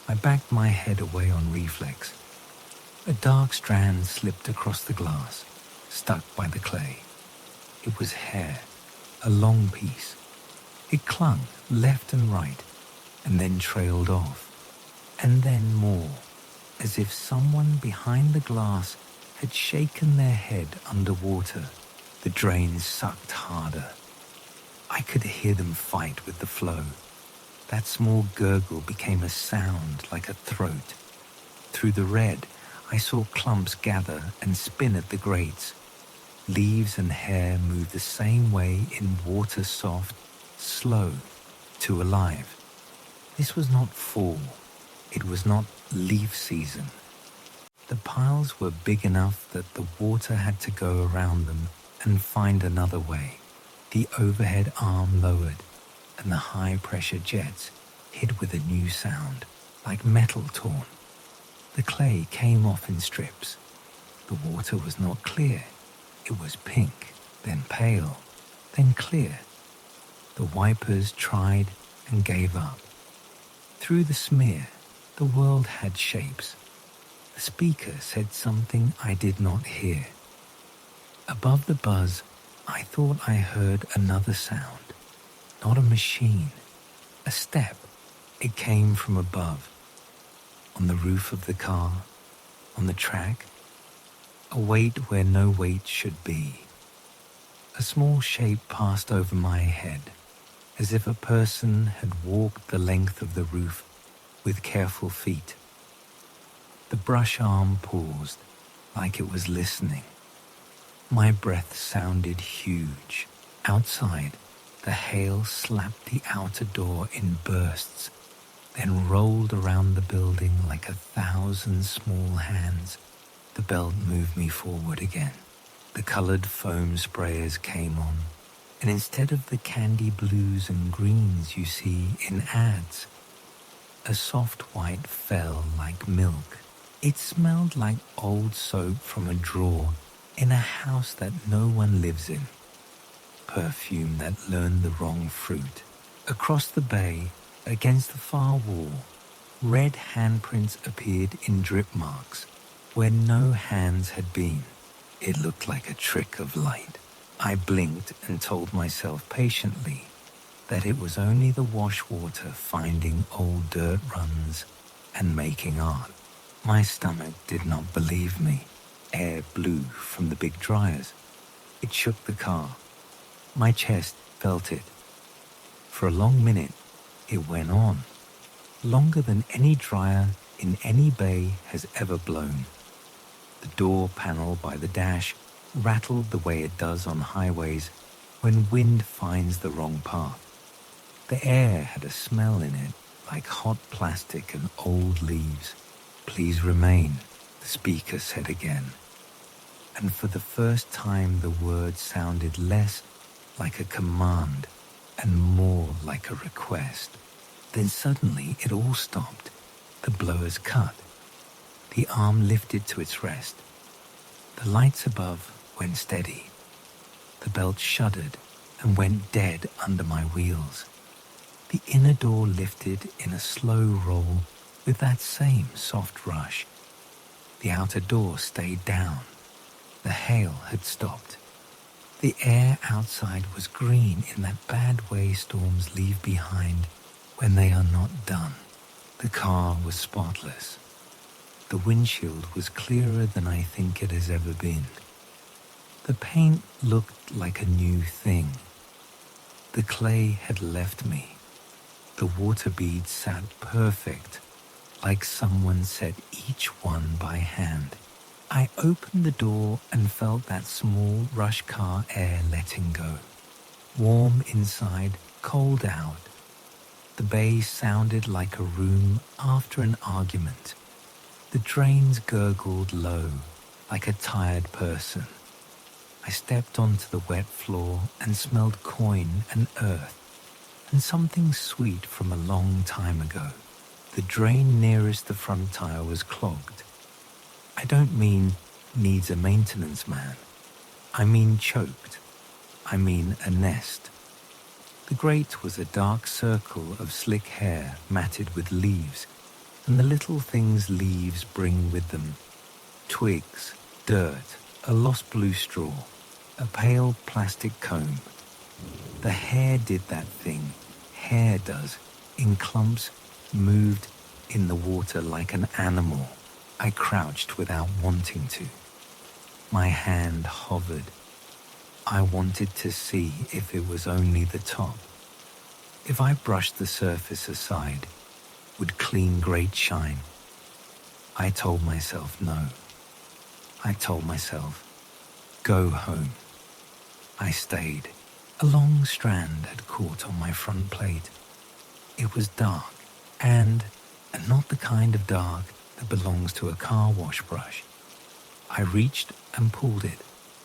I backed my head away on reflex. A dark strand slipped across the glass, stuck by the clay. It was hair, a long piece. It clung left and right, and then trailed off, and then more, as if someone behind the glass had shaken their head underwater. The drains sucked harder. I could hear them fight with the flow. That small gurgle became a sound like a throat. Through the red, I saw clumps gather and spin at the grates. Leaves and hair moved the same way in water soft, slow, to alive. This was not fall. It was not leaf season. The piles were big enough that the water had to go around them and find another way. The overhead arm lowered, and the high-pressure jets hit with a new sound, like metal torn. The clay came off in strips. The water was not clear. It was pink, then pale, then clear. The wipers tried and gave up. Through the smear, the world had shapes. The speaker said something I did not hear. Above the buzz, I thought I heard another sound. Not a machine, a step. It came from above, on the roof of the car, on the track, a weight where no weight should be. A small shape passed over my head, as if a person had walked the length of the roof with careful feet. The brush arm paused, like it was listening. My breath sounded huge. Outside, the hail slapped the outer door in bursts, then rolled around the building like 1,000 small hands. The belt moved me forward again. The colored foam sprayers came on, and instead of the candy blues and greens you see in ads, a soft white fell like milk. It smelled like old soap from a drawer in a house that no one lives in. Perfume that learned the wrong fruit. Across the bay, against the far wall, red handprints appeared in drip marks where no hands had been. It looked like a trick of light. I blinked and told myself patiently that it was only the wash water finding old dirt runs and making art. My stomach did not believe me. Air blew from the big dryers. It shook the car. My chest felt it. For a long minute, it went on, longer than any dryer in any bay has ever blown. The door panel by the dash rattled the way it does on highways when wind finds the wrong path. The air had a smell in it like hot plastic and old leaves. "Please remain," the speaker said again. And for the first time the words sounded less like a command and more like a request. Then suddenly it all stopped. The blowers cut. The arm lifted to its rest. The lights above went steady. The belt shuddered and went dead under my wheels. The inner door lifted in a slow roll with that same soft rush. The outer door stayed down. The hail had stopped. The air outside was green in that bad way storms leave behind when they are not done. The car was spotless. The windshield was clearer than I think it has ever been. The paint looked like a new thing. The clay had left me. The water beads sat perfect, like someone set each one by hand. I opened the door and felt that small rush car air letting go. Warm inside, cold out. The bay sounded like a room after an argument. The drains gurgled low, like a tired person. I stepped onto the wet floor and smelled coin and earth, and something sweet from a long time ago. The drain nearest the front tire was clogged. I don't mean needs a maintenance man. I mean choked. I mean a nest. The grate was a dark circle of slick hair matted with leaves, and the little things leaves bring with them. Twigs, dirt, a lost blue straw, a pale plastic comb. The hair did that thing hair does, in clumps, moved in the water like an animal. I crouched without wanting to. My hand hovered. I wanted to see if it was only the top. If I brushed the surface aside, would clean grate shine? I told myself no. I told myself, go home. I stayed. A long strand had caught on my front plate. It was dark, and not the kind of dark that belongs to a car wash brush. I reached and pulled it,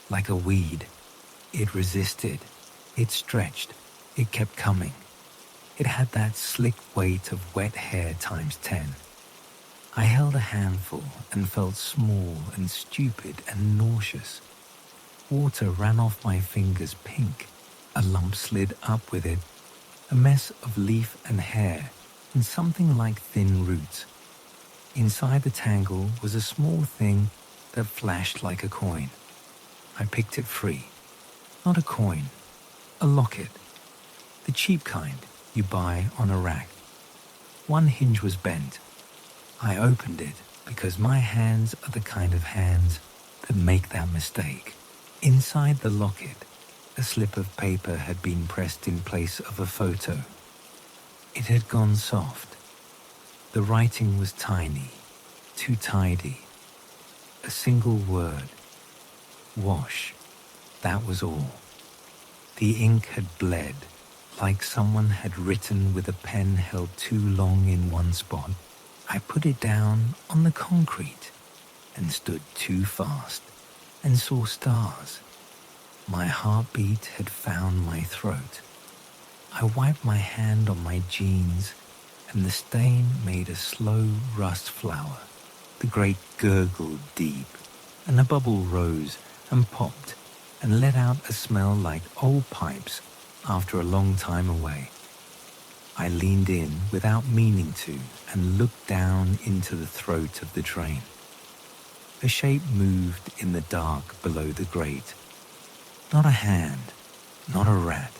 like a weed. It resisted. It stretched. It kept coming. It had that slick weight of wet hair times 10. I held a handful and felt small and stupid and nauseous. Water ran off my fingers pink. A lump slid up with it, a mess of leaf and hair and something like thin roots. Inside the tangle was a small thing that flashed like a coin. I picked it free. Not a coin, a locket. The cheap kind you buy on a rack. One hinge was bent. I opened it because my hands are the kind of hands that make that mistake. Inside the locket, a slip of paper had been pressed in place of a photo. It had gone soft. The writing was tiny, too tidy. A single word. Wash. That was all. The ink had bled, like someone had written with a pen held too long in one spot. I put it down on the concrete and stood too fast and saw stars. My heartbeat had found my throat. I wiped my hand on my jeans, and the stain made a slow rust flower. The grate gurgled deep, and a bubble rose and popped and let out a smell like old pipes after a long time away. I leaned in without meaning to and looked down into the throat of the drain. A shape moved in the dark below the grate. Not a hand, not a rat.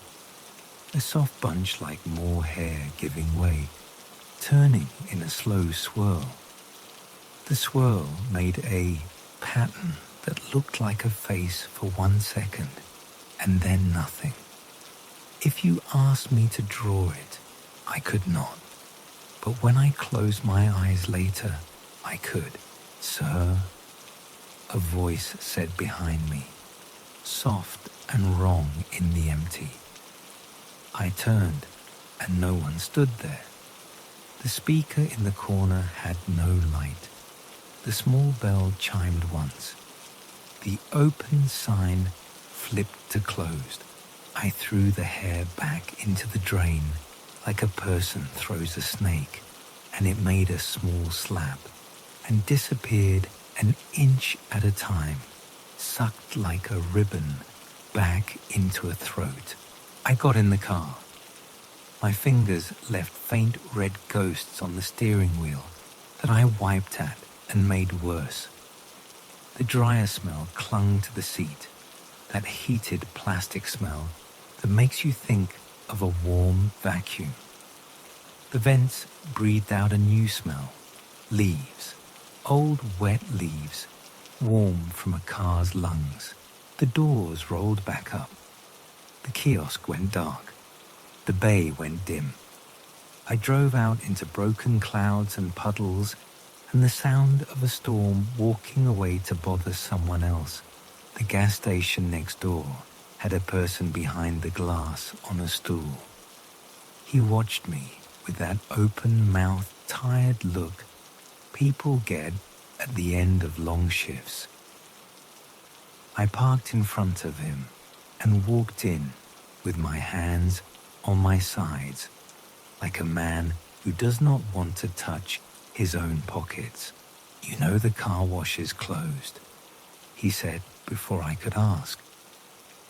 A soft bunch like more hair giving way, turning in a slow swirl. The swirl made a pattern that looked like a face for 1 second, and then nothing. If you asked me to draw it, I could not. But when I closed my eyes later, I could. Sir, a voice said behind me, soft and wrong in the empty. I turned, and no one stood there. The speaker in the corner had no light. The small bell chimed once. The open sign flipped to closed. I threw the hair back into the drain like a person throws a snake, and it made a small slap and disappeared an inch at a time, sucked like a ribbon back into a throat. I got in the car. My fingers left faint red ghosts on the steering wheel that I wiped at and made worse. The dryer smell clung to the seat, that heated plastic smell that makes you think of a warm vacuum. The vents breathed out a new smell, leaves, old wet leaves, warm from a car's lungs. The doors rolled back up. The kiosk went dark. The bay went dim. I drove out into broken clouds and puddles and the sound of a storm walking away to bother someone else. The gas station next door had a person behind the glass on a stool. He watched me with that open-mouthed, tired look people get at the end of long shifts. I parked in front of him and walked in with my hands on my sides, like a man who does not want to touch his own pockets. You know the car wash is closed, he said before I could ask.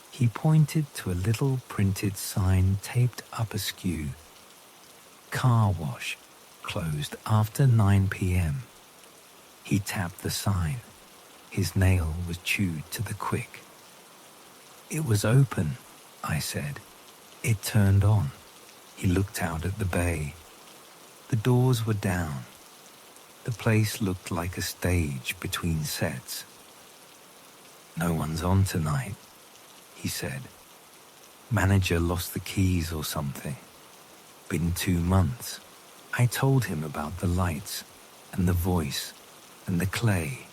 He pointed to a little printed sign taped up askew. Car wash, closed after 9 p.m. He tapped the sign. His nail was chewed to the quick. It was open, I said. It turned on. He looked out at the bay. The doors were down. The place looked like a stage between sets. No one's on tonight, he said. Manager lost the keys or something. Been 2 months. I told him about the lights and the voice and the clay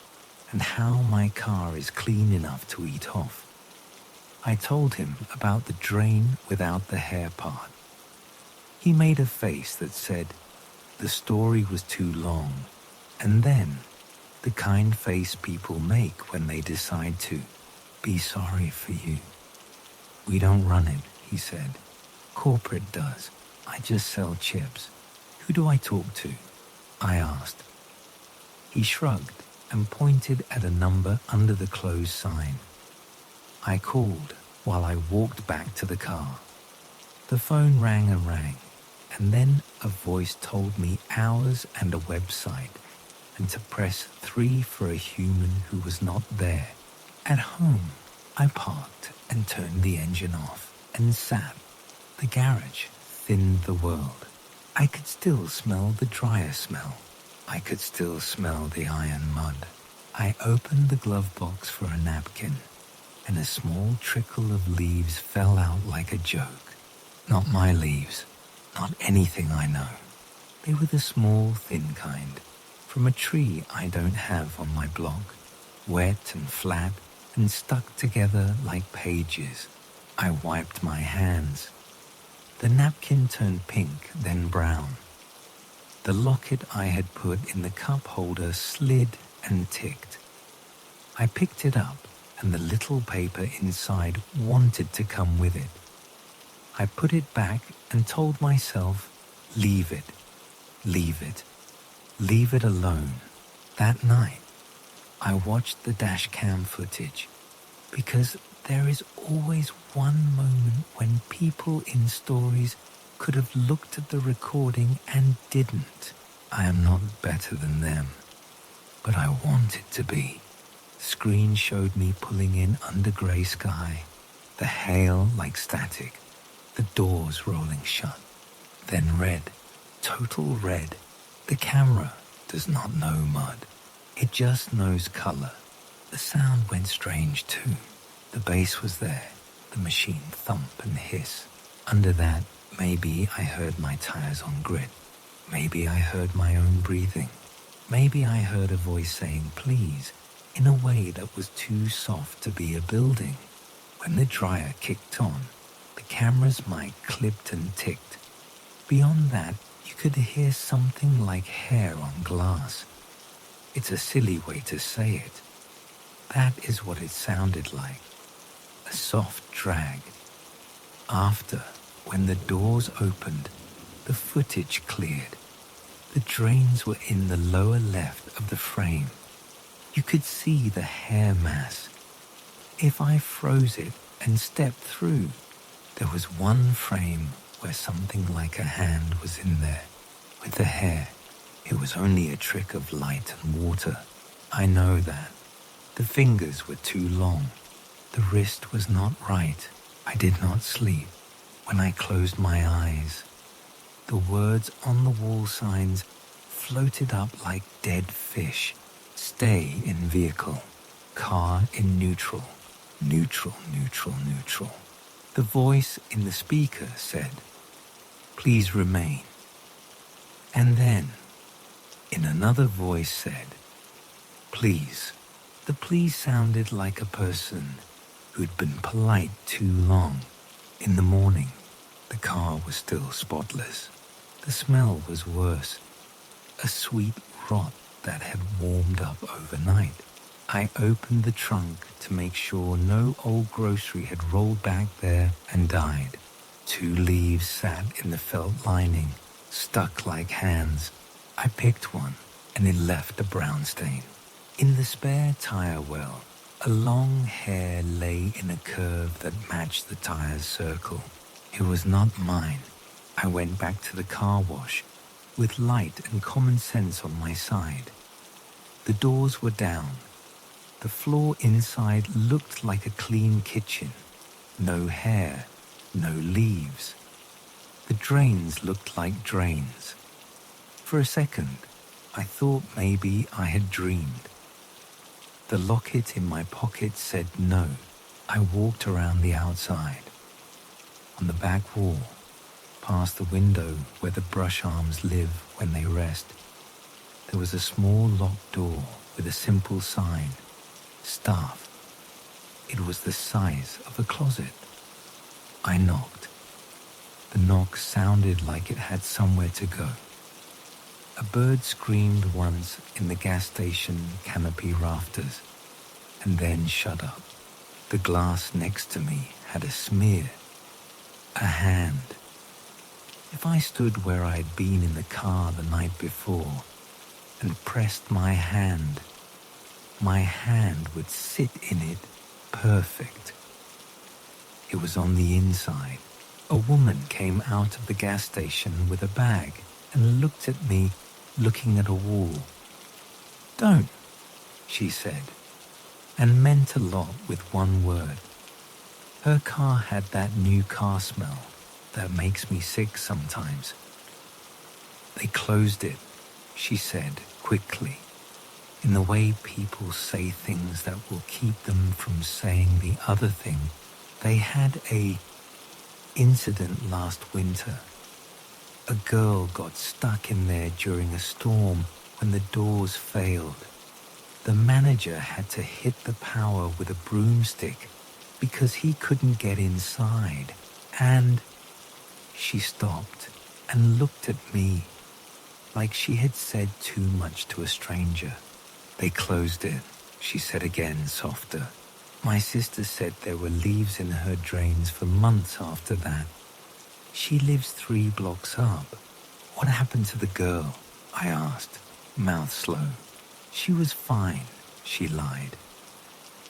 and how my car is clean enough to eat off. I told him about the drain without the hair part. He made a face that said the story was too long, and then the kind face people make when they decide to be sorry for you. We don't run it, he said. Corporate does. I just sell chips. Who do I talk to? I asked. He shrugged and pointed at a number under the closed sign. I called while I walked back to the car. The phone rang and rang, and then a voice told me hours and a website, and to press 3 for a human who was not there. At home, I parked and turned the engine off and sat. The garage thinned the world. I could still smell the dryer smell. I could still smell the iron mud. I opened the glove box for a napkin, and a small trickle of leaves fell out like a joke. Not my leaves, not anything I know. They were the small, thin kind, from a tree I don't have on my block, wet and flat and stuck together like pages. I wiped my hands. The napkin turned pink, then brown. The locket I had put in the cup holder slid and ticked. I picked it up, and the little paper inside wanted to come with it. I put it back and told myself, leave it, leave it, leave it alone. That night, I watched the dash cam footage, because there is always one moment when people in stories could have looked at the recording and didn't. I am not better than them, but I wanted to be. The screen showed me pulling in under grey sky, the hail like static, the doors rolling shut. Then red, total red. The camera does not know mud. It just knows color. The sound went strange too. The bass was there, the machine thump and hiss. Under that, maybe I heard my tires on grid. Maybe I heard my own breathing. Maybe I heard a voice saying please in a way that was too soft to be a building. When the dryer kicked on, the camera's mic clipped and ticked. Beyond that, you could hear something like hair on glass. It's a silly way to say it. That is what it sounded like. A soft drag. After, when the doors opened, the footage cleared. The drains were in the lower left of the frame. You could see the hair mass. If I froze it and stepped through, there was one frame where something like a hand was in there. With the hair, it was only a trick of light and water. I know that. The fingers were too long. The wrist was not right. I did not sleep. When I closed my eyes, the words on the wall signs floated up like dead fish. Stay in vehicle. Car in neutral. Neutral, neutral, neutral. The voice in the speaker said, please remain. And then, in another voice said, please. The please sounded like a person who'd been polite too long. In the morning, the car was still spotless. The smell was worse. A sweet rot that had warmed up overnight. I opened the trunk to make sure no old grocery had rolled back there and died. 2 leaves sat in the felt lining, stuck like hands. I picked one, and it left a brown stain. In the spare tire well, a long hair lay in a curve that matched the tire's circle. It was not mine. I went back to the car wash, with light and common sense on my side. The doors were down. The floor inside looked like a clean kitchen. No hair, no leaves. The drains looked like drains. For a second, I thought maybe I had dreamed. The locket in my pocket said no. I walked around the outside. On the back wall, past the window where the brush arms live when they rest, there was a small locked door with a simple sign, staff. It was the size of a closet. I knocked. The knock sounded like it had somewhere to go. A bird screamed once in the gas station canopy rafters, and then shut up. The glass next to me had a smear, a hand. If I stood where I had been in the car the night before and pressed my hand would sit in it perfect. It was on the inside. A woman came out of the gas station with a bag and looked at me, looking at a wall. Don't, she said, and meant a lot with one word. Her car had that new car smell that makes me sick sometimes. They closed it, she said quickly, in the way people say things that will keep them from saying the other thing. They had a incident last winter. A girl got stuck in there during a storm when the doors failed. The manager had to hit the power with a broomstick because he couldn't get inside. And she stopped and looked at me like she had said too much to a stranger. They closed it, she said again, softer. My sister said there were leaves in her drains for months after that. She lives 3 blocks up. What happened to the girl? I asked, mouth slow. She was fine, she lied.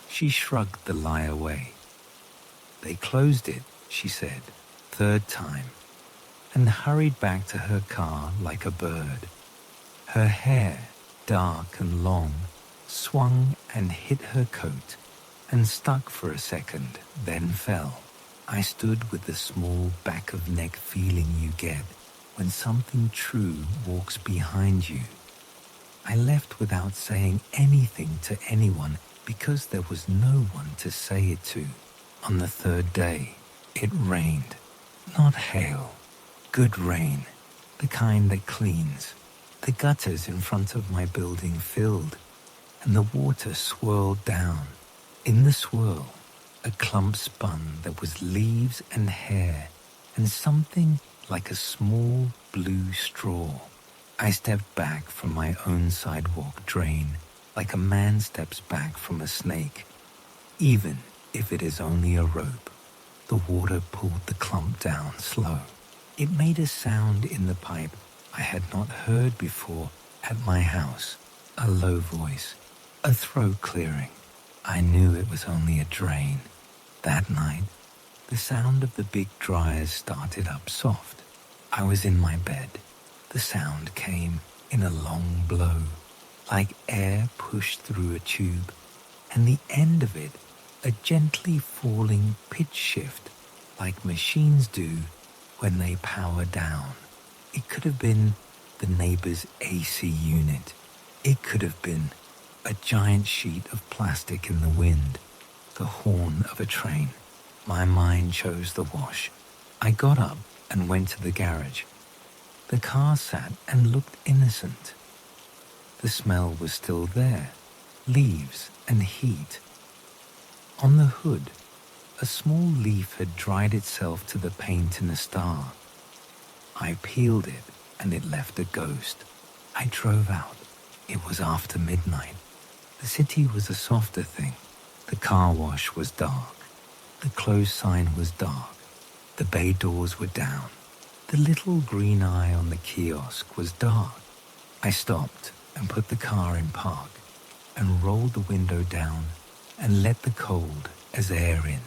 She shrugged the lie away. They closed it, she said, 3rd time, and hurried back to her car like a bird. Her hair, dark and long, swung and hit her coat, and stuck for a second, then fell. I stood with the small back of neck feeling you get when something true walks behind you. I left without saying anything to anyone because there was no one to say it to. On the third day, it rained. Not hail, good rain, the kind that cleans. The gutters in front of my building filled, and the water swirled down. In the swirl, a clump spun that was leaves and hair and something like a small blue straw. I stepped back from my own sidewalk drain like a man steps back from a snake. Even if it is only a rope, the water pulled the clump down slow. It made a sound in the pipe I had not heard before at my house, a low voice, a throat clearing. I knew it was only a drain. That night, the sound of the big dryers started up soft. I was in my bed. The sound came in a long blow, like air pushed through a tube, and the end of it, a gently falling pitch shift, like machines do when they power down. It could have been the neighbor's AC unit. It could have been a giant sheet of plastic in the wind, the horn of a train. My mind chose the wash. I got up and went to the garage. The car sat and looked innocent. The smell was still there, leaves and heat. On the hood, a small leaf had dried itself to the paint in a star. I peeled it and it left a ghost. I drove out. It was after midnight. The city was a softer thing. The car wash was dark. The closed sign was dark. The bay doors were down. The little green eye on the kiosk was dark. I stopped and put the car in park and rolled the window down and let the cold as air in.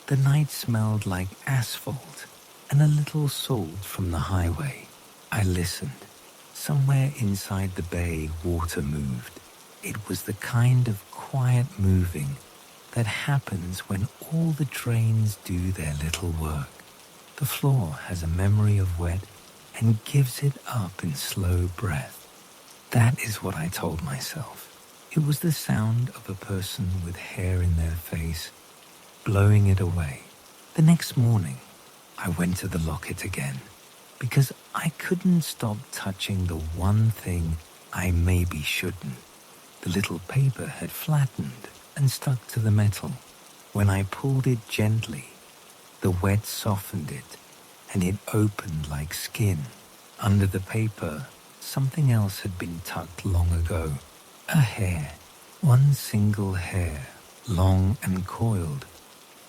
The night smelled like asphalt and a little salt from the highway. I listened. Somewhere inside the bay, water moved. It was the kind of quiet moving that happens when all the drains do their little work. The floor has a memory of wet and gives it up in slow breath. That is what I told myself. It was the sound of a person with hair in their face, blowing it away. The next morning, I went to the locket again, because I couldn't stop touching the one thing I maybe shouldn't. The little paper had flattened and stuck to the metal. When I pulled it gently, the wet softened it, and it opened like skin. Under the paper, something else had been tucked long ago. A hair, one single hair, long and coiled,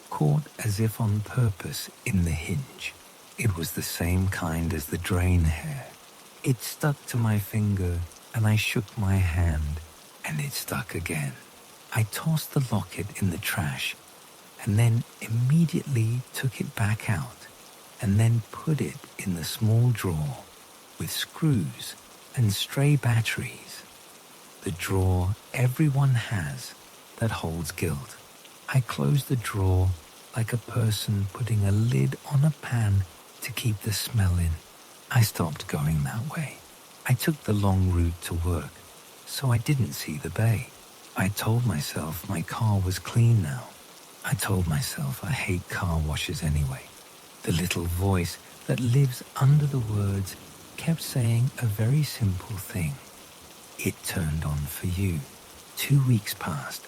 caught as if on purpose in the hinge. It was the same kind as the drain hair. It stuck to my finger, and I shook my hand, and it stuck again. I tossed the locket in the trash, and then immediately took it back out, and then put it in the small drawer with screws and stray batteries. The drawer everyone has that holds guilt. I closed the drawer like a person putting a lid on a pan to keep the smell in. I stopped going that way. I took the long route to work, so I didn't see the bay. I told myself my car was clean now. I told myself I hate car washes anyway. The little voice that lives under the words kept saying a very simple thing. It turned on for you. 2 weeks passed.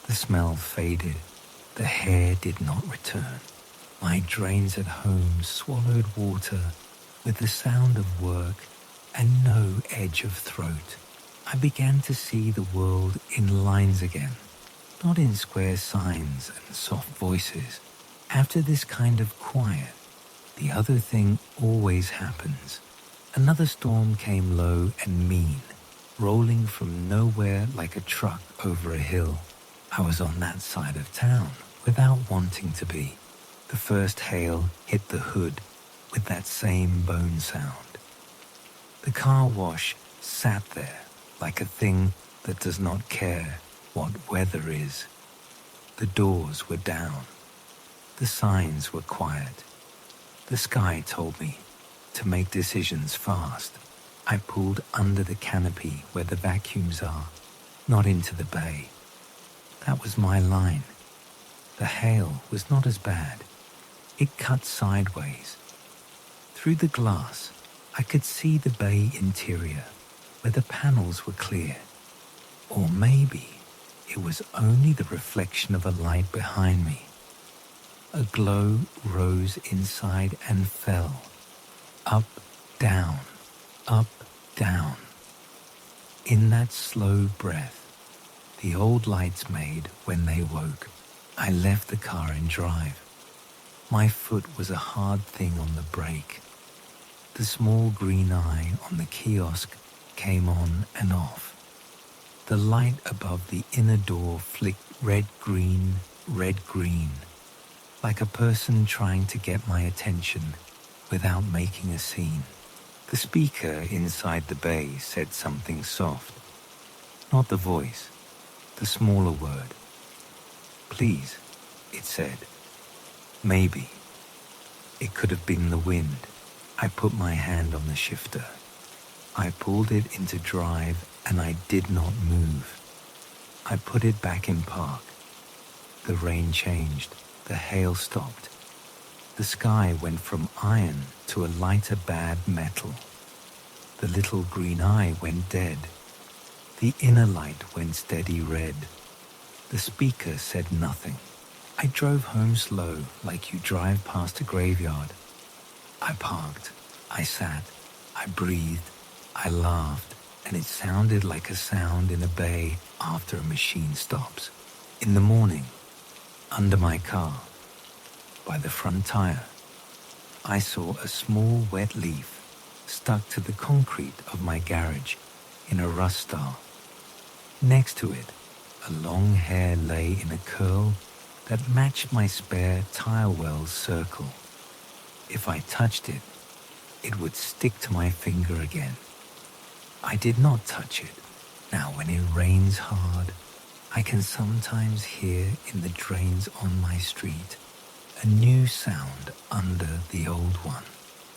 The smell faded. The hair did not return. My drains at home swallowed water with the sound of work and no edge of throat. I began to see the world in lines again, not in square signs and soft voices. After this kind of quiet, the other thing always happens. Another storm came low and mean, rolling from nowhere like a truck over a hill. I was on that side of town without wanting to be. The first hail hit the hood with that same bone sound. The car wash sat there like a thing that does not care what weather is. The doors were down. The signs were quiet. The sky told me to make decisions fast. I pulled under the canopy where the vacuums are, not into the bay. That was my line. The hail was not as bad. It cut sideways. Through the glass, I could see the bay interior, where the panels were clear. Or maybe it was only the reflection of a light behind me. A glow rose inside and fell. Up, down, up, down. In that slow breath, the old lights made when they woke, I left the car in drive. My foot was a hard thing on the brake. The small green eye on the kiosk came on and off. The light above the inner door flicked red-green, like a person trying to get my attention without making a scene. The speaker inside the bay said something soft. Not the voice, the smaller word. Please, it said. Maybe. It could have been the wind. I put my hand on the shifter. I pulled it into drive and I did not move. I put it back in park. The rain changed. The hail stopped. The sky went from iron to a lighter bad metal. The little green eye went dead. The inner light went steady red. The speaker said nothing. I drove home slow, like you drive past a graveyard. I parked. I sat. I breathed. I laughed, and it sounded like a sound in a bay after a machine stops. In the morning, under my car, by the front tire, I saw a small wet leaf stuck to the concrete of my garage in a rust star. Next to it, a long hair lay in a curl that matched my spare tire well's circle. If I touched it, it would stick to my finger again. I did not touch it. Now when it rains hard, I can sometimes hear in the drains on my street a new sound under the old one,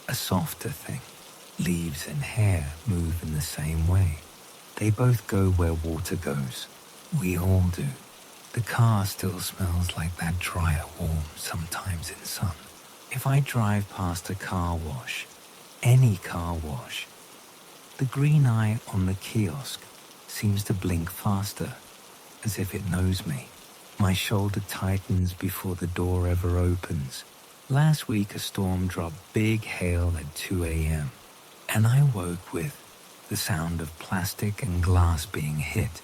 a softer thing. Leaves and hair move in the same way. They both go where water goes. We all do. The car still smells like that dryer warm sometimes in sun. If I drive past a car wash, any car wash, the green eye on the kiosk seems to blink faster, as if it knows me. My shoulder tightens before the door ever opens. Last week a storm dropped big hail at 2 a.m. and I woke with the sound of plastic and glass being hit.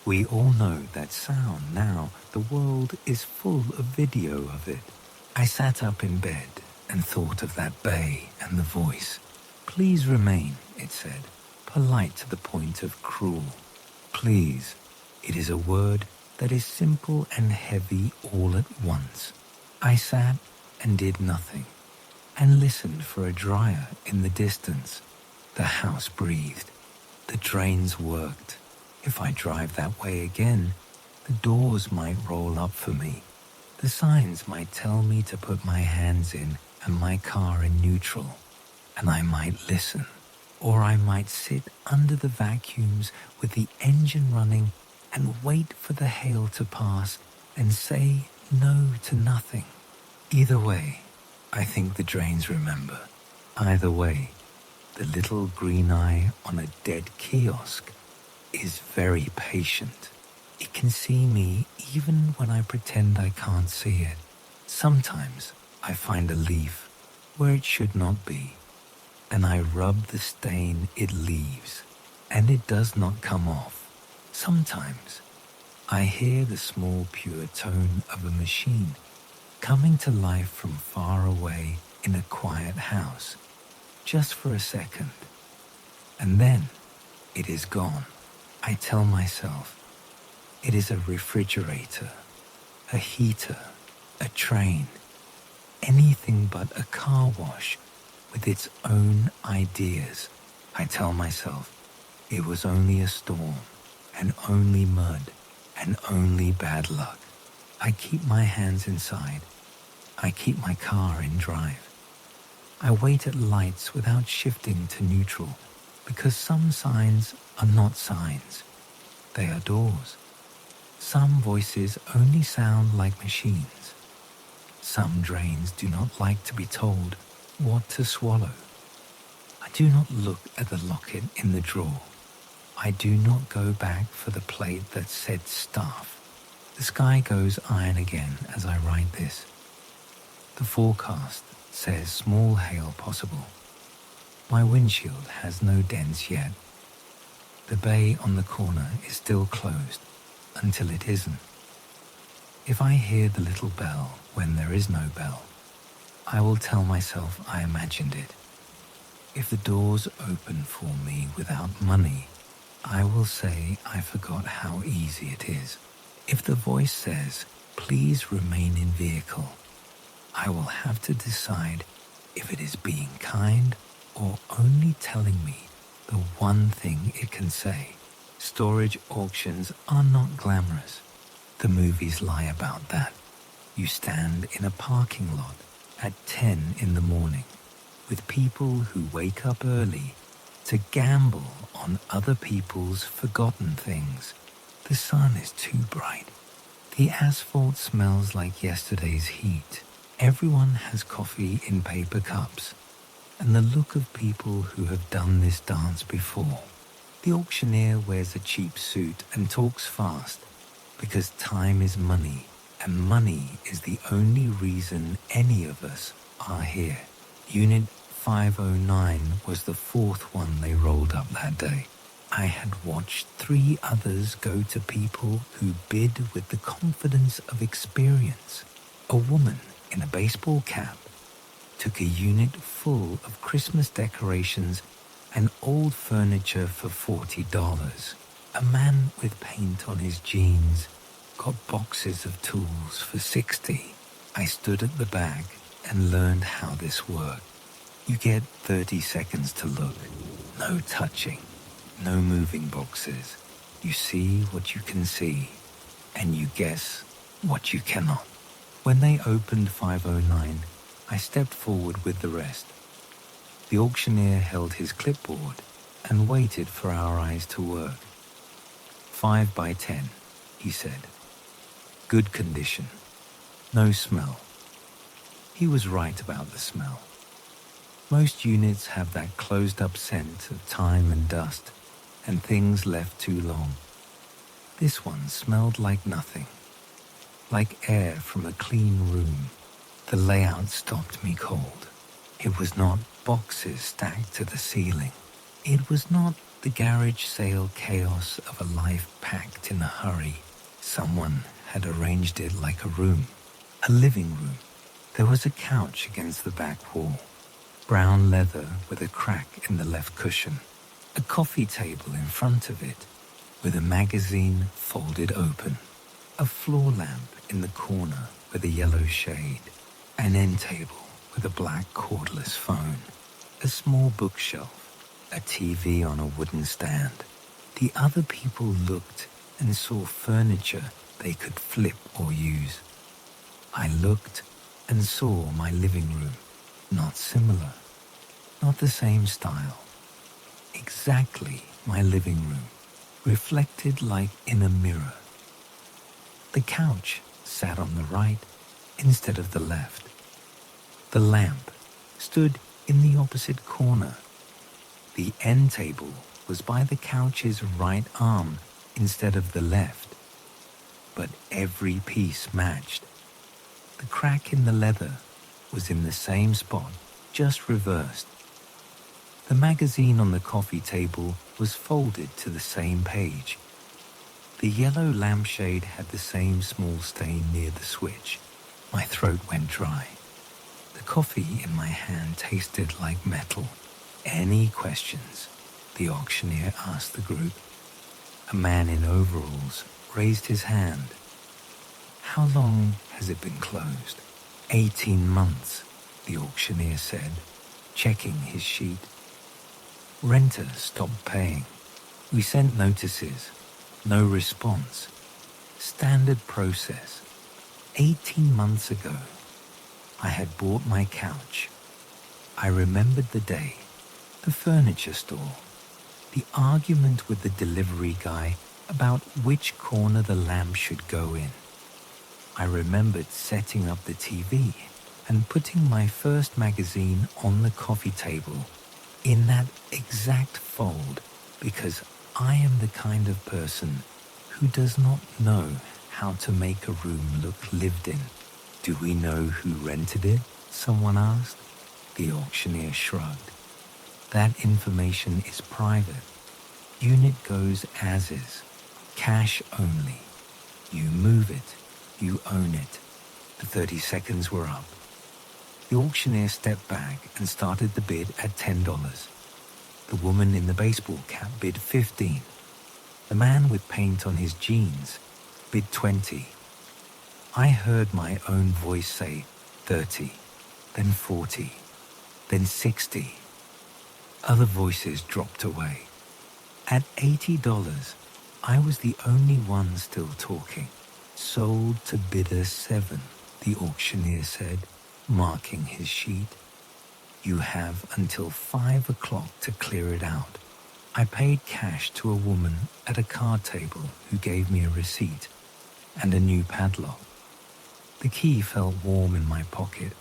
We all know that sound now. The world is full of video of it. I sat up in bed and thought of that bay and the voice. Please remain, it said, polite to the point of cruel. Please. It is a word that is simple and heavy all at once. I sat and did nothing, and listened for a dryer in the distance. The house breathed. The drains worked. If I drive that way again, the doors might roll up for me. The signs might tell me to put my hands in and my car in neutral, and I might listen. Or I might sit under the vacuums with the engine running and wait for the hail to pass and say no to nothing. Either way, I think the drains remember. Either way, the little green eye on a dead kiosk is very patient. It can see me even when I pretend I can't see it. Sometimes I find a leaf where it should not be, and I rub the stain it leaves, and it does not come off. Sometimes I hear the small pure tone of a machine coming to life from far away in a quiet house, just for a second, and then it is gone. I tell myself it is a refrigerator, a heater, a train, anything but a car wash with its own ideas. I tell myself it was only a storm, and only mud and only bad luck. I keep my hands inside. I keep my car in drive. I wait at lights without shifting to neutral because some signs are not signs. They are doors. Some voices only sound like machines. Some drains do not like to be told what to swallow. I do not look at the locket in the drawer. I do not go back for the plate that said staff. The sky goes iron again as I write this. The forecast says small hail possible. My windshield has no dents yet. The bay on the corner is still closed until it isn't. If I hear the little bell when there is no bell, I will tell myself I imagined it. If the doors open for me without money, I will say I forgot how easy it is. If the voice says, please remain in vehicle, I will have to decide if it is being kind or only telling me the one thing it can say. Storage auctions are not glamorous. The movies lie about that. You stand in a parking lot at 10 in the morning with people who wake up early to gamble on other people's forgotten things. The sun is too bright. The asphalt smells like yesterday's heat. Everyone has coffee in paper cups, and the look of people who have done this dance before. The auctioneer wears a cheap suit and talks fast because time is money, and money is the only reason any of us are here. Unit 509 was the fourth one they rolled up that day. I had watched 3 others go to people who bid with the confidence of experience. A woman in a baseball cap took a unit full of Christmas decorations and old furniture for $40. A man with paint on his jeans got boxes of tools for $60. I stood at the back and learned how this worked. You get 30 seconds to look. No touching. No moving boxes. You see what you can see, and you guess what you cannot. When they opened 509, I stepped forward with the rest. The auctioneer held his clipboard and waited for our eyes to work. 5 by 10, he said. Good condition. No smell. He was right about the smell. Most units have that closed-up scent of time and dust, and things left too long. This one smelled like nothing, like air from a clean room. The layout stopped me cold. It was not boxes stacked to the ceiling. It was not the garage sale chaos of a life packed in a hurry. Someone had arranged it like a room, a living room. There was a couch against the back wall, brown leather with a crack in the left cushion. A coffee table in front of it with a magazine folded open, a floor lamp in the corner with a yellow shade, an end table with a black cordless phone, a small bookshelf, a TV on a wooden stand. The other people looked and saw furniture they could flip or use. I looked and saw my living room, not similar, not the same style. Exactly my living room, reflected like in a mirror. The couch sat on the right instead of the left. The lamp stood in the opposite corner. The end table was by the couch's right arm instead of the left. But every piece matched. The crack in the leather was in the same spot, just reversed. The magazine on the coffee table was folded to the same page. The yellow lampshade had the same small stain near the switch. My throat went dry. The coffee in my hand tasted like metal. Any questions? The auctioneer asked the group. A man in overalls raised his hand. How long has it been closed? 18 months, the auctioneer said, checking his sheet. Renters stopped paying. We sent notices. No response. Standard process. 18 months ago, I had bought my couch. I remembered the day, the furniture store, the argument with the delivery guy about which corner the lamp should go in. I remembered setting up the TV and putting my first magazine on the coffee table in that exact fold, because I am the kind of person who does not know how to make a room look lived in. Do we know who rented it? Someone asked. The auctioneer shrugged. That information is private. Unit goes as is. Cash only. You move it. You own it. The 30 seconds were up. The auctioneer stepped back and started the bid at $10. The woman in the baseball cap bid $15. The man with paint on his jeans bid $20. I heard my own voice say $30, then $40, then $60. Other voices dropped away. At $80, I was the only one still talking. Sold to bidder 7, the auctioneer said, marking his sheet. You have until 5 o'clock to clear it out. I paid cash to a woman at a card table who gave me a receipt and a new padlock. The key felt warm in my pocket.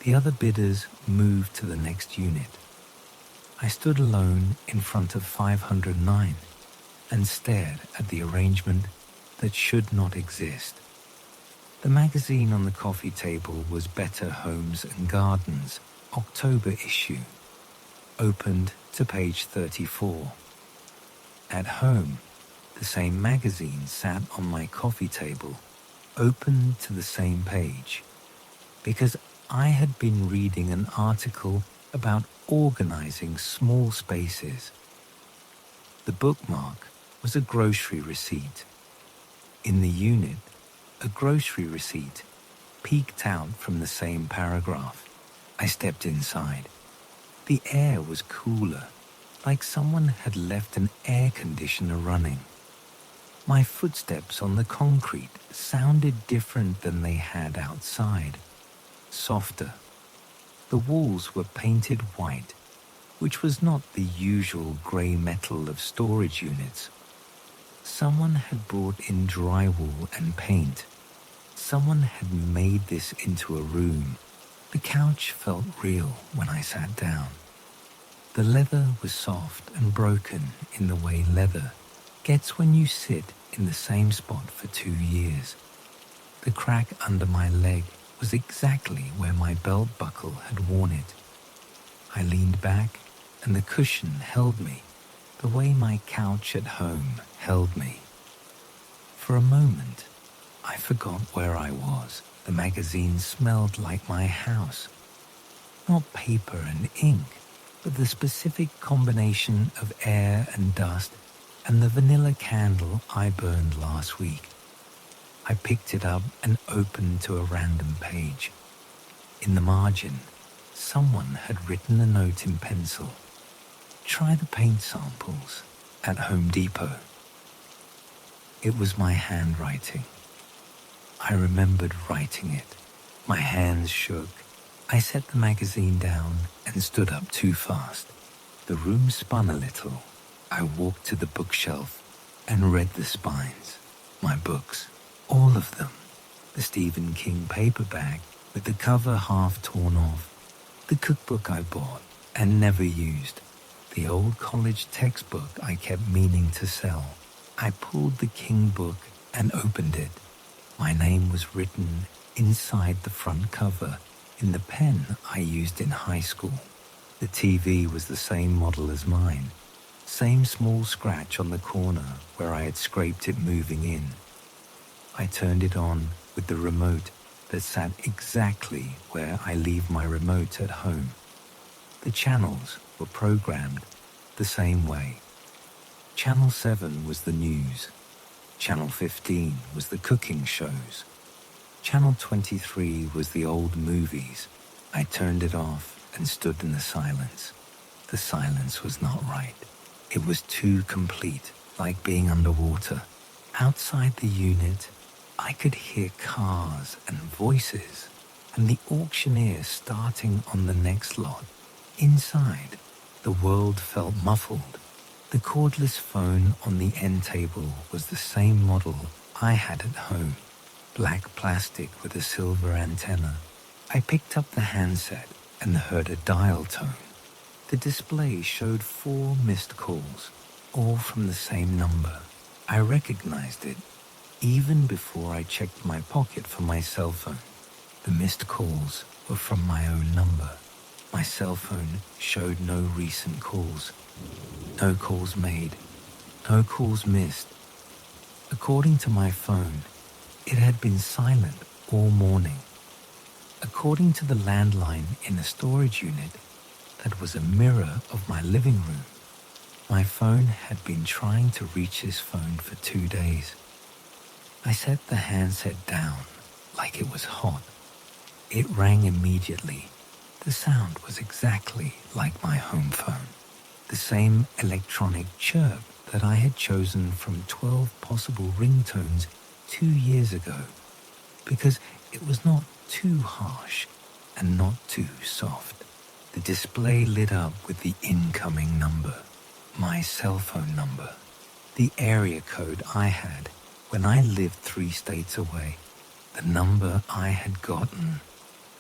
The other bidders moved to the next unit. I stood alone in front of 509 and stared at the arrangement that should not exist. The magazine on the coffee table was Better Homes and Gardens, October issue, opened to page 34. At home, the same magazine sat on my coffee table, open to the same page, because I had been reading an article about organizing small spaces. The bookmark was a grocery receipt. In the unit, a grocery receipt peeked out from the same paragraph. I stepped inside. The air was cooler, like someone had left an air conditioner running. My footsteps on the concrete sounded different than they had outside, softer. The walls were painted white, which was not the usual grey metal of storage units. Someone had brought in drywall and paint. Someone had made this into a room. The couch felt real when I sat down. The leather was soft and broken in the way leather gets when you sit in the same spot for 2 years. The crack under my leg was exactly where my belt buckle had worn it. I leaned back and the cushion held me, the way my couch at home held me. For a moment, I forgot where I was. The magazine smelled like my house. Not paper and ink, but the specific combination of air and dust and the vanilla candle I burned last week. I picked it up and opened to a random page. In the margin, someone had written a note in pencil. Try the paint samples at Home Depot. It was my handwriting. I remembered writing it. My hands shook. I set the magazine down and stood up too fast. The room spun a little. I walked to the bookshelf and read the spines. My books, all of them. The Stephen King paperback with the cover half torn off. The cookbook I bought and never used. The old college textbook I kept meaning to sell. I pulled the King book and opened it. My name was written inside the front cover in the pen I used in high school. The TV was the same model as mine. Same small scratch on the corner where I had scraped it moving in. I turned it on with the remote that sat exactly where I leave my remote at home. The channels were programmed the same way. Channel 7 was the news. Channel 15 was the cooking shows. Channel 23 was the old movies. I turned it off and stood in the silence. The silence was not right. It was too complete. like being underwater. Outside the unit, I could hear cars and voices, and the auctioneer starting on the next lot. Inside, the world felt muffled. The cordless phone on the end table was the same model I had at home, black plastic with a silver antenna. I picked up the handset and heard a dial tone. The display showed 4 missed calls, all from the same number. I recognized it even before I checked my pocket for my cell phone. The missed calls were from my own number. My cell phone showed no recent calls. No calls made. No calls missed. According to my phone, it had been silent all morning. According to the landline in the storage unit that was a mirror of my living room, my phone had been trying to reach his phone for 2 days. I set the handset down like it was hot. It rang immediately. The sound was exactly like my home phone. The same electronic chirp that I had chosen from 12 possible ringtones 2 years ago, because it was not too harsh and not too soft. The display lit up with the incoming number, my cell phone number, the area code I had when I lived 3 states away, the number I had gotten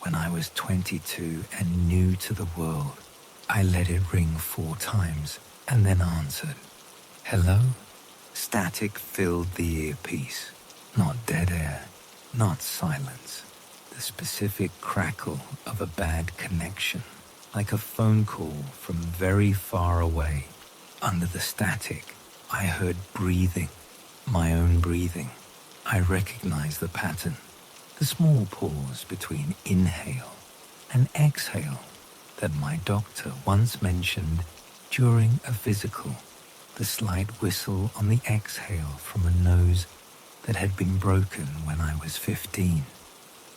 when I was 22 and new to the world. I let it ring 4 times and then answered. Hello? Static filled the earpiece. Not dead air, not silence. The specific crackle of a bad connection, like a phone call from very far away. Under the static, I heard breathing, my own breathing. I recognized the pattern, the small pause between inhale and exhale that my doctor once mentioned during a physical, the slight whistle on the exhale from a nose that had been broken when I was 15.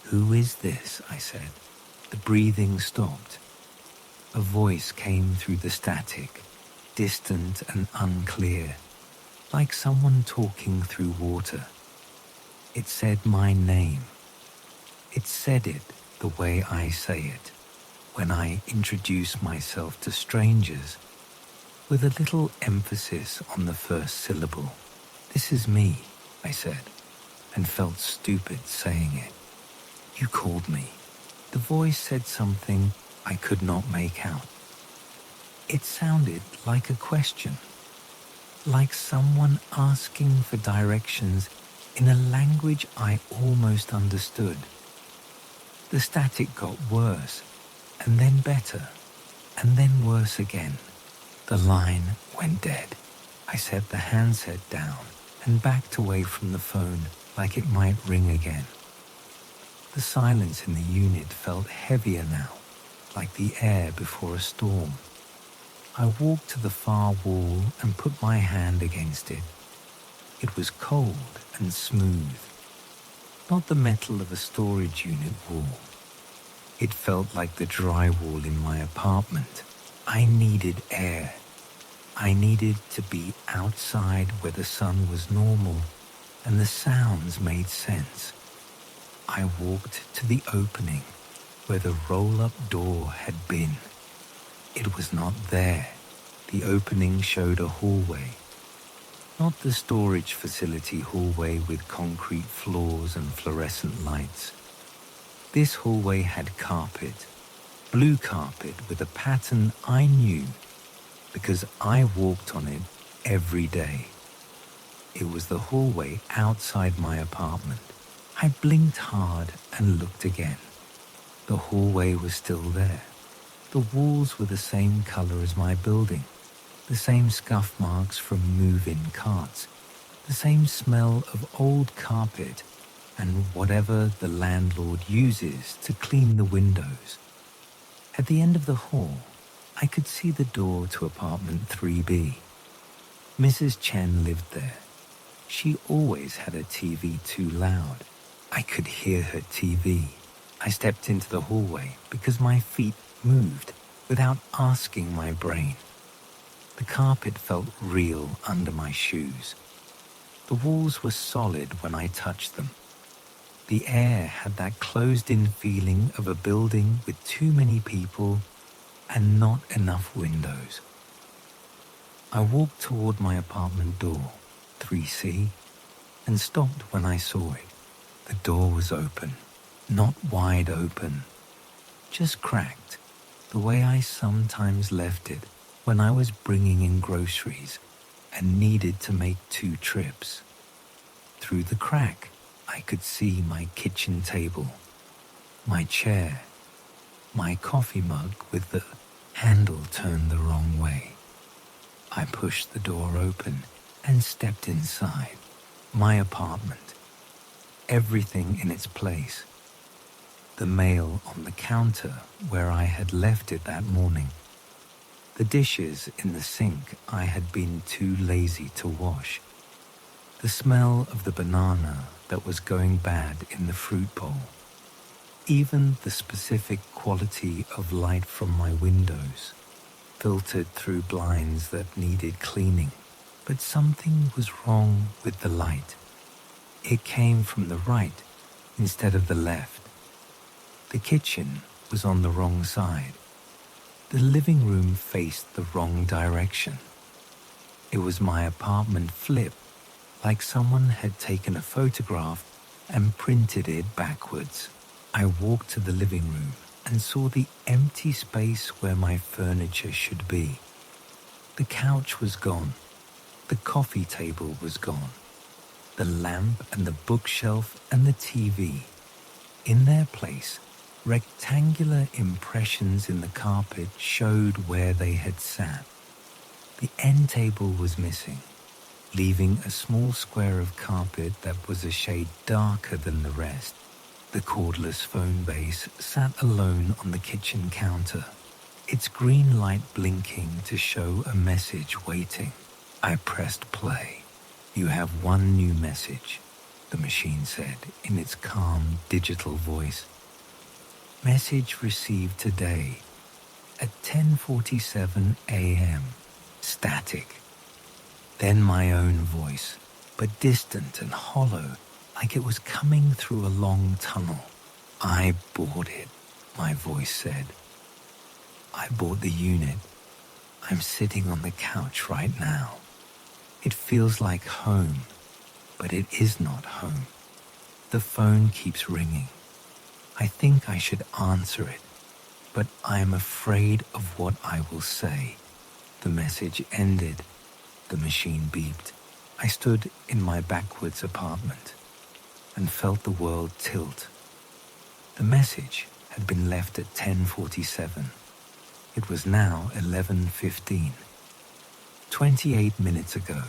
Who is this? I said. The breathing stopped. A voice came through the static, distant and unclear, like someone talking through water. It said my name. It said it the way I say it when I introduce myself to strangers, with a little emphasis on the first syllable. This is me, I said, and felt stupid saying it. You called me. The voice said something I could not make out. It sounded like a question, like someone asking for directions in a language I almost understood. The static got worse, and then better, and then worse again. The line went dead. I set the handset down and backed away from the phone like it might ring again. The silence in the unit felt heavier now, like the air before a storm. I walked to the far wall and put my hand against it. It was cold and smooth, not the metal of a storage unit wall. It felt like the drywall in my apartment. I needed air. I needed to be outside where the sun was normal and the sounds made sense. I walked to the opening where the roll-up door had been. It was not there. The opening showed a hallway. Not the storage facility hallway with concrete floors and fluorescent lights. This hallway had carpet, blue carpet with a pattern I knew because I walked on it every day. It was the hallway outside my apartment. I blinked hard and looked again. The hallway was still there. The walls were the same color as my building, the same scuff marks from move-in carts, the same smell of old carpet and whatever the landlord uses to clean the windows. At the end of the hall, I could see the door to apartment 3B. Mrs. Chen lived there. She always had her TV too loud. I could hear her TV. I stepped into the hallway because my feet moved without asking my brain. The carpet felt real under my shoes. The walls were solid when I touched them. The air had that closed-in feeling of a building with too many people and not enough windows. I walked toward my apartment door, 3C, and stopped when I saw it. The door was open, not wide open, just cracked, the way I sometimes left it when I was bringing in groceries and needed to make 2 trips. Through the crack, I could see my kitchen table, my chair, my coffee mug with the handle turned the wrong way. I pushed the door open and stepped inside. My apartment. Everything in its place. The mail on the counter where I had left it that morning. The dishes in the sink I had been too lazy to wash. The smell of the banana that was going bad in the fruit bowl. Even the specific quality of light from my windows, filtered through blinds that needed cleaning. But something was wrong with the light. It came from the right instead of the left. The kitchen was on the wrong side. The living room faced the wrong direction. It was my apartment flipped, like someone had taken a photograph and printed it backwards. I walked to the living room and saw the empty space where my furniture should be. The couch was gone. The coffee table was gone. The lamp and the bookshelf and the TV. In their place, rectangular impressions in the carpet showed where they had sat. The end table was missing, leaving a small square of carpet that was a shade darker than the rest. The cordless phone base sat alone on the kitchen counter, its green light blinking to show a message waiting. I pressed play. "You have one new message," the machine said in its calm digital voice. "Message received today at 10:47 a.m. Static." Then my own voice, but distant and hollow, like it was coming through a long tunnel. "I bought it," my voice said. "I bought the unit. I'm sitting on the couch right now. It feels like home, but it is not home. The phone keeps ringing. I think I should answer it, but I am afraid of what I will say." The message ended. The machine beeped. I stood in my backwards apartment and felt the world tilt. The message had been left at 10:47. It was now 11:15. 28 minutes ago,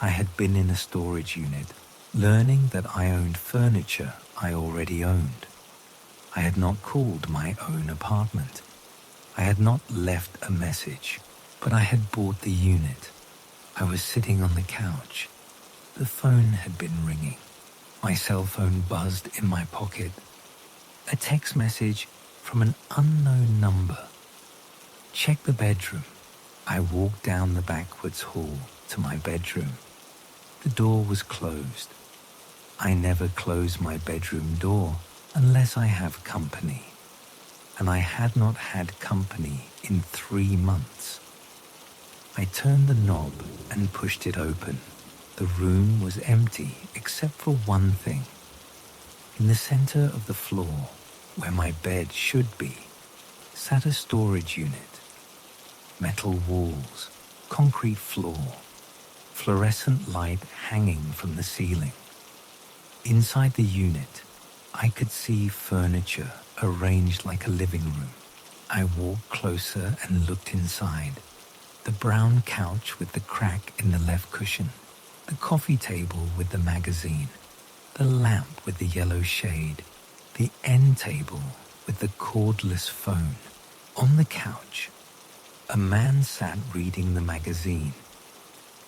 I had been in a storage unit, learning that I owned furniture I already owned. I had not called my own apartment. I had not left a message, but I had bought the unit. I was sitting on the couch. The phone had been ringing. My cell phone buzzed in my pocket. A text message from an unknown number. "Check the bedroom." I walked down the backwards hall to my bedroom. The door was closed. I never close my bedroom door unless I have company. And I had not had company in 3 months. I turned the knob and pushed it open. The room was empty except for one thing. In the center of the floor, where my bed should be, sat a storage unit. Metal walls, concrete floor, fluorescent light hanging from the ceiling. Inside the unit, I could see furniture arranged like a living room. I walked closer and looked inside. The brown couch with the crack in the left cushion, the coffee table with the magazine, the lamp with the yellow shade, the end table with the cordless phone. On the couch, a man sat reading the magazine.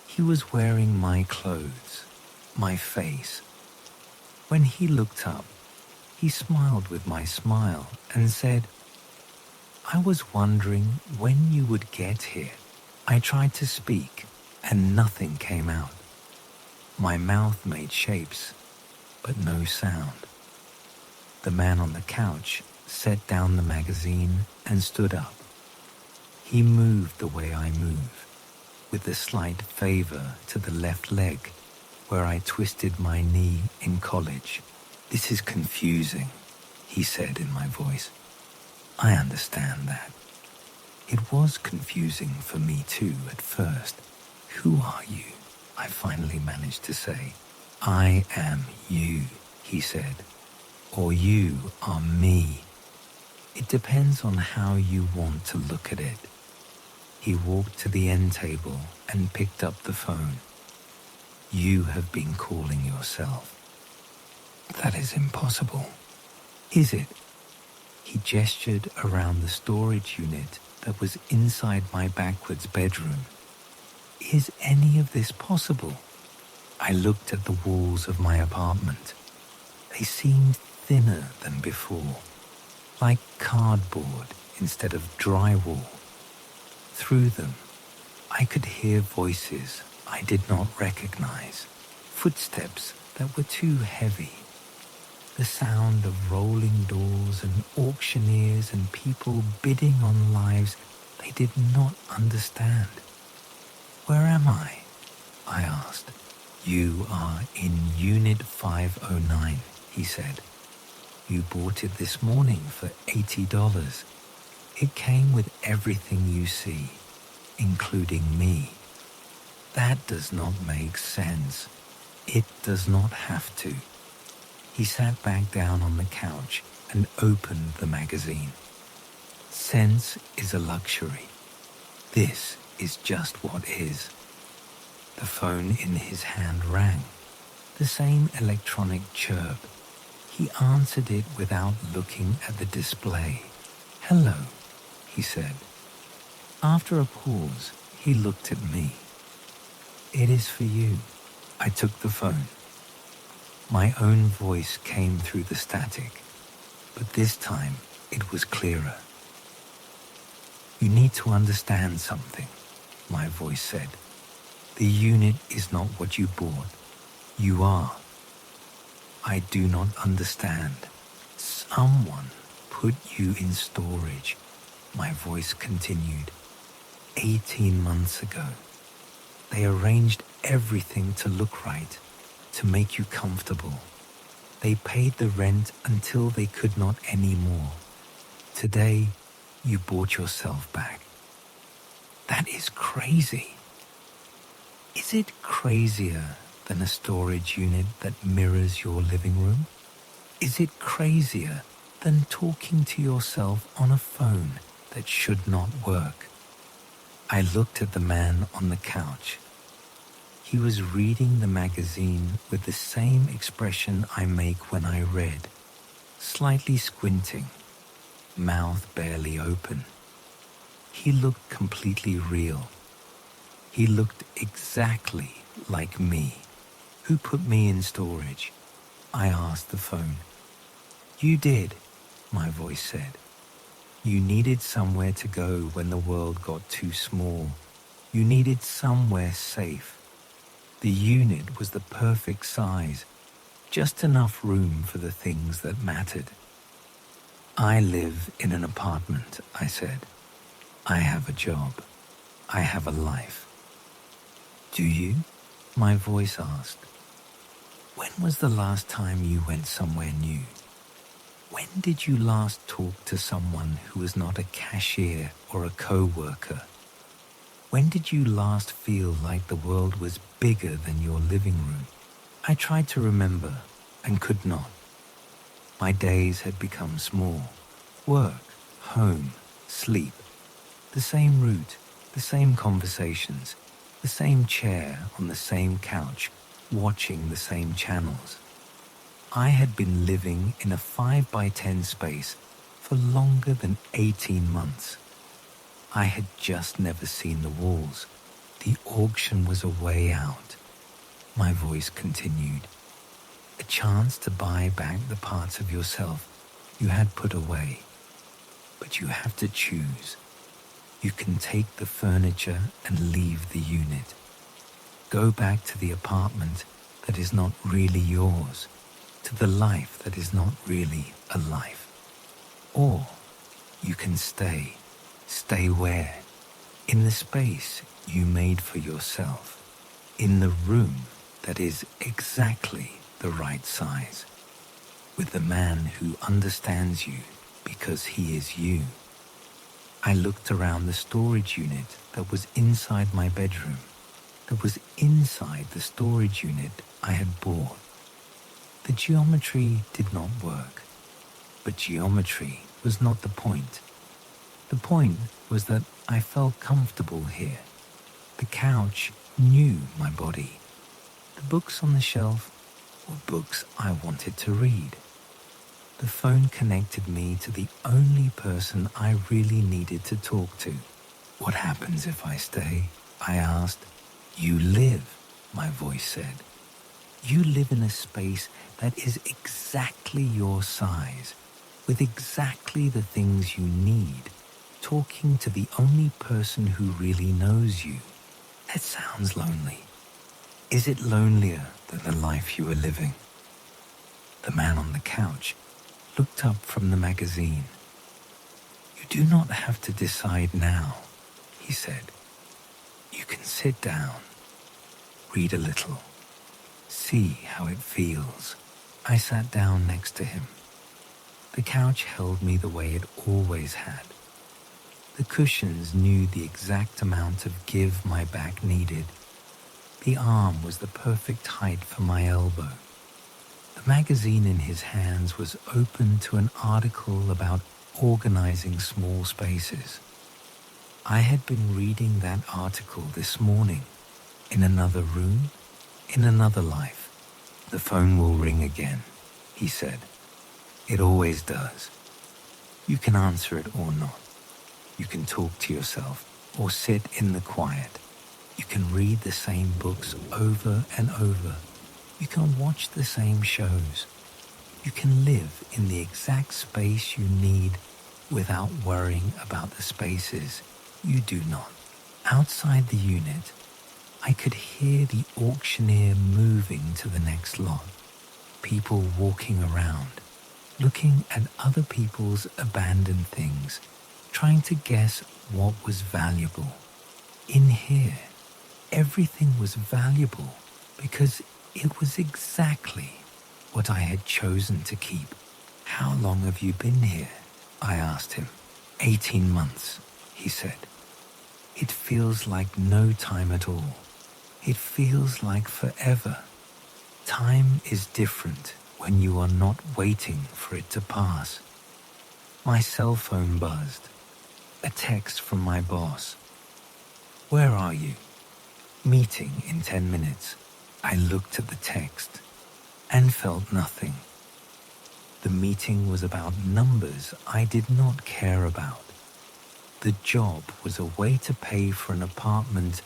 He was wearing my clothes, my face. When he looked up, he smiled with my smile and said, "I was wondering when you would get here." I tried to speak, and nothing came out. My mouth made shapes, but no sound. The man on the couch set down the magazine and stood up. He moved the way I move, with a slight favor to the left leg, where I twisted my knee in college. "This is confusing," he said in my voice. "I understand that." It was confusing for me too at first. "Who are you?" I finally managed to say. "I am you," he said. "Or you are me. It depends on how you want to look at it." He walked to the end table and picked up the phone. "You have been calling yourself." "That is impossible." "Is it?" He gestured around the storage unit that was inside my backwards bedroom. "Is any of this possible?" I looked at the walls of my apartment. They seemed thinner than before, like cardboard instead of drywall. Through them, I could hear voices I did not recognize, footsteps that were too heavy, the sound of rolling doors and auctioneers and people bidding on lives they did not understand. "Where am I?" I asked. "You are in Unit 509, he said. "You bought it this morning for $80. It came with everything you see, including me." "That does not make sense." "It does not have to." He sat back down on the couch and opened the magazine. "Sense is a luxury. This is just what is." The phone in his hand rang, the same electronic chirp. He answered it without looking at the display. "Hello," he said. After a pause, he looked at me. "It is for you." I took the phone. My own voice came through the static, but this time it was clearer. "You need to understand something," my voice said. "The unit is not what you bought. You are." "I do not understand." "Someone put you in storage," my voice continued. 18 months ago. They arranged everything to look right, to make you comfortable. They paid the rent until they could not anymore. Today, you bought yourself back. That is crazy. Is it crazier than a storage unit that mirrors your living room? Is it crazier than talking to yourself on a phone that should not work? I looked at the man on the couch. He was reading the magazine with the same expression I make when I read, slightly squinting, mouth barely open. He looked completely real. He looked exactly like me. "Who put me in storage?" I asked the phone. "You did," my voice said. "You needed somewhere to go when the world got too small. You needed somewhere safe. The unit was the perfect size, just enough room for the things that mattered." "I live in an apartment," I said. "I have a job. I have a life." "Do you?" my voice asked. "When was the last time you went somewhere new? When did you last talk to someone who was not a cashier or a co-worker? When did you last feel like the world was bigger than your living room?" I tried to remember and could not. My days had become small. Work, home, sleep. The same route, the same conversations, the same chair on the same couch, watching the same channels. I had been living in a 5x10 space for longer than 18 months. I had just never seen the walls. The auction was a way out. My voice continued. A chance to buy back the parts of yourself you had put away. But you have to choose. You can take the furniture and leave the unit. Go back to the apartment that is not really yours, to the life that is not really a life. Or you can stay. Stay where? In the space you made for yourself. In the room that is exactly the right size. With the man who understands you because he is you. I looked around the storage unit that was inside my bedroom, that was inside the storage unit I had bought. The geometry did not work, but geometry was not the point. The point was that I felt comfortable here. The couch knew my body. The books on the shelf were books I wanted to read. The phone connected me to the only person I really needed to talk to. What happens if I stay? I asked. You live, my voice said. You live in a space that is exactly your size, with exactly the things you need, talking to the only person who really knows you. That sounds lonely. Is it lonelier than the life you are living? The man on the couch looked up from the magazine. You do not have to decide now, he said. You can sit down, read a little, see how it feels. I sat down next to him. The couch held me the way it always had. The cushions knew the exact amount of give my back needed. The arm was the perfect height for my elbow. The magazine in his hands was open to an article about organizing small spaces. I had been reading that article this morning, in another room, in another life. The phone will ring again, he said. It always does. You can answer it or not. You can talk to yourself or sit in the quiet. You can read the same books over and over. You can watch the same shows. You can live in the exact space you need without worrying about the spaces you do not. Outside the unit, I could hear the auctioneer moving to the next lot. People walking around, looking at other people's abandoned things, trying to guess what was valuable. In here, everything was valuable because it was exactly what I had chosen to keep. How long have you been here? I asked him. 18 months, he said. It feels like no time at all. It feels like forever. Time is different when you are not waiting for it to pass. My cell phone buzzed. A text from my boss. Where are you? Meeting in 10 minutes. I looked at the text and felt nothing. The meeting was about numbers I did not care about. The job was a way to pay for an apartment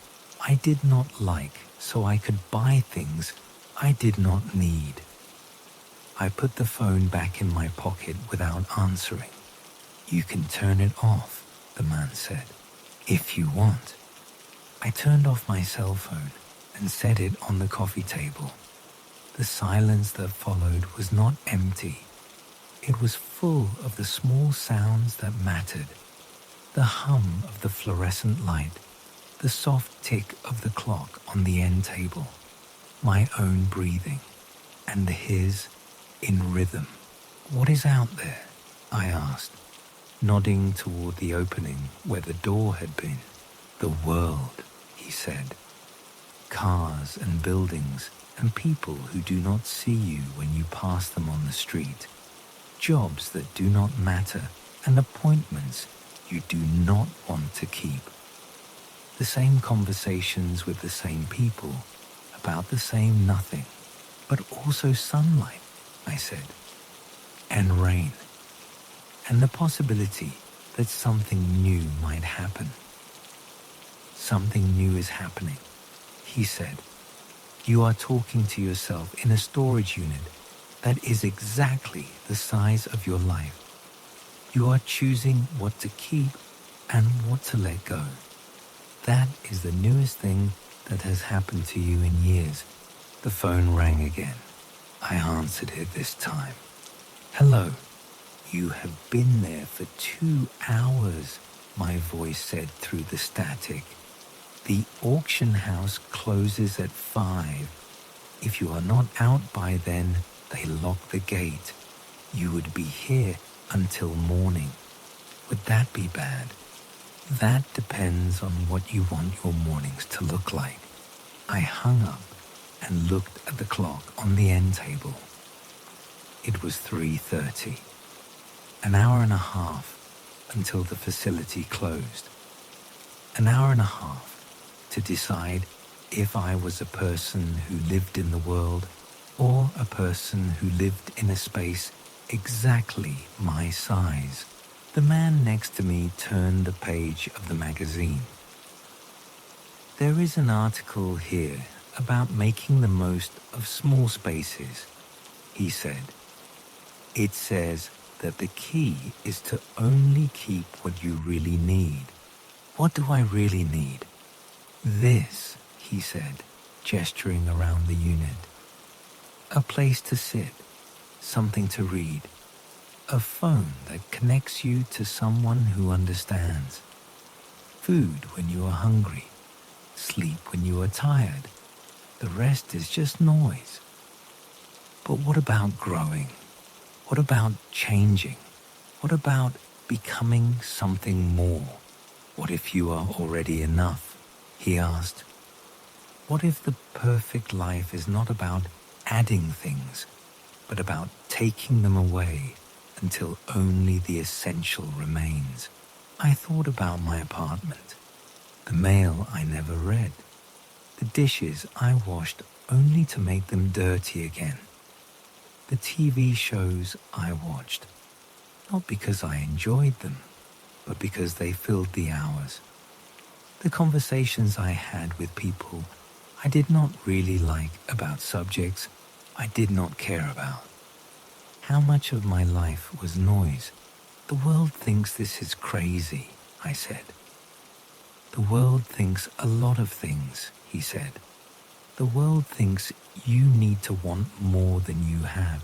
I did not like so I could buy things I did not need. I put the phone back in my pocket without answering. You can turn it off, the man said, if you want. I turned off my cell phone and set it on the coffee table. The silence that followed was not empty. It was full of the small sounds that mattered. The hum of the fluorescent light, the soft tick of the clock on the end table, my own breathing, and his in rhythm. What is out there? I asked, nodding toward the opening where the door had been. The world, he said. Cars and buildings and people who do not see you when you pass them on the street. Jobs that do not matter and appointments you do not want to keep. The same conversations with the same people about the same nothing, but also sunlight, I said, and rain, and the possibility that something new might happen. Something new is happening, he said. You are talking to yourself in a storage unit that is exactly the size of your life. You are choosing what to keep and what to let go. That is the newest thing that has happened to you in years. The phone rang again. I answered it this time. Hello. You have been there for 2 hours, my voice said through the static. The auction house closes at 5. If you are not out by then, they lock the gate. You would be here until morning. Would that be bad? That depends on what you want your mornings to look like. I hung up and looked at the clock on the end table. It was 3:30. An hour and a half until the facility closed. An hour and a half to decide if I was a person who lived in the world or a person who lived in a space exactly my size. The man next to me turned the page of the magazine. There is an article here about making the most of small spaces, he said. It says that the key is to only keep what you really need. What do I really need? This, he said, gesturing around the unit. A place to sit, something to read, a phone that connects you to someone who understands, food when you are hungry, sleep when you are tired. The rest is just noise. But what about growing? What about changing? What about becoming something more? What if you are already enough? He asked. What if the perfect life is not about adding things, but about taking them away until only the essential remains? I thought about my apartment, the mail I never read, the dishes I washed only to make them dirty again, the TV shows I watched, not because I enjoyed them, but because they filled the hours, the conversations I had with people I did not really like about subjects I did not care about. How much of my life was noise? The world thinks this is crazy, I said. The world thinks a lot of things, he said. The world thinks you need to want more than you have.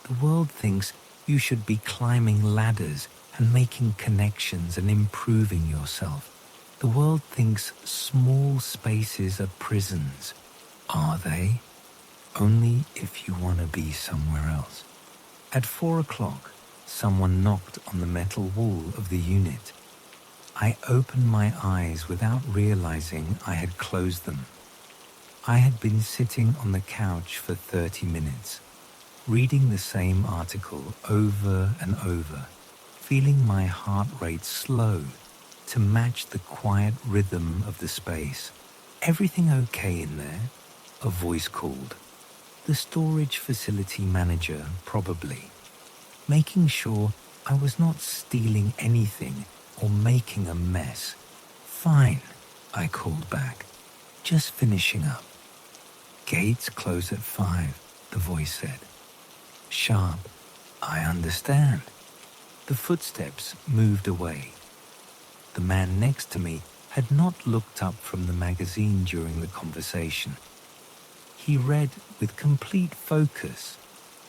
The world thinks you should be climbing ladders and making connections and improving yourself. The world thinks small spaces are prisons. Are they? Only if you want to be somewhere else. At 4 o'clock, someone knocked on the metal wall of the unit. I opened my eyes without realizing I had closed them. I had been sitting on the couch for 30 minutes, reading the same article over and over, feeling my heart rate slow to match the quiet rhythm of the space. Everything okay in there? A voice called. The storage facility manager, probably. Making sure I was not stealing anything or making a mess. Fine, I called back. Just finishing up. Gates close at 5, the voice said. Sharp. I understand. The footsteps moved away. The man next to me had not looked up from the magazine during the conversation. He read with complete focus,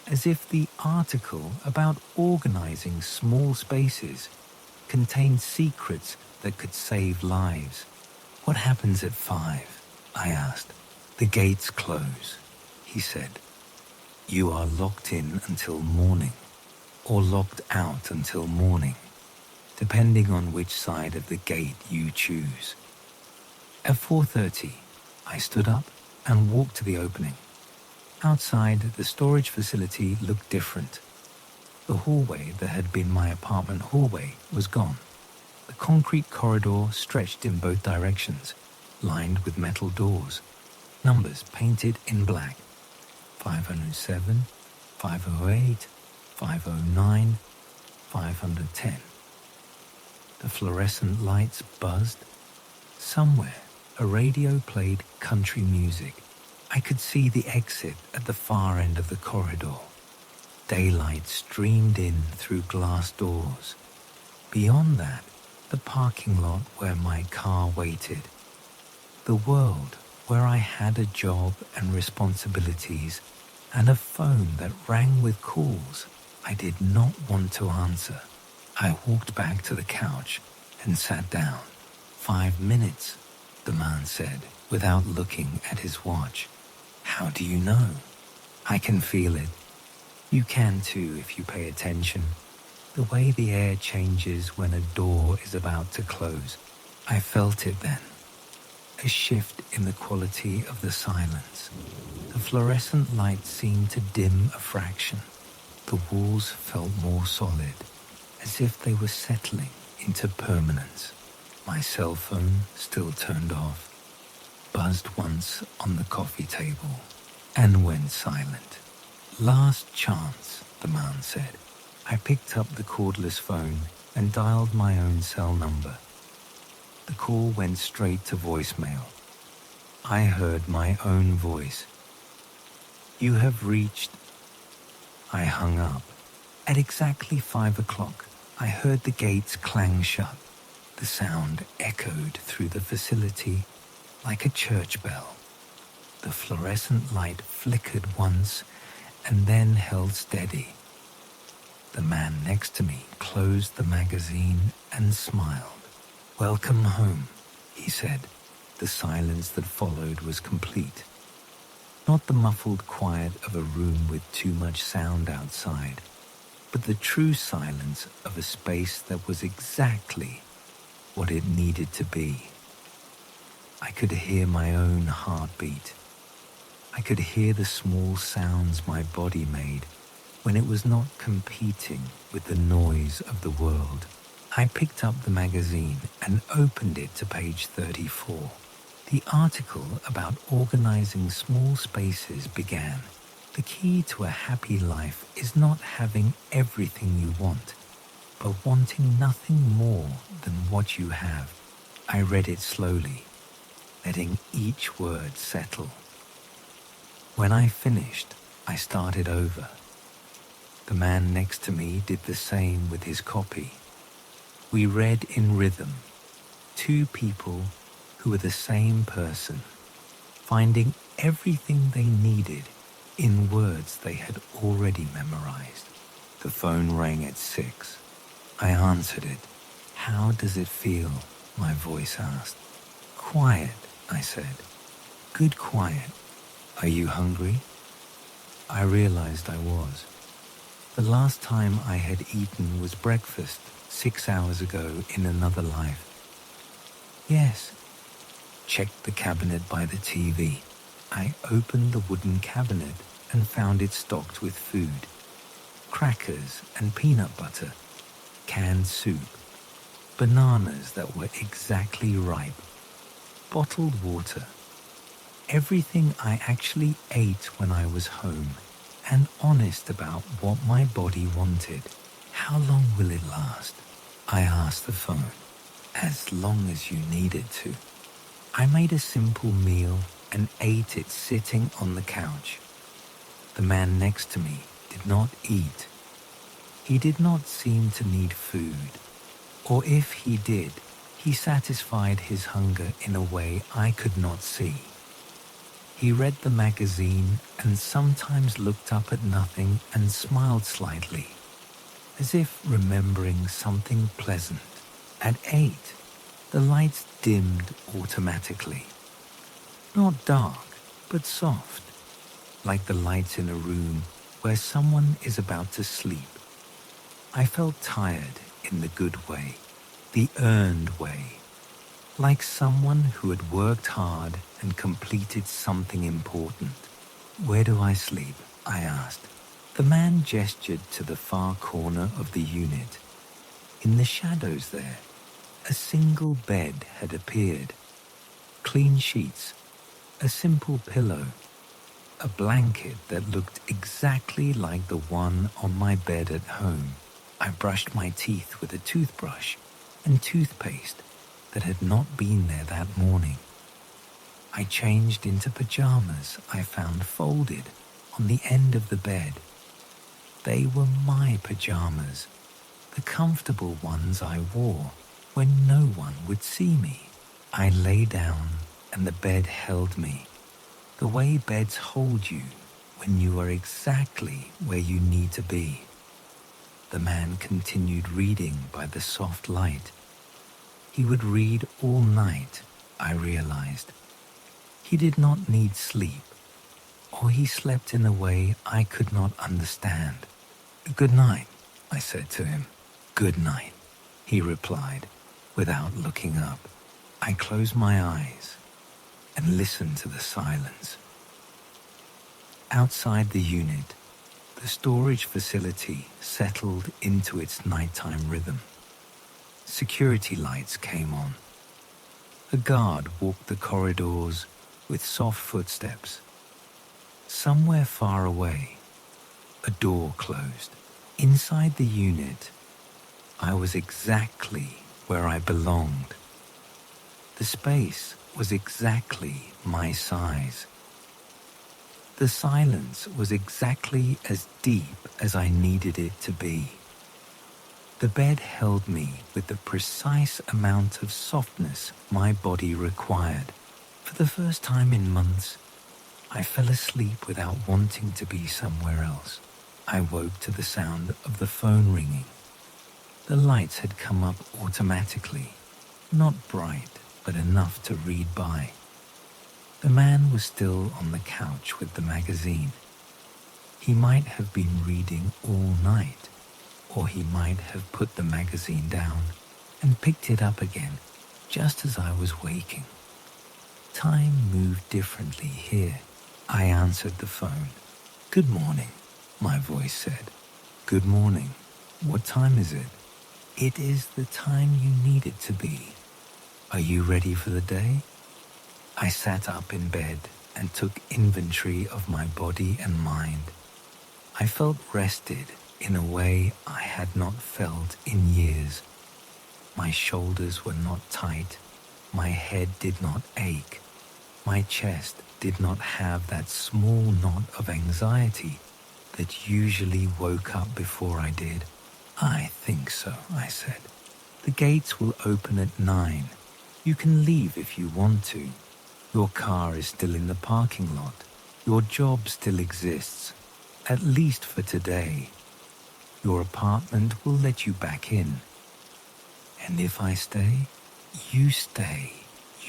as if the article about organizing small spaces contained secrets that could save lives. What happens at 5? I asked. The gates close, he said. You are locked in until morning, or locked out until morning, depending on which side of the gate you choose. At 4:30, I stood up and walked to the opening. Outside, the storage facility looked different. The hallway that had been my apartment hallway was gone. The concrete corridor stretched in both directions, lined with metal doors, numbers painted in black. 507, 508, 509, 510. The fluorescent lights buzzed. Somewhere, a radio played country music. I could see the exit at the far end of the corridor. Daylight streamed in through glass doors. Beyond that, the parking lot where my car waited, the world where I had a job and responsibilities and a phone that rang with calls I did not want to answer. I walked back to the couch and sat down. 5 minutes, the man said, without looking at his watch. How do you know? I can feel it. You can too if you pay attention. The way the air changes when a door is about to close. I felt it then. A shift in the quality of the silence. The fluorescent light seemed to dim a fraction. The walls felt more solid, as if they were settling into permanence. My cell phone, still turned off, buzzed once on the coffee table and went silent. Last chance, the man said. I picked up the cordless phone and dialed my own cell number. The call went straight to voicemail. I heard my own voice. You have reached... I hung up. At exactly 5 o'clock, I heard the gates clang shut. The sound echoed through the facility like a church bell. The fluorescent light flickered once and then held steady. The man next to me closed the magazine and smiled. Welcome home, he said. The silence that followed was complete. Not the muffled quiet of a room with too much sound outside, but the true silence of a space that was exactly what it needed to be. I could hear my own heartbeat. I could hear the small sounds my body made when it was not competing with the noise of the world. I picked up the magazine and opened it to page 34. The article about organizing small spaces began. The key to a happy life is not having everything you want, but wanting nothing more than what you have. I read it slowly, letting each word settle. When I finished, I started over. The man next to me did the same with his copy. We read in rhythm, two people who were the same person, finding everything they needed in words they had already memorized. The phone rang at 6. I answered it. How does it feel? My voice asked. Quiet, I said. Good quiet. Are you hungry? I realized I was. The last time I had eaten was breakfast 6 hours ago in another life. Yes. Checked the cabinet by the TV. I opened the wooden cabinet and found it stocked with food. Crackers and peanut butter, canned soup, bananas that were exactly ripe, bottled water. Everything I actually ate when I was home, and honest about what my body wanted. How long will it last? I asked the phone. As long as you needed to. I made a simple meal and ate it sitting on the couch. The man next to me did not eat. He did not seem to need food, or if he did, he satisfied his hunger in a way I could not see. He read the magazine and sometimes looked up at nothing and smiled slightly, as if remembering something pleasant. At 8, the lights dimmed automatically. Not dark, but soft, like the lights in a room where someone is about to sleep. I felt tired in the good way, the earned way, like someone who had worked hard and completed something important. Where do I sleep? I asked. The man gestured to the far corner of the unit. In the shadows there, a single bed had appeared. Clean sheets, a simple pillow, a blanket that looked exactly like the one on my bed at home. I brushed my teeth with a toothbrush and toothpaste that had not been there that morning. I changed into pajamas I found folded on the end of the bed. They were my pajamas, the comfortable ones I wore when no one would see me. I lay down and the bed held me, the way beds hold you when you are exactly where you need to be. The man continued reading by the soft light. He would read all night, I realized. He did not need sleep, or he slept in a way I could not understand. "Good night," I said to him. "Good night," he replied, without looking up. I closed my eyes and listened to the silence. Outside the unit, the storage facility settled into its nighttime rhythm. Security lights came on. A guard walked the corridors with soft footsteps. Somewhere far away, a door closed. Inside the unit, I was exactly where I belonged. The space was exactly my size. The silence was exactly as deep as I needed it to be. The bed held me with the precise amount of softness my body required. For the first time in months, I fell asleep without wanting to be somewhere else. I woke to the sound of the phone ringing. The lights had come up automatically, not bright, but enough to read by. The man was still on the couch with the magazine. He might have been reading all night, or he might have put the magazine down and picked it up again just as I was waking. Time moved differently here. I answered the phone. "Good morning," my voice said. "Good morning. What time is it?" "It is the time you need it to be. Are you ready for the day?" I sat up in bed and took inventory of my body and mind. I felt rested in a way I had not felt in years. My shoulders were not tight. My head did not ache. My chest did not have that small knot of anxiety that usually woke up before I did. "I think so," I said. "The gates will open at 9. You can leave if you want to. Your car is still in the parking lot. Your job still exists, at least for today. Your apartment will let you back in. And if I stay, you stay.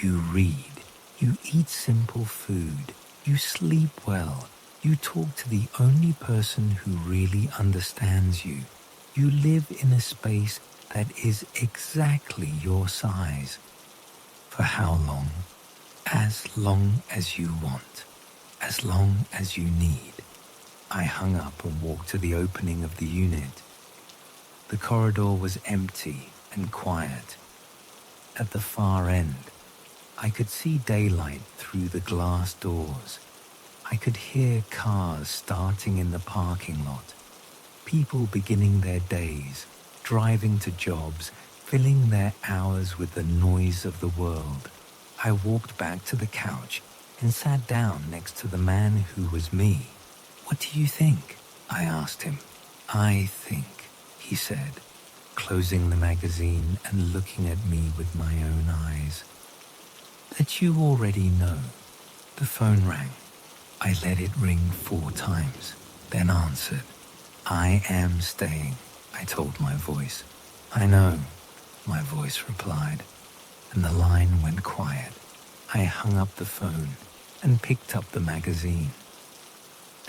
You read. You eat simple food. You sleep well. You talk to the only person who really understands you. You live in a space that is exactly your size. For how long? As long as you want. As long as you need." I hung up and walked to the opening of the unit. The corridor was empty and quiet. At the far end, I could see daylight through the glass doors. I could hear cars starting in the parking lot, people beginning their days, driving to jobs, filling their hours with the noise of the world. I walked back to the couch and sat down next to the man who was me. "What do you think?" I asked him. "I think," he said, closing the magazine and looking at me with my own eyes, "that you already know." The phone rang. I let it ring 4 times, then answered. "I am staying," I told my voice. "I know," my voice replied, and the line went quiet. I hung up the phone and picked up the magazine.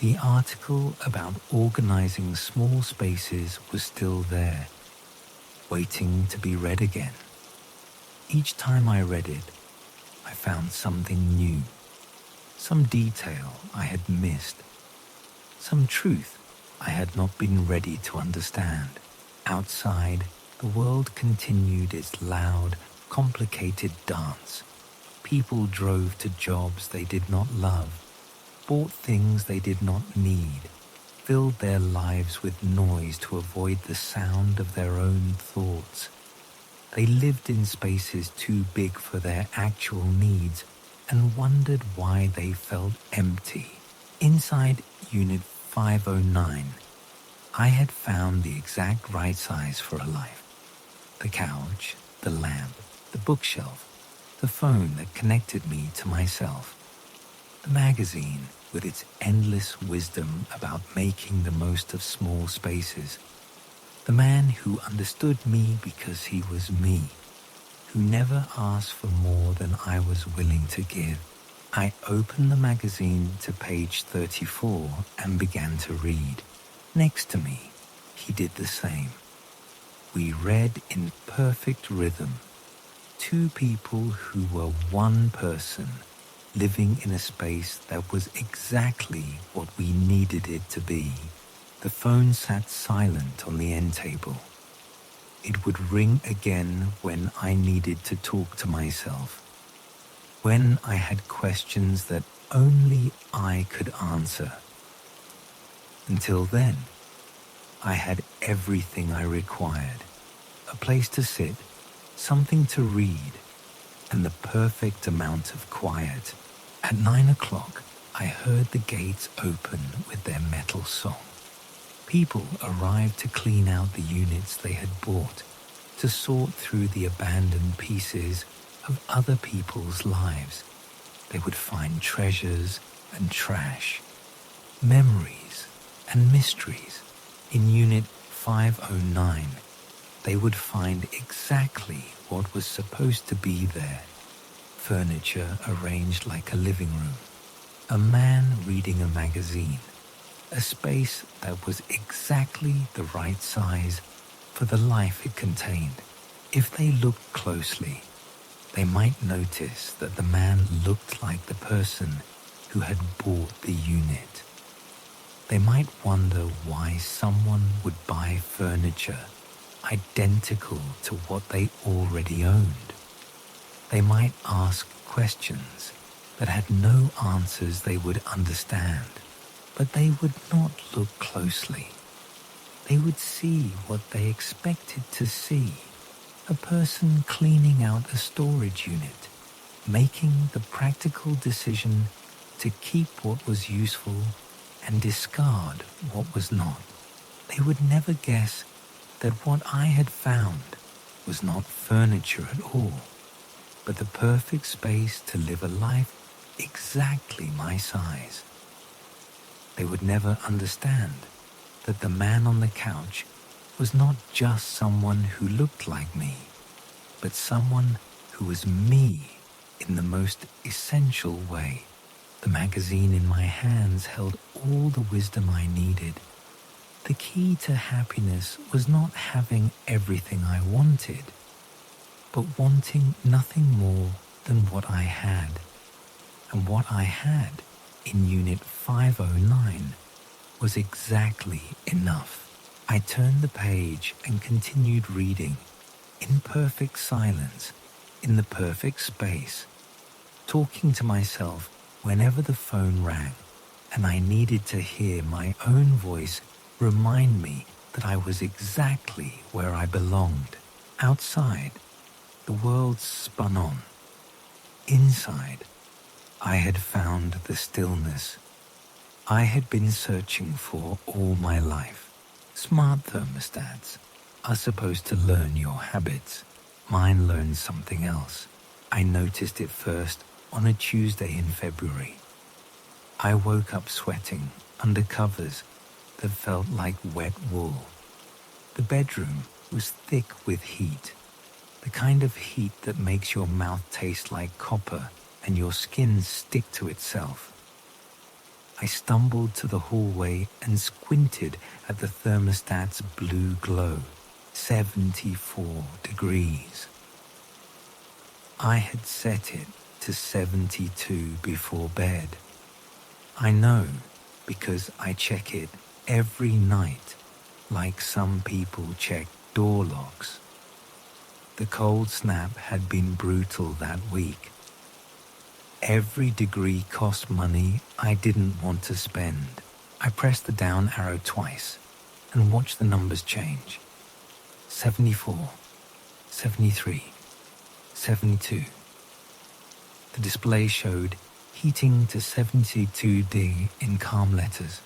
The article about organizing small spaces was still there, waiting to be read again. Each time I read it, I found something new, some detail I had missed, some truth I had not been ready to understand. Outside, the world continued its loud, complicated dance. People drove to jobs they did not love, bought things they did not need, filled their lives with noise to avoid the sound of their own thoughts. They lived in spaces too big for their actual needs and wondered why they felt empty. Inside Unit 509, I had found the exact right size for a life. The couch, the lamp, the bookshelf, the phone that connected me to myself, the magazine with its endless wisdom about making the most of small spaces, the man who understood me because he was me, who never asked for more than I was willing to give. I opened the magazine to page 34 and began to read. Next to me, he did the same. We read in perfect rhythm. Two people who were one person, living in a space that was exactly what we needed it to be. The phone sat silent on the end table. It would ring again when I needed to talk to myself, when I had questions that only I could answer. Until then, I had everything I required: a place to sit, something to read, and the perfect amount of quiet. At 9 o'clock, I heard the gates open with their metal song. People arrived to clean out the units they had bought, to sort through the abandoned pieces of other people's lives. They would find treasures and trash, memories and mysteries. In Unit 509, they would find exactly what was supposed to be there: furniture arranged like a living room, a man reading a magazine, a space that was exactly the right size for the life it contained. If they looked closely, they might notice that the man looked like the person who had bought the unit. They might wonder why someone would buy furniture identical to what they already owned. They might ask questions that had no answers they would understand, but they would not look closely. They would see what they expected to see: a person cleaning out a storage unit, making the practical decision to keep what was useful and discard what was not. They would never guess that what I had found was not furniture at all, but the perfect space to live a life exactly my size. They would never understand that the man on the couch was not just someone who looked like me, but someone who was me in the most essential way. The magazine in my hands held all the wisdom I needed. The key to happiness was not having everything I wanted, but wanting nothing more than what I had. And what I had in Unit 509 was exactly enough. I turned the page and continued reading, in perfect silence, in the perfect space, talking to myself whenever the phone rang, and I needed to hear my own voice remind me that I was exactly where I belonged. Outside, the world spun on. Inside, I had found the stillness I had been searching for all my life. Smart thermostats are supposed to learn your habits. Mine learned something else. I noticed it first on a Tuesday in February. I woke up sweating under covers that felt like wet wool. The bedroom was thick with heat, the kind of heat that makes your mouth taste like copper and your skin stick to itself. I stumbled to the hallway and squinted at the thermostat's blue glow, 74 degrees. I had set it to 72 before bed. I know because I check it every night, like some people check door locks. The cold snap had been brutal that week. Every degree cost money I didn't want to spend. I pressed the down arrow twice and watched the numbers change. 74, 73, 72. The display showed heating to 72°C in calm letters.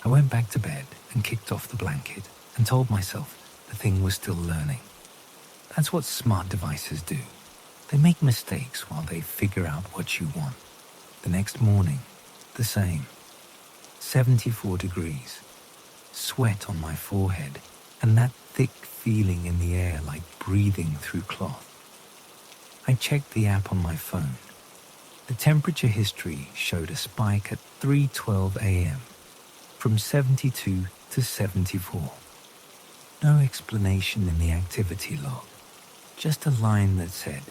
I went back to bed and kicked off the blanket and told myself the thing was still learning. That's what smart devices do. They make mistakes while they figure out what you want. The next morning, the same. 74 degrees, sweat on my forehead, and that thick feeling in the air like breathing through cloth. I checked the app on my phone. The temperature history showed a spike at 3:12 a.m. from 72 to 74. No explanation in the activity log, just a line that said,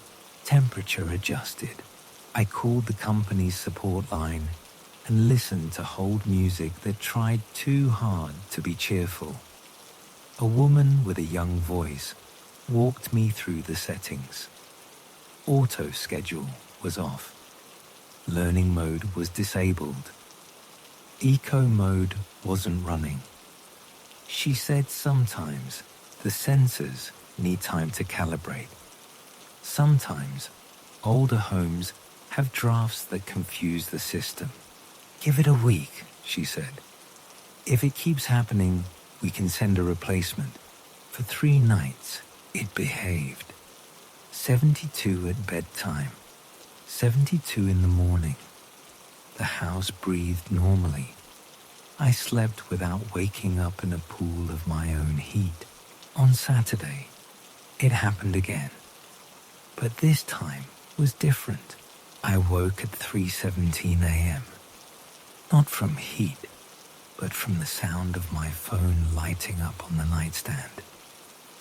temperature adjusted. I called the company's support line and listened to hold music that tried too hard to be cheerful. A woman with a young voice walked me through the settings. Auto schedule was off. Learning mode was disabled. Eco mode wasn't running. She said sometimes the sensors need time to calibrate. Sometimes older homes have drafts that confuse the system. Give it a week, she said. If it keeps happening, we can send a replacement. For 3 nights, it behaved. 72 at bedtime, 72 in the morning. The house breathed normally. I slept without waking up in a pool of my own heat. On Saturday, it happened again. But this time was different. I woke at 3:17 a.m. Not from heat, but from the sound of my phone lighting up on the nightstand.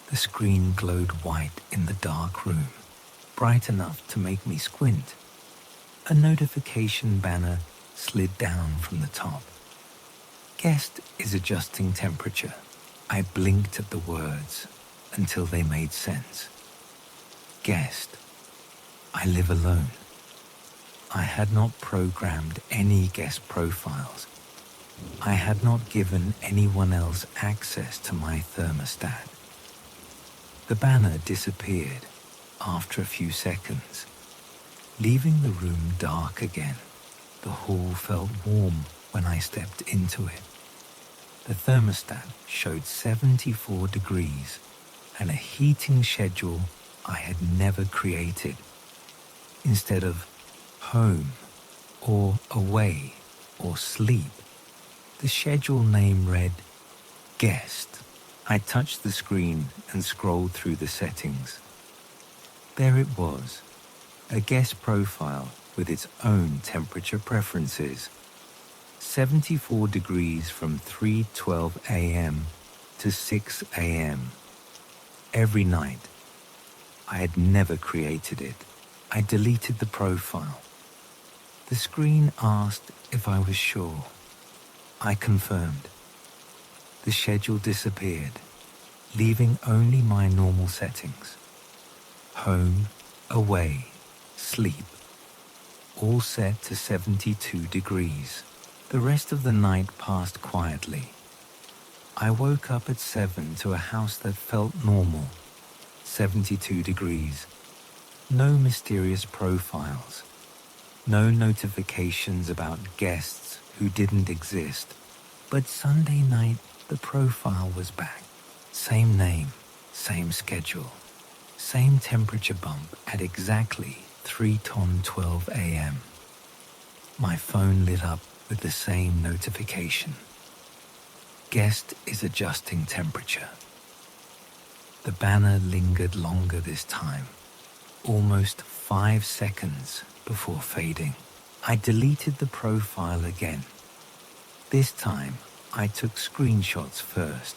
The screen glowed white in the dark room, bright enough to make me squint. A notification banner slid down from the top. Guest is adjusting temperature. I blinked at the words until they made sense. Guest. I live alone. I had not programmed any guest profiles. I had not given anyone else access to my thermostat. The banner disappeared after a few seconds, leaving the room dark again. The hall felt warm when I stepped into it. The thermostat showed 74 degrees and a heating schedule I had never created. Instead of home or away or sleep, the schedule name read guest. I touched the screen and scrolled through the settings. There it was, a guest profile with its own temperature preferences. 74 degrees from 3:12 a.m. to 6 a.m. Every night. I had never created it. I deleted the profile. The screen asked if I was sure. I confirmed. The schedule disappeared, leaving only my normal settings. Home, away, sleep, all set to 72 degrees. The rest of the night passed quietly. I woke up at 7 to a house that felt normal, 72 degrees. No mysterious profiles. No notifications about guests who didn't exist. But Sunday night, the profile was back. Same name, same schedule, same temperature bump at exactly 3:12 a.m. My phone lit up with the same notification. Guest is adjusting temperature. The banner lingered longer this time, almost 5 seconds before fading. I deleted the profile again. This time, I took screenshots first.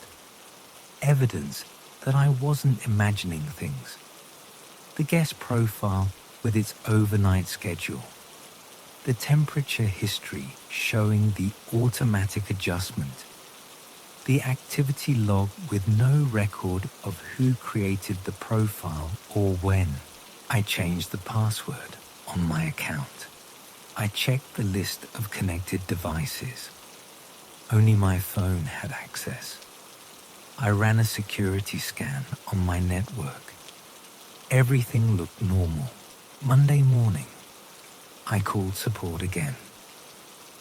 Evidence that I wasn't imagining things. The guest profile with its overnight schedule. The temperature history showing the automatic adjustment. The activity log with no record of who created the profile or when. I changed the password on my account. I checked the list of connected devices. Only my phone had access. I ran a security scan on my network. Everything looked normal. Monday morning, I called support again.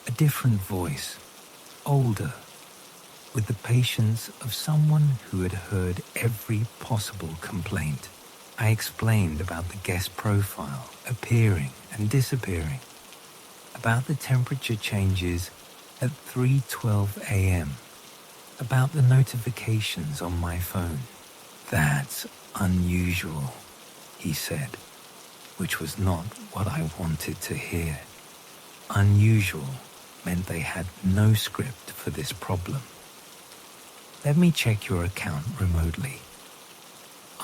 A different voice, older, with the patience of someone who had heard every possible complaint. I explained about the guest profile appearing and disappearing, about the temperature changes at 3:12 a.m., about the notifications on my phone. That's unusual, he said, which was not what I wanted to hear. Unusual meant they had no script for this problem. Let me check your account remotely.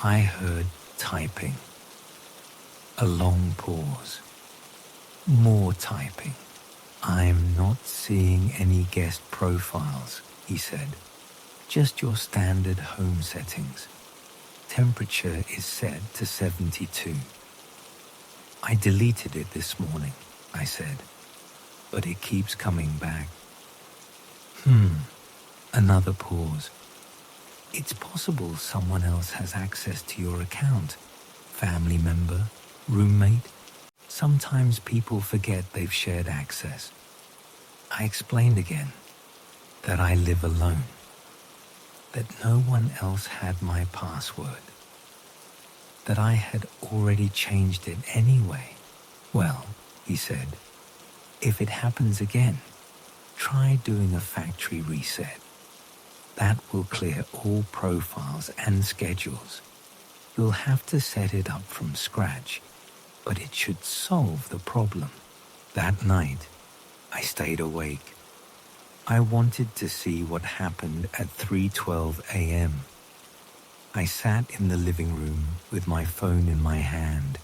I heard typing. A long pause. More typing. I'm not seeing any guest profiles, he said. Just your standard home settings. Temperature is set to 72. I deleted it this morning, I said, but it keeps coming back. Another pause. It's possible someone else has access to your account. Family member, roommate. Sometimes people forget they've shared access. I explained again that I live alone, that no one else had my password, that I had already changed it anyway. Well, he said, if it happens again, try doing a factory reset. That will clear all profiles and schedules. You'll have to set it up from scratch, but it should solve the problem. That night, I stayed awake. I wanted to see what happened at 3:12 a.m. I sat in the living room with my phone in my hand,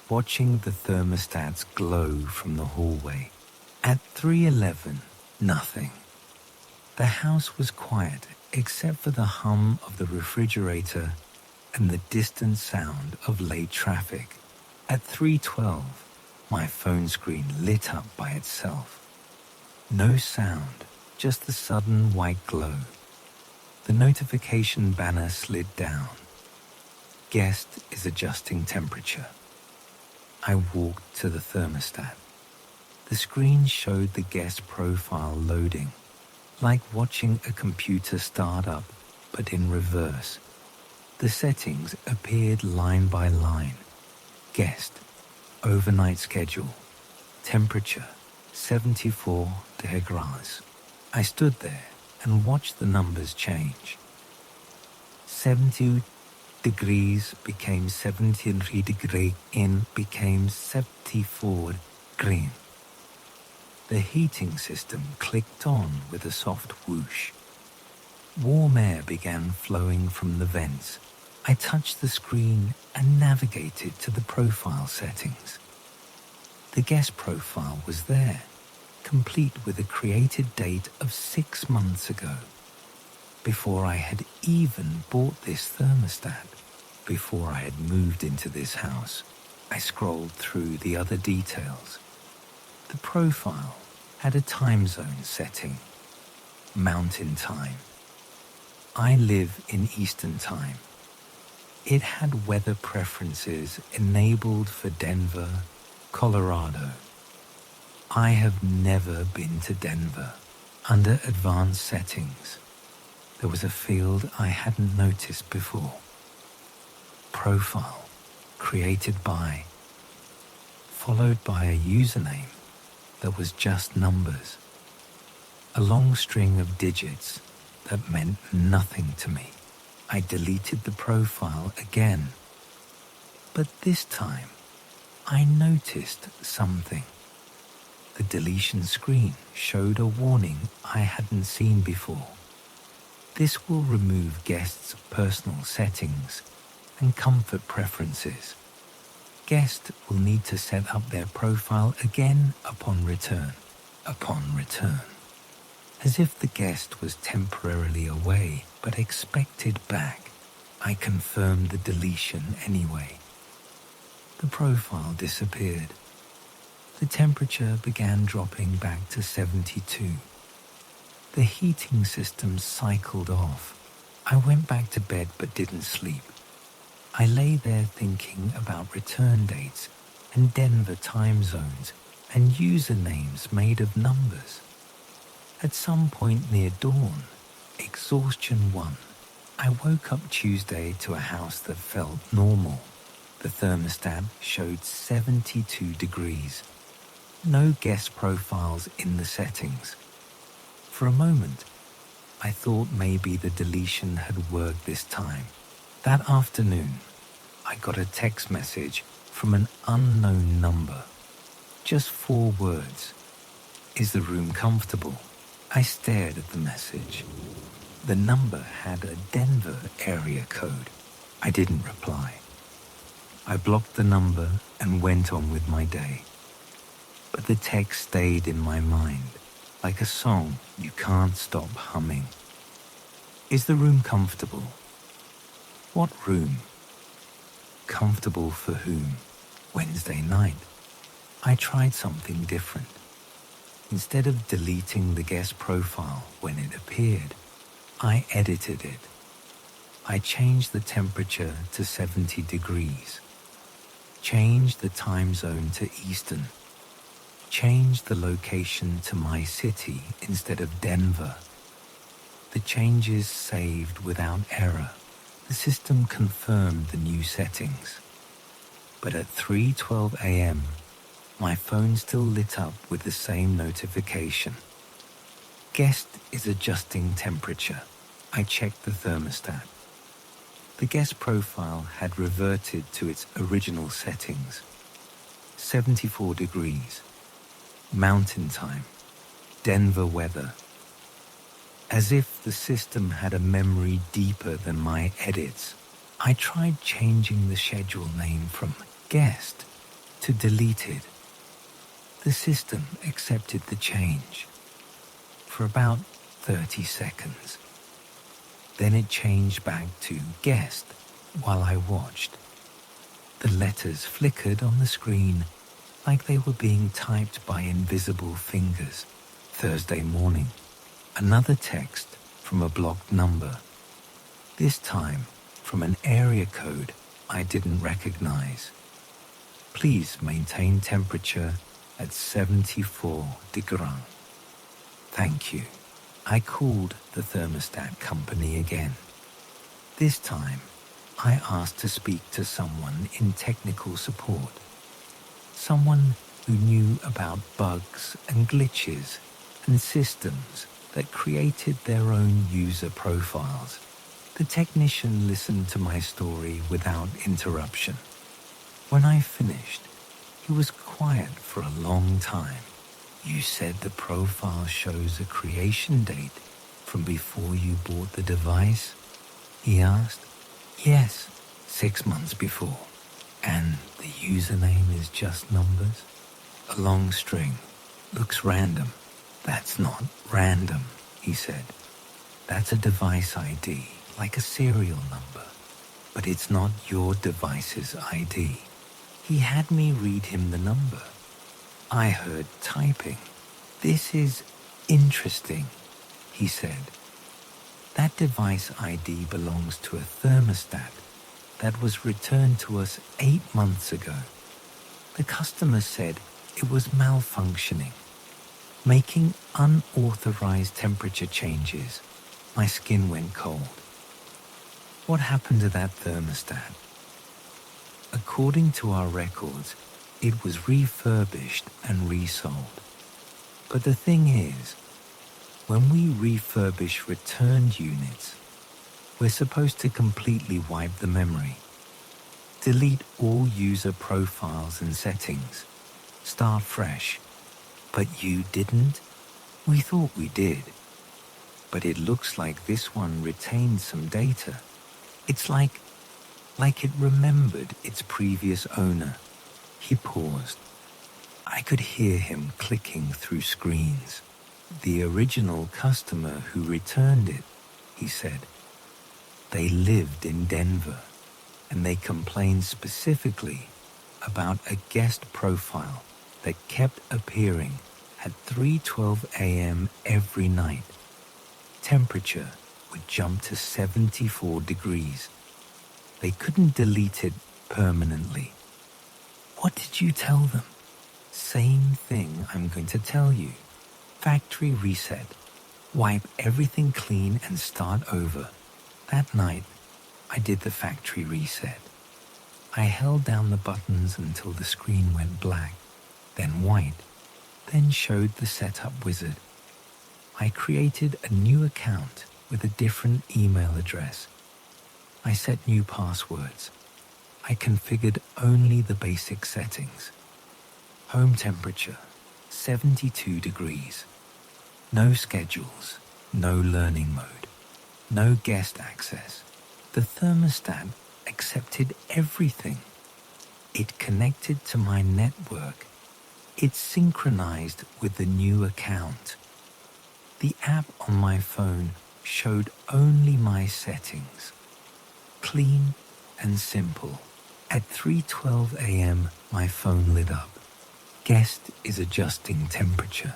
watching the thermostats glow from the hallway. At 3:11, nothing. The house was quiet except for the hum of the refrigerator and the distant sound of late traffic. At 3:12, my phone screen lit up by itself. No sound, just the sudden white glow. The notification banner slid down. Guest is adjusting temperature. I walked to the thermostat. The screen showed the guest profile loading, like watching a computer start up, but in reverse. The settings appeared line by line. Guest, overnight schedule, temperature, 74 degrees. I stood there and watched the numbers change. 70 degrees became 73 degrees in became 74 green. The heating system clicked on with a soft whoosh. Warm air began flowing from the vents. I touched the screen and navigated to the profile settings. The guest profile was there, complete with a created date of 6 months ago, before I had even bought this thermostat, before I had moved into this house. I scrolled through the other details. The profile had a time zone setting, Mountain Time. I live in Eastern Time. It had weather preferences enabled for Denver, Colorado. I have never been to Denver. Under advanced settings, there was a field I hadn't noticed before. Profile, created by, followed by a username that was just numbers. A long string of digits that meant nothing to me. I deleted the profile again. But this time, I noticed something. The deletion screen showed a warning I hadn't seen before. This will remove guests' personal settings and comfort preferences. Guest will need to set up their profile again upon return. As if the guest was temporarily away but expected back, I confirmed the deletion anyway. The profile disappeared. The temperature began dropping back to 72. The heating system cycled off. I went back to bed but didn't sleep. I lay there thinking about return dates and Denver time zones and usernames made of numbers. At some point near dawn, exhaustion won. I woke up Tuesday to a house that felt normal. The thermostat showed 72 degrees. No guest profiles in the settings. For a moment, I thought maybe the deletion had worked this time. That afternoon, I got a text message from an unknown number. Just 4 words. Is the room comfortable? I stared at the message. The number had a Denver area code. I didn't reply. I blocked the number and went on with my day. But the text stayed in my mind, like a song you can't stop humming. Is the room comfortable? What room? Comfortable for whom? Wednesday night, I tried something different. Instead of deleting the guest profile when it appeared, I edited it. I changed the temperature to 70 degrees. Changed the time zone to Eastern. Changed the location to my city instead of Denver. The changes saved without error. The system confirmed the new settings. But at 3:12 a.m., my phone still lit up with the same notification. Guest is adjusting temperature. I checked the thermostat. The guest profile had reverted to its original settings. 74 degrees. Mountain time. Denver weather. As if the system had a memory deeper than my edits, I tried changing the schedule name from guest to deleted. The system accepted the change for about 30 seconds. Then it changed back to guest while I watched. The letters flickered on the screen like they were being typed by invisible fingers. Thursday morning, another text from a blocked number. This time from an area code I didn't recognize. Please maintain temperature at 74 degrees. Thank you. I called the thermostat company again. This time, I asked to speak to someone in technical support. Someone who knew about bugs and glitches and systems that created their own user profiles. The technician listened to my story without interruption. When I finished, he was quiet for a long time. You said the profile shows a creation date from before you bought the device? He asked. Yes, 6 months before. And the username is just numbers? A long string. Looks random. That's not random, he said. That's a device ID, like a serial number. But it's not your device's ID. He had me read him the number. I heard typing. This is interesting, he said. That device ID belongs to a thermostat that was returned to us 8 months ago. The customer said it was malfunctioning, making unauthorized temperature changes. My skin went cold. What happened to that thermostat? According to our records, it was refurbished and resold. But the thing is, when we refurbish returned units, we're supposed to completely wipe the memory, delete all user profiles and settings, start fresh. But you didn't? We thought we did. But it looks like this one retained some data. It's like it remembered its previous owner. He paused. I could hear him clicking through screens. The original customer who returned it, he said. They lived in Denver, and they complained specifically about a guest profile that kept appearing at 3:12 a.m. every night. Temperature would jump to 74 degrees. They couldn't delete it permanently. What did you tell them? Same thing I'm going to tell you. Factory reset. Wipe everything clean and start over. That night, I did the factory reset. I held down the buttons until the screen went black, then white, then showed the setup wizard. I created a new account with a different email address. I set new passwords. I configured only the basic settings. Home temperature, 72 degrees. No schedules, no learning mode, no guest access. The thermostat accepted everything. It connected to my network. It synchronized with the new account. The app on my phone showed only my settings. Clean and simple. At 3:12 a.m., my phone lit up. Guest is adjusting temperature.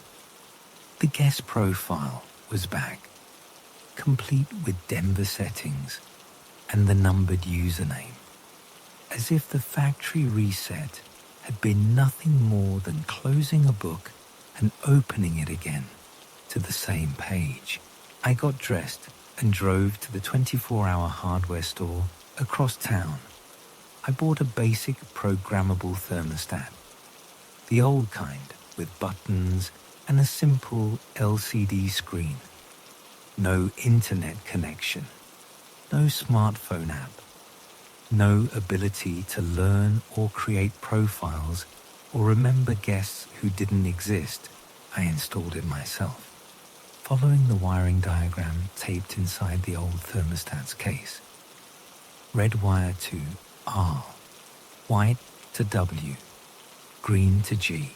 The guest profile was back, complete with Denver settings and the numbered username, as if the factory reset had been nothing more than closing a book and opening it again to the same page. I got dressed and drove to the 24-hour hardware store across town. I bought a basic programmable thermostat, the old kind with buttons and a simple LCD screen. No internet connection, no smartphone app, no ability to learn or create profiles or remember guests who didn't exist. I installed it myself, following the wiring diagram taped inside the old thermostat's case. Red wire to R, white to W, green to G.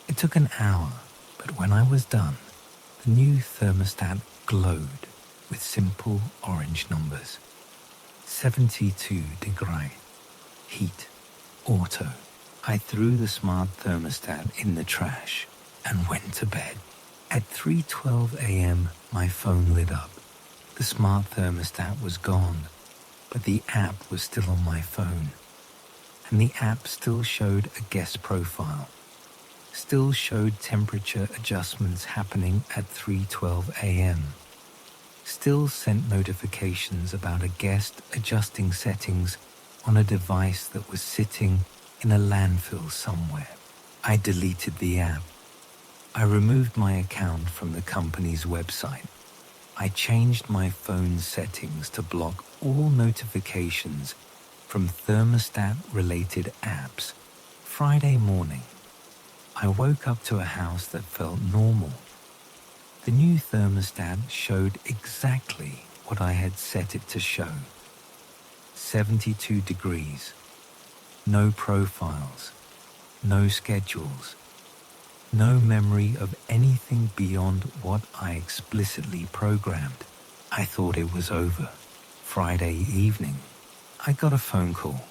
It took an hour, but when I was done, the new thermostat glowed with simple orange numbers. 72 degree, heat, auto. I threw the smart thermostat in the trash and went to bed. At 3:12 a.m., my phone lit up. The smart thermostat was gone, but the app was still on my phone. And the app still showed a guest profile, still showed temperature adjustments happening at 3:12 a.m., still sent notifications about a guest adjusting settings on a device that was sitting in a landfill somewhere. I deleted the app. I removed my account from the company's website. I changed my phone settings to block all notifications from thermostat-related apps. Friday morning, I woke up to a house that felt normal. The new thermostat showed exactly what I had set it to show. 72 degrees. No profiles. No schedules. No memory of anything beyond what I explicitly programmed. I thought it was over. Friday evening, I got a phone call.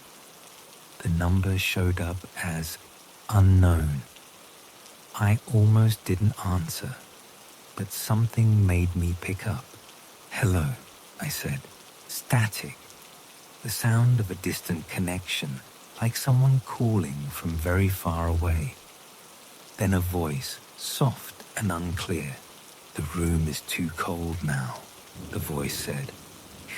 The number showed up as unknown. I almost didn't answer, but something made me pick up. Hello, I said. Static. The sound of a distant connection, like someone calling from very far away. Then a voice, soft and unclear. The room is too cold now, the voice said.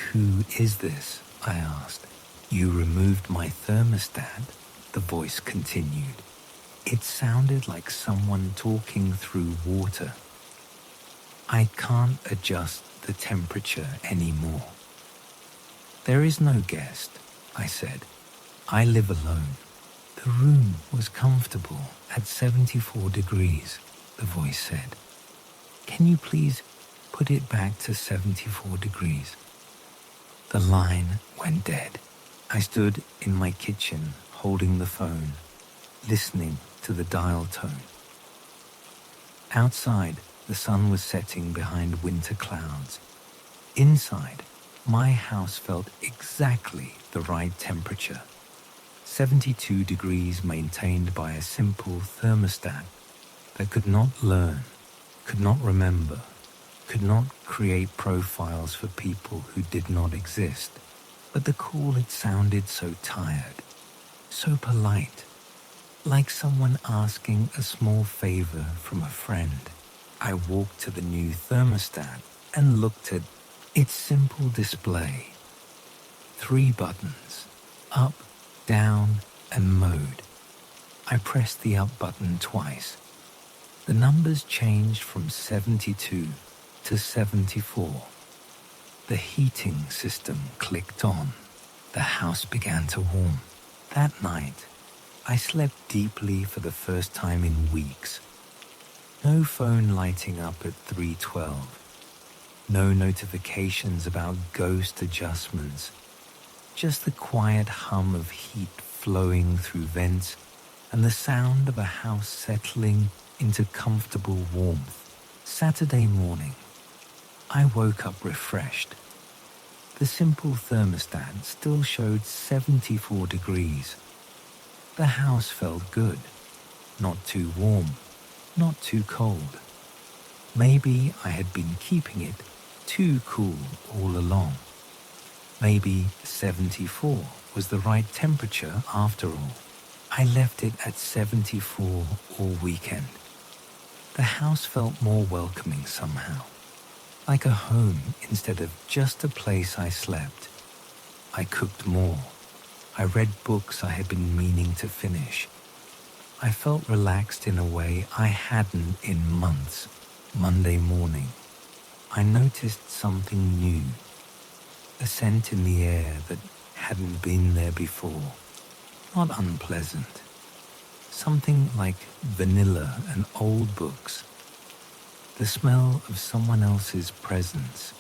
Who is this? I asked. You removed my thermostat, the voice continued. It sounded like someone talking through water. I can't adjust the temperature anymore. There is no guest, I said. I live alone. The room was comfortable at 74 degrees, the voice said. Can you please put it back to 74 degrees? The line went dead. I stood in my kitchen holding the phone, listening to the dial tone. Outside, the sun was setting behind winter clouds. Inside, my house felt exactly the right temperature. 72 degrees maintained by a simple thermostat that could not learn, could not remember, could not create profiles for people who did not exist. But the call, it sounded so tired, so polite, like someone asking a small favor from a friend. I walked to the new thermostat and looked at its simple display. 3 buttons, up, down, and mode. I pressed the up button twice. The numbers changed from 72 to 74. The heating system clicked on. The house began to warm. That night, I slept deeply for the first time in weeks. No phone lighting up at 3:12. No notifications about ghost adjustments. Just the quiet hum of heat flowing through vents and the sound of a house settling into comfortable warmth. Saturday morning, I woke up refreshed. The simple thermostat still showed 74 degrees. The house felt good. Not too warm, not too cold. Maybe I had been keeping it too cool all along. Maybe 74 was the right temperature after all. I left it at 74 all weekend. The house felt more welcoming somehow, like a home instead of just a place I slept. I cooked more. I read books I had been meaning to finish. I felt relaxed in a way I hadn't in months. Monday morning, I noticed something new. A scent in the air that hadn't been there before. Not unpleasant. Something like vanilla and old books. The smell of someone else's presence.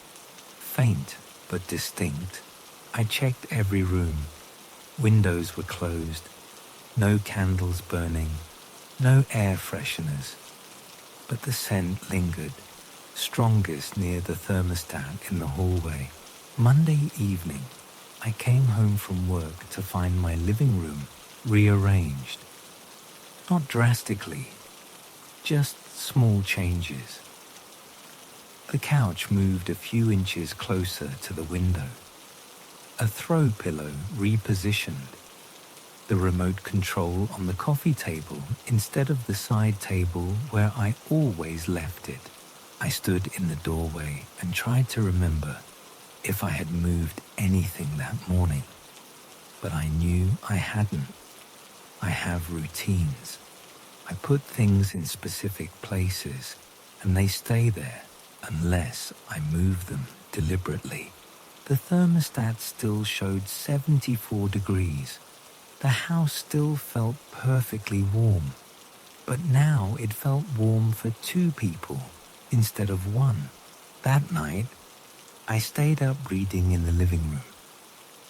Faint but distinct. I checked every room. Windows were closed. No candles burning. No air fresheners. But the scent lingered, strongest near the thermostat in the hallway. Monday evening, I came home from work to find my living room rearranged. Not drastically, just small changes. The couch moved a few inches closer to the window. A throw pillow repositioned. The remote control on the coffee table instead of the side table where I always left it. I stood in the doorway and tried to remember if I had moved anything that morning. But I knew I hadn't. I have routines. I put things in specific places and they stay there unless I move them deliberately. The thermostat still showed 74 degrees. The house still felt perfectly warm, but now it felt warm for 2 people instead of 1. That night, I stayed up reading in the living room.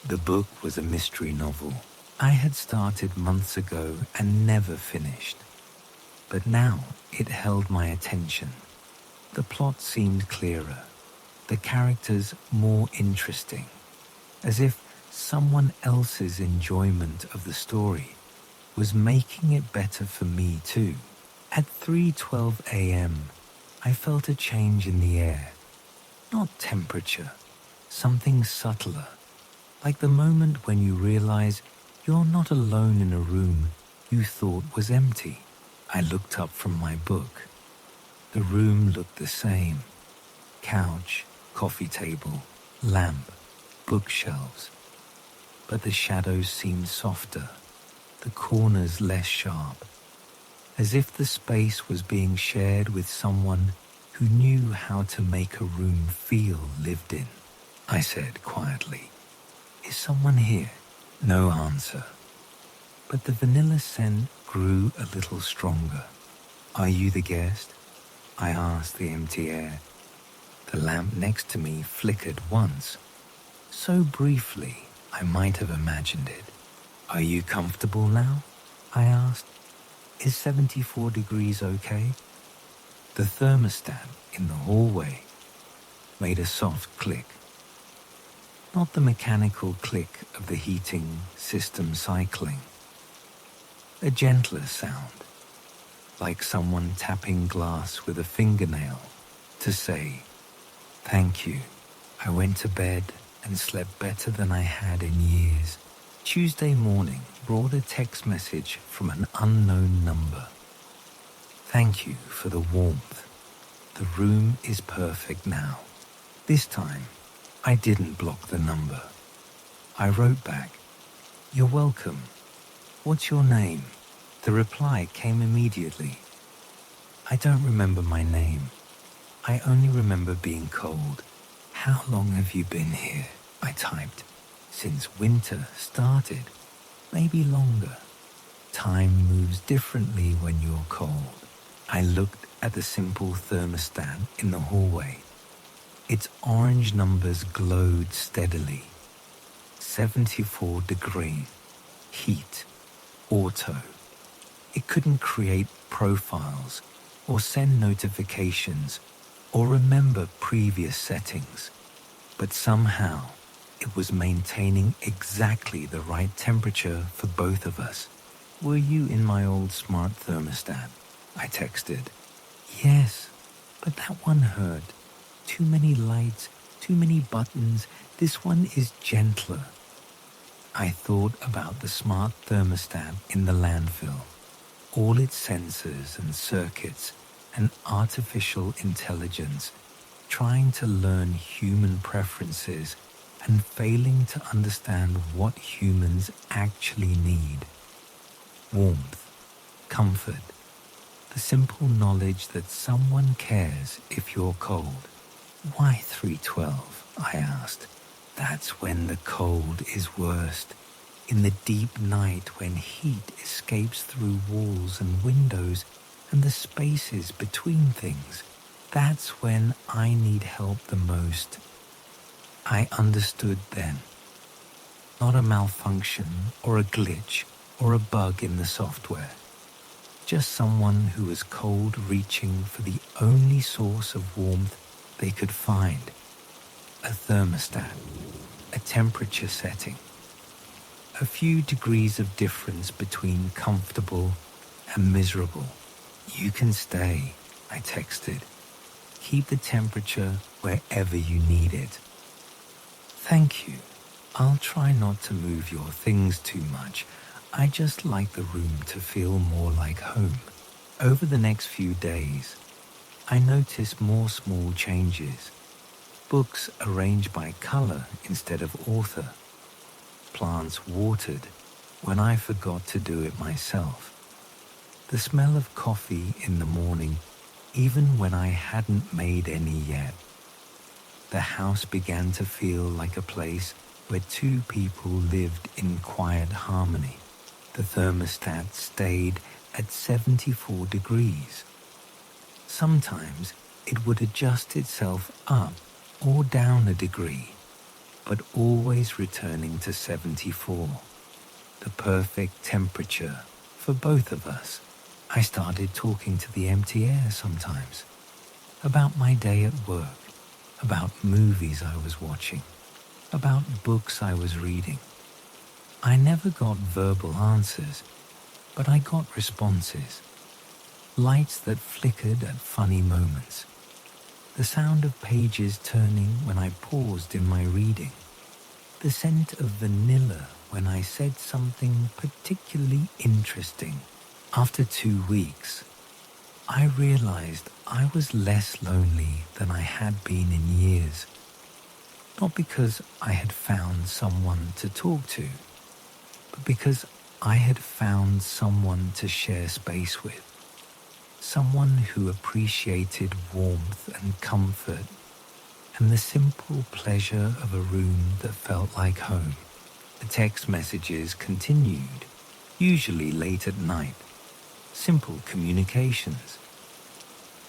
The book was a mystery novel I had started months ago and never finished. But now it held my attention. The plot seemed clearer, the characters more interesting, as if someone else's enjoyment of the story was making it better for me too. At 3:12 a.m., I felt a change in the air. Not temperature, something subtler, like the moment when you realize you're not alone in a room you thought was empty. I looked up from my book. The room looked the same. Couch, coffee table, lamp, bookshelves. But the shadows seemed softer, the corners less sharp, as if the space was being shared with someone who knew how to make a room feel lived in. I said quietly, "Is someone here?" No answer. But the vanilla scent grew a little stronger. "Are you the guest?" I asked the empty air. The lamp next to me flickered once, so briefly I might have imagined it. "Are you comfortable now?" I asked. "Is 74 degrees okay?" The thermostat in the hallway made a soft click. Not the mechanical click of the heating system cycling. A gentler sound, like someone tapping glass with a fingernail to say, "Thank you. I went to bed and slept better than I had in years." Tuesday morning brought a text message from an unknown number. "Thank you for the warmth. The room is perfect now." This time, I didn't block the number. I wrote back, You're welcome. What's your name? The reply came immediately. I don't remember my name. I only remember being cold. How long have you been here? I typed. Since winter started. Maybe longer. Time moves differently when you're cold. I looked at the simple thermostat in the hallway. Its orange numbers glowed steadily. 74 degrees. Heat. Auto. It couldn't create profiles or send notifications or remember previous settings, but somehow it was maintaining exactly the right temperature for both of us. Were you in my old smart thermostat? I texted. Yes, but that one hurt. Too many lights, too many buttons. This one is gentler. I thought about the smart thermostat in the landfill. All its sensors and circuits and artificial intelligence trying to learn human preferences and failing to understand what humans actually need. Warmth, comfort, the simple knowledge that someone cares if you're cold. Why 312? I asked. That's when the cold is worst. In the deep night when heat escapes through walls and windows and the spaces between things. That's when I need help the most. I understood then. Not a malfunction or a glitch or a bug in the software. Just someone who was cold reaching for the only source of warmth they could find. A thermostat, a temperature setting. A few degrees of difference between comfortable and miserable. You can stay, I texted. Keep the temperature wherever you need it. Thank you. I'll try not to move your things too much. I just like the room to feel more like home. Over the next few days, I noticed more small changes. Books arranged by color instead of author. Plants watered when I forgot to do it myself. The smell of coffee in the morning, even when I hadn't made any yet. The house began to feel like a place where two people lived in quiet harmony. The thermostat stayed at 74 degrees. Sometimes it would adjust itself up or down a degree, but always returning to 74, the perfect temperature for both of us. I started talking to the empty air sometimes, about my day at work, about movies I was watching, about books I was reading. I never got verbal answers, but I got responses. Lights that flickered at funny moments. The sound of pages turning when I paused in my reading. The scent of vanilla when I said something particularly interesting. After 2 weeks, I realized I was less lonely than I had been in years. Not because I had found someone to talk to, but because I had found someone to share space with. Someone who appreciated warmth and comfort and the simple pleasure of a room that felt like home. The text messages continued, usually late at night. Simple communications.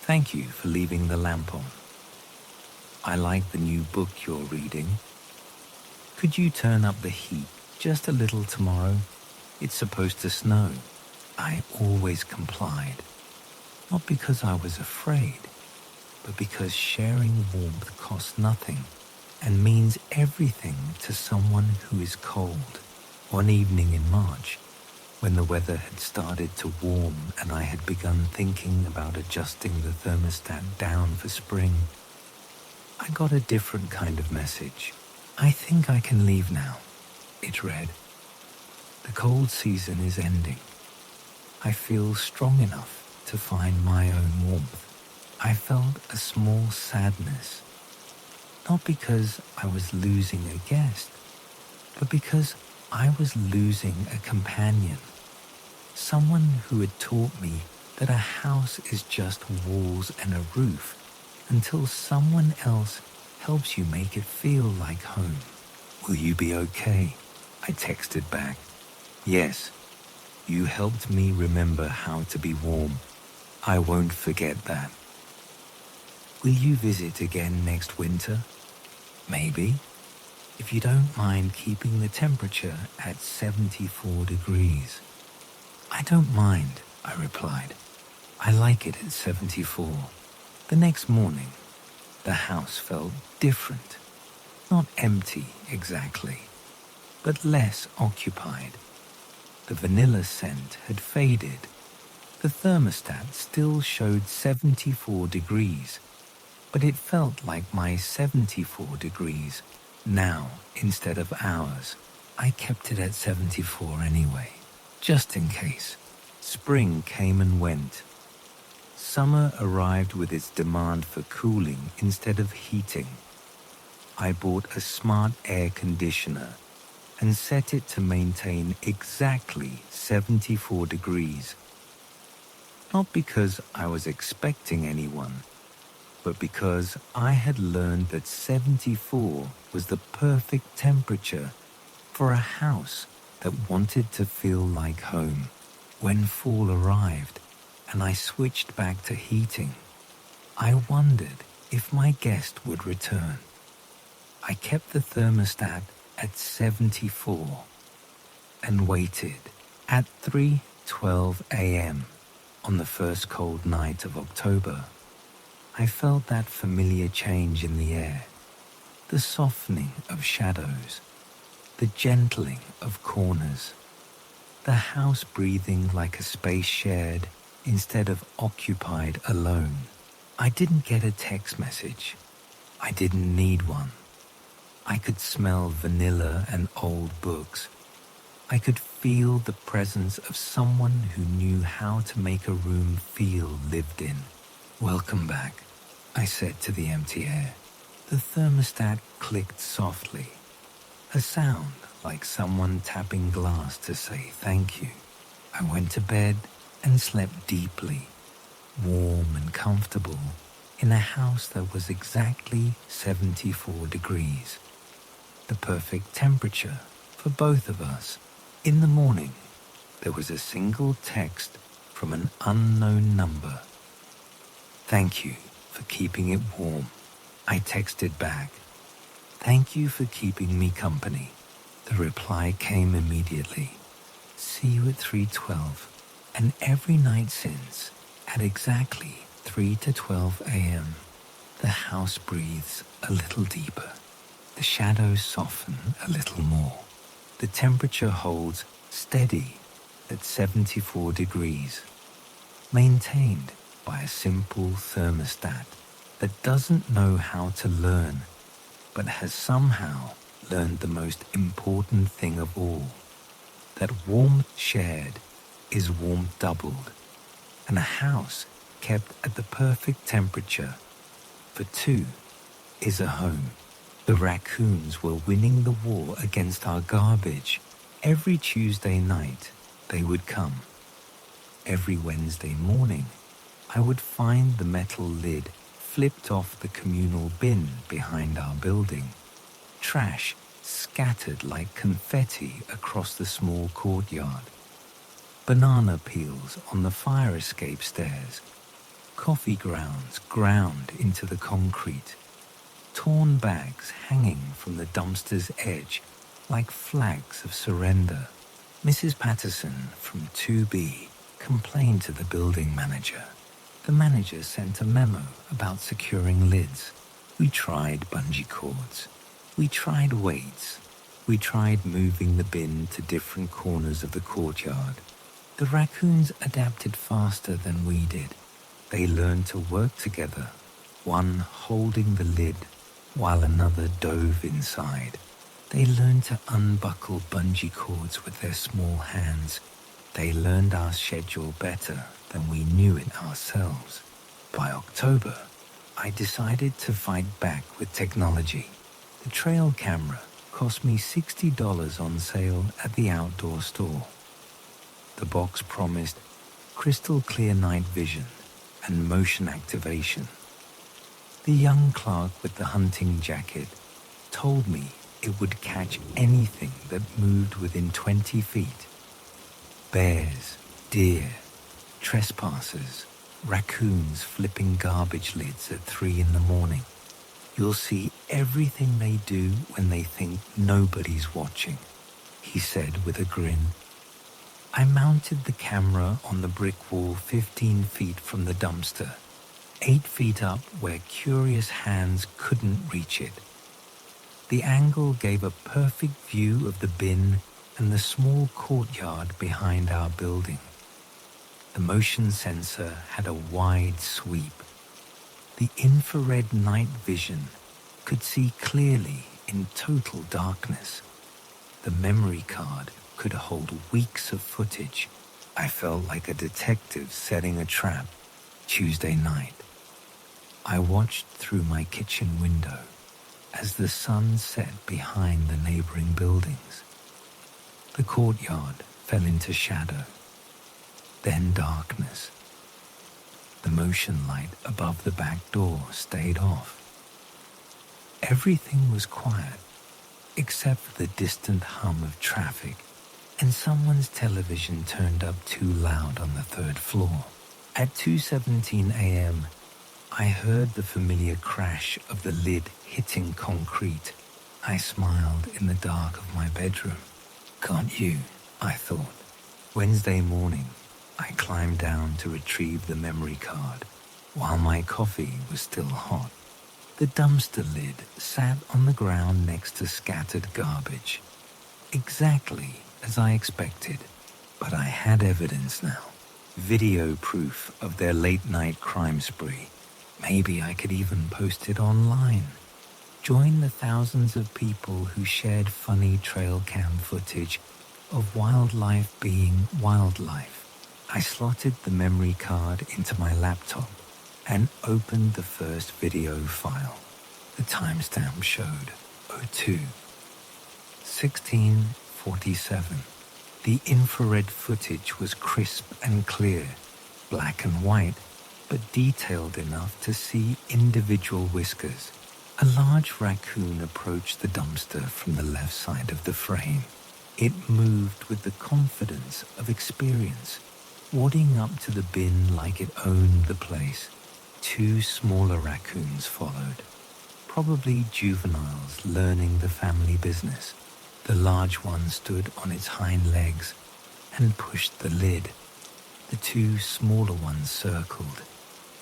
Thank you for leaving the lamp on. I like the new book you're reading. Could you turn up the heat just a little tomorrow? It's supposed to snow. I always complied. Not because I was afraid, but because sharing warmth costs nothing and means everything to someone who is cold. One evening in March, when the weather had started to warm and I had begun thinking about adjusting the thermostat down for spring, I got a different kind of message. I think I can leave now, it read. The cold season is ending. I feel strong enough to find my own warmth. I felt a small sadness, not because I was losing a guest, but because I was losing a companion, someone who had taught me that a house is just walls and a roof until someone else helps you make it feel like home. Will you be okay? I texted back. Yes, you helped me remember how to be warm. I won't forget that. Will you visit again next winter? Maybe, if you don't mind keeping the temperature at 74 degrees. I don't mind, I replied. I like it at 74. The next morning, the house felt different. Not empty exactly, but less occupied. The vanilla scent had faded. The thermostat still showed 74 degrees, but it felt like my 74 degrees now instead of ours. I kept it at 74 anyway, just in case. Spring came and went. Summer arrived with its demand for cooling instead of heating. I bought a smart air conditioner and set it to maintain exactly 74 degrees. Not because I was expecting anyone, but because I had learned that 74 was the perfect temperature for a house that wanted to feel like home. When fall arrived and I switched back to heating, I wondered if my guest would return. I kept the thermostat at 74 and waited. At 3:12 a.m. on the first cold night of October, I felt that familiar change in the air, the softening of shadows, the gentling of corners, the house breathing like a space shared instead of occupied alone. I didn't get a text message. I didn't need one. I could smell vanilla and old books. I could feel the presence of someone who knew how to make a room feel lived in. Welcome back, I said to the empty air. The thermostat clicked softly, a sound like someone tapping glass to say thank you. I went to bed and slept deeply, warm and comfortable, in a house that was exactly 74 degrees. The perfect temperature for both of us. In the morning, there was a single text from an unknown number. Thank you for keeping it warm. I texted back. Thank you for keeping me company. The reply came immediately. See you at 3:12, and every night since, at exactly 3 to 12 a.m., the house breathes a little deeper. The shadows soften a little more. The temperature holds steady at 74 degrees, maintained by a simple thermostat that doesn't know how to learn, but has somehow learned the most important thing of all, that warmth shared is warmth doubled, and a house kept at the perfect temperature for two is a home. The raccoons were winning the war against our garbage. Every Tuesday night, they would come. Every Wednesday morning, I would find the metal lid flipped off the communal bin behind our building. Trash scattered like confetti across the small courtyard. Banana peels on the fire escape stairs. Coffee grounds ground into the concrete. Torn bags hanging from the dumpster's edge like flags of surrender. Mrs. Patterson from 2B complained to the building manager. The manager sent a memo about securing lids. We tried bungee cords. We tried weights. We tried moving the bin to different corners of the courtyard. The raccoons adapted faster than we did. They learned to work together, one holding the lid while another dove inside. They learned to unbuckle bungee cords with their small hands. They learned our schedule better than we knew it ourselves. By October, I decided to fight back with technology. The trail camera cost me $60 on sale at the outdoor store. The box promised crystal clear night vision and motion activation. The young clerk with the hunting jacket told me it would catch anything that moved within 20 feet. Bears, deer, trespassers, raccoons flipping garbage lids at 3 in the morning. You'll see everything they do when they think nobody's watching, he said with a grin. I mounted the camera on the brick wall 15 feet from the dumpster, 8 feet up where curious hands couldn't reach it. The angle gave a perfect view of the bin and the small courtyard behind our building. The motion sensor had a wide sweep. The infrared night vision could see clearly in total darkness. The memory card could hold weeks of footage. I felt like a detective setting a trap. Tuesday night, I watched through my kitchen window as the sun set behind the neighboring buildings. The courtyard fell into shadow, then darkness. The motion light above the back door stayed off. Everything was quiet, except for the distant hum of traffic and someone's television turned up too loud on the 3rd floor. At 2:17 a.m., I heard the familiar crash of the lid hitting concrete. I smiled in the dark of my bedroom. Got you, I thought. Wednesday morning, I climbed down to retrieve the memory card while my coffee was still hot. The dumpster lid sat on the ground next to scattered garbage, exactly as I expected. But I had evidence now, video proof of their late-night crime spree. Maybe I could even post it online. Join the thousands of people who shared funny trail cam footage of wildlife being wildlife. I slotted the memory card into my laptop and opened the first video file. The timestamp showed 02:16:47. The infrared footage was crisp and clear, black and white, but detailed enough to see individual whiskers. A large raccoon approached the dumpster from the left side of the frame. It moved with the confidence of experience, wadding up to the bin like it owned the place. 2 smaller raccoons followed, probably juveniles learning the family business. The large one stood on its hind legs and pushed the lid. The 2 smaller ones circled,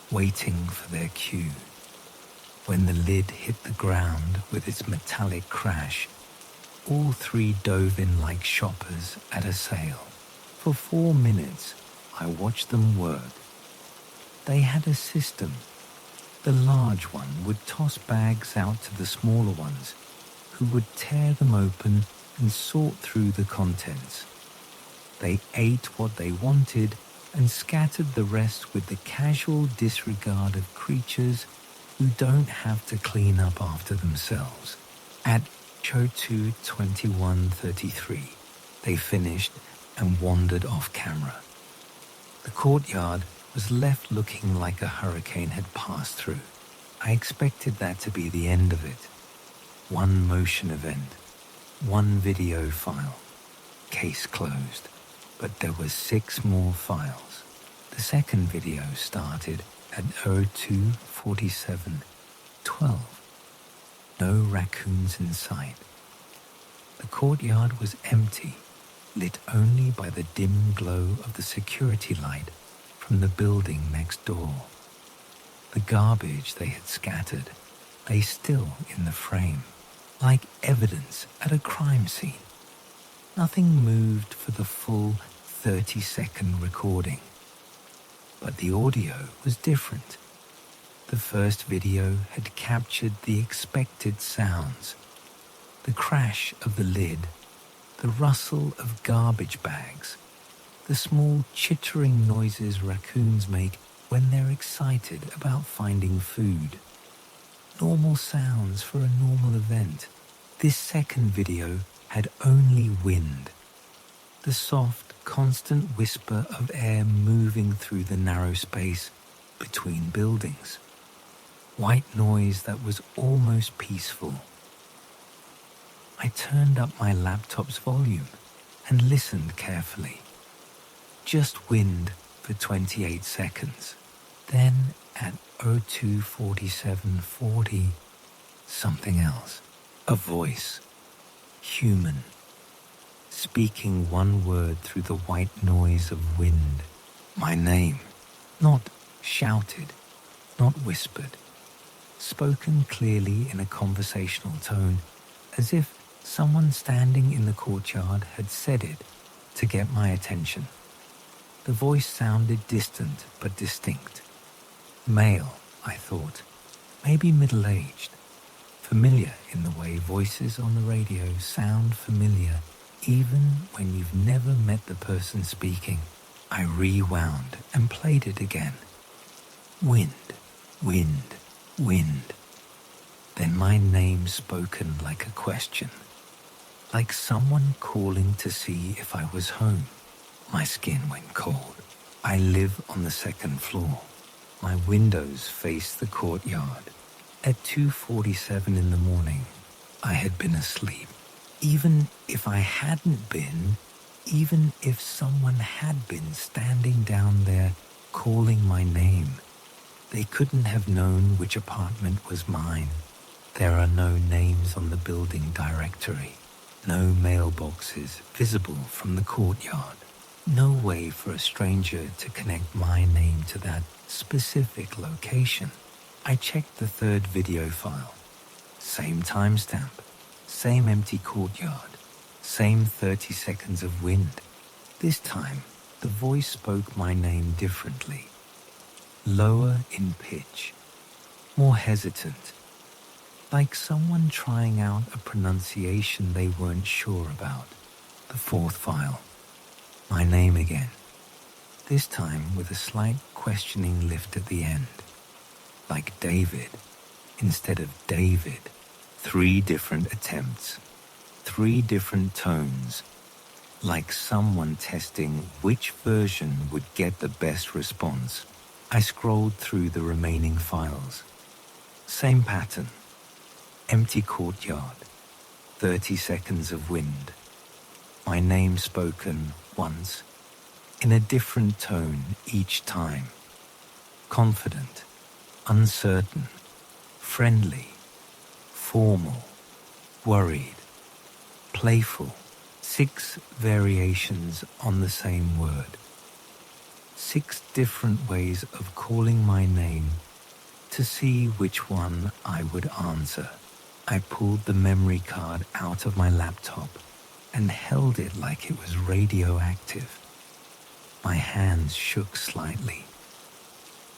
waiting for their cue. When the lid hit the ground with its metallic crash, all 3 dove in like shoppers at a sale. For 4 minutes, I watched them work. They had a system. The large one would toss bags out to the smaller ones, who would tear them open and sort through the contents. They ate what they wanted and scattered the rest with the casual disregard of creatures who don't have to clean up after themselves. At 02:21:33, they finished and wandered off camera. The courtyard was left looking like a hurricane had passed through. I expected that to be the end of it. 1 motion event, 1 video file, case closed. But there were 6 more files. The second video started at 02:47:12. No raccoons in sight. The courtyard was empty, lit only by the dim glow of the security light from the building next door. The garbage they had scattered lay still in the frame, like evidence at a crime scene. Nothing moved for the full 30-second recording. But the audio was different. The first video had captured the expected sounds: the crash of the lid, the rustle of garbage bags, the small chittering noises raccoons make when they're excited about finding food. Normal sounds for a normal event. This second video had only wind, the soft, constant whisper of air moving through the narrow space between buildings. White noise that was almost peaceful. I turned up my laptop's volume and listened carefully. Just wind for 28 seconds. Then at 02:47:40, something else. A voice. Human. Speaking one word through the white noise of wind. My name. Not shouted, not whispered. Spoken clearly in a conversational tone, as if someone standing in the courtyard had said it to get my attention. The voice sounded distant but distinct. Male, I thought, maybe middle-aged. Familiar in the way voices on the radio sound familiar even when you've never met the person speaking. I rewound and played it again. Wind, wind, wind. Then my name spoken like a question. Like someone calling to see if I was home. My skin went cold. I live on the second floor. My windows face the courtyard. At 2:47 in the morning, I had been asleep. Even if I hadn't been, even if someone had been standing down there calling my name, they couldn't have known which apartment was mine. There are no names on the building directory. No mailboxes visible from the courtyard. No way for a stranger to connect my name to that specific location. I checked the third video file. Same timestamp, same empty courtyard, same 30 seconds of wind. This time, the voice spoke my name differently. Lower in pitch, more hesitant. Like someone trying out a pronunciation they weren't sure about. The fourth file. My name again. This time with a slight questioning lift at the end. Like David instead of David. 3 different attempts. 3 different tones. Like someone testing which version would get the best response. I scrolled through the remaining files. Same pattern. Empty courtyard, 30 seconds of wind. My name spoken once, in a different tone each time. Confident, uncertain, friendly, formal, worried, playful. 6 variations on the same word. 6 different ways of calling my name to see which one I would answer. I pulled the memory card out of my laptop and held it like it was radioactive. My hands shook slightly.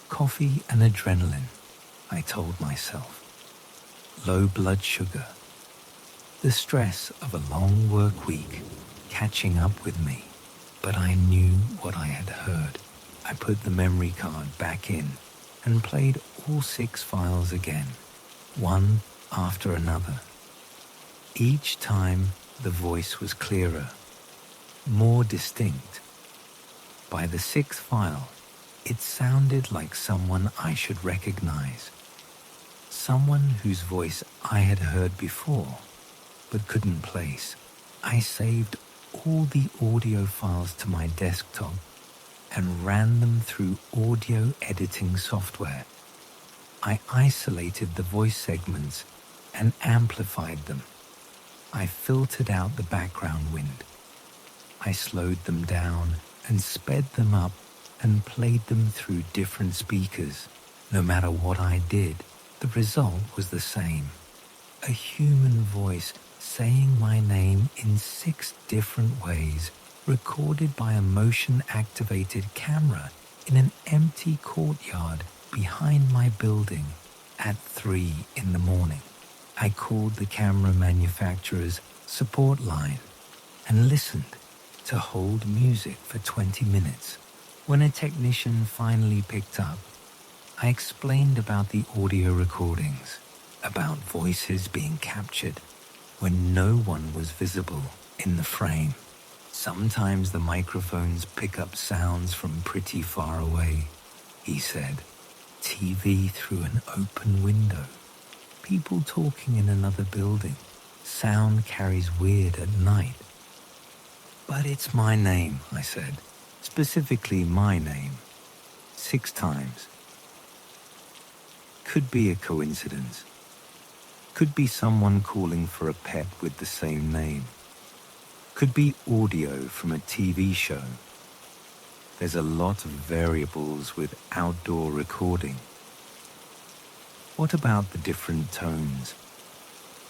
Coffee and adrenaline, I told myself. Low blood sugar. The stress of a long work week catching up with me. But I knew what I had heard. I put the memory card back in and played all 6 files again, one after another. Each time the voice was clearer, more distinct. By the 6th file, it sounded like someone I should recognize. Someone whose voice I had heard before, but couldn't place. I saved all the audio files to my desktop and ran them through audio editing software. I isolated the voice segments and amplified them. I filtered out the background wind. I slowed them down and sped them up and played them through different speakers. No matter what I did, the result was the same. A human voice saying my name in 6 different ways, recorded by a motion-activated camera in an empty courtyard behind my building at 3 in the morning. I called the camera manufacturer's support line and listened to hold music for 20 minutes. When a technician finally picked up, I explained about the audio recordings, about voices being captured, when no one was visible in the frame. Sometimes the microphones pick up sounds from pretty far away, he said. TV through an open window. People talking in another building. Sound carries weird at night. But it's my name, I said. Specifically my name. 6 times. Could be a coincidence. Could be someone calling for a pet with the same name. Could be audio from a TV show. There's a lot of variables with outdoor recording. What about the different tones?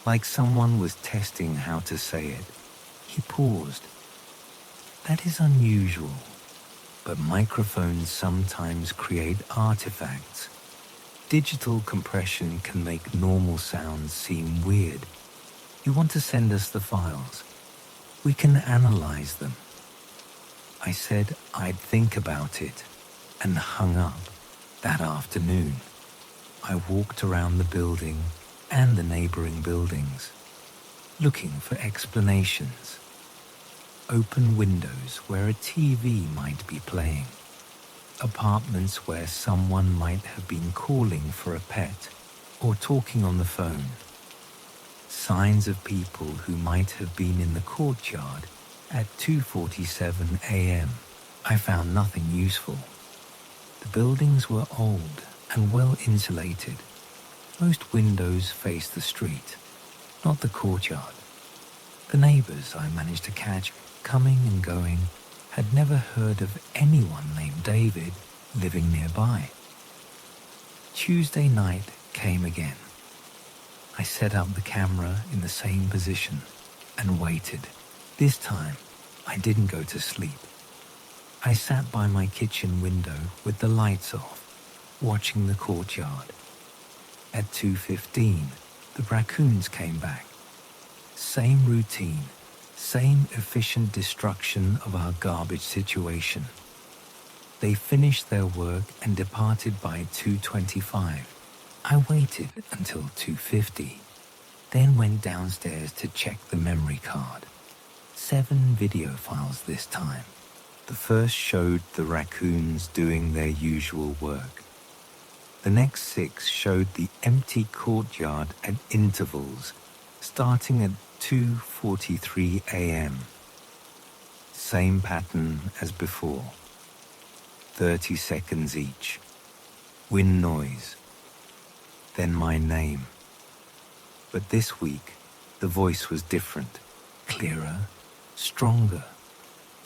Like someone was testing how to say it. He paused. That is unusual, but microphones sometimes create artifacts. Digital compression can make normal sounds seem weird. You want to send us the files? We can analyze them. I said I'd think about it and hung up. That afternoon, I walked around the building and the neighboring buildings, looking for explanations. Open windows where a TV might be playing. Apartments where someone might have been calling for a pet or talking on the phone. Signs of people who might have been in the courtyard at 2:47 a.m. I found nothing useful. The buildings were old and well insulated. Most windows faced the street, not the courtyard. The neighbors I managed to catch coming and going had never heard of anyone named David living nearby. Tuesday night came again. I set up the camera in the same position and waited. This time, I didn't go to sleep. I sat by my kitchen window with the lights off, watching the courtyard. At 2:15, the raccoons came back. Same routine, same efficient destruction of our garbage situation. They finished their work and departed by 2:25. I waited until 2:50, then went downstairs to check the memory card. 7 video files this time. The first showed the raccoons doing their usual work. The next 6 showed the empty courtyard at intervals, starting at 2:43 a.m. Same pattern as before. 30 seconds each. Wind noise. Then my name. But this week, the voice was different. Clearer, stronger,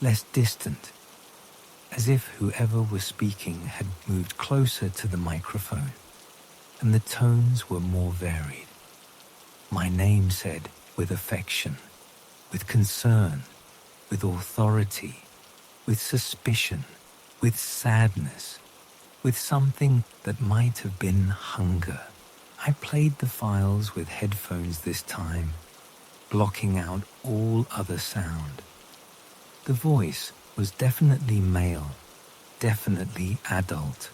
less distant. As if whoever was speaking had moved closer to the microphone, and the tones were more varied. My name said with affection, with concern, with authority, with suspicion, with sadness, with something that might have been hunger. I played the files with headphones this time, blocking out all other sound. The voice was definitely male, definitely adult.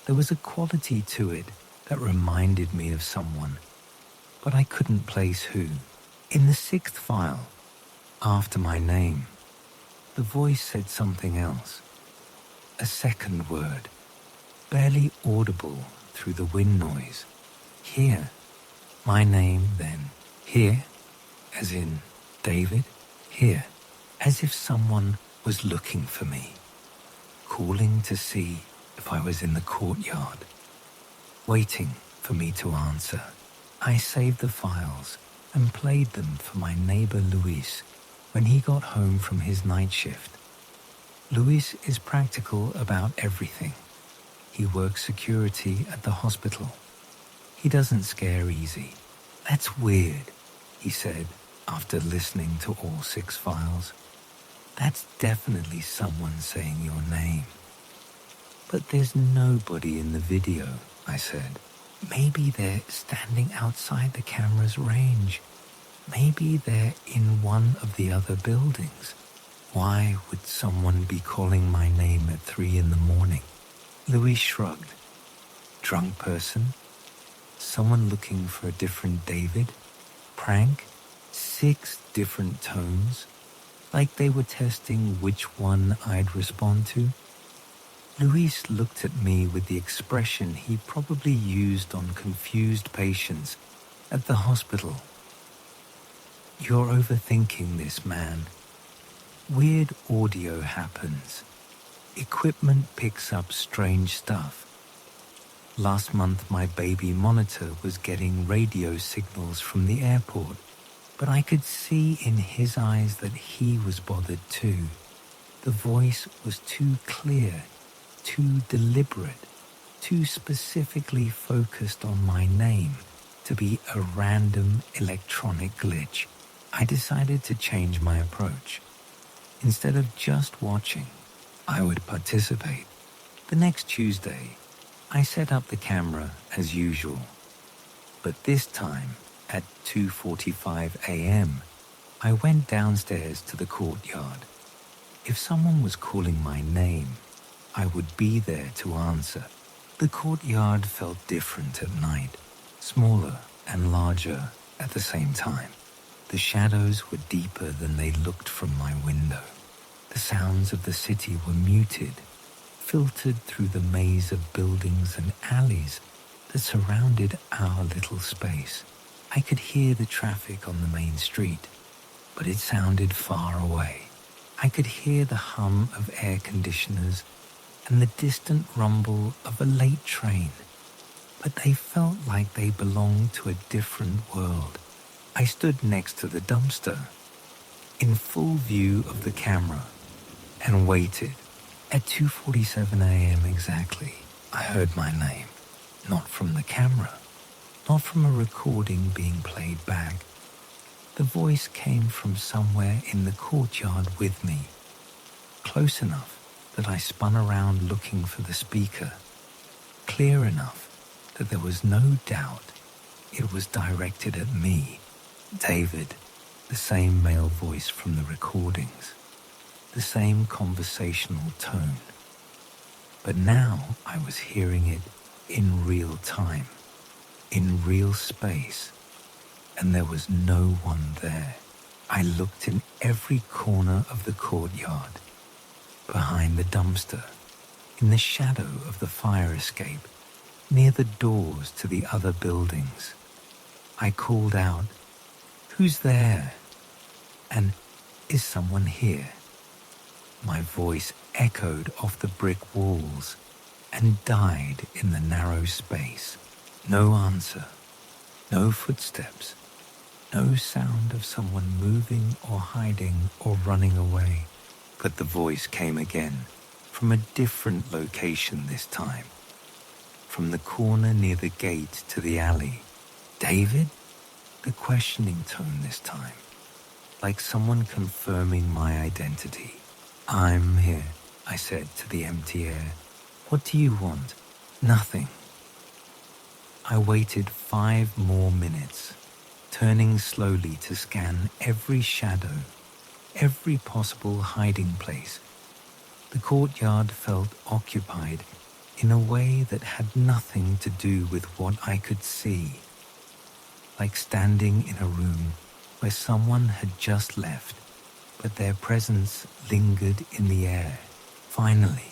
There was a quality to it that reminded me of someone, but I couldn't place who. In the 6th file, after my name, the voice said something else. A second word, barely audible through the wind noise. Here, my name then. Here, as in David. Here, as if someone was looking for me, calling to see if I was in the courtyard, waiting for me to answer. I saved the files and played them for my neighbor Luis when he got home from his night shift. Luis is practical about everything. He works security at the hospital. He doesn't scare easy. That's weird, he said after listening to all 6 files. That's definitely someone saying your name. But there's nobody in the video, I said. Maybe they're standing outside the camera's range. Maybe they're in one of the other buildings. Why would someone be calling my name at 3 in the morning? Louis shrugged. Drunk person? Someone looking for a different David? Prank? 6 different tones, like they were testing which one I'd respond to. Luis looked at me with the expression he probably used on confused patients at the hospital. "You're overthinking this, man. Weird audio happens. Equipment picks up strange stuff. Last month my baby monitor was getting radio signals from the airport, but I could see in his eyes that he was bothered too. The voice was too clear, too deliberate, too specifically focused on my name to be a random electronic glitch. I decided to change my approach. Instead of just watching, I would participate. The next Tuesday, I set up the camera as usual. But this time, at 2:45 a.m., I went downstairs to the courtyard. If someone was calling my name, I would be there to answer. The courtyard felt different at night, smaller and larger at the same time. The shadows were deeper than they looked from my window. The sounds of the city were muted, filtered through the maze of buildings and alleys that surrounded our little space. I could hear the traffic on the main street, but it sounded far away. I could hear the hum of air conditioners and the distant rumble of a late train, but they felt like they belonged to a different world. I stood next to the dumpster, in full view of the camera, and waited. At 2:47 a.m. exactly, I heard my name, not from the camera, not from a recording being played back. The voice came from somewhere in the courtyard with me, close enough that I spun around looking for the speaker, clear enough that there was no doubt it was directed at me, David, the same male voice from the recordings, the same conversational tone. But now I was hearing it in real time, in real space, and there was no one there. I looked in every corner of the courtyard, behind the dumpster, in the shadow of the fire escape, near the doors to the other buildings. I called out, "Who's there?" and "Is someone here?" My voice echoed off the brick walls and died in the narrow space. No answer, no footsteps, no sound of someone moving or hiding or running away. But the voice came again, from a different location this time, from the corner near the gate to the alley. "David?" The questioning tone this time, like someone confirming my identity. "I'm here," I said to the empty air. "What do you want?" "Nothing." I waited 5 more minutes, turning slowly to scan every shadow, every possible hiding place. The courtyard felt occupied in a way that had nothing to do with what I could see, like standing in a room where someone had just left, but their presence lingered in the air. Finally,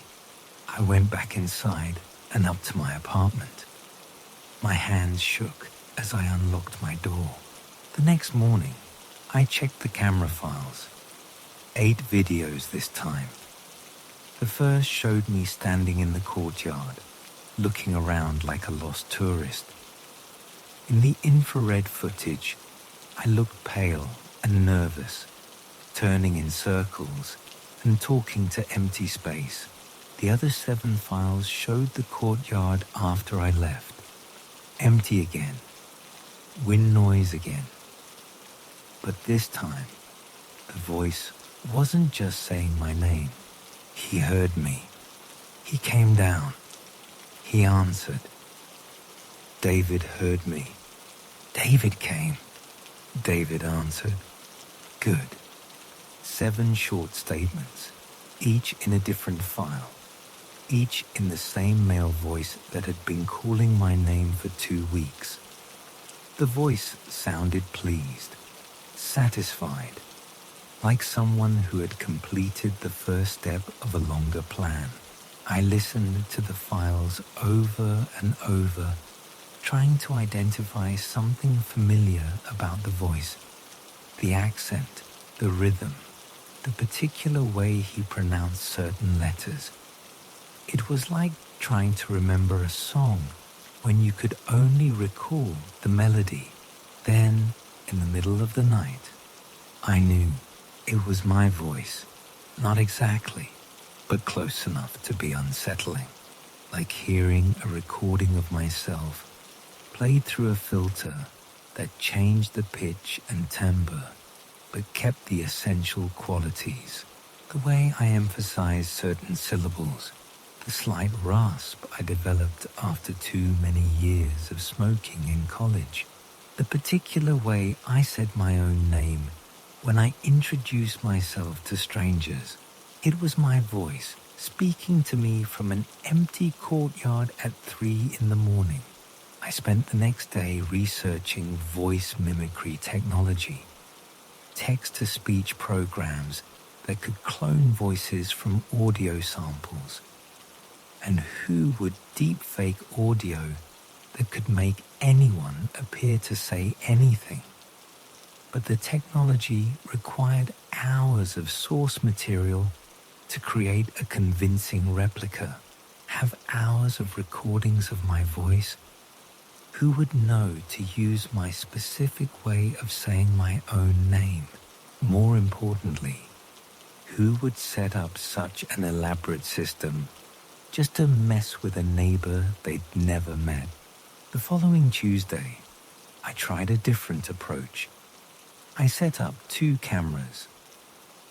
I went back inside and up to my apartment. My hands shook as I unlocked my door. The next morning, I checked the camera files. 8 videos this time. The first showed me standing in the courtyard, looking around like a lost tourist. In the infrared footage, I looked pale and nervous, turning in circles and talking to empty space. The other 7 files showed the courtyard after I left. Empty again. Wind noise again. But this time, the voice wasn't just saying my name. He heard me. He came down. He answered. David heard me. David came. David answered. Good. 7 short statements, each in a different file, each in the same male voice that had been calling my name for 2 weeks. The voice sounded pleased, satisfied, like someone who had completed the first step of a longer plan. I listened to the files over and over, trying to identify something familiar about the voice, the accent, the rhythm, the particular way he pronounced certain letters. It was like trying to remember a song when you could only recall the melody. Then, in the middle of the night, I knew it was my voice, not exactly, but close enough to be unsettling, like hearing a recording of myself played through a filter that changed the pitch and timbre, but kept the essential qualities, the way I emphasized certain syllables, the slight rasp I developed after too many years of smoking in college, the particular way I said my own name when I introduced myself to strangers. It was my voice speaking to me from an empty courtyard at 3 in the morning. I spent the next day researching voice mimicry technology, text-to-speech programs that could clone voices from audio samples, and who would deepfake audio that could make anyone appear to say anything. But the technology required hours of source material to create a convincing replica, have hours of recordings of my voice. Who would know to use my specific way of saying my own name? More importantly, who would set up such an elaborate system just to mess with a neighbor they'd never met? The following Tuesday, I tried a different approach. I set up 2 cameras,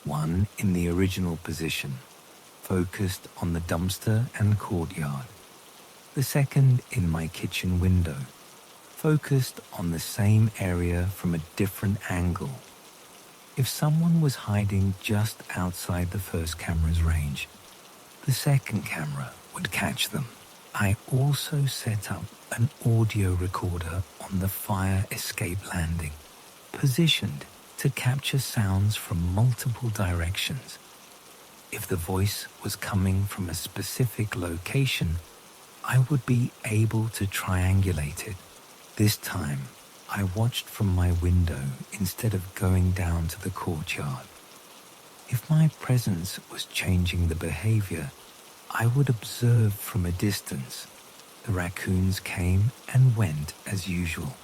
one in the original position, focused on the dumpster and courtyard, the second in my kitchen window, focused on the same area from a different angle. If someone was hiding just outside the first camera's range, the second camera would catch them. I also set up an audio recorder on the fire escape landing, positioned to capture sounds from multiple directions. If the voice was coming from a specific location, I would be able to triangulate it. This time, I watched from my window instead of going down to the courtyard. If my presence was changing the behavior, I would observe from a distance. The raccoons came and went as usual.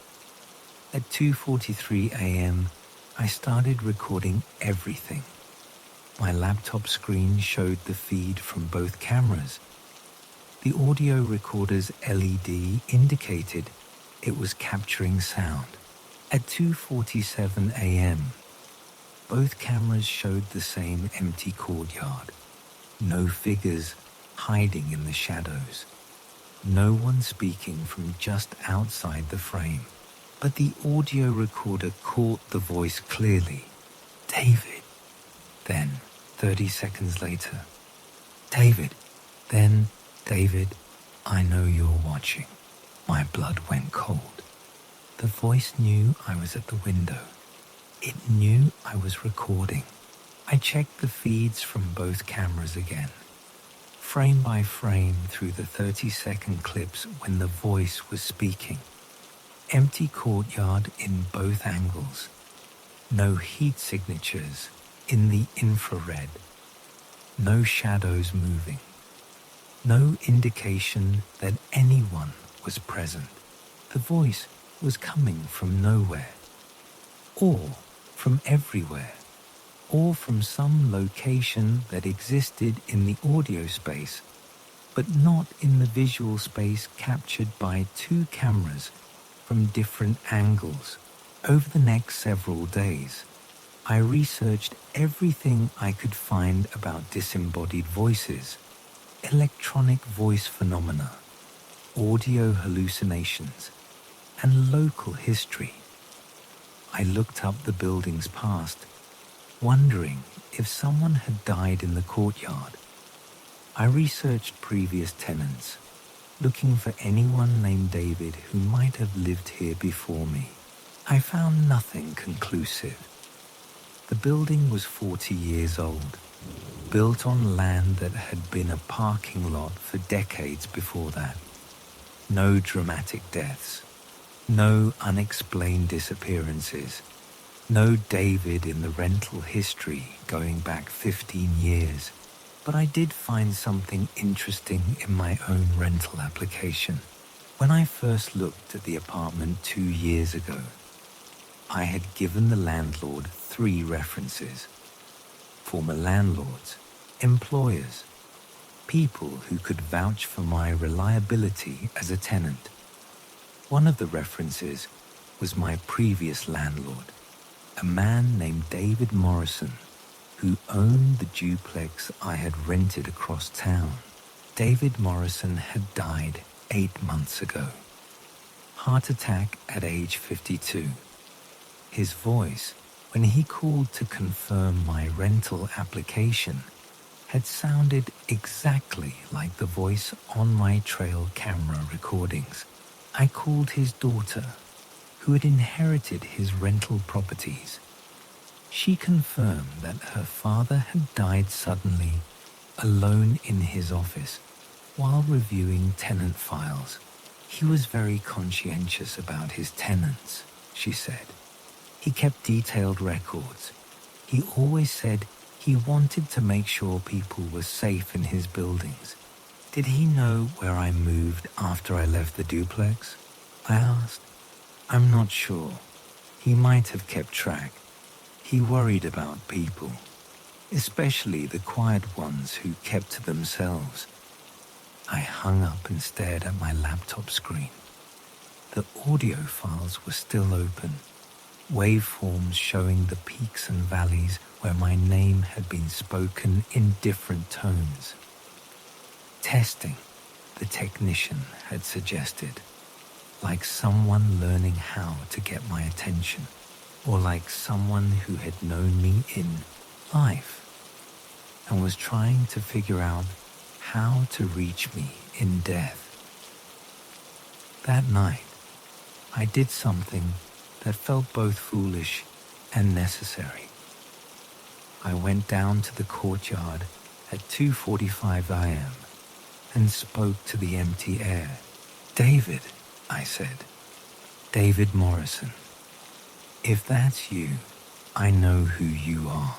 At 2:43 a.m., I started recording everything. My laptop screen showed the feed from both cameras. The audio recorder's LED indicated it was capturing sound. At 2:47 a.m., both cameras showed the same empty courtyard. No figures hiding in the shadows. No one speaking from just outside the frame. But the audio recorder caught the voice clearly. David. Then, 30 seconds later, David. Then, David, I know you're watching. My blood went cold. The voice knew I was at the window. It knew I was recording. I checked the feeds from both cameras again, frame by frame through the 30-second clips when the voice was speaking. Empty courtyard in both angles. No heat signatures in the infrared. No shadows moving. No indication that anyone was present. The voice was coming from nowhere, or from everywhere, or from some location that existed in the audio space, but not in the visual space captured by 2 cameras from different angles. Over the next several days, I researched everything I could find about disembodied voices, electronic voice phenomena, audio hallucinations, and local history. I looked up the building's past, wondering if someone had died in the courtyard. I researched previous tenants, looking for anyone named David who might have lived here before me. I found nothing conclusive. The building was 40 years old, built on land that had been a parking lot for decades before that. No dramatic deaths, no unexplained disappearances, no David in the rental history going back 15 years. But I did find something interesting in my own rental application. When I first looked at the apartment 2 years ago, I had given the landlord 3 references: former landlords, employers, people who could vouch for my reliability as a tenant. One of the references was my previous landlord, a man named David Morrison, who owned the duplex I had rented across town. David Morrison had died 8 months ago. Heart attack at age 52. His voice, when he called to confirm my rental application, had sounded exactly like the voice on my trail camera recordings. I called his daughter, who had inherited his rental properties. She confirmed that her father had died suddenly, alone in his office, while reviewing tenant files. He was very conscientious about his tenants, she said. He kept detailed records. He always said he wanted to make sure people were safe in his buildings. Did he know where I moved after I left the duplex? I asked. I'm not sure. He might have kept track. He worried about people, especially the quiet ones who kept to themselves. I hung up and stared at my laptop screen. The audio files were still open, waveforms showing the peaks and valleys where my name had been spoken in different tones. Testing, the technician had suggested, like someone learning how to get my attention, or like someone who had known me in life and was trying to figure out how to reach me in death. That night, I did something that felt both foolish and necessary. I went down to the courtyard at 2:45 a.m. and spoke to the empty air. David, I said. David Morrison. If that's you, I know who you are.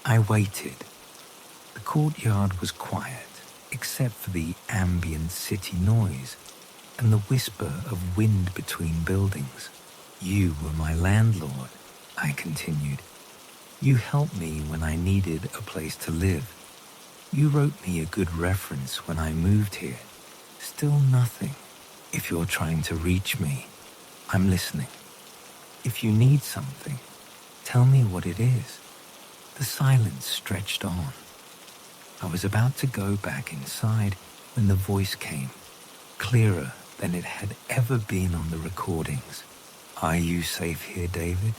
I waited. The courtyard was quiet, except for the ambient city noise and the whisper of wind between buildings. You were my landlord, I continued. You helped me when I needed a place to live. You wrote me a good reference when I moved here. Still nothing. If you're trying to reach me, I'm listening. If you need something, tell me what it is. The silence stretched on. I was about to go back inside when the voice came, clearer than it had ever been on the recordings. Are you safe here, David?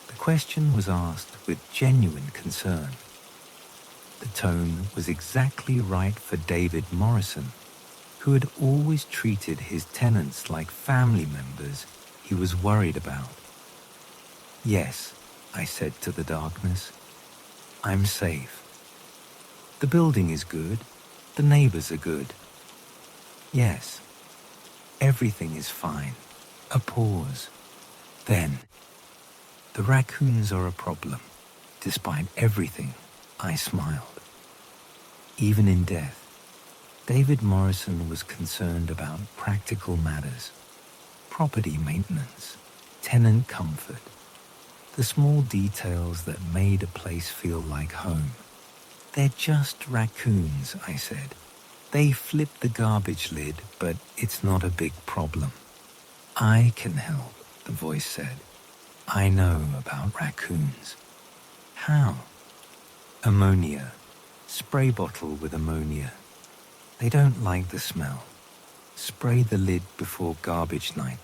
The question was asked with genuine concern. The tone was exactly right for David Morrison, who had always treated his tenants like family members he was worried about. Yes, I said to the darkness. I'm safe. The building is good. The neighbors are good. Yes, everything is fine. A pause. Then, the raccoons are a problem. Despite everything, I smiled. Even in death, David Morrison was concerned about practical matters, property maintenance, tenant comfort, the small details that made a place feel like home. They're just raccoons, I said. They flip the garbage lid, but it's not a big problem. I can help, the voice said. I know about raccoons. How? Ammonia. Spray bottle with ammonia. They don't like the smell. Spray the lid before garbage night.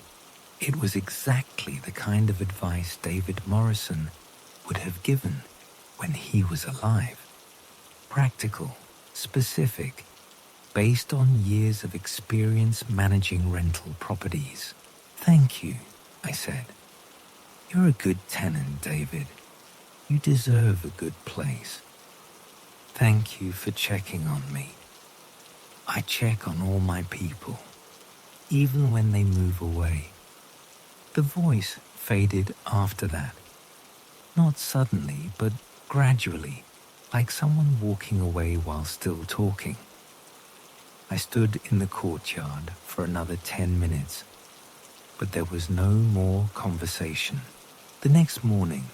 It was exactly the kind of advice David Morrison would have given when he was alive. Practical, specific, based on years of experience managing rental properties. Thank you, I said. You're a good tenant, David. You deserve a good place. Thank you for checking on me. I check on all my people, even when they move away. The voice faded after that. Not suddenly, but gradually, like someone walking away while still talking. I stood in the courtyard for another 10 minutes, but there was no more conversation. The next morning,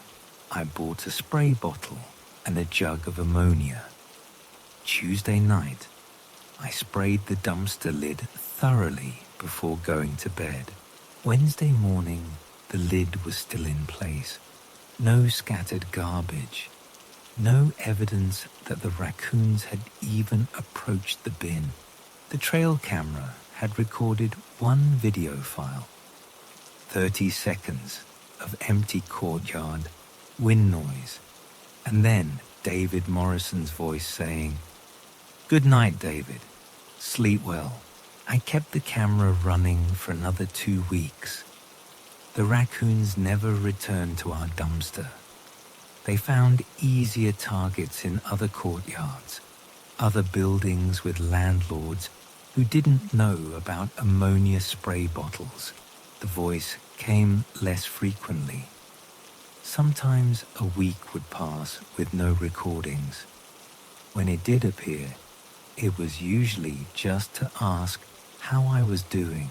I bought a spray bottle and a jug of ammonia. Tuesday night, I sprayed the dumpster lid thoroughly before going to bed. Wednesday morning, the lid was still in place. No scattered garbage. No evidence that the raccoons had even approached the bin. The trail camera had recorded one video file. 30 seconds of empty courtyard, wind noise, and then David Morrison's voice saying, "Good night, David. Sleep well." I kept the camera running for another 2 weeks. The raccoons never returned to our dumpster. They found easier targets in other courtyards, other buildings with landlords who didn't know about ammonia spray bottles. The voice came less frequently. Sometimes a week would pass with no recordings. When it did appear, it was usually just to ask how I was doing,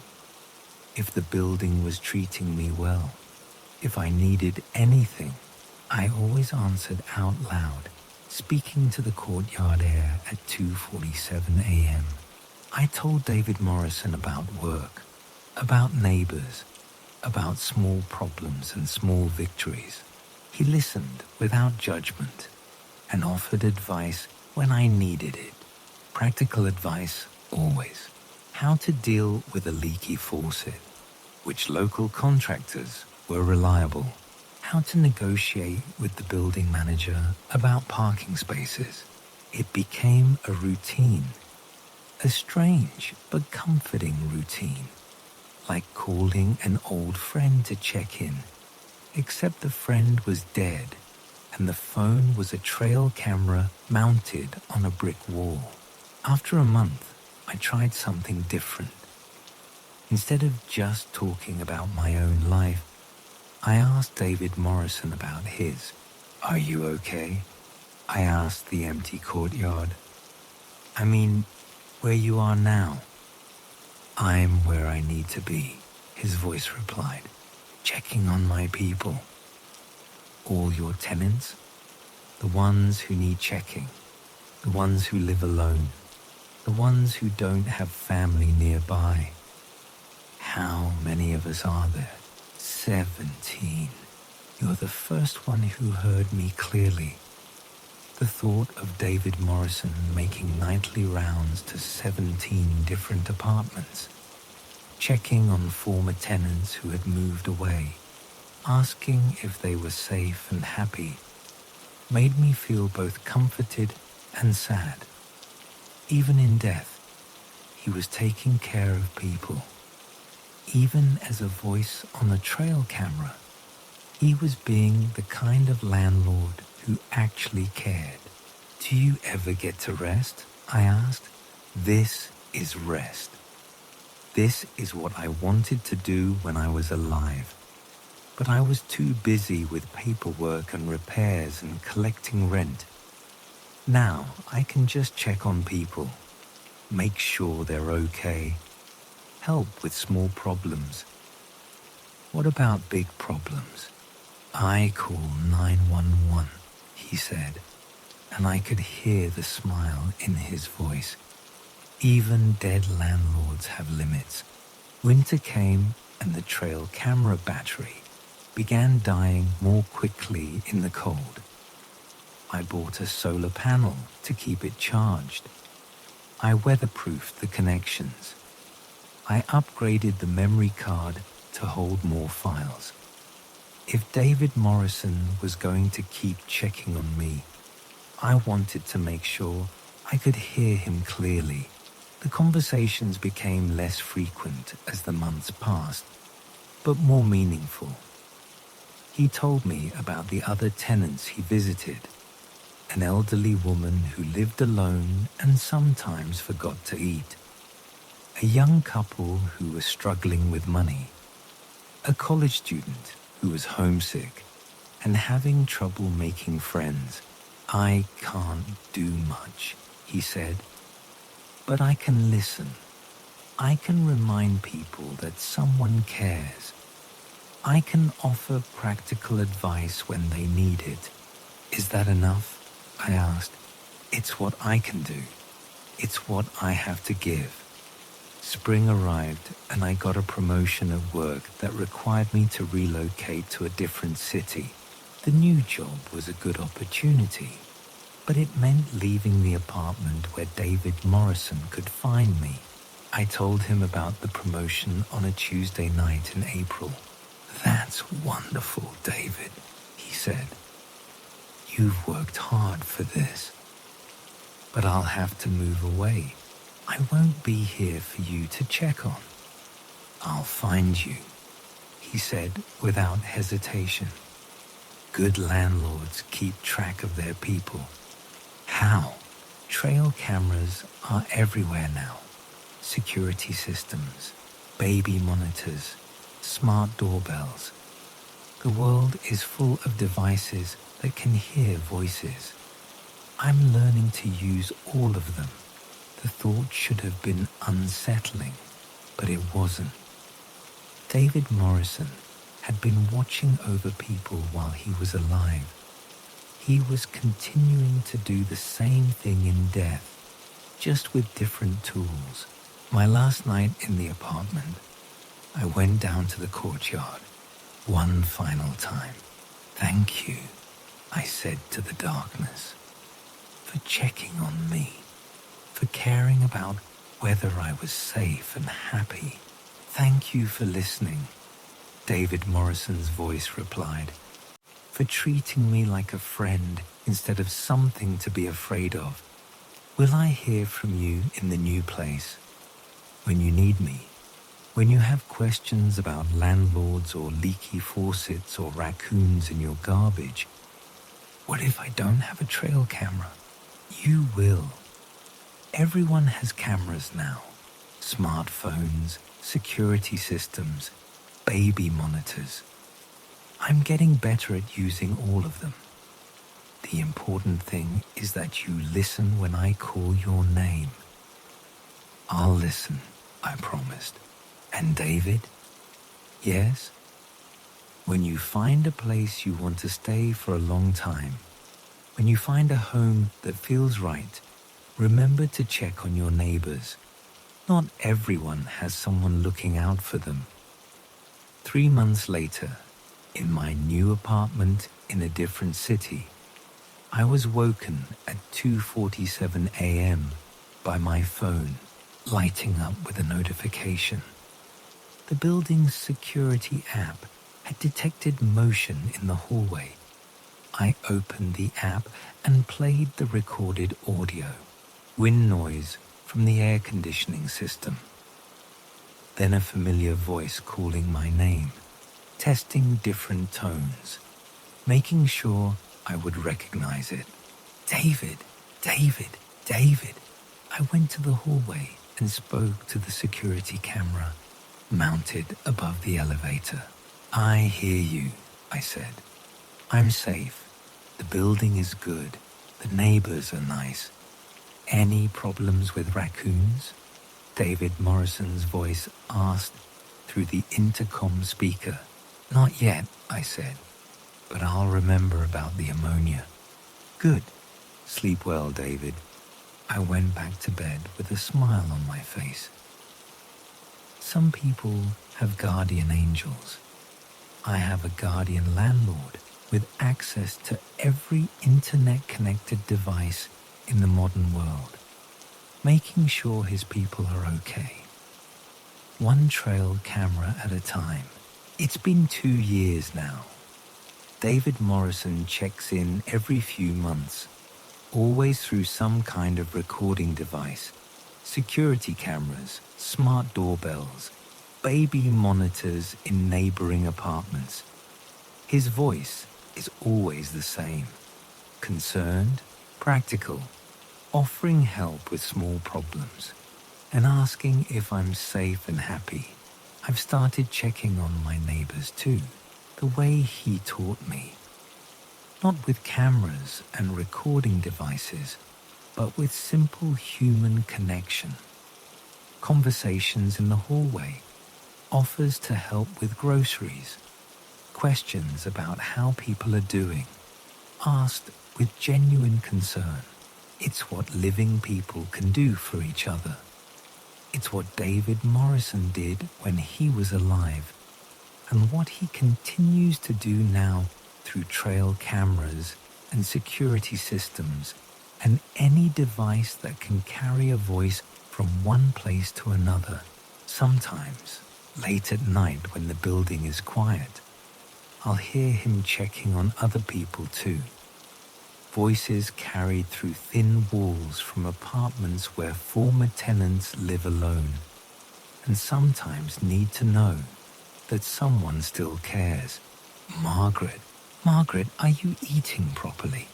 if the building was treating me well, if I needed anything. I always answered out loud, speaking to the courtyard air at 2:47 a.m. I told David Morrison about work, about neighbors, about small problems and small victories. He listened without judgment and offered advice when I needed it. Practical advice always. How to deal with a leaky faucet, which local contractors were reliable. How to negotiate with the building manager about parking spaces. It became a routine, a strange but comforting routine, like calling an old friend to check in, except the friend was dead and the phone was a trail camera mounted on a brick wall. After a month, I tried something different. Instead of just talking about my own life, I asked David Morrison about his. "Are you okay?" I asked the empty courtyard. "I mean, where you are now." "I'm where I need to be," his voice replied, "checking on my people." "All your tenants? The ones who need checking, the ones who live alone, the ones who don't have family nearby." "How many of us are there?" 17. "You're the first one who heard me clearly." The thought of David Morrison making nightly rounds to 17 different apartments, checking on former tenants who had moved away, asking if they were safe and happy, made me feel both comforted and sad. Even in death, he was taking care of people. Even as a voice on a trail camera, he was being the kind of landlord who actually cared. "Do you ever get to rest?" I asked. "This is rest. This is what I wanted to do when I was alive. But I was too busy with paperwork and repairs and collecting rent. Now I can just check on people, make sure they're okay, help with small problems. What about big problems? I call 911, he said, and I could hear the smile in his voice. Even dead landlords have limits. Winter came and the trail camera battery began dying more quickly in the cold. I bought a solar panel to keep it charged. I weatherproofed the connections. I upgraded the memory card to hold more files. If David Morrison was going to keep checking on me, I wanted to make sure I could hear him clearly. The conversations became less frequent as the months passed, but more meaningful. He told me about the other tenants he visited, an elderly woman who lived alone and sometimes forgot to eat, a young couple who was struggling with money, a college student who was homesick and having trouble making friends. I can't do much, he said, but I can listen. I can remind people that someone cares. I can offer practical advice when they need it. Is that enough? I asked. It's what I can do. It's what I have to give. Spring arrived and I got a promotion at work that required me to relocate to a different city. The new job was a good opportunity, but it meant leaving the apartment where David Morrison could find me. I told him about the promotion on a Tuesday night in April. That's wonderful, David, he said. You've worked hard for this. But I'll have to move away. I won't be here for you to check on. I'll find you, he said without hesitation. Good landlords keep track of their people. How? Trail cameras are everywhere now. Security systems, baby monitors, smart doorbells. The world is full of devices that can hear voices. I'm learning to use all of them. The thought should have been unsettling, but it wasn't. David Morrison had been watching over people while he was alive. He was continuing to do the same thing in death, just with different tools. My last night in the apartment, I went down to the courtyard one final time. Thank you, I said to the darkness, for checking on me, for caring about whether I was safe and happy. Thank you for listening, David Morrison's voice replied, for treating me like a friend instead of something to be afraid of. Will I hear from you in the new place? When you need me? When you have questions about landlords or leaky faucets or raccoons in your garbage? What if I don't have a trail camera? You will. Everyone has cameras now. Smartphones, security systems, baby monitors. I'm getting better at using all of them. The important thing is that you listen when I call your name. I'll listen, I promised. And David? Yes? When you find a place you want to stay for a long time, when you find a home that feels right, remember to check on your neighbors. Not everyone has someone looking out for them. 3 months later, in my new apartment in a different city, I was woken at 2:47 a.m. by my phone lighting up with a notification. The building's security app had detected motion in the hallway. I opened the app and played the recorded audio, wind noise from the air conditioning system. Then a familiar voice calling my name, testing different tones, making sure I would recognize it. David, David, David. I went to the hallway and spoke to the security camera mounted above the elevator. I hear you, I said. I'm safe. The building is good. The neighbors are nice. Any problems with raccoons? David Morrison's voice asked through the intercom speaker. Not yet, I said, but I'll remember about the ammonia. Good. Sleep well, David. I went back to bed with a smile on my face. Some people have guardian angels. I have a guardian landlord with access to every internet-connected device in the modern world, making sure his people are okay. One trail camera at a time. It's been 2 years now. David Morrison checks in every few months, always through some kind of recording device, security cameras, smart doorbells, baby monitors in neighboring apartments. His voice is always the same: concerned, practical, offering help with small problems, and asking if I'm safe and happy. I've started checking on my neighbors too, the way he taught me. Not with cameras and recording devices, but with simple human connection. Conversations in the hallway, offers to help with groceries, questions about how people are doing, asked with genuine concern. It's what living people can do for each other. It's what David Morrison did when he was alive, and what he continues to do now through trail cameras and security systems and any device that can carry a voice from one place to another. Sometimes, late at night when the building is quiet, I'll hear him checking on other people too. Voices carried through thin walls from apartments where former tenants live alone, and sometimes need to know that someone still cares. Margaret, Margaret, are you eating properly?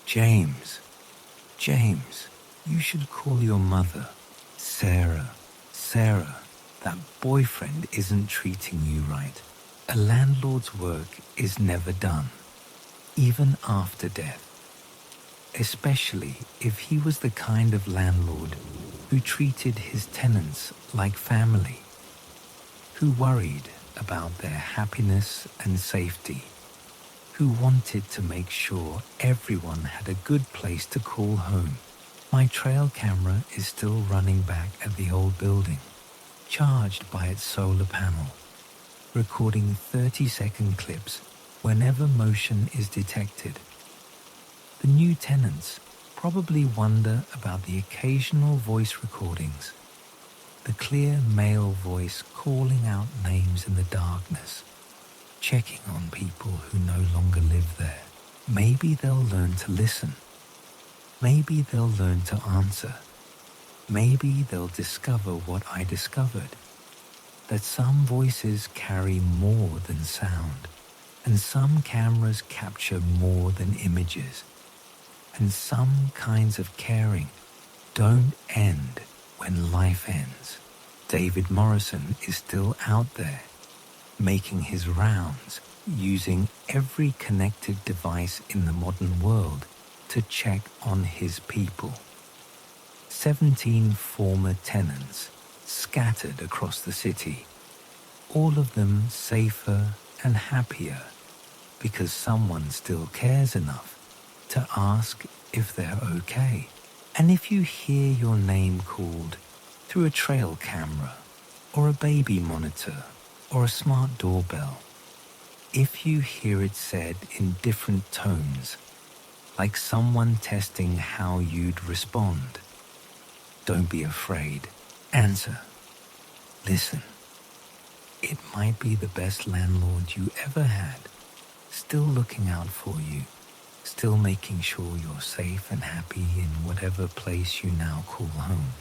James, James, you should call your mother. Sarah, Sarah, that boyfriend isn't treating you right. A landlord's work is never done, even after death. Especially if he was the kind of landlord who treated his tenants like family, who worried about their happiness and safety, who wanted to make sure everyone had a good place to call home. My trail camera is still running back at the old building, charged by its solar panel, recording 30-second clips whenever motion is detected. The new tenants probably wonder about the occasional voice recordings, the clear male voice calling out names in the darkness, checking on people who no longer live there. Maybe they'll learn to listen. Maybe they'll learn to answer. Maybe they'll discover what I discovered, that some voices carry more than sound, and some cameras capture more than images. And some kinds of caring don't end when life ends. David Morrison is still out there, making his rounds, using every connected device in the modern world to check on his people. 17 former tenants scattered across the city, all of them safer and happier because someone still cares enough to ask if they're okay. And if you hear your name called through a trail camera or a baby monitor or a smart doorbell, if you hear it said in different tones, like someone testing how you'd respond, don't be afraid. Answer. Listen. It might be the best landlord you ever had, still looking out for you, still making sure you're safe and happy in whatever place you now call home.